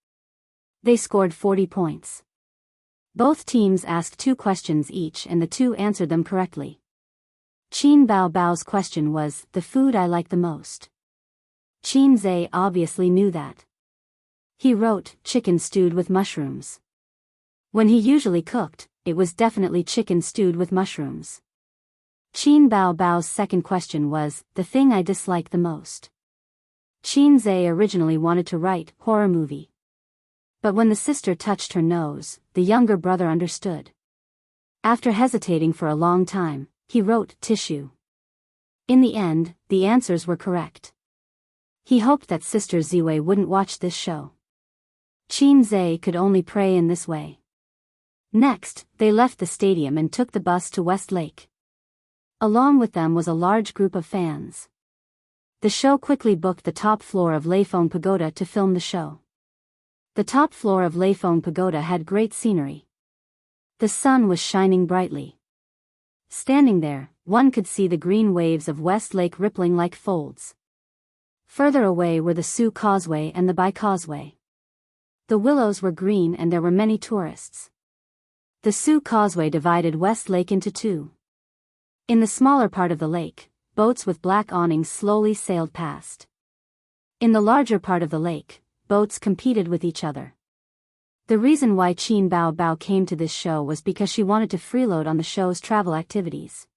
They scored 40 points. Both teams asked 2 questions each and the two answered them correctly. Qin Bao Bao's question was, "The food I like the most." Qin Zhe obviously knew that. He wrote, "Chicken stewed with mushrooms." When he usually cooked, it was definitely chicken stewed with mushrooms. Qin Bao Bao's second question was, "The thing I dislike the most." Qin Zhe originally wanted to write, "horror movie." But when the sister touched her nose, the younger brother understood. After hesitating for a long time, he wrote, "tissue." In the end, the answers were correct. He hoped that Sister Ziwei wouldn't watch this show. Qin Zhe could only pray in this way. Next, they left the stadium and took the bus to West Lake. Along with them was a large group of fans. The show quickly booked the top floor of Leifeng Pagoda to film the show. The top floor of Leifeng Pagoda had great scenery. The sun was shining brightly. Standing there, one could see the green waves of West Lake rippling like folds. Further away were the Su Causeway and the Bai Causeway. The willows were green and there were many tourists. The Su Causeway divided West Lake into 2. In the smaller part of the lake, boats with black awnings slowly sailed past. In the larger part of the lake, boats competed with each other. The reason why Qin Bao Bao came to this show was because she wanted to freeload on the show's travel activities.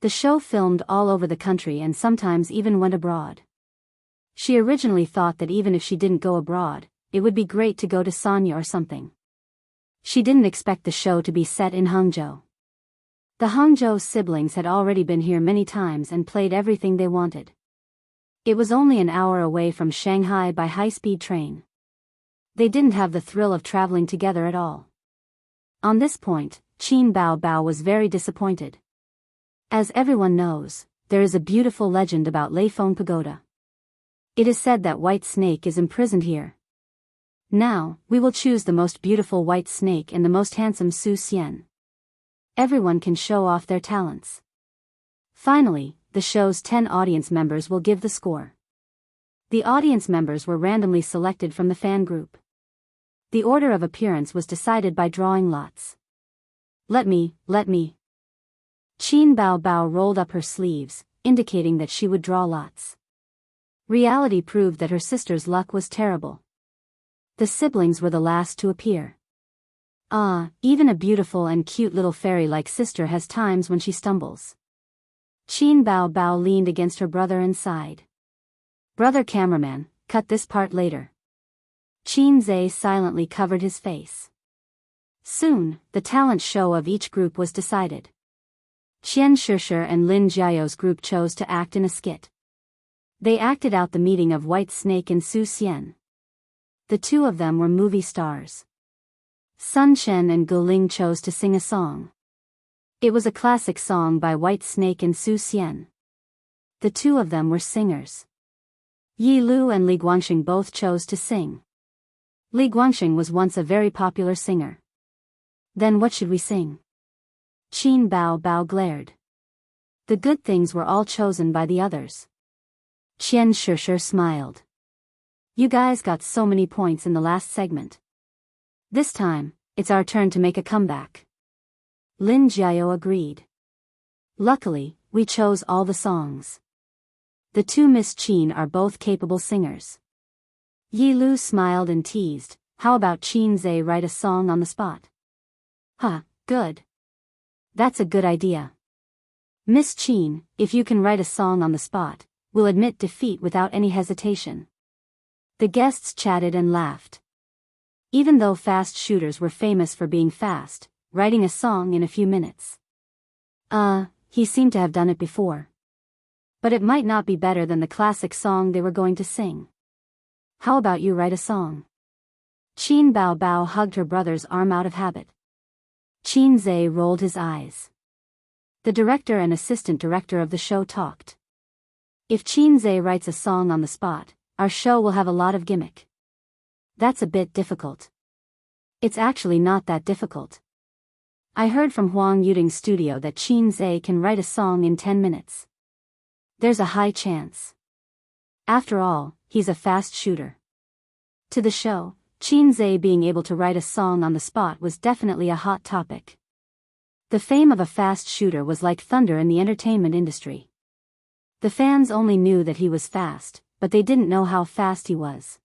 The show filmed all over the country and sometimes even went abroad. She originally thought that even if she didn't go abroad, it would be great to go to Sanya or something. She didn't expect the show to be set in Hangzhou. The Hangzhou siblings had already been here many times and played everything they wanted. It was only an hour away from Shanghai by high-speed train. They didn't have the thrill of traveling together at all. On this point, Qin Bao Bao was very disappointed. As everyone knows, there is a beautiful legend about Leifeng Pagoda. It is said that White Snake is imprisoned here. Now, we will choose the most beautiful white snake and the most handsome Su Xian. Everyone can show off their talents. Finally, the show's 10 audience members will give the score. The audience members were randomly selected from the fan group. The order of appearance was decided by drawing lots. Let me. Qin Bao Bao rolled up her sleeves, indicating that she would draw lots. Reality proved that her sister's luck was terrible. The siblings were the last to appear. Even a beautiful and cute little fairy-like sister has times when she stumbles. Qin Bao Bao leaned against her brother and sighed. "Brother cameraman, cut this part later." Qin Zhe silently covered his face. Soon, the talent show of each group was decided. Qian Shishir and Lin Jiao's group chose to act in a skit. They acted out the meeting of White Snake and Su Xian. The two of them were movie stars. Sun Chen and Guling chose to sing a song. It was a classic song by White Snake and Su Xian. The two of them were singers. Yi Lu and Li Guangxing both chose to sing. Li Guangxing was once a very popular singer. Then what should we sing? Qin Bao Bao glared. The good things were all chosen by the others. Qian Shishir smiled. You guys got so many points in the last segment. This time, it's our turn to make a comeback. Lin Jiao agreed. Luckily, we chose all the songs. The two Miss Qin are both capable singers. Yi Lu smiled and teased, how about Qin Zhe write a song on the spot? Huh, good. That's a good idea. Miss Qin, if you can write a song on the spot, we'll admit defeat without any hesitation. The guests chatted and laughed. Even though fast shooters were famous for being fast, writing a song in a few minutes. He seemed to have done it before. But it might not be better than the classic song they were going to sing. How about you write a song? Qin Bao Bao hugged her brother's arm out of habit. Qin Zhe rolled his eyes. The director and assistant director of the show talked. If Qin Zhe writes a song on the spot, our show will have a lot of gimmick. That's a bit difficult. It's actually not that difficult. I heard from Huang Yuting's studio that Qin Zhe can write a song in 10 minutes. There's a high chance. After all, he's a fast shooter. To the show, Qin Zhe being able to write a song on the spot was definitely a hot topic. The fame of a fast shooter was like thunder in the entertainment industry. The fans only knew that he was fast, but they didn't know how fast he was.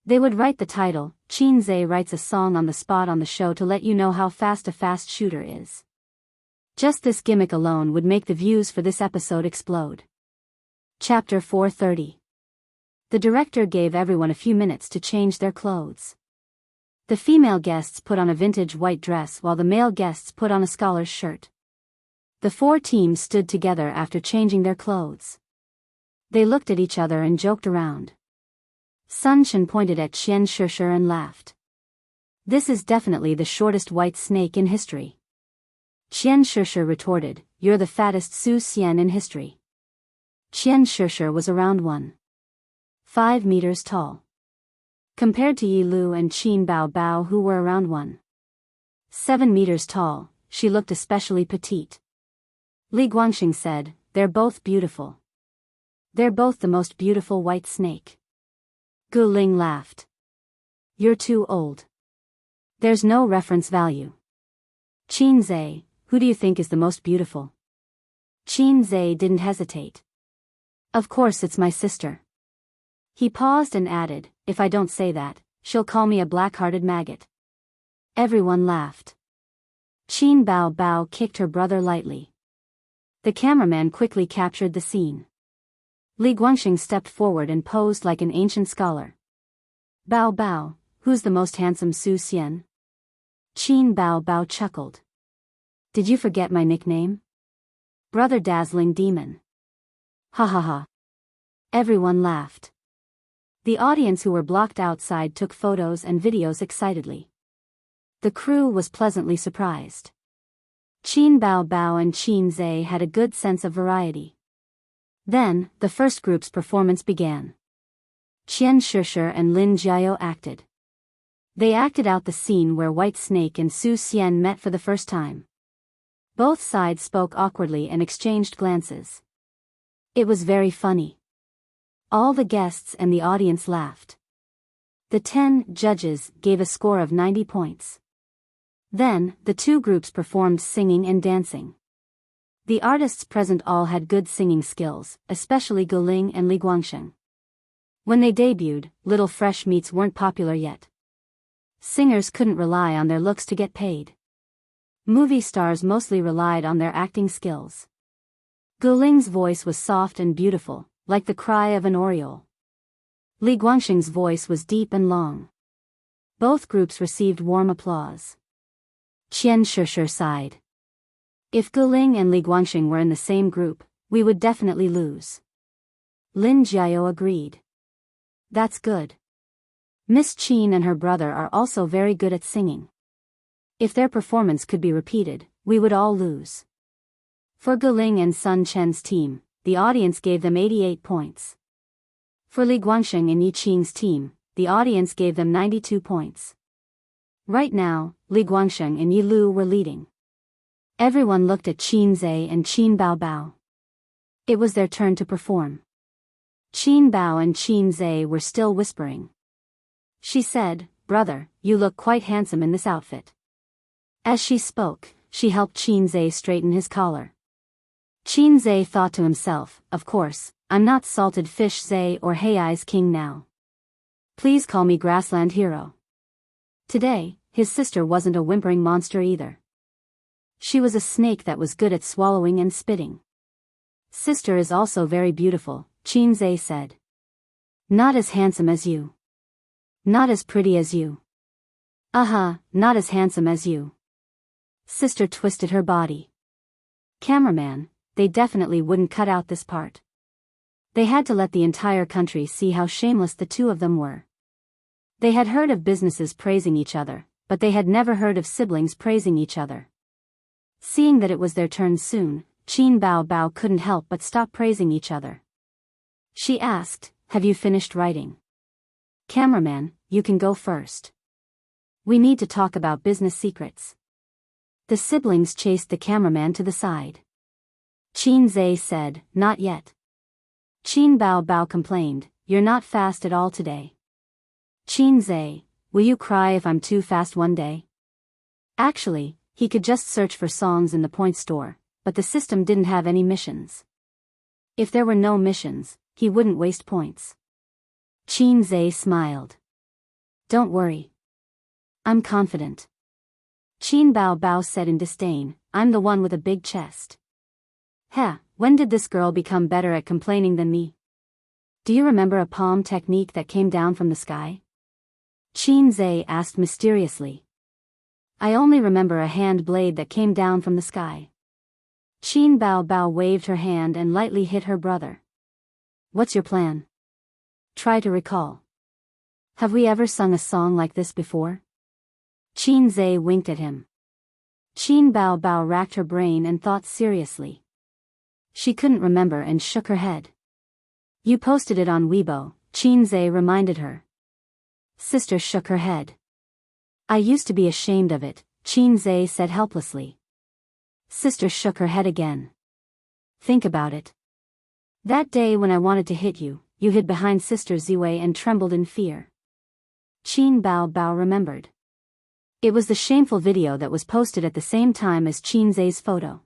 They would write the title, Qin Zhe writes a song on the spot on the show to let you know how fast a fast shooter is. Just this gimmick alone would make the views for this episode explode. Chapter 430. The director gave everyone a few minutes to change their clothes. The female guests put on a vintage white dress while the male guests put on a scholar's shirt. The four teams stood together after changing their clothes. They looked at each other and joked around. Sun Chen pointed at Qian Shishir and laughed. This is definitely the shortest white snake in history. Qian Shishir retorted, you're the fattest Su Xian in history. Qian Shishir was around 1.5 meters tall. Compared to Yi Lu and Qin Bao Bao who were around 1.7 meters tall, she looked especially petite. Li Guangxing said, they're both beautiful. They're both the most beautiful white snake. Gu Ling laughed. You're too old. There's no reference value. Qin Zhe, who do you think is the most beautiful? Qin Zhe didn't hesitate. Of course it's my sister. He paused and added, if I don't say that, she'll call me a black-hearted maggot. Everyone laughed. Qin Bao Bao kicked her brother lightly. The cameraman quickly captured the scene. Li Guangxing stepped forward and posed like an ancient scholar. Bao Bao, who's the most handsome Su Xian? Qin Bao Bao chuckled. Did you forget my nickname? Brother Dazzling Demon. Ha ha ha. Everyone laughed. The audience who were blocked outside took photos and videos excitedly. The crew was pleasantly surprised. Qin Bao Bao and Qin Zhe had a good sense of variety. Then, the first group's performance began. Qian Shishir and Lin Jiao acted. They acted out the scene where White Snake and Su Xian met for the first time. Both sides spoke awkwardly and exchanged glances. It was very funny. All the guests and the audience laughed. The 10 judges gave a score of 90 points. Then, the two groups performed singing and dancing. The artists present all had good singing skills, especially Gu Ling and Li Guangxing. When they debuted, little fresh meats weren't popular yet. Singers couldn't rely on their looks to get paid. Movie stars mostly relied on their acting skills. Gu Ling's voice was soft and beautiful, like the cry of an oriole. Li Guangxing's voice was deep and long. Both groups received warm applause. Qian Shishir sighed. If Gu Ling and Li Guangxing were in the same group, we would definitely lose. Lin Jiao agreed. That's good. Miss Qin and her brother are also very good at singing. If their performance could be repeated, we would all lose. For Gu Ling and Sun Chen's team, the audience gave them 88 points. For Li Guangxing and Yi Qing's team, the audience gave them 92 points. Right now, Li Guangxing and Yi Lu were leading. Everyone looked at Qin Zhe and Qin Bao Bao. It was their turn to perform. Qin Bao and Qin Zhe were still whispering. She said, "Brother, you look quite handsome in this outfit." As she spoke, she helped Qin Zhe straighten his collar. Qin Zhe thought to himself, of course, I'm not Salted Fish Zhe or Hey Eyes King now. Please call me Grassland Hero. Today, his sister wasn't a whimpering monster either. She was a snake that was good at swallowing and spitting. Sister is also very beautiful, Qinze said. Not as handsome as you. Not as pretty as you. Not as handsome as you. Sister twisted her body. Cameraman, they definitely wouldn't cut out this part. They had to let the entire country see how shameless the two of them were. They had heard of businesses praising each other, but they had never heard of siblings praising each other. Seeing that it was their turn soon, Qin Bao Bao couldn't help but stop praising each other. She asked, "Have you finished writing?" "Cameraman, you can go first. We need to talk about business secrets." The siblings chased the cameraman to the side. Qinze said, "Not yet." Qin Bao Bao complained, "You're not fast at all today." "Qinze, will you cry if I'm too fast one day?" Actually, he could just search for songs in the point store, but the system didn't have any missions. If there were no missions, he wouldn't waste points. Qinze smiled. "Don't worry. I'm confident." Qin Bao Bao said in disdain, "I'm the one with a big chest." When did this girl become better at complaining than me? Do you remember a palm technique that came down from the sky? Qinze asked mysteriously. I only remember a hand blade that came down from the sky. Qin Bao Bao waved her hand and lightly hit her brother. What's your plan? Try to recall. Have we ever sung a song like this before? Qinze winked at him. Qin Bao Bao racked her brain and thought seriously. She couldn't remember and shook her head. You posted it on Weibo, Qinze reminded her. Sister shook her head. I used to be ashamed of it, Qinze said helplessly. Sister shook her head again. Think about it. That day when I wanted to hit you, you hid behind Sister Ziwei and trembled in fear. Qin Bao Bao remembered. It was the shameful video that was posted at the same time as Qinze's photo.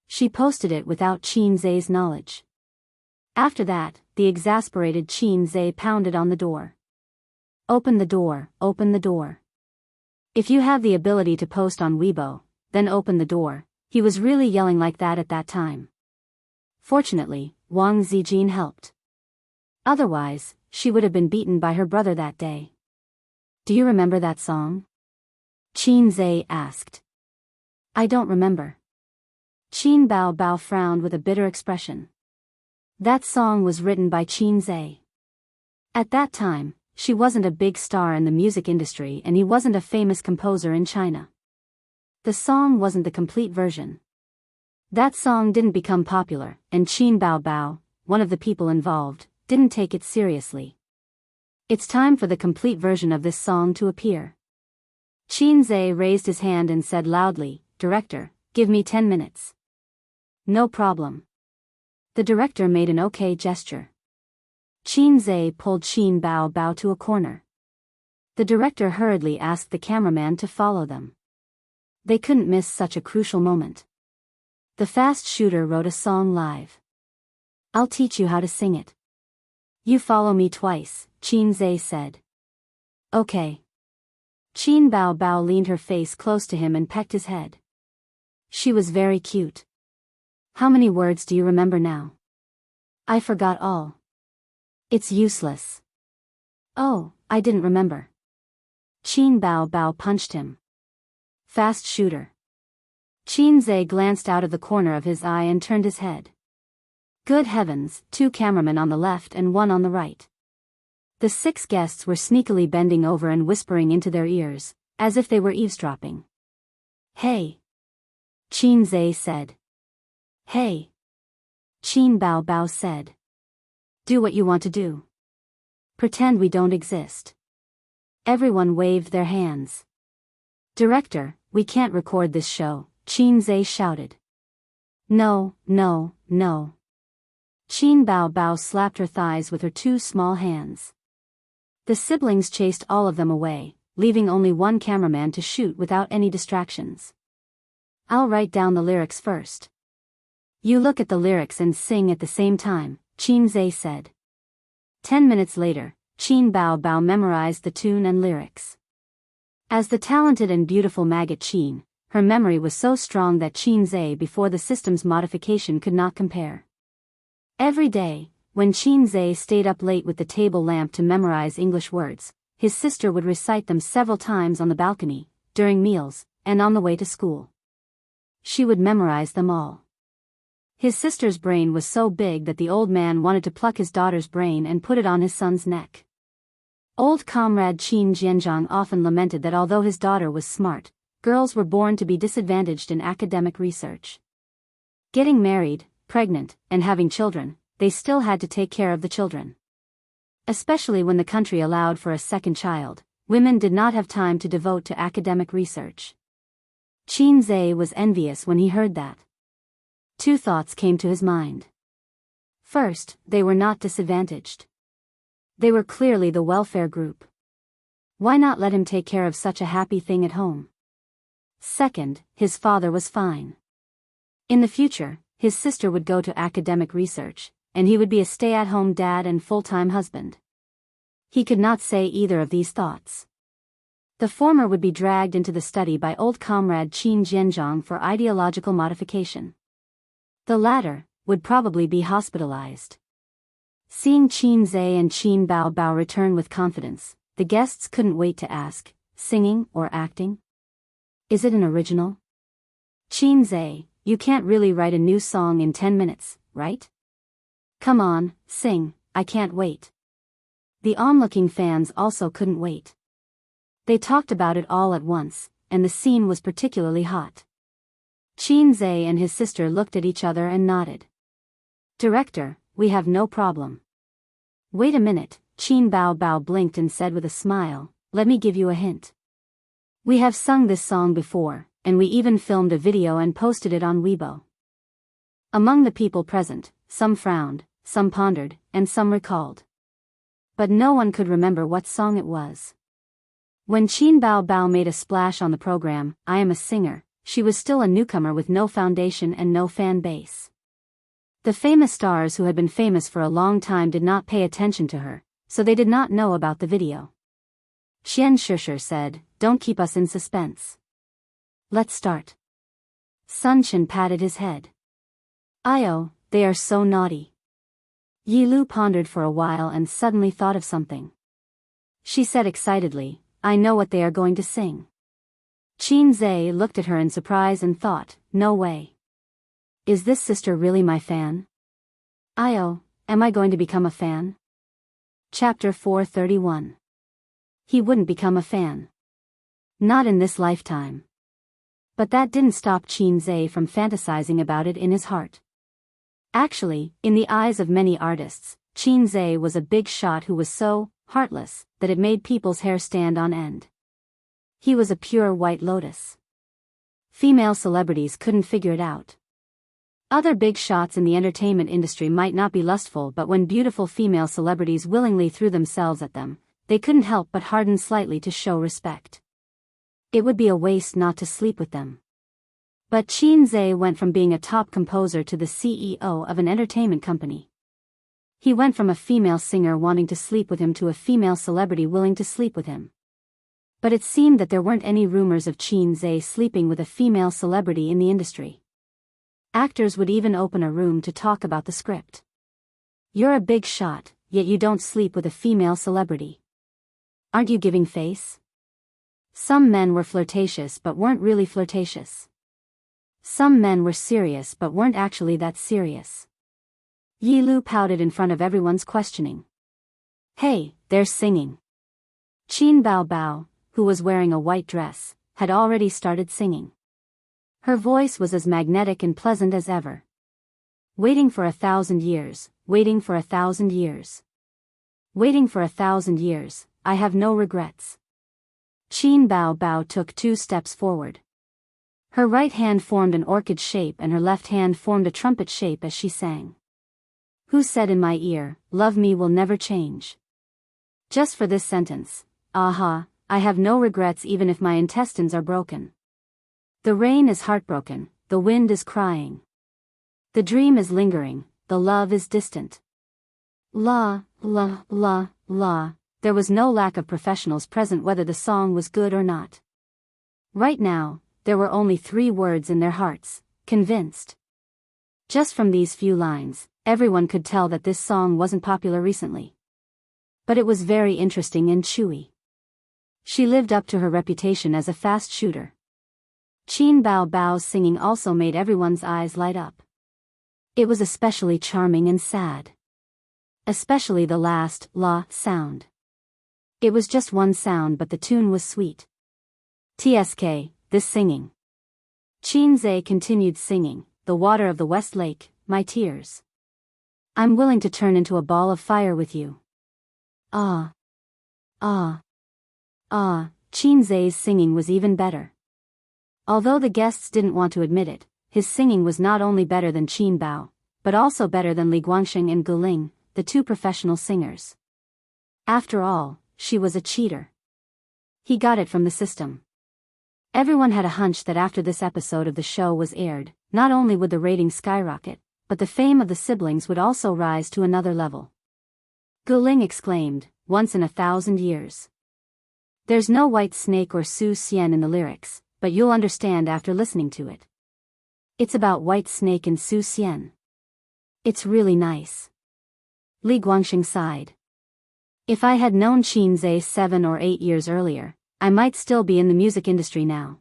She posted it without Qinze's knowledge. After that, the exasperated Qinze pounded on the door. Open the door, open the door. If you have the ability to post on Weibo, then open the door. He was really yelling like that at that time. Fortunately, Wang Zijin helped. Otherwise, she would have been beaten by her brother that day. Do you remember that song? Qinze asked. I don't remember. Qin Bao Bao frowned with a bitter expression. That song was written by Qinze. At that time, she wasn't a big star in the music industry and he wasn't a famous composer in China. The song wasn't the complete version. That song didn't become popular, and Qin Bao Bao, one of the people involved, didn't take it seriously. It's time for the complete version of this song to appear. Qinze raised his hand and said loudly, Director, give me 10 minutes. No problem. The director made an okay gesture. Qinze pulled Qin Bao Bao to a corner. The director hurriedly asked the cameraman to follow them. They couldn't miss such a crucial moment. The fast shooter wrote a song live. I'll teach you how to sing it. You follow me twice, Qinze said. Okay. Qin Bao Bao leaned her face close to him and pecked his head. She was very cute. How many words do you remember now? I forgot all. It's useless. Oh, I didn't remember. Qin Bao Bao punched him. Fast shooter. Qinze glanced out of the corner of his eye and turned his head. Good heavens, 2 cameramen on the left and 1 on the right. The 6 guests were sneakily bending over and whispering into their ears, as if they were eavesdropping. Hey! Qinze said. Hey! Qin Bao Bao said. Do what you want to do. Pretend we don't exist. Everyone waved their hands. Director, we can't record this show, Qinze shouted. No, no, no. Qin Bao Bao slapped her thighs with her 2 small hands. The siblings chased all of them away, leaving only 1 cameraman to shoot without any distractions. I'll write down the lyrics first. You look at the lyrics and sing at the same time, Qinze said. 10 minutes later, Qin Bao Bao memorized the tune and lyrics. As the talented and beautiful maggot Qin, her memory was so strong that Qin Zhe before the system's modification could not compare. Every day, when Qin Zhe stayed up late with the table lamp to memorize English words, his sister would recite them several times on the balcony, during meals, and on the way to school. She would memorize them all. His sister's brain was so big that the old man wanted to pluck his daughter's brain and put it on his son's neck. Old comrade Qin Jianzhang often lamented that although his daughter was smart, girls were born to be disadvantaged in academic research. Getting married, pregnant, and having children, they still had to take care of the children. Especially when the country allowed for a second child, women did not have time to devote to academic research. Qin Zhe was envious when he heard that. Two thoughts came to his mind. First, they were not disadvantaged. They were clearly the welfare group. Why not let him take care of such a happy thing at home? Second, his father was fine. In the future, his sister would go to academic research, and he would be a stay-at-home dad and full-time husband. He could not say either of these thoughts. The former would be dragged into the study by old comrade Qin Jianzhang for ideological modification. The latter would probably be hospitalized. Seeing Qin Zhe and Qin Bao Bao return with confidence, the guests couldn't wait to ask, singing or acting? Is it an original? Qin Zhe, you can't really write a new song in 10 minutes, right? Come on, sing, I can't wait. The onlooking fans also couldn't wait. They talked about it all at once, and the scene was particularly hot. Qin Zhe and his sister looked at each other and nodded. Director, we have no problem. Wait a minute, Qin Bao Bao blinked and said with a smile, let me give you a hint. We have sung this song before, and we even filmed a video and posted it on Weibo. Among the people present, some frowned, some pondered, and some recalled. But no one could remember what song it was. When Qin Bao Bao made a splash on the program, I Am a Singer, she was still a newcomer with no foundation and no fan base. The famous stars who had been famous for a long time did not pay attention to her, so they did not know about the video. Qian Shishir said, don't keep us in suspense. Let's start. Sun Chen patted his head. Io, they are so naughty. Yi Lu pondered for a while and suddenly thought of something. She said excitedly, I know what they are going to sing. Qin Zhe looked at her in surprise and thought, no way. Is this sister really my fan? Io, am I going to become a fan? Chapter 431. He wouldn't become a fan. Not in this lifetime. But that didn't stop Qin Zhe from fantasizing about it in his heart. Actually, in the eyes of many artists, Qin Zhe was a big shot who was so heartless that it made people's hair stand on end. He was a pure white lotus. Female celebrities couldn't figure it out. Other big shots in the entertainment industry might not be lustful, but when beautiful female celebrities willingly threw themselves at them, they couldn't help but harden slightly to show respect. It would be a waste not to sleep with them. But Qin Zhe went from being a top composer to the CEO of an entertainment company. He went from a female singer wanting to sleep with him to a female celebrity willing to sleep with him. But it seemed that there weren't any rumors of Qin Zhe sleeping with a female celebrity in the industry. Actors would even open a room to talk about the script. You're a big shot, yet you don't sleep with a female celebrity. Aren't you giving face? Some men were flirtatious but weren't really flirtatious. Some men were serious but weren't actually that serious. Yi Lu pouted in front of everyone's questioning. Hey, they're singing. Qin Bao Bao, who was wearing a white dress, had already started singing. Her voice was as magnetic and pleasant as ever. Waiting for 1,000 years, waiting for 1,000 years. Waiting for 1,000 years, I have no regrets. Qin Bao Bao took 2 steps forward. Her right hand formed an orchid shape and her left hand formed a trumpet shape as she sang. Who said in my ear, love me will never change? Just for this sentence, aha, I have no regrets even if my intestines are broken. The rain is heartbroken, the wind is crying. The dream is lingering, the love is distant. La, la, la, la, There was no lack of professionals present whether the song was good or not. Right now, there were only 3 words in their hearts: convinced. Just from these few lines, everyone could tell that this song wasn't popular recently. But it was very interesting and chewy. She lived up to her reputation as a fast shooter. Qin Bao Bao's singing also made everyone's eyes light up. It was especially charming and sad. Especially the last la sound. It was just one sound, but the tune was sweet. TSK, this singing. Qin Zhe continued singing, the water of the West Lake, my tears. I'm willing to turn into a ball of fire with you. Ah. Ah. Ah, Qin Zhe's singing was even better. Although the guests didn't want to admit it, his singing was not only better than Qin Bao, but also better than Li Guangxing and Gu Ling, the 2 professional singers. After all, she was a cheater. He got it from the system. Everyone had a hunch that after this episode of the show was aired, not only would the ratings skyrocket, but the fame of the siblings would also rise to another level. Gu Ling exclaimed, once in 1,000 years. There's no white snake or Su Xian in the lyrics, but you'll understand after listening to it. It's about white snake and Su Xian. It's really nice. Li Guangxing sighed. If I had known Qin Zhe 7 or 8 years earlier, I might still be in the music industry now.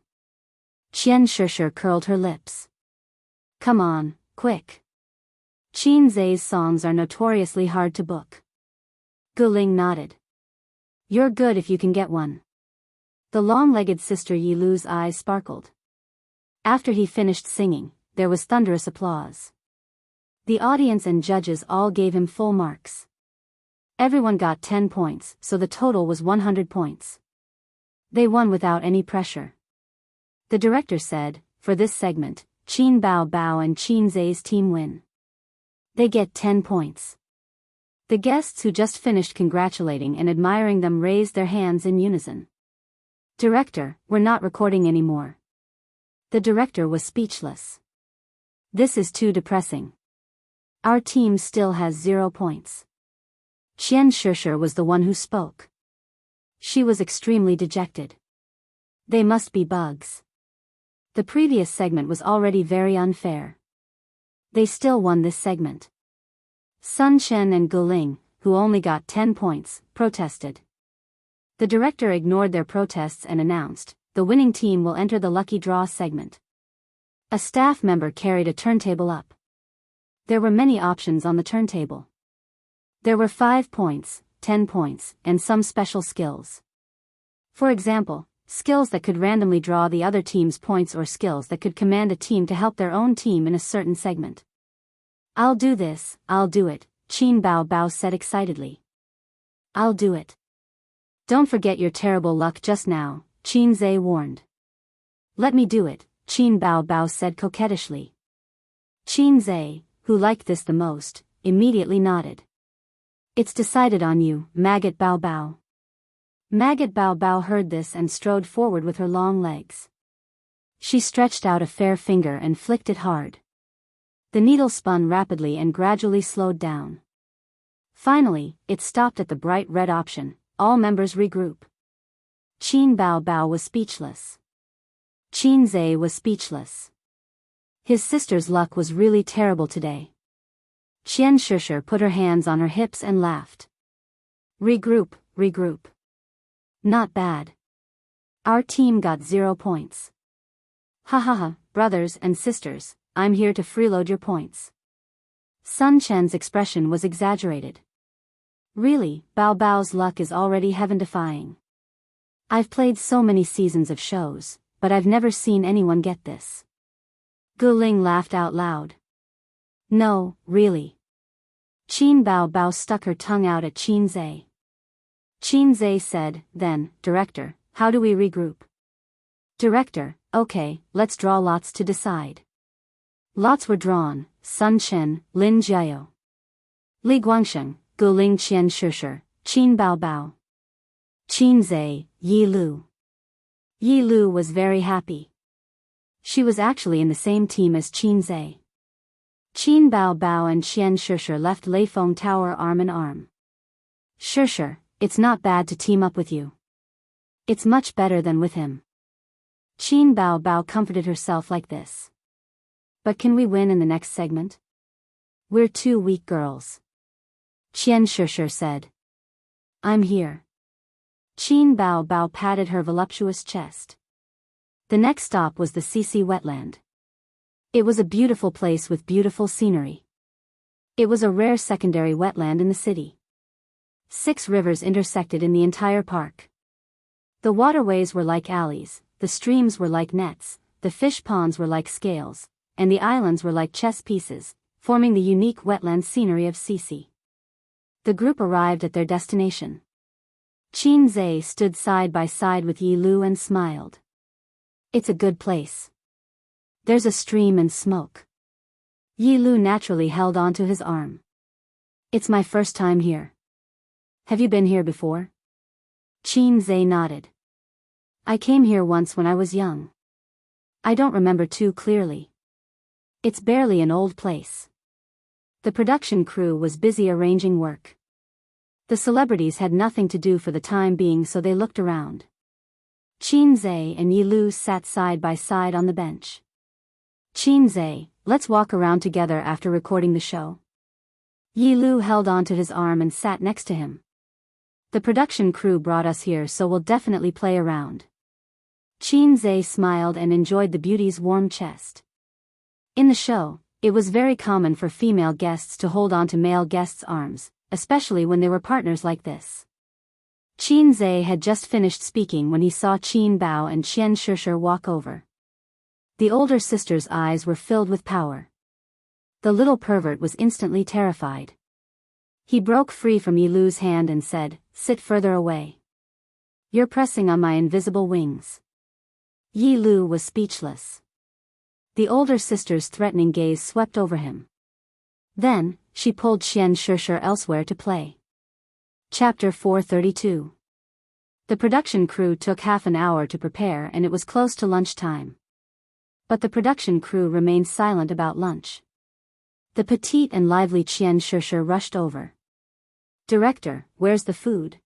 Qian Shishir curled her lips. Come on, quick. Qin Zhe's songs are notoriously hard to book. Gu Ling nodded. You're good if you can get one. The long-legged sister Yi Lu's eyes sparkled. After he finished singing, there was thunderous applause. The audience and judges all gave him full marks. Everyone got 10 points, so the total was 100 points. They won without any pressure. The director said, for this segment, Qin Bao Bao and Qin Zhe's team win. They get 10 points. The guests who just finished congratulating and admiring them raised their hands in unison. Director, we're not recording anymore. The director was speechless. This is too depressing. Our team still has 0 points. Qian Shishir was the one who spoke. She was extremely dejected. They must be bugs. The previous segment was already very unfair. They still won this segment. Sun Chen and Gu Ling, who only got 10 points, protested. The director ignored their protests and announced, the winning team will enter the lucky draw segment. A staff member carried a turntable up. There were many options on the turntable. There were 5 points, 10 points, and some special skills. For example, skills that could randomly draw the other team's points or skills that could command a team to help their own team in a certain segment. I'll do this, I'll do it, Qin Bao Bao said excitedly. I'll do it. Don't forget your terrible luck just now, Qin Zhe warned. Let me do it, Qin Bao Bao said coquettishly. Qin Zhe, who liked this the most, immediately nodded. It's decided on you, Maggot Bao Bao. Maggot Bao Bao heard this and strode forward with her long legs. She stretched out a fair finger and flicked it hard. The needle spun rapidly and gradually slowed down. Finally, it stopped at the bright red option, all members regroup. Qin Bao Bao was speechless. Qin Zhe was speechless. His sister's luck was really terrible today. Qian Shishir put her hands on her hips and laughed. Regroup, regroup. Not bad. Our team got 0 points. Ha ha ha, brothers and sisters, I'm here to freeload your points. Sun Chen's expression was exaggerated. Really, Bao Bao's luck is already heaven-defying. I've played so many seasons of shows, but I've never seen anyone get this. Gu Ling laughed out loud. No, really. Qin Bao Bao stuck her tongue out at Qin Zhe. Qin Zhe said, then, Director, how do we regroup? Director, okay, let's draw lots to decide. Lots were drawn, Sun Chen, Lin Jiao, Li Guangsheng, Gu Ling Qian Shishir, Qin Bao Bao. Qin Zhe, Yi Lu. Yi Lu was very happy. She was actually in the same team as Qin Zhe. Qin Bao Bao and Qian Shishir left Leifeng Tower arm in arm. Shishir, it's not bad to team up with you. It's much better than with him. Qin Bao Bao comforted herself like this. But can we win in the next segment? We're two weak girls. Qian Shishir said. I'm here. Qin Bao Bao patted her voluptuous chest. The next stop was the Sisi wetland. It was a beautiful place with beautiful scenery. It was a rare secondary wetland in the city. 6 rivers intersected in the entire park. The waterways were like alleys, the streams were like nets, the fish ponds were like scales, and the islands were like chess pieces, forming the unique wetland scenery of Sisi. The group arrived at their destination. Qin Zhe stood side by side with Yi Lu and smiled. It's a good place. There's a stream and smoke. Yi Lu naturally held onto his arm. It's my first time here. Have you been here before? Qin Zhe nodded. I came here once when I was young. I don't remember too clearly. It's barely an old place. The production crew was busy arranging work. The celebrities had nothing to do for the time being, so they looked around. Qin Zhe and Yi Lu sat side by side on the bench. Qin Zhe, let's walk around together after recording the show. Yi Lu held onto his arm and sat next to him. The production crew brought us here, so we'll definitely play around. Qin Zhe smiled and enjoyed the beauty's warm chest. In the show, it was very common for female guests to hold on to male guests' arms, especially when they were partners like this. Qin Zhe had just finished speaking when he saw Qin Bao and Qian Shishir walk over. The older sister's eyes were filled with power. The little pervert was instantly terrified. He broke free from Yi Lu's hand and said, "Sit further away. You're pressing on my invisible wings." Yi Lu was speechless. The older sister's threatening gaze swept over him. Then, she pulled Qian Shishir elsewhere to play. Chapter 432. The production crew took half an hour to prepare and it was close to lunchtime. But the production crew remained silent about lunch. The petite and lively Qian Shishir rushed over. "Director, where's the food?"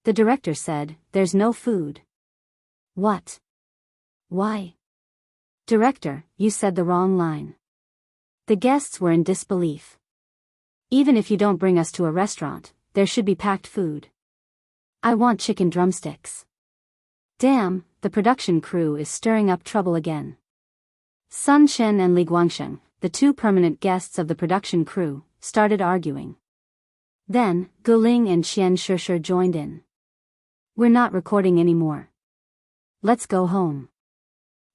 The director said, "There's no food." "What? Why?" "Director, you said the wrong line." The guests were in disbelief. "Even if you don't bring us to a restaurant, there should be packed food. I want chicken drumsticks." Damn, the production crew is stirring up trouble again. Sun Chen and Li Guangsheng, the 2 permanent guests of the production crew, started arguing. Then, Guling and Qian Shishir joined in. "We're not recording anymore. Let's go home."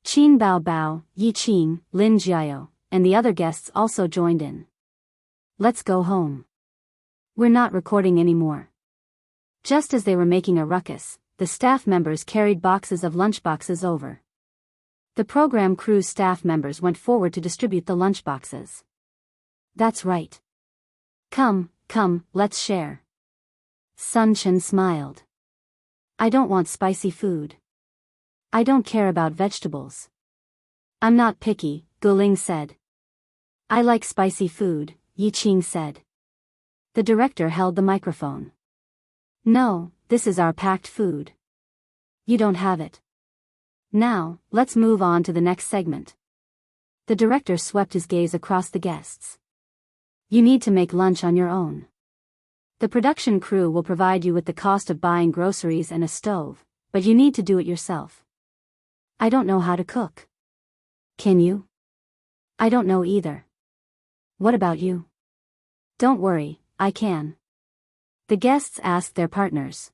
Qin Bao Bao, Yi Qing, Lin Jiao, and the other guests also joined in. "Let's go home. We're not recording anymore." Just as they were making a ruckus, the staff members carried boxes of lunchboxes over. The program crew's staff members went forward to distribute the lunchboxes. "That's right. Come, let's share." Sun Chen smiled. "I don't want spicy food. I don't care about vegetables." "I'm not picky," Guling said. "I like spicy food," Yi Qing said. The director held the microphone. "No, this is our packed food. You don't have it. Now, let's move on to the next segment." The director swept his gaze across the guests. "You need to make lunch on your own. The production crew will provide you with the cost of buying groceries and a stove, but you need to do it yourself." "I don't know how to cook." "Can you?" "I don't know either." "What about you?" "Don't worry, I can." The guests asked their partners.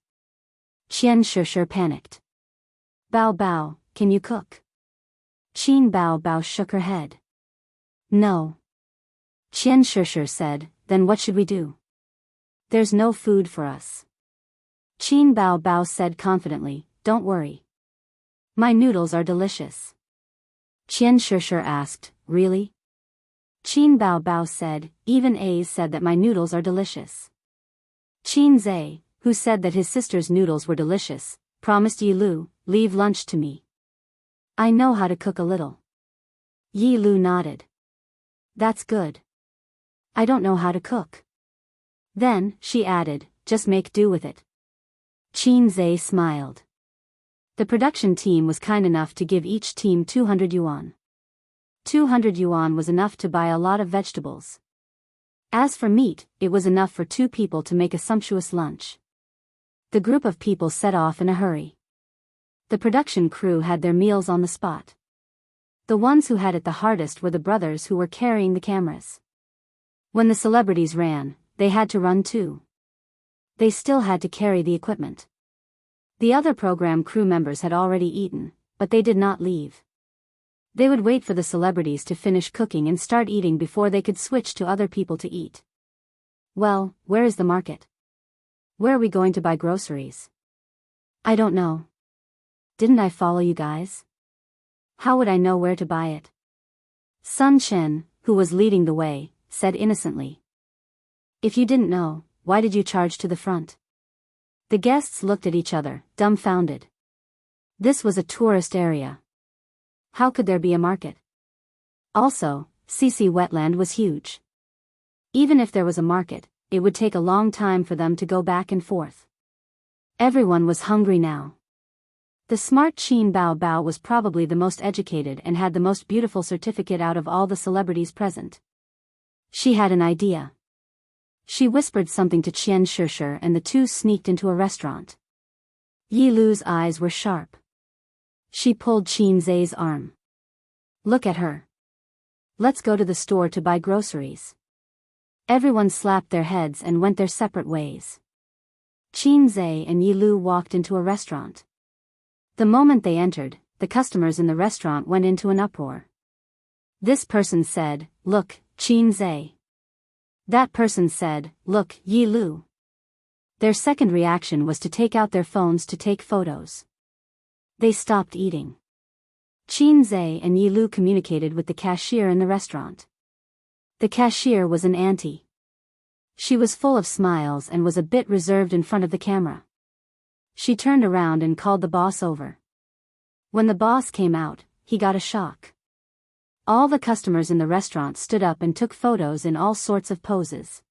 Qian Shishir panicked. "Bao Bao, can you cook?" Qin Bao Bao shook her head. "No." Qian Shishir said, "Then what should we do?" "There's no food for us." Qin Bao Bao said confidently, "Don't worry. My noodles are delicious." Qian Shishir asked, "Really?" Qin Bao Bao said, "Even A's said that my noodles are delicious." Qin Zhe, who said that his sister's noodles were delicious, promised Yi Lu, "Leave lunch to me. I know how to cook a little." Yi Lu nodded. "That's good. I don't know how to cook." Then, she added, "Just make do with it. Qin Zhe smiled. The production team was kind enough to give each team 200 yuan. 200 yuan was enough to buy a lot of vegetables. As for meat, it was enough for 2 people to make a sumptuous lunch. The group of people set off in a hurry. The production crew had their meals on the spot. The ones who had it the hardest were the brothers who were carrying the cameras. When the celebrities ran, they had to run too. They still had to carry the equipment. The other program crew members had already eaten, but they did not leave. They would wait for the celebrities to finish cooking and start eating before they could switch to other people to eat. Well, where is the market? Where are we going to buy groceries? I don't know. Didn't I follow you guys? How would I know where to buy it? Sun Chen, who was leading the way, said innocently. If you didn't know, why did you charge to the front? The guests looked at each other, dumbfounded. This was a tourist area. How could there be a market? Also, CC wetland was huge. Even if there was a market, it would take a long time for them to go back and forth. Everyone was hungry now. The smart Qin Bao Bao was probably the most educated and had the most beautiful certificate out of all the celebrities present. She had an idea. She whispered something to Qian Shishir and the two sneaked into a restaurant. Yi Lu's eyes were sharp. She pulled Qin Zhe's arm. Look at her. Let's go to the store to buy groceries. Everyone slapped their heads and went their separate ways. Qin Zhe and Yi Lu walked into a restaurant. The moment they entered, the customers in the restaurant went into an uproar. This person said, "Look, Qin Zhe." That person said, "Look, Yi Lu." Their second reaction was to take out their phones to take photos. They stopped eating. Qin Zhe and Yi Lu communicated with the cashier in the restaurant. The cashier was an auntie. She was full of smiles and was a bit reserved in front of the camera. She turned around and called the boss over. When the boss came out, he got a shock. All the customers in the restaurant stood up and took photos in all sorts of poses.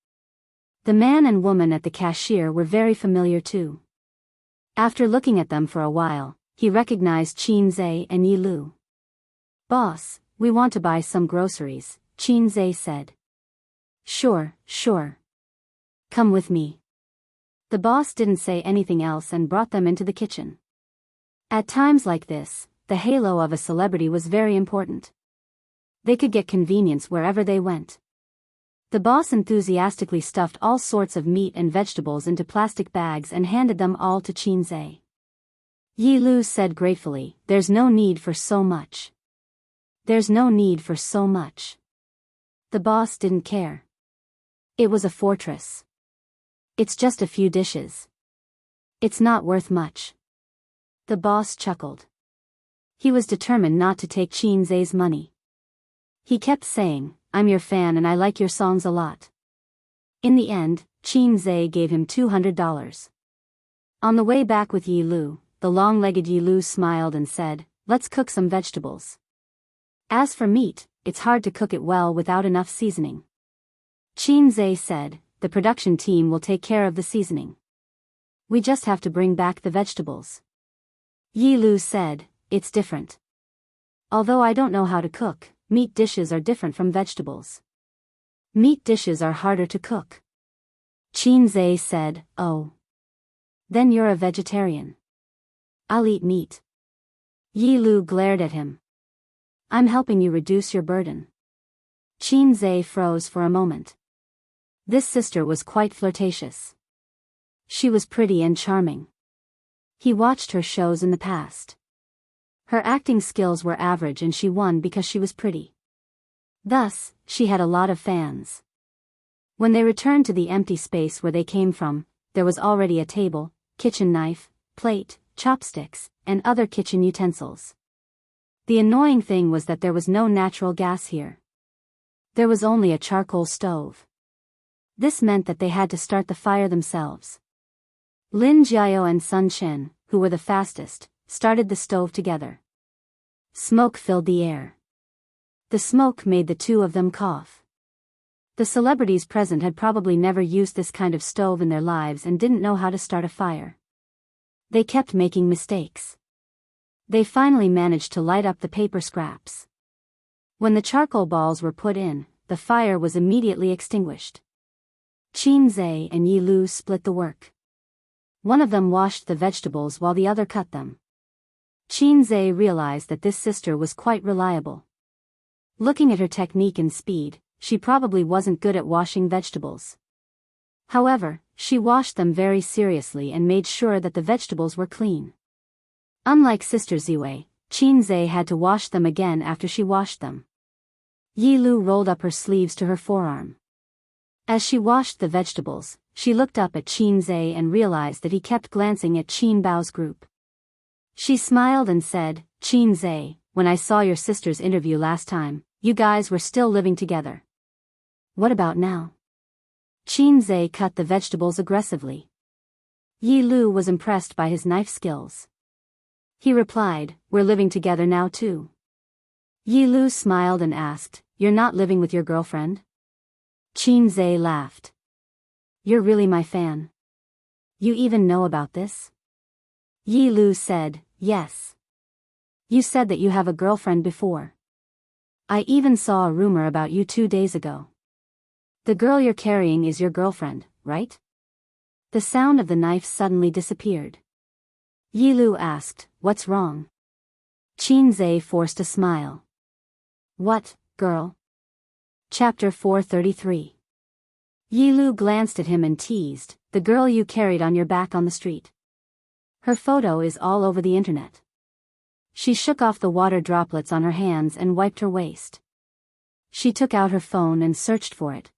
The man and woman at the cashier were very familiar too. After looking at them for a while, he recognized Qin Zhe and Yi Lu. "Boss, we want to buy some groceries," Qin Zhe said. Sure. Come with me." The boss didn't say anything else and brought them into the kitchen. At times like this, the halo of a celebrity was very important. They could get convenience wherever they went. The boss enthusiastically stuffed all sorts of meat and vegetables into plastic bags and handed them all to Qin Zhe. Yi Lu said gratefully, "There's no need for so much. There's no need for so much." The boss didn't care. It was a fortress. It's just a few dishes. It's not worth much. The boss chuckled. He was determined not to take Qin Zhe's money. He kept saying, "I'm your fan and I like your songs a lot." In the end, Qin Zhe gave him $200. On the way back with Yi Lu, the long-legged Yi Lu smiled and said, "Let's cook some vegetables. As for meat, it's hard to cook it well without enough seasoning." Qin Zhe said, "The production team will take care of the seasoning. We just have to bring back the vegetables." Yi Lu said, "It's different. Although I don't know how to cook, meat dishes are different from vegetables. Meat dishes are harder to cook." Qin Zhe said, "Oh. Then you're a vegetarian." "I'll eat meat." Yi Lu glared at him. "I'm helping you reduce your burden." Qin Zhe froze for a moment. This sister was quite flirtatious. She was pretty and charming. He watched her shows in the past. Her acting skills were average and she won because she was pretty. Thus, she had a lot of fans. When they returned to the empty space where they came from, there was already a table, kitchen knife, plate, chopsticks, and other kitchen utensils. The annoying thing was that there was no natural gas here. There was only a charcoal stove. This meant that they had to start the fire themselves. Lin Jiao and Sun Chen, who were the fastest, started the stove together. Smoke filled the air. The smoke made the two of them cough. The celebrities present had probably never used this kind of stove in their lives and didn't know how to start a fire. They kept making mistakes. They finally managed to light up the paper scraps. When the charcoal balls were put in, the fire was immediately extinguished. Qinzhe and Yi Lu split the work. One of them washed the vegetables while the other cut them. Qinzhe realized that this sister was quite reliable. Looking at her technique and speed, she probably wasn't good at washing vegetables. However, she washed them very seriously and made sure that the vegetables were clean. Unlike Sister Ziwei, Qinzhe had to wash them again after she washed them. Yi Lu rolled up her sleeves to her forearm. As she washed the vegetables, she looked up at Qinzhe and realized that he kept glancing at Qin Bao's group. She smiled and said, "Qinzhe, when I saw your sister's interview last time, you guys were still living together. What about now?" Qinzhe cut the vegetables aggressively. Yi Lu was impressed by his knife skills. He replied, "We're living together now too." Yi Lu smiled and asked, "You're not living with your girlfriend?" Qinzhe laughed. "You're really my fan. You even know about this?" Yi Lu said, "Yes. You said that you have a girlfriend before. I even saw a rumor about you 2 days ago. The girl you're carrying is your girlfriend, right?" The sound of the knife suddenly disappeared. Yi Lu asked, "What's wrong?" Qinzhe forced a smile. "What, girl?" Chapter 433. Yi Lu glanced at him and teased, "The girl you carried on your back on the street. Her photo is all over the internet." She shook off the water droplets on her hands and wiped her waist. She took out her phone and searched for it.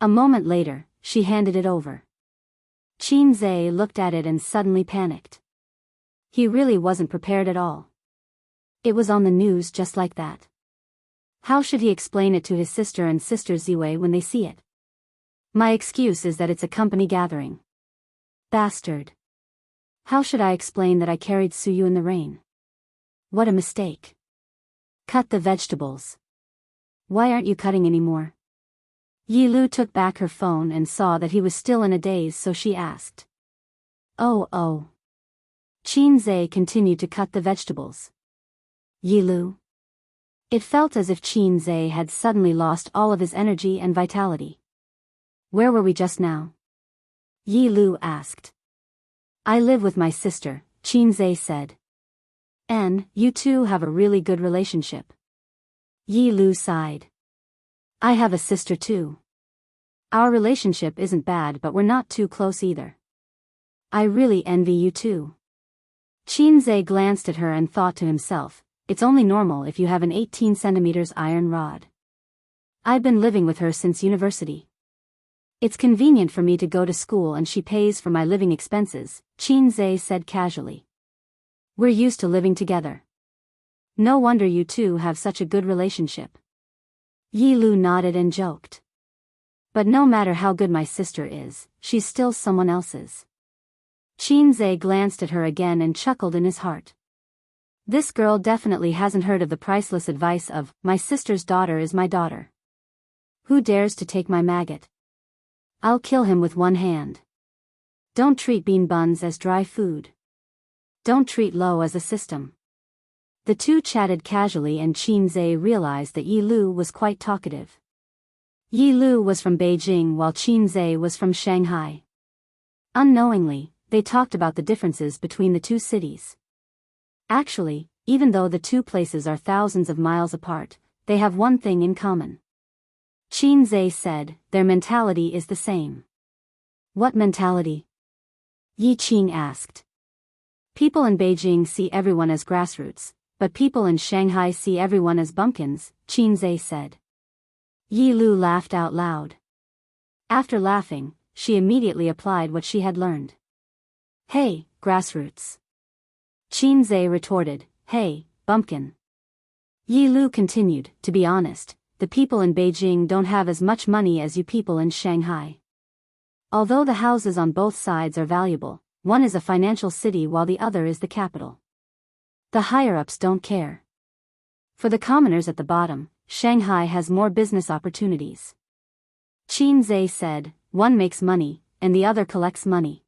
A moment later, she handed it over. Qinzhe looked at it and suddenly panicked. He really wasn't prepared at all. It was on the news just like that. How should he explain it to his sister and Sister Ziwei when they see it? "My excuse is that it's a company gathering." Bastard. How should I explain that I carried Suyu in the rain? What a mistake. Cut the vegetables. Why aren't you cutting anymore? Yi Lu took back her phone and saw that he was still in a daze, so she asked. Oh. Qinzhe continued to cut the vegetables. Yi Lu. It felt as if Qinzhe had suddenly lost all of his energy and vitality. "Where were we just now?" Yi Lu asked. "I live with my sister," Qinzhe said. "And you two have a really good relationship." Yi Lu sighed. "I have a sister too. Our relationship isn't bad, but we're not too close either. I really envy you too." Qinzhe glanced at her and thought to himself, "It's only normal if you have an 18 centimeters iron rod. I've been living with her since university. It's convenient for me to go to school and she pays for my living expenses," Qinzhe said casually. "We're used to living together. No wonder you two have such a good relationship." Yi Lu nodded and joked. "But no matter how good my sister is, she's still someone else's." Qinzhe glanced at her again and chuckled in his heart. This girl definitely hasn't heard of the priceless advice of, "My sister's daughter is my daughter. Who dares to take my maggot? I'll kill him with one hand." Don't treat bean buns as dry food. Don't treat Lo as a system. The two chatted casually and Qinzhe realized that Yi Lu was quite talkative. Yi Lu was from Beijing while Qinzhe was from Shanghai. Unknowingly, they talked about the differences between the two cities. Actually, even though the two places are thousands of miles apart, they have one thing in common. Qinzhe said, "Their mentality is the same." "What mentality?" Yi Qing asked. "People in Beijing see everyone as grassroots, but people in Shanghai see everyone as bumpkins," Qinzhe said. Yi Lu laughed out loud. After laughing, she immediately applied what she had learned. "Hey, grassroots." Qinzhe retorted, "Hey, bumpkin." Yi Lu continued, "To be honest, the people in Beijing don't have as much money as you people in Shanghai. Although the houses on both sides are valuable, one is a financial city while the other is the capital. The higher-ups don't care. For the commoners at the bottom, Shanghai has more business opportunities." Qinzhe said, "One makes money, and the other collects money.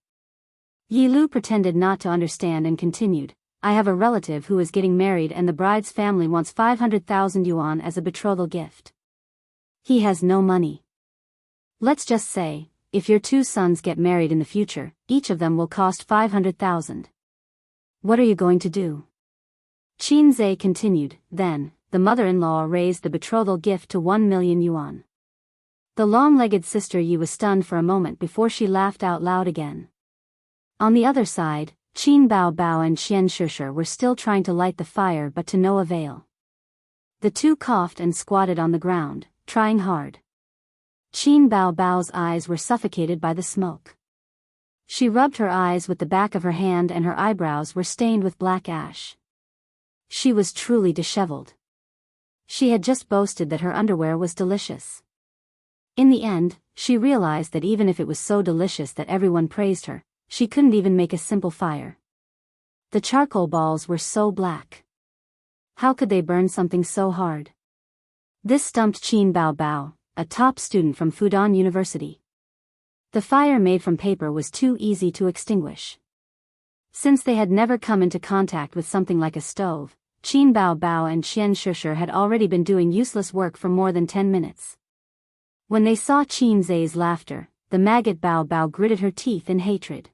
Yi Lu pretended not to understand and continued, I have a relative who is getting married and the bride's family wants 500,000 yuan as a betrothal gift. He has no money. Let's just say, if your two sons get married in the future, each of them will cost 500,000. What are you going to do? Qin Zhe continued, then, the mother-in-law raised the betrothal gift to 1 million yuan. The long-legged sister Yi was stunned for a moment before she laughed out loud again. On the other side, Qin Bao Bao and Qian Shishir were still trying to light the fire but to no avail. The two coughed and squatted on the ground, trying hard. Qin Bao Bao's eyes were suffocated by the smoke. She rubbed her eyes with the back of her hand and her eyebrows were stained with black ash. She was truly disheveled. She had just boasted that her underwear was delicious. In the end, she realized that even if it was so delicious that everyone praised her, she couldn't even make a simple fire. The charcoal balls were so black. How could they burn something so hard? This stumped Qin Bao Bao, a top student from Fudan University. The fire made from paper was too easy to extinguish. Since they had never come into contact with something like a stove, Qin Bao Bao and Qian Shishir had already been doing useless work for more than 10 minutes. When they saw Qin Zhe's laughter, the maggot Bao Bao gritted her teeth in hatred.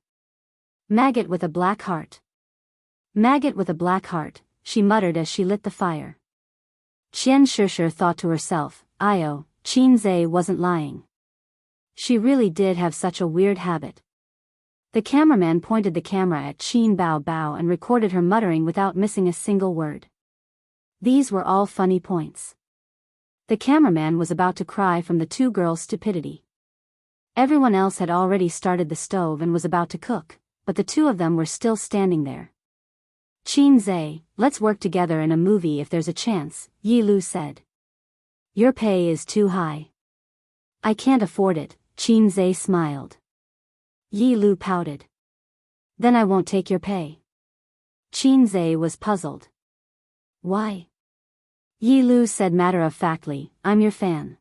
Maggot with a black heart. Maggot with a black heart, she muttered as she lit the fire. Qian Shishir thought to herself, Io, Qin Zhe wasn't lying. She really did have such a weird habit. The cameraman pointed the camera at Qin Bao Bao and recorded her muttering without missing a single word. These were all funny points. The cameraman was about to cry from the two girls' stupidity. Everyone else had already started the stove and was about to cook, but the two of them were still standing there. Qin Zhe, let's work together in a movie if there's a chance, Yi Lu said. Your pay is too high. I can't afford it, Qin Zhe smiled. Yi Lu pouted. Then I won't take your pay. Qin Zhe was puzzled. Why? Yi Lu said matter-of-factly, I'm your fan.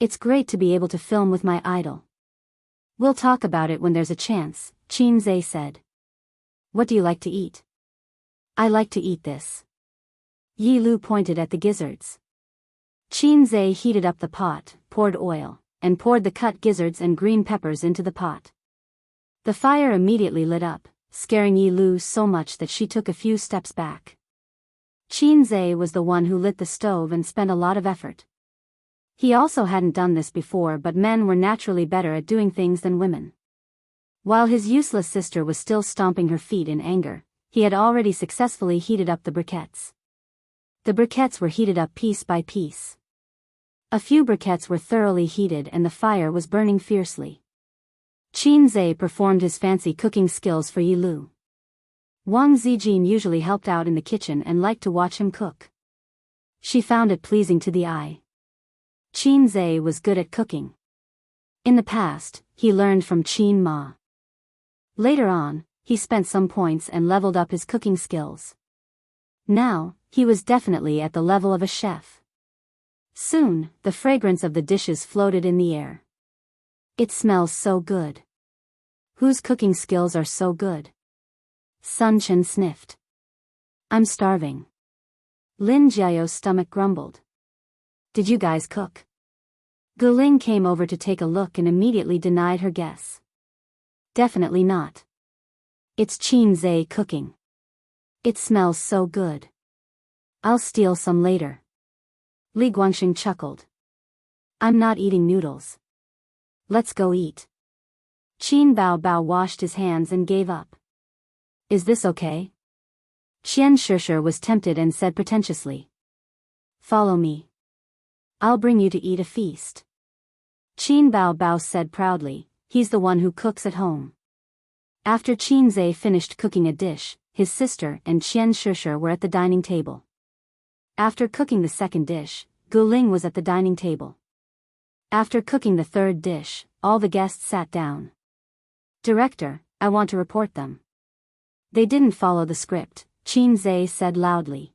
It's great to be able to film with my idol. We'll talk about it when there's a chance, Qin Zhe said. What do you like to eat? I like to eat this. Yi Lu pointed at the gizzards. Qin Zhe heated up the pot, poured oil, and poured the cut gizzards and green peppers into the pot. The fire immediately lit up, scaring Yi Lu so much that she took a few steps back. Qin Zhe was the one who lit the stove and spent a lot of effort. He also hadn't done this before, but men were naturally better at doing things than women. While his useless sister was still stomping her feet in anger, he had already successfully heated up the briquettes. The briquettes were heated up piece by piece. A few briquettes were thoroughly heated and the fire was burning fiercely. Qin Zhe performed his fancy cooking skills for Yi Lu. Wang Zijin usually helped out in the kitchen and liked to watch him cook. She found it pleasing to the eye. Qin Zhe was good at cooking. In the past, he learned from Qin Ma. Later on, he spent some points and leveled up his cooking skills. Now, he was definitely at the level of a chef. Soon, the fragrance of the dishes floated in the air. It smells so good. Whose cooking skills are so good? Sun Chen sniffed. I'm starving. Lin Jiao's stomach grumbled. Did you guys cook? Guling came over to take a look and immediately denied her guess. Definitely not. It's Qin Zhe cooking. It smells so good. I'll steal some later. Li Guangxing chuckled. I'm not eating noodles. Let's go eat. Qin Bao Bao washed his hands and gave up. Is this okay? Qian Shishir was tempted and said pretentiously. Follow me. I'll bring you to eat a feast. Qin Bao Bao said proudly, he's the one who cooks at home. After Qin Zhe finished cooking a dish, his sister and Qian Shishir were at the dining table. After cooking the second dish, Guling was at the dining table. After cooking the third dish, all the guests sat down. Director, I want to report them. They didn't follow the script, Qin Zhe said loudly.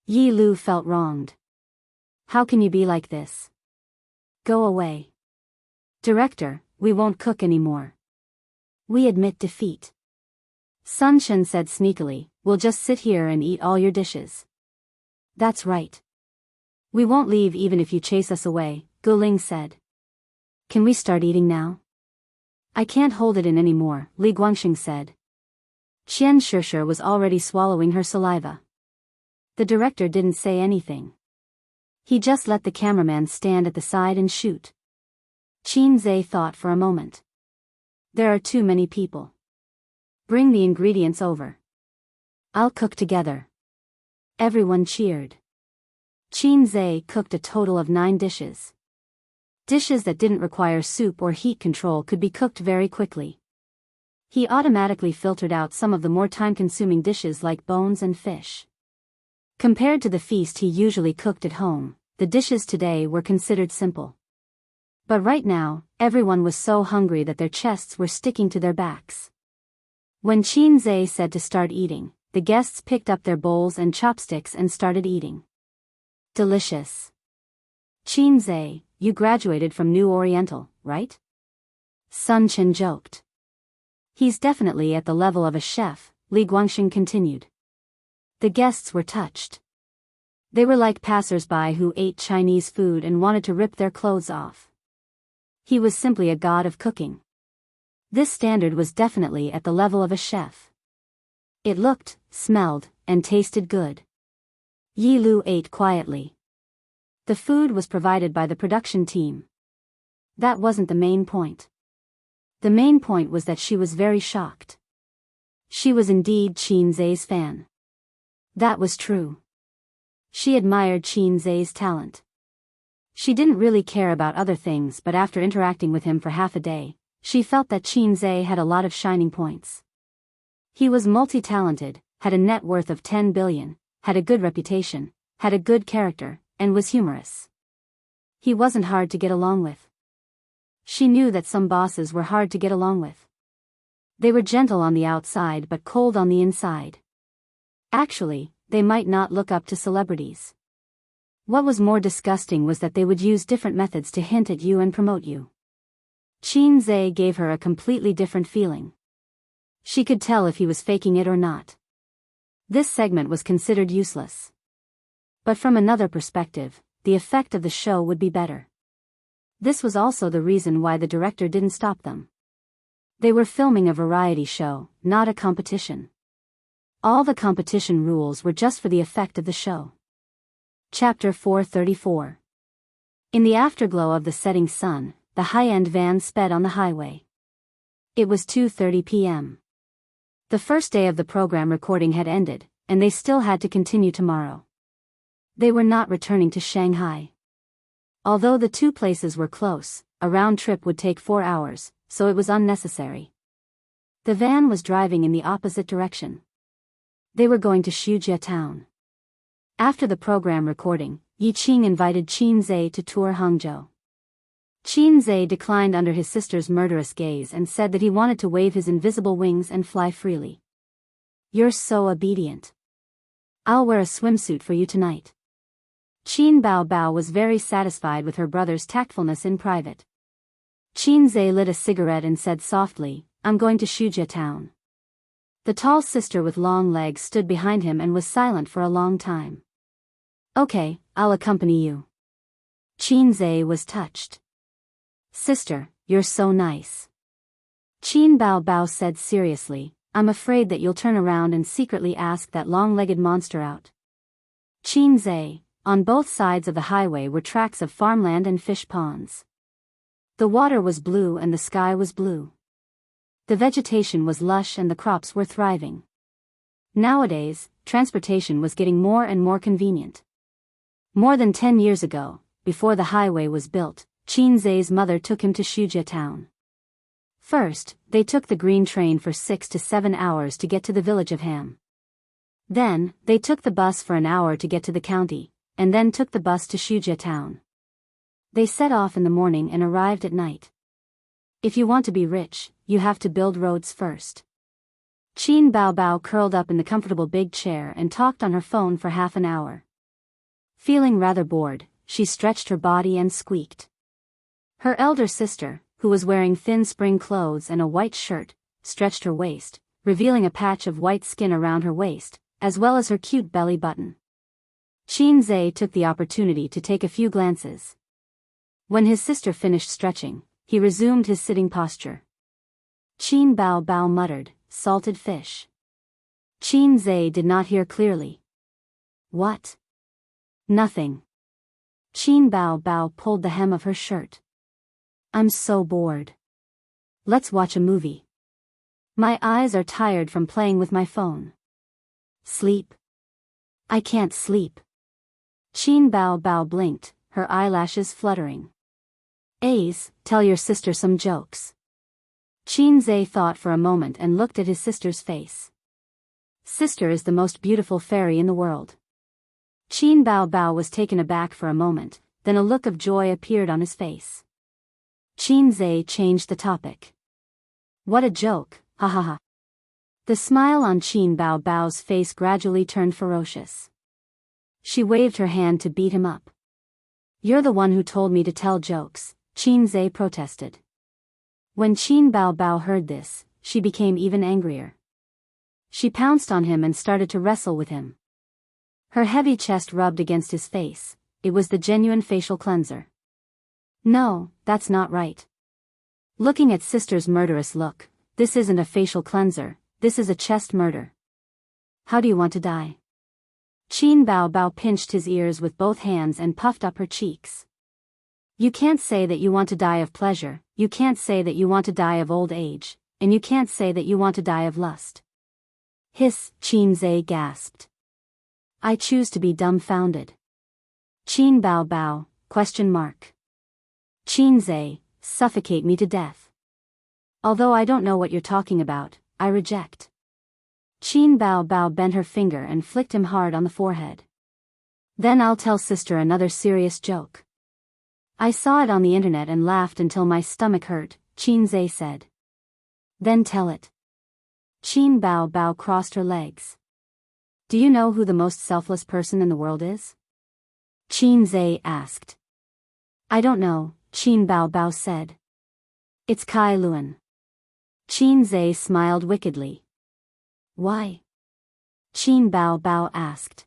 Yi Lu felt wronged. How can you be like this? Go away. Director, we won't cook anymore. We admit defeat. Sun Chen said sneakily, we'll just sit here and eat all your dishes. That's right. We won't leave even if you chase us away, Gu Ling said. Can we start eating now? I can't hold it in anymore, Li Guangxing said. Qian Shishir was already swallowing her saliva. The director didn't say anything. He just let the cameraman stand at the side and shoot. Qin Zhe thought for a moment. There are too many people. Bring the ingredients over. I'll cook together. Everyone cheered. Qin Zhe cooked a total of 9 dishes. Dishes that didn't require soup or heat control could be cooked very quickly. He automatically filtered out some of the more time-consuming dishes like bones and fish. Compared to the feast he usually cooked at home, the dishes today were considered simple. But right now, everyone was so hungry that their chests were sticking to their backs. When Qin Zhe said to start eating, the guests picked up their bowls and chopsticks and started eating. Delicious. Qin Zhe, you graduated from New Oriental, right? Sun Chen joked. He's definitely at the level of a chef, Li Guangxing continued. The guests were touched. They were like passers-by who ate Chinese food and wanted to rip their clothes off. He was simply a god of cooking. This standard was definitely at the level of a chef. It looked, smelled, and tasted good. Yi Lu ate quietly. The food was provided by the production team. That wasn't the main point. The main point was that she was very shocked. She was indeed Qin Zhe's fan. That was true. She admired Qin Zhe's talent. She didn't really care about other things, but after interacting with him for half a day, she felt that Qin Zhe had a lot of shining points. He was multi-talented, had a net worth of 10 billion, had a good reputation, had a good character, and was humorous. He wasn't hard to get along with. She knew that some bosses were hard to get along with. They were gentle on the outside but cold on the inside. Actually, they might not look up to celebrities. What was more disgusting was that they would use different methods to hint at you and promote you. Qin Zhe gave her a completely different feeling. She could tell if he was faking it or not. This segment was considered useless. But from another perspective, the effect of the show would be better. This was also the reason why the director didn't stop them. They were filming a variety show, not a competition. All the competition rules were just for the effect of the show. Chapter 434. In the afterglow of the setting sun, the high-end van sped on the highway. It was 2:30 p.m. The first day of the program recording had ended, and they still had to continue tomorrow. They were not returning to Shanghai. Although the two places were close, a round trip would take 4 hours, so it was unnecessary. The van was driving in the opposite direction. They were going to Shujia town. After the program recording, Yi Qing invited Qin Zhe to tour Hangzhou. Qin Zhe declined under his sister's murderous gaze and said that he wanted to wave his invisible wings and fly freely. You're so obedient. I'll wear a swimsuit for you tonight. Qin Bao Bao was very satisfied with her brother's tactfulness in private. Qin Zhe lit a cigarette and said softly, I'm going to Shujia town. The tall sister with long legs stood behind him and was silent for a long time. Okay, I'll accompany you. Qin Zhe was touched. Sister, you're so nice. Qin Bao Bao said seriously, I'm afraid that you'll turn around and secretly ask that long-legged monster out. Qin Zhe, on both sides of the highway were tracts of farmland and fish ponds. The water was blue and the sky was blue. The vegetation was lush and the crops were thriving. Nowadays, transportation was getting more and more convenient. More than 10 years ago, before the highway was built, Qin Zhe's mother took him to Shujia town. First, they took the green train for 6 to 7 hours to get to the village of Ham. Then, they took the bus for an hour to get to the county, and then took the bus to Shujia town. They set off in the morning and arrived at night. If you want to be rich, you have to build roads first. Qin Bao Bao curled up in the comfortable big chair and talked on her phone for half an hour. Feeling rather bored, she stretched her body and squeaked. Her elder sister, who was wearing thin spring clothes and a white shirt, stretched her waist, revealing a patch of white skin around her waist, as well as her cute belly button. Qin took the opportunity to take a few glances. When his sister finished stretching, he resumed his sitting posture. Qin Bao muttered, "Salted fish." Qin did not hear clearly. "What?" "Nothing." Qin Bao pulled the hem of her shirt. "I'm so bored. Let's watch a movie. My eyes are tired from playing with my phone." "Sleep." "I can't sleep." Qin Bao blinked, her eyelashes fluttering. "Ace, tell your sister some jokes." Qin thought for a moment and looked at his sister's face. Sister is the most beautiful fairy in the world. Qin Bao was taken aback for a moment, then a look of joy appeared on his face. Qin changed the topic. "What a joke, ha ha ha." The smile on Qin Bao's face gradually turned ferocious. She waved her hand to beat him up. "You're the one who told me to tell jokes," Qin protested. When Qin Bao heard this, she became even angrier. She pounced on him and started to wrestle with him. Her heavy chest rubbed against his face. It was the genuine facial cleanser. "No, that's not right." Looking at sister's murderous look, "This isn't a facial cleanser, this is a chest murder. How do you want to die?" Qin Bao pinched his ears with both hands and puffed up her cheeks. "You can't say that you want to die of pleasure, you can't say that you want to die of old age, and you can't say that you want to die of lust." "Hiss," Qin gasped. "I choose to be dumbfounded." Qin Bao, question mark. Qin, suffocate me to death. Although I don't know what you're talking about, I reject. Qin Bao bent her finger and flicked him hard on the forehead. "Then I'll tell sister another serious joke." "I saw it on the internet and laughed until my stomach hurt," Qin said. "Then tell it." Qin Bao crossed her legs. "Do you know who the most selfless person in the world is?" Qin asked. "I don't know," Qin Bao said. "It's Kai Luan." Qin smiled wickedly. "Why?" Qin Bao asked.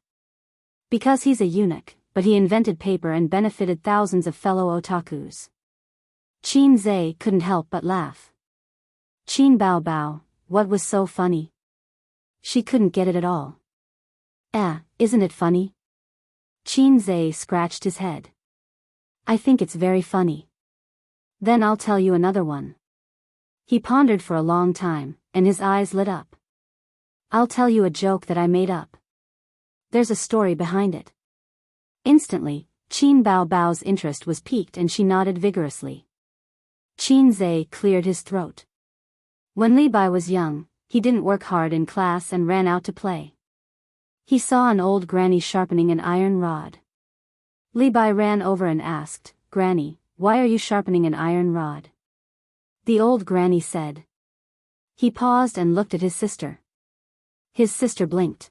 "Because he's a eunuch, but he invented paper and benefited thousands of fellow otakus." Qin couldn't help but laugh. Qin Bao, what was so funny? She couldn't get it at all. Isn't it funny?" Qin scratched his head. "I think it's very funny." "Then I'll tell you another one." He pondered for a long time, and his eyes lit up. "I'll tell you a joke that I made up. There's a story behind it." Instantly, Qin Bao's interest was piqued and she nodded vigorously. Qin cleared his throat. When Li Bai was young, he didn't work hard in class and ran out to play. He saw an old granny sharpening an iron rod. Li Bai ran over and asked, "Granny, why are you sharpening an iron rod?" The old granny said. He paused and looked at his sister. His sister blinked.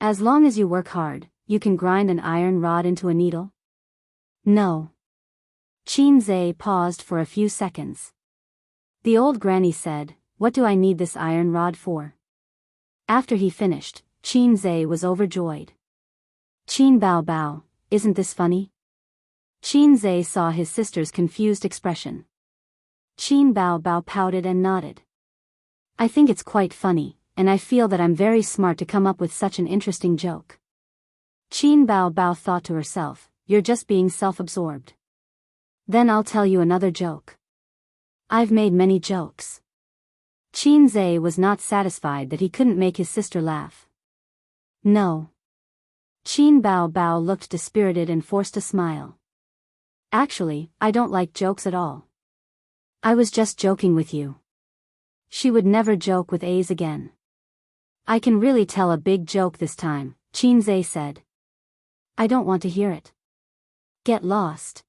"As long as you work hard, you can grind an iron rod into a needle?" "No." Qin paused for a few seconds. The old granny said, "What do I need this iron rod for?" After he finished, Qin was overjoyed. "Qin Bao, isn't this funny?" Qin saw his sister's confused expression. Qin Bao pouted and nodded. "I think it's quite funny, and I feel that I'm very smart to come up with such an interesting joke." Qin Bao thought to herself, "You're just being self-absorbed." "Then I'll tell you another joke." "I've made many jokes." Qin was not satisfied that he couldn't make his sister laugh. "No." Qin Bao looked dispirited and forced a smile. "Actually, I don't like jokes at all. I was just joking with you." She would never joke with A's again. "I can really tell a big joke this time," Qin said. "I don't want to hear it." "Get lost."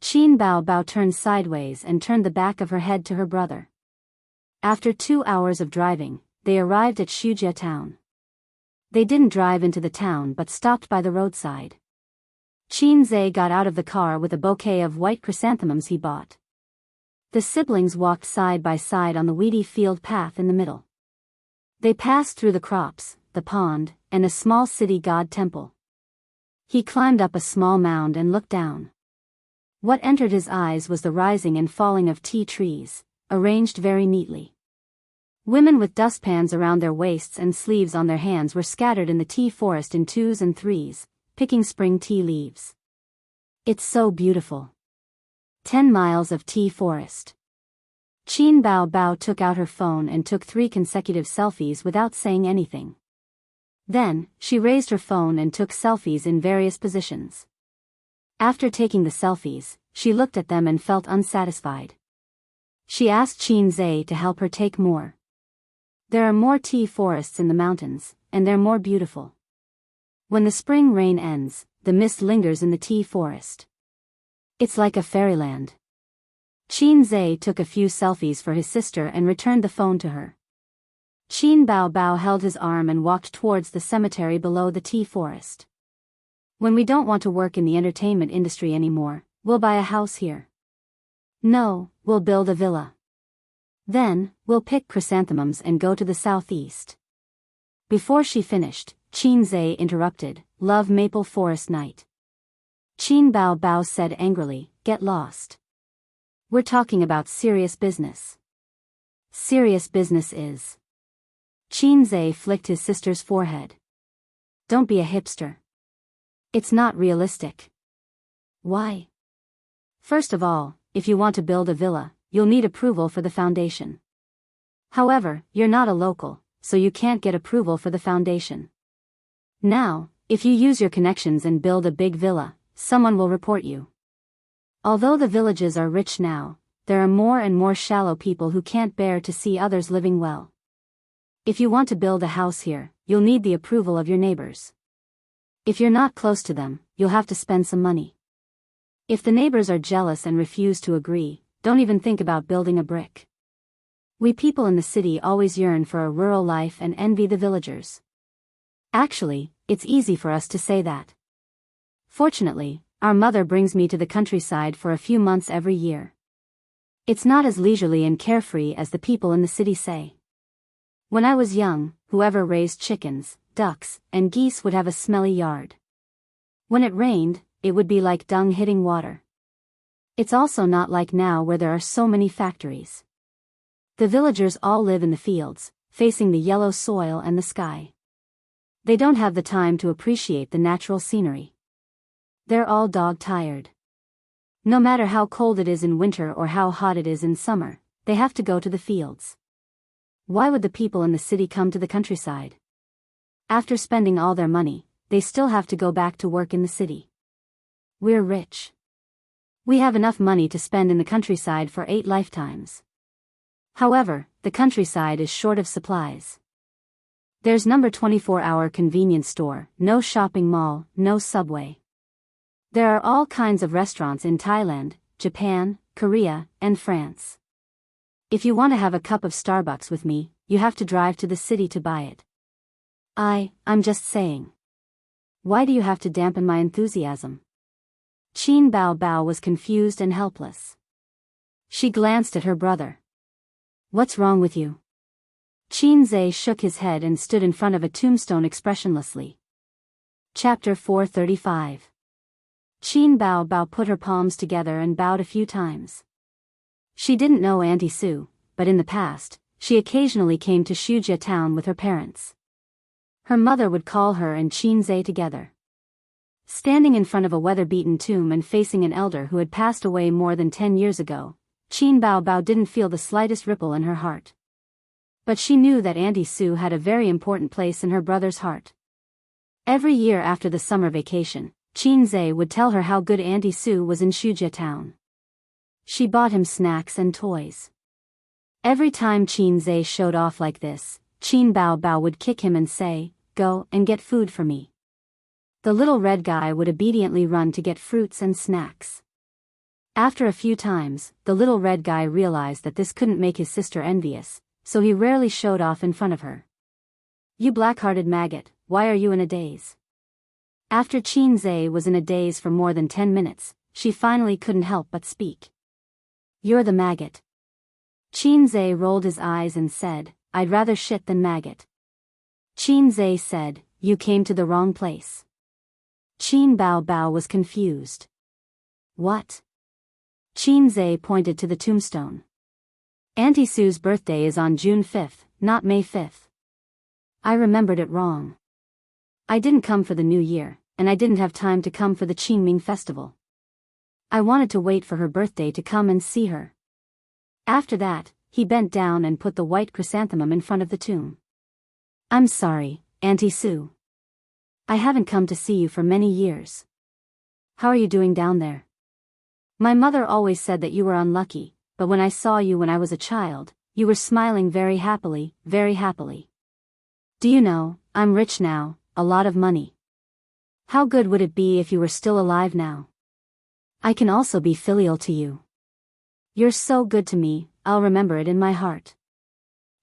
Qin Bao turned sideways and turned the back of her head to her brother. After 2 hours of driving, they arrived at Shujia town. They didn't drive into the town but stopped by the roadside. Qin got out of the car with a bouquet of white chrysanthemums he bought. The siblings walked side by side on the weedy field path in the middle. They passed through the crops, the pond, and a small city god temple. He climbed up a small mound and looked down. What entered his eyes was the rising and falling of tea trees, arranged very neatly. Women with dustpans around their waists and sleeves on their hands were scattered in the tea forest in twos and threes, picking spring tea leaves. It's so beautiful. 10 miles of tea forest. Qin Bao Bao took out her phone and took 3 consecutive selfies without saying anything. Then, she raised her phone and took selfies in various positions. After taking the selfies, she looked at them and felt unsatisfied. She asked Qin Zhe to help her take more. There are more tea forests in the mountains, and they're more beautiful. When the spring rain ends, the mist lingers in the tea forest. It's like a fairyland. Qin Zhe took a few selfies for his sister and returned the phone to her. Qin Bao Bao held his arm and walked towards the cemetery below the tea forest. When we don't want to work in the entertainment industry anymore, we'll buy a house here. No, we'll build a villa. Then, we'll pick chrysanthemums and go to the southeast. Before she finished, Qin Zhe interrupted, "Love maple forest night." Qin Bao Bao said angrily, "Get lost. We're talking about serious business." Serious business is. Qin Zhe flicked his sister's forehead. Don't be a hipster. It's not realistic. Why? First of all, if you want to build a villa, you'll need approval for the foundation. However, you're not a local, so you can't get approval for the foundation. Now, if you use your connections and build a big villa, someone will report you. Although the villages are rich now, there are more and more shallow people who can't bear to see others living well. If you want to build a house here, you'll need the approval of your neighbors. If you're not close to them, you'll have to spend some money. If the neighbors are jealous and refuse to agree, don't even think about building a brick. We people in the city always yearn for a rural life and envy the villagers. Actually, it's easy for us to say that. Fortunately, our mother brings me to the countryside for a few months every year. It's not as leisurely and carefree as the people in the city say. When I was young, whoever raised chickens, ducks, and geese would have a smelly yard. When it rained, it would be like dung hitting water. It's also not like now where there are so many factories. The villagers all live in the fields, facing the yellow soil and the sky. They don't have the time to appreciate the natural scenery. They're all dog-tired. No matter how cold it is in winter or how hot it is in summer, they have to go to the fields. Why would the people in the city come to the countryside? After spending all their money, they still have to go back to work in the city. We're rich. We have enough money to spend in the countryside for 8 lifetimes. However, the countryside is short of supplies. There's no 24-hour convenience store, no shopping mall, no subway. There are all kinds of restaurants in Thailand, Japan, Korea, and France. If you want to have a cup of Starbucks with me, you have to drive to the city to buy it. I'm just saying. Why do you have to dampen my enthusiasm? Qin Bao Bao was confused and helpless. She glanced at her brother. What's wrong with you? Qin Zhe shook his head and stood in front of a tombstone expressionlessly. Chapter 435. Qin Bao Bao put her palms together and bowed a few times. She didn't know Auntie Sue, but in the past, she occasionally came to Shujia town with her parents. Her mother would call her and Qin Zhe together. Standing in front of a weather-beaten tomb and facing an elder who had passed away more than 10 years ago, Qin Bao Bao didn't feel the slightest ripple in her heart. But she knew that Auntie Sue had a very important place in her brother's heart. Every year after the summer vacation, Qin Zhe would tell her how good Auntie Sue was in Shujia town. She bought him snacks and toys. Every time Qin Zhe showed off like this, Qin Bao Bao would kick him and say, "Go and get food for me." The little red guy would obediently run to get fruits and snacks. After a few times, the little red guy realized that this couldn't make his sister envious, so he rarely showed off in front of her. "You black-hearted maggot, why are you in a daze?" After Qin Zhe was in a daze for more than 10 minutes, she finally couldn't help but speak. You're the maggot. Qinzhe rolled his eyes and said, I'd rather shit than maggot. Qinzhe said, you came to the wrong place. Qin Bao Bao was confused. What? Qinzhe pointed to the tombstone. Auntie Sue's birthday is on June 5th, not May 5th. I remembered it wrong. I didn't come for the new year, and I didn't have time to come for the Qingming festival. I wanted to wait for her birthday to come and see her. After that, he bent down and put the white chrysanthemum in front of the tomb. I'm sorry, Auntie Sue. I haven't come to see you for many years. How are you doing down there? My mother always said that you were unlucky, but when I saw you when I was a child, you were smiling very happily, very happily. Do you know, I'm rich now, a lot of money. How good would it be if you were still alive now? I can also be filial to you. You're so good to me, I'll remember it in my heart.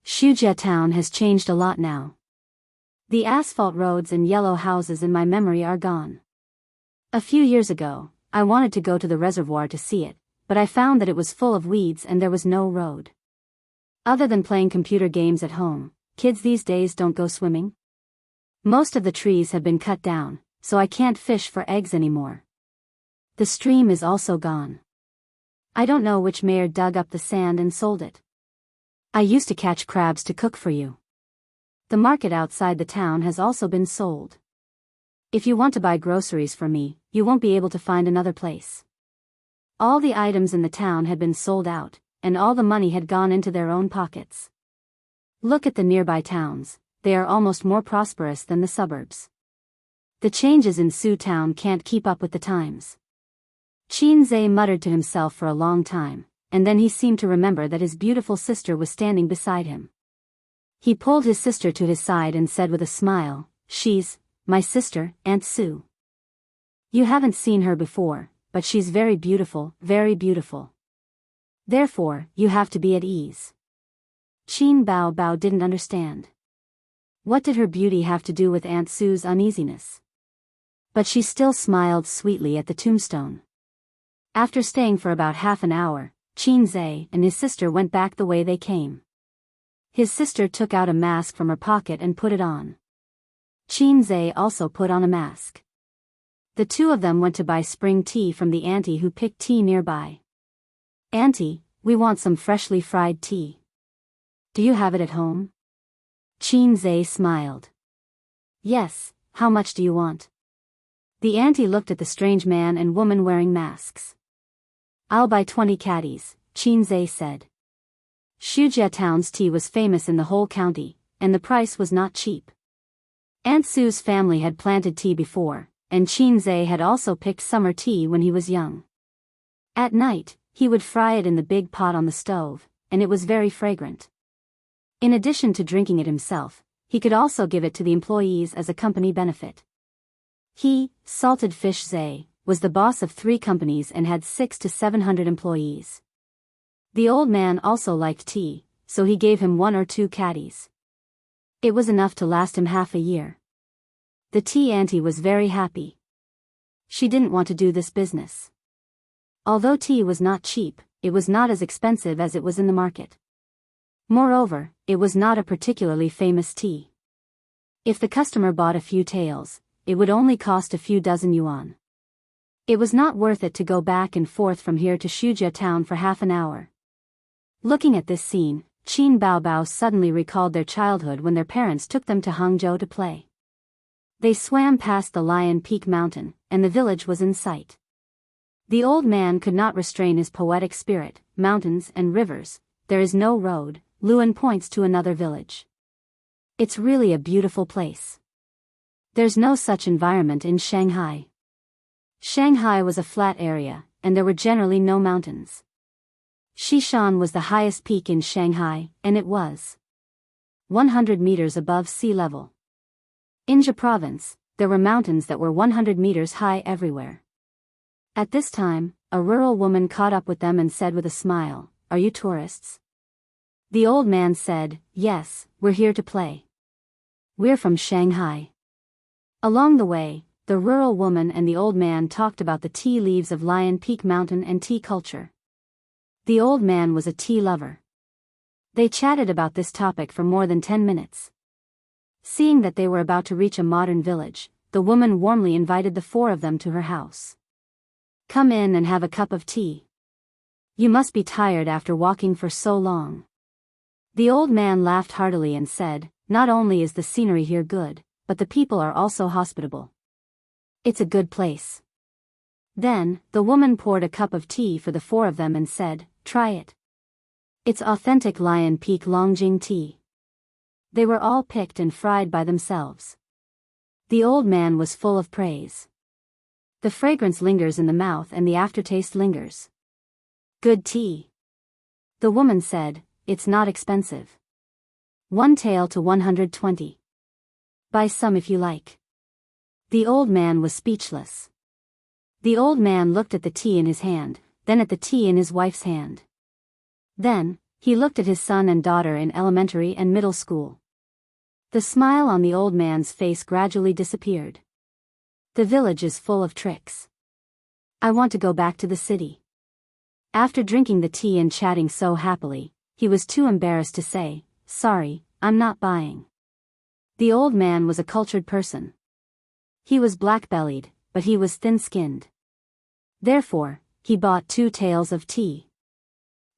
Shujia town has changed a lot now. The asphalt roads and yellow houses in my memory are gone. A few years ago, I wanted to go to the reservoir to see it, but I found that it was full of weeds and there was no road. Other than playing computer games at home, kids these days don't go swimming. Most of the trees have been cut down, so I can't fish for eggs anymore. The stream is also gone. I don't know which mayor dug up the sand and sold it. I used to catch crabs to cook for you. The market outside the town has also been sold. If you want to buy groceries for me, you won't be able to find another place. All the items in the town had been sold out, and all the money had gone into their own pockets. Look at the nearby towns, they are almost more prosperous than the suburbs. The changes in Sioux Town can't keep up with the times. Qinzhe muttered to himself for a long time, and then he seemed to remember that his beautiful sister was standing beside him. He pulled his sister to his side and said with a smile, She's my sister, Aunt Sue. You haven't seen her before, but she's very beautiful, very beautiful. Therefore, you have to be at ease. Qin Bao Bao didn't understand. What did her beauty have to do with Aunt Sue's uneasiness? But she still smiled sweetly at the tombstone. After staying for about half an hour, Qinzhe and his sister went back the way they came. His sister took out a mask from her pocket and put it on. Qinzhe also put on a mask. The two of them went to buy spring tea from the auntie who picked tea nearby. Auntie, we want some freshly fried tea. Do you have it at home? Qinzhe smiled. Yes, how much do you want? The auntie looked at the strange man and woman wearing masks. I'll buy 20 caddies, Qinzhe said. Shujia town's tea was famous in the whole county, and the price was not cheap. Aunt Sue's family had planted tea before, and Qinzhe had also picked summer tea when he was young. At night, he would fry it in the big pot on the stove, and it was very fragrant. In addition to drinking it himself, he could also give it to the employees as a company benefit. He, Salted Fish Zhe, was the boss of 3 companies and had 600 to 700 employees. The old man also liked tea, so he gave him 1 or 2 caddies. It was enough to last him half a year. The tea auntie was very happy. She didn't want to do this business. Although tea was not cheap, it was not as expensive as it was in the market. Moreover, it was not a particularly famous tea. If the customer bought a few taels, it would only cost a few dozen yuan. It was not worth it to go back and forth from here to Shujia town for half an hour. Looking at this scene, Qin Bao Bao suddenly recalled their childhood when their parents took them to Hangzhou to play. They swam past the Lion Peak mountain, and the village was in sight. The old man could not restrain his poetic spirit. Mountains and rivers, there is no road, Luan points to another village. It's really a beautiful place. There's no such environment in Shanghai. Shanghai was a flat area, and there were generally no mountains. Xishan was the highest peak in Shanghai, and it was 100 meters above sea level. In Jia province, there were mountains that were 100 meters high everywhere. At this time, a rural woman caught up with them and said with a smile, "Are you tourists?" The old man said, "Yes, we're here to play. We're from Shanghai." Along the way, the rural woman and the old man talked about the tea leaves of Lion Peak Mountain and tea culture. The old man was a tea lover. They chatted about this topic for more than 10 minutes. Seeing that they were about to reach a modern village, the woman warmly invited the four of them to her house. "Come in and have a cup of tea. You must be tired after walking for so long." The old man laughed heartily and said, "Not only is the scenery here good, but the people are also hospitable. It's a good place." Then, the woman poured a cup of tea for the four of them and said, "Try it. It's authentic Lion Peak Longjing tea." They were all picked and fried by themselves. The old man was full of praise. "The fragrance lingers in the mouth and the aftertaste lingers. Good tea." The woman said, "It's not expensive. One tael to 120. Buy some if you like." The old man was speechless. The old man looked at the tea in his hand, then at the tea in his wife's hand. Then, he looked at his son and daughter in elementary and middle school. The smile on the old man's face gradually disappeared. "The village is full of tricks. I want to go back to the city." After drinking the tea and chatting so happily, he was too embarrassed to say, "Sorry, I'm not buying." The old man was a cultured person. He was black-bellied, but he was thin-skinned. Therefore, he bought 2 taels of tea.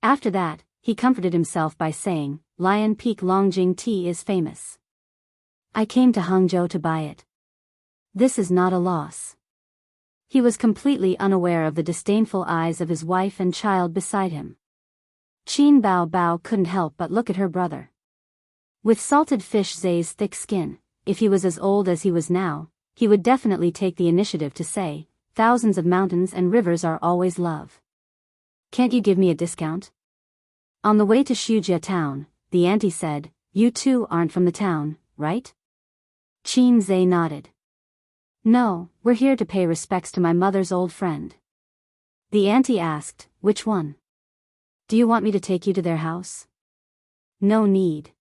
After that, he comforted himself by saying, "Lion Peak Longjing tea is famous. I came to Hangzhou to buy it. This is not a loss." He was completely unaware of the disdainful eyes of his wife and child beside him. Qin Bao Bao couldn't help but look at her brother. With salted fish Zay's thick skin, if he was as old as he was now, he would definitely take the initiative to say, "Thousands of mountains and rivers are always love. Can't you give me a discount?" On the way to Shujia town, the auntie said, "You two aren't from the town, right?" Qin Zay nodded. "No, we're here to pay respects to my mother's old friend." The auntie asked, "Which one? Do you want me to take you to their house?" "No need."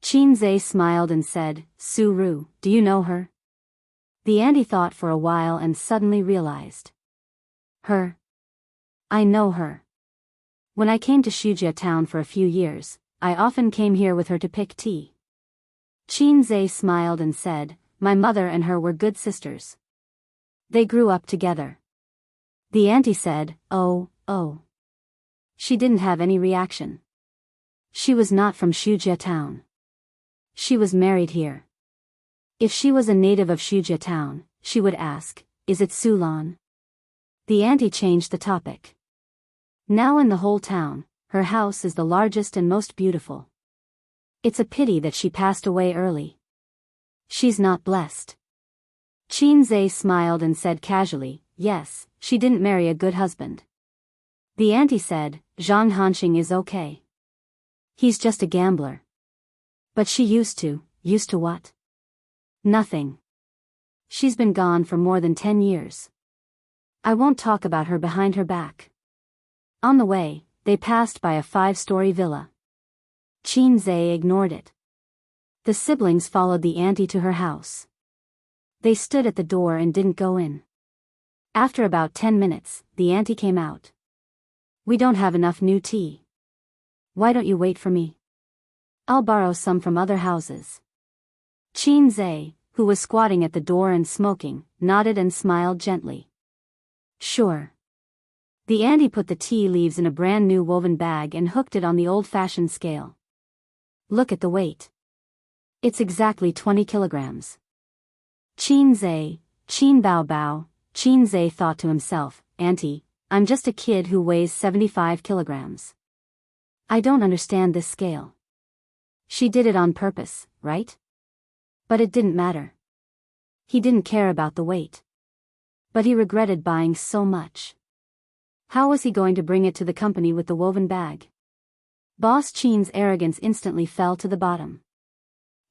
Qin Zay smiled and said, "Su Ru, do you know her?" The auntie thought for a while and suddenly realized. "Her? I know her. When I came to Shujia town for a few years, I often came here with her to pick tea." Qin Zay smiled and said, "My mother and her were good sisters. They grew up together." The auntie said, Oh. She didn't have any reaction. She was not from Shujia town. She was married here. If she was a native of Shujia town, she would ask, "Is it Sulan?" The auntie changed the topic. "Now in the whole town, her house is the largest and most beautiful. It's a pity that she passed away early. She's not blessed." Qin Zay smiled and said casually, "Yes, she didn't marry a good husband." The auntie said, "Zhang Hanxing is okay. He's just a gambler. But she used to what? Nothing. She's been gone for more than 10 years. I won't talk about her behind her back." On the way, they passed by a 5-story villa. Qin Zay ignored it. The siblings followed the auntie to her house. They stood at the door and didn't go in. After about 10 minutes, the auntie came out. "We don't have enough new tea. Why don't you wait for me? I'll borrow some from other houses." Qin Zay, who was squatting at the door and smoking, nodded and smiled gently. "Sure." The auntie put the tea leaves in a brand new woven bag and hooked it on the old-fashioned scale. "Look at the weight. It's exactly 20 kilograms. Qin Zay, Qin Bao Bao." Qin Zay thought to himself, "Auntie, I'm just a kid who weighs 75 kilograms. I don't understand this scale. She did it on purpose, right?" But it didn't matter. He didn't care about the weight. But he regretted buying so much. How was he going to bring it to the company with the woven bag? Boss Qin's arrogance instantly fell to the bottom.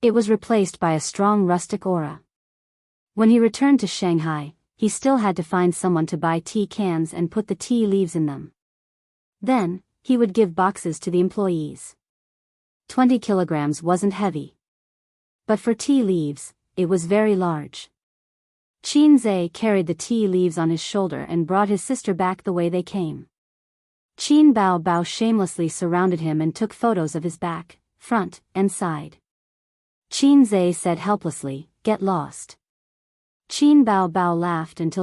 It was replaced by a strong rustic aura. When he returned to Shanghai, he still had to find someone to buy tea cans and put the tea leaves in them. Then, he would give boxes to the employees. 20 kilograms wasn't heavy. But for tea leaves, it was very large. Qin Zay carried the tea leaves on his shoulder and brought his sister back the way they came. Qin Bao Bao shamelessly surrounded him and took photos of his back, front, and side. Qin Zhe said helplessly, "Get lost." Qin Bao Bao laughed until